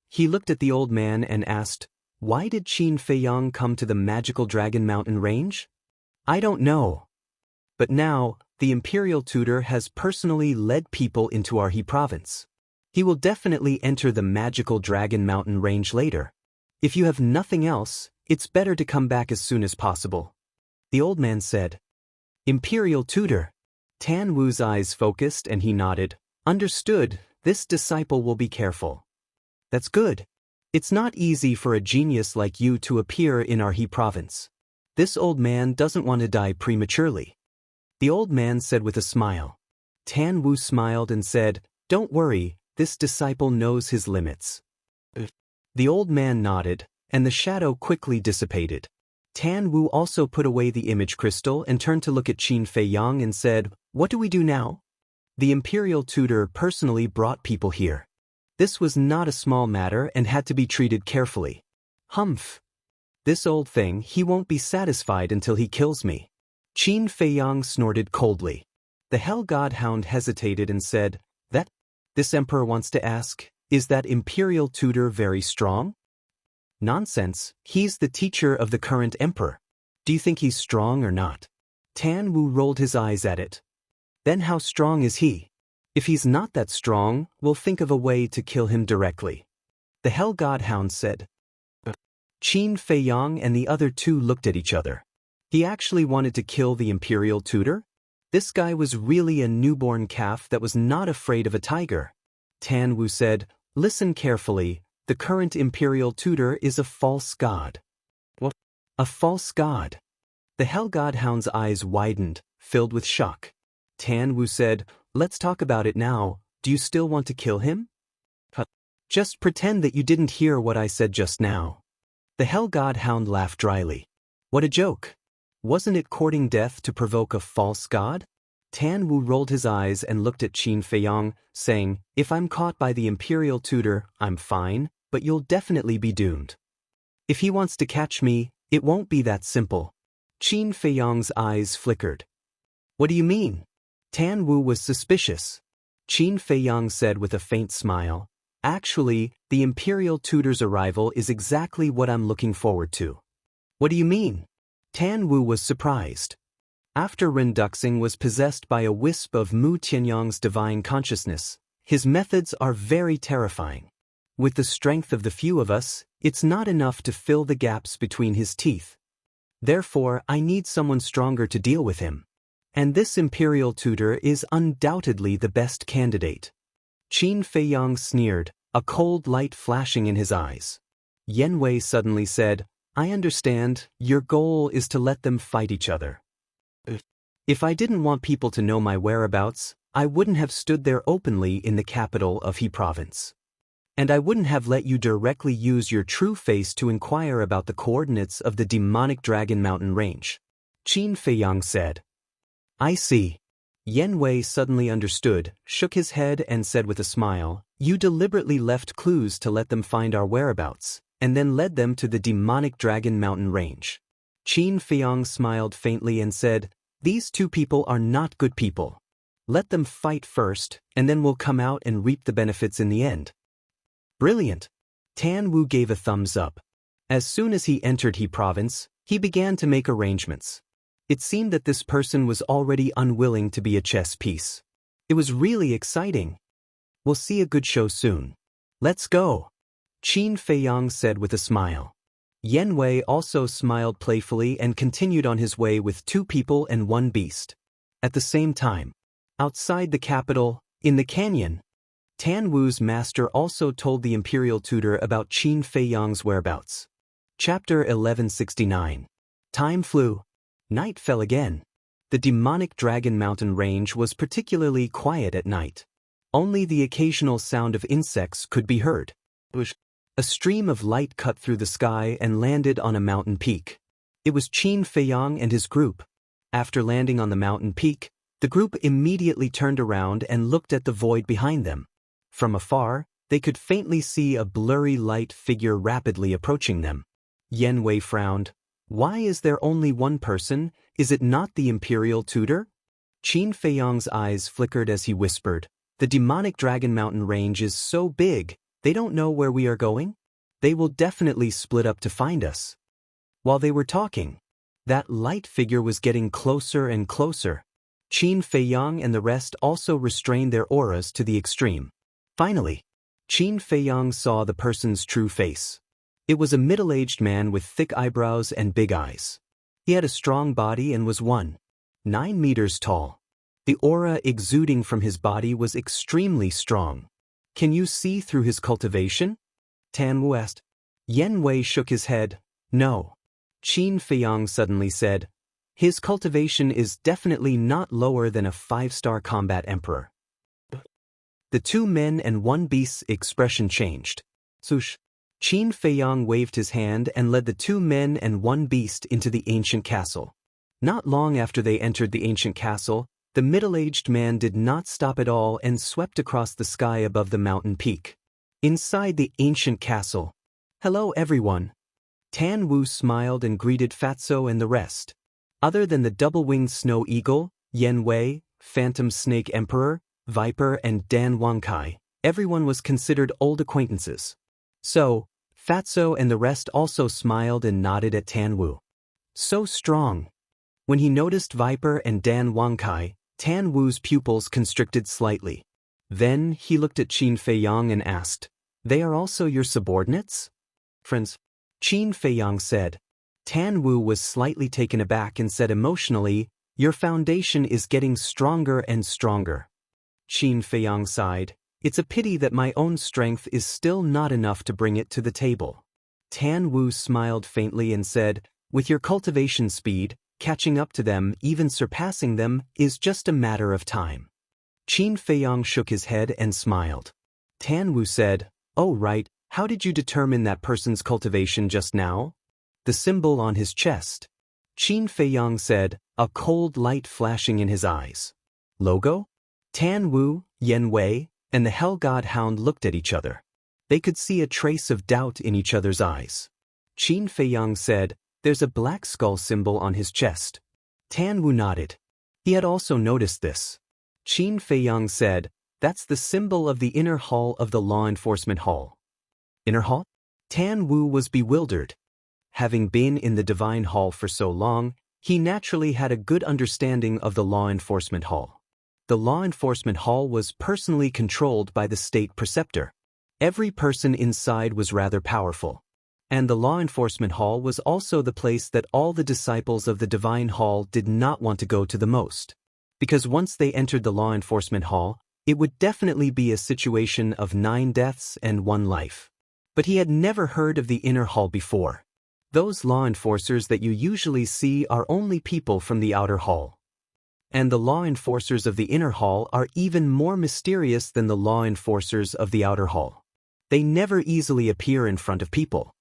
He looked at the old man and asked, Why did Qin Feiyang come to the magical Dragon Mountain range? I don't know. But now, the imperial tutor has personally led people into our He province. He will definitely enter the magical Dragon Mountain range later. If you have nothing else, it's better to come back as soon as possible. The old man said. Imperial tutor. Tan Wu's eyes focused and he nodded. Understood, this disciple will be careful. That's good. It's not easy for a genius like you to appear in our He province. This old man doesn't want to die prematurely. The old man said with a smile. Tan Wu smiled and said, Don't worry, this disciple knows his limits. The old man nodded, and the shadow quickly dissipated. Tan Wu also put away the image crystal and turned to look at Qin Feiyang and said, What do we do now? The imperial tutor personally brought people here. This was not a small matter and had to be treated carefully. Humph. This old thing, he won't be satisfied until he kills me. Qin Feiyang snorted coldly. The Hell Godhound hesitated and said, That? This emperor wants to ask, Is that imperial tutor very strong? Nonsense, he's the teacher of the current emperor. Do you think he's strong or not? Tan Wu rolled his eyes at it. Then how strong is he? If he's not that strong, we'll think of a way to kill him directly. The Hell Godhound said. Qin Feiyang and the other two looked at each other. He actually wanted to kill the imperial tutor? This guy was really a newborn calf that was not afraid of a tiger. Tan Wu said, Listen carefully, the current imperial tutor is a false god. What? A false god? The Hell Godhound's eyes widened, filled with shock. Tan Wu said, Let's talk about it now. Do you still want to kill him? Just pretend that you didn't hear what I said just now. The Hell Godhound laughed dryly. What a joke. Wasn't it courting death to provoke a false god? Tan Wu rolled his eyes and looked at Qin Feiyang, saying, If I'm caught by the imperial tutor, I'm fine, but you'll definitely be doomed. If he wants to catch me, it won't be that simple. Qin Feiyang's eyes flickered. What do you mean? Tan Wu was suspicious. Qin Feiyang said with a faint smile, Actually, the imperial tutor's arrival is exactly what I'm looking forward to. What do you mean? Tan Wu was surprised. After Ren Duxing was possessed by a wisp of Mu Tianyang's divine consciousness, his methods are very terrifying. With the strength of the few of us, it's not enough to fill the gaps between his teeth. Therefore, I need someone stronger to deal with him. And this imperial tutor is undoubtedly the best candidate. Qin Feiyang sneered, a cold light flashing in his eyes. Yen Wei suddenly said, I understand, your goal is to let them fight each other. If I didn't want people to know my whereabouts, I wouldn't have stood there openly in the capital of He province. And I wouldn't have let you directly use your true face to inquire about the coordinates of the demonic Dragon Mountain range. Qin Feiyang said. I see. Yen Wei suddenly understood, shook his head and said with a smile, You deliberately left clues to let them find our whereabouts, and then led them to the demonic Dragon Mountain range. Qin Feiyang smiled faintly and said, These two people are not good people. Let them fight first, and then we'll come out and reap the benefits in the end. Brilliant. Tan Wu gave a thumbs up. As soon as he entered He province, he began to make arrangements. It seemed that this person was already unwilling to be a chess piece. It was really exciting. We'll see a good show soon. Let's go. Qin Feiyang said with a smile. Yan Wei also smiled playfully and continued on his way with 2 people and 1 beast. At the same time, outside the capital, in the canyon, Tan Wu's master also told the imperial tutor about Qin Feiyang's whereabouts. Chapter 1169. Time flew. Night fell again. The demonic Dragon Mountain range was particularly quiet at night. Only the occasional sound of insects could be heard. A stream of light cut through the sky and landed on a mountain peak. It was Qin Feiyang and his group. After landing on the mountain peak, the group immediately turned around and looked at the void behind them. From afar, they could faintly see a blurry light figure rapidly approaching them. Yan Wei frowned. Why is there only 1 person? Is it not the imperial tutor? Qin Feiyang's eyes flickered as he whispered, the demonic Dragon Mountain range is so big, they don't know where we are going? They will definitely split up to find us. While they were talking, that light figure was getting closer and closer. Qin Feiyang and the rest also restrained their auras to the extreme. Finally, Qin Feiyang saw the person's true face. It was a middle-aged man with thick eyebrows and big eyes. He had a strong body and was 9 meters tall. The aura exuding from his body was extremely strong. Can you see through his cultivation? Tan Wu asked. Yan Wei shook his head. No. Qin Feiyang suddenly said, his cultivation is definitely not lower than a 5-star combat emperor. The 2 men and 1 beast's expression changed. Swoosh. Qin Feiyang waved his hand and led the 2 men and 1 beast into the ancient castle. Not long after they entered the ancient castle, the middle-aged man did not stop at all and swept across the sky above the mountain peak. Inside the ancient castle. Hello everyone. Tan Wu smiled and greeted Fatso and the rest. Other than the double-winged snow eagle, Yan Wei, Phantom Snake Emperor, Viper and Dan Wangkai, everyone was considered old acquaintances. So, Fatso and the rest also smiled and nodded at Tan Wu. So strong. When he noticed Viper and Dan Wangkai, Tan Wu's pupils constricted slightly. Then he looked at Qin Feiyang and asked, they are also your subordinates? Friends. Qin Feiyang said. Tan Wu was slightly taken aback and said emotionally, your foundation is getting stronger and stronger. Qin Feiyang sighed. It's a pity that my own strength is still not enough to bring it to the table. Tan Wu smiled faintly and said, with your cultivation speed, catching up to them, even surpassing them, is just a matter of time. Qin Feiyang shook his head and smiled. Tan Wu said, oh right, how did you determine that person's cultivation just now? The symbol on his chest. Qin Feiyang said, a cold light flashing in his eyes. Logo? Tan Wu, Yan Wei, and the Hell God Hound looked at each other. They could see a trace of doubt in each other's eyes. Qin Feiyang said, there's a black skull symbol on his chest. Tan Wu nodded. He had also noticed this. Qin Feiyang said, that's the symbol of the inner hall of the law enforcement hall. Inner hall? Tan Wu was bewildered. Having been in the divine hall for so long, he naturally had a good understanding of the law enforcement hall. The law enforcement hall was personally controlled by the state preceptor. Every person inside was rather powerful. And the law enforcement hall was also the place that all the disciples of the divine hall did not want to go to the most. Because once they entered the law enforcement hall, it would definitely be a situation of 9 deaths and 1 life. But he had never heard of the inner hall before. Those law enforcers that you usually see are only people from the outer hall. And the law enforcers of the inner hall are even more mysterious than the law enforcers of the outer hall. They never easily appear in front of people.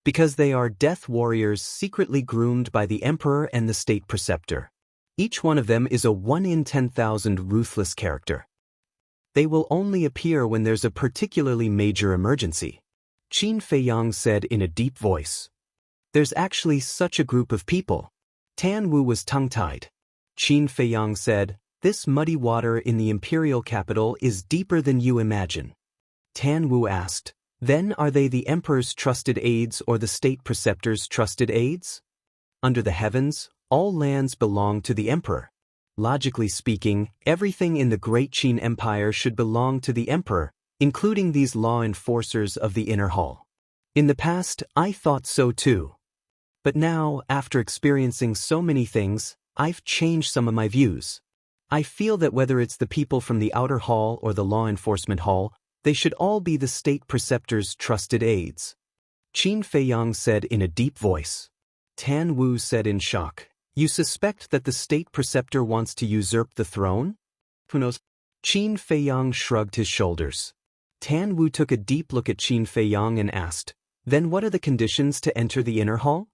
Because they are death warriors secretly groomed by the emperor and the state preceptor. Each one of them is a 1 in 10,000 ruthless character. They will only appear when there's a particularly major emergency. Qin Feiyang said in a deep voice. There's actually such a group of people. Tan Wu was tongue-tied. Qin Feiyang said, this muddy water in the imperial capital is deeper than you imagine. Tan Wu asked, then are they the emperor's trusted aides or the state preceptor's trusted aides? Under the heavens, all lands belong to the emperor. Logically speaking, everything in the Great Qin Empire should belong to the emperor, including these law enforcers of the inner hall. In the past, I thought so too. But now, after experiencing so many things, I've changed some of my views. I feel that whether it's the people from the outer hall or the law enforcement hall, they should all be the state preceptor's trusted aides. Qin Feiyang said in a deep voice. Tan Wu said in shock, "You suspect that the state preceptor wants to usurp the throne?" Who knows? Qin Feiyang shrugged his shoulders. Tan Wu took a deep look at Qin Feiyang and asked, "Then what are the conditions to enter the inner hall?"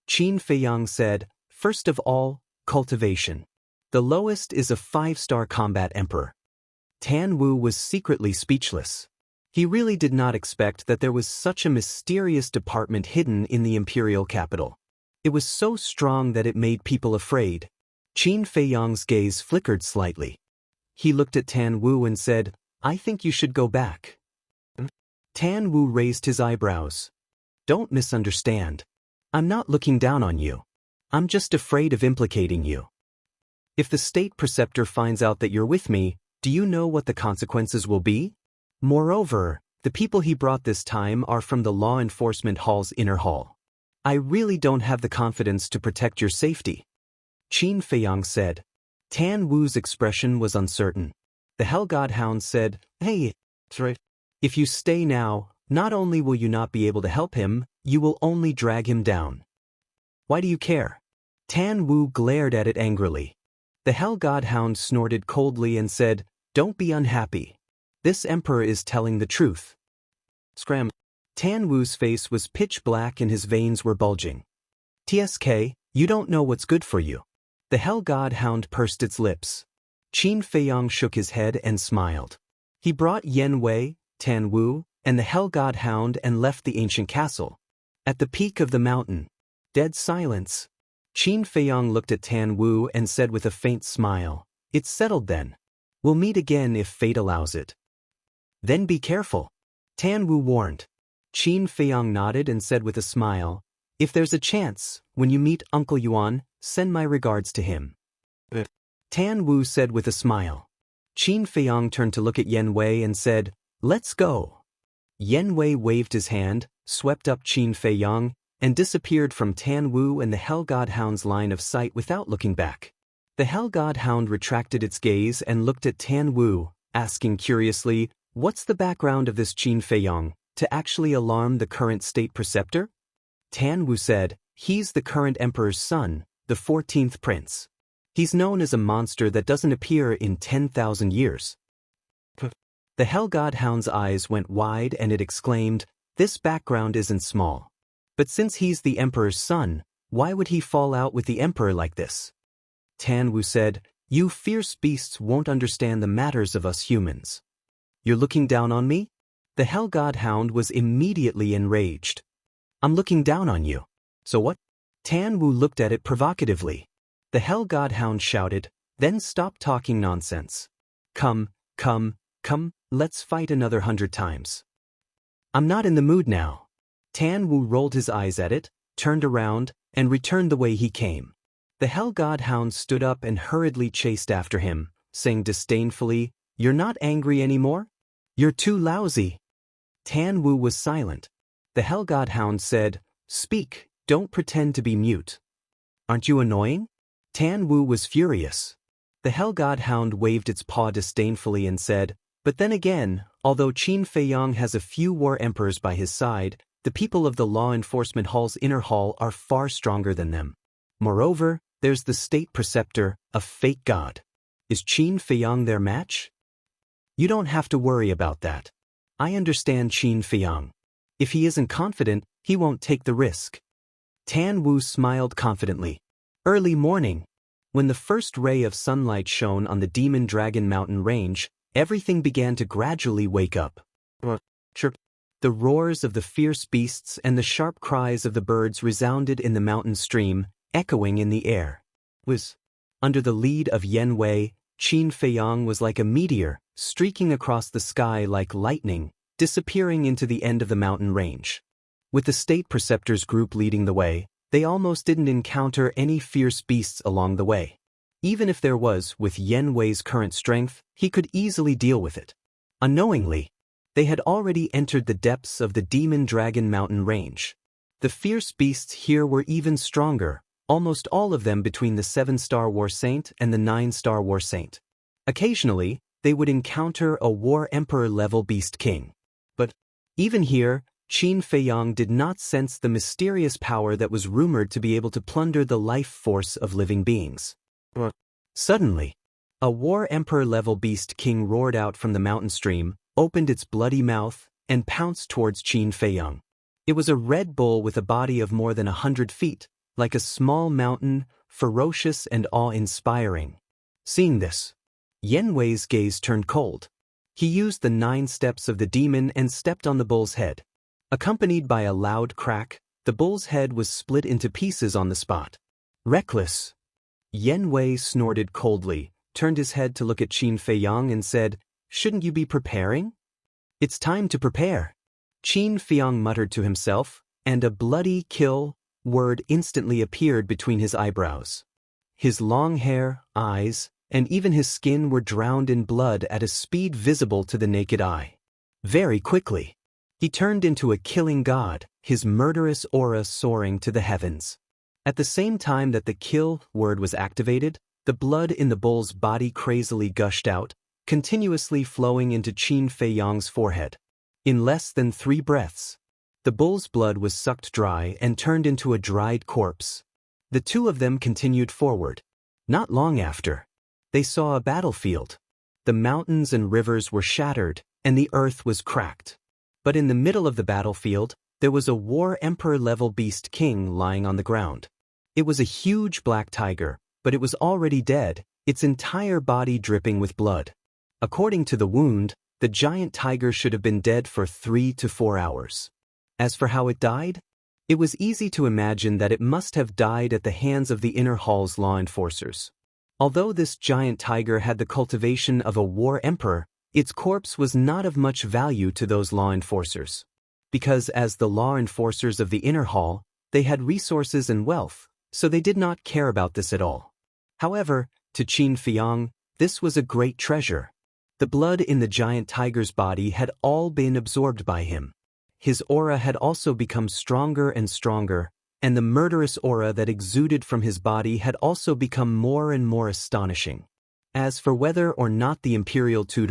Qin Feiyang said, "First of all, cultivation. The lowest is a 5-star combat emperor." Tan Wu was secretly speechless. He really did not expect that there was such a mysterious department hidden in the imperial capital. It was so strong that it made people afraid. Qin Feiyang's gaze flickered slightly. He looked at Tan Wu and said, "I think you should go back." Tan Wu raised his eyebrows. "Don't misunderstand. I'm not looking down on you. I'm just afraid of implicating you. If the state preceptor finds out that you're with me, do you know what the consequences will be? Moreover, the people he brought this time are from the law enforcement hall's inner hall. I really don't have the confidence to protect your safety." Qin Feiyang said. Tan Wu's expression was uncertain. The Hell God Hound said, "Hey, if you stay now, not only will you not be able to help him, you will only drag him down. Why do you care?" Tan Wu glared at it angrily. The Hell God Hound snorted coldly and said, "Don't be unhappy. This emperor is telling the truth." Scram. Tan Wu's face was pitch black and his veins were bulging. "TSK, you don't know what's good for you." The Hell God Hound pursed its lips. Qin Feiyang shook his head and smiled. He brought Yen Wei, Tan Wu, and the Hell God Hound and left the ancient castle. At the peak of the mountain, dead silence. Qin Feiyang looked at Tan Wu and said with a faint smile, "It's settled then. We'll meet again if fate allows it." "Then be careful," Tan Wu warned. Qin Feiyang nodded and said with a smile, "If there's a chance, when you meet Uncle Yuan, send my regards to him." Tan Wu said with a smile. Qin Feiyang turned to look at Yen Wei and said, "Let's go." Yen Wei waved his hand, swept up Qin Feiyang, and disappeared from Tan Wu and the Hell God Hound's line of sight without looking back. The Hell God Hound retracted its gaze and looked at Tan Wu, asking curiously, "What's the background of this Qin Feiyang, to actually alarm the current state preceptor?" Tan Wu said, "He's the current emperor's son, the 14th prince. He's known as a monster that doesn't appear in 10,000 years. The Hell God Hound's eyes went wide and it exclaimed, "This background isn't small. But since he's the emperor's son, why would he fall out with the emperor like this?" Tan Wu said, "You fierce beasts won't understand the matters of us humans. You're looking down on me?" The Hell God Hound was immediately enraged. "I'm looking down on you. So what?" Tan Wu looked at it provocatively. The Hell God Hound shouted, "Then stop talking nonsense. Come, let's fight another 100 times." "I'm not in the mood now." Tan Wu rolled his eyes at it, turned around, and returned the way he came. The Hell God Hound stood up and hurriedly chased after him, saying disdainfully, "You're not angry anymore? You're too lousy." Tan Wu was silent. The Hell God Hound said, "Speak, don't pretend to be mute. Aren't you annoying?" Tan Wu was furious. The Hell God Hound waved its paw disdainfully and said, "But then again, although Qin Feiyang has a few war emperors by his side, the people of the law enforcement hall's inner hall are far stronger than them. Moreover, there's the state preceptor, a fake god. Is Qin Feiyang their match? You don't have to worry about that. I understand Qin Feiyang. If he isn't confident, he won't take the risk." Tan Wu smiled confidently. Early morning. When the first ray of sunlight shone on the Demon Dragon Mountain range, everything began to gradually wake up. Chirp. The roars of the fierce beasts and the sharp cries of the birds resounded in the mountain stream, echoing in the air. Under the lead of Yen Wei, Qin Feiyang was like a meteor, streaking across the sky like lightning, disappearing into the end of the mountain range. With the state preceptor's group leading the way, they almost didn't encounter any fierce beasts along the way. Even if there was, with Yen Wei's current strength, he could easily deal with it. Unknowingly, They had already entered the depths of the Demon Dragon Mountain range. The fierce beasts here were even stronger, almost all of them between the 7-star War Saint and the 9-star War Saint. Occasionally, they would encounter a War Emperor-level Beast King. But even here, Qin Feiyang did not sense the mysterious power that was rumored to be able to plunder the life force of living beings. Suddenly, a War Emperor-level Beast King roared out from the mountain stream, opened its bloody mouth, and pounced towards Qin Feiyang. It was a red bull with a body of more than 100 feet, like a small mountain, ferocious and awe-inspiring. Seeing this, Yan Wei's gaze turned cold. He used the 9 steps of the demon and stepped on the bull's head. Accompanied by a loud crack, the bull's head was split into pieces on the spot. Reckless. Yan Wei snorted coldly, turned his head to look at Qin Feiyang and said, "Shouldn't you be preparing?" "It's time to prepare." Qin Feiyang muttered to himself, and a bloody kill word instantly appeared between his eyebrows. His long hair, eyes, and even his skin were drowned in blood at a speed visible to the naked eye. Very quickly, he turned into a killing god, his murderous aura soaring to the heavens. At the same time that the kill word was activated, the blood in the bull's body crazily gushed out, continuously flowing into Qin Feiyang's forehead. In less than 3 breaths, the bull's blood was sucked dry and turned into a dried corpse. The two of them continued forward. Not long after, they saw a battlefield. The mountains and rivers were shattered, and the earth was cracked. But in the middle of the battlefield, there was a War Emperor-level Beast King lying on the ground. It was a huge black tiger, but it was already dead, its entire body dripping with blood. According to the wound, the giant tiger should have been dead for 3 to 4 hours. As for how it died, it was easy to imagine that it must have died at the hands of the inner hall's law enforcers. Although this giant tiger had the cultivation of a war emperor, its corpse was not of much value to those law enforcers. Because as the law enforcers of the inner hall, they had resources and wealth, so they did not care about this at all. However, to Qin Feiyang, this was a great treasure. The blood in the giant tiger's body had all been absorbed by him. His aura had also become stronger and stronger, and the murderous aura that exuded from his body had also become more and more astonishing. As for whether or not the imperial tutor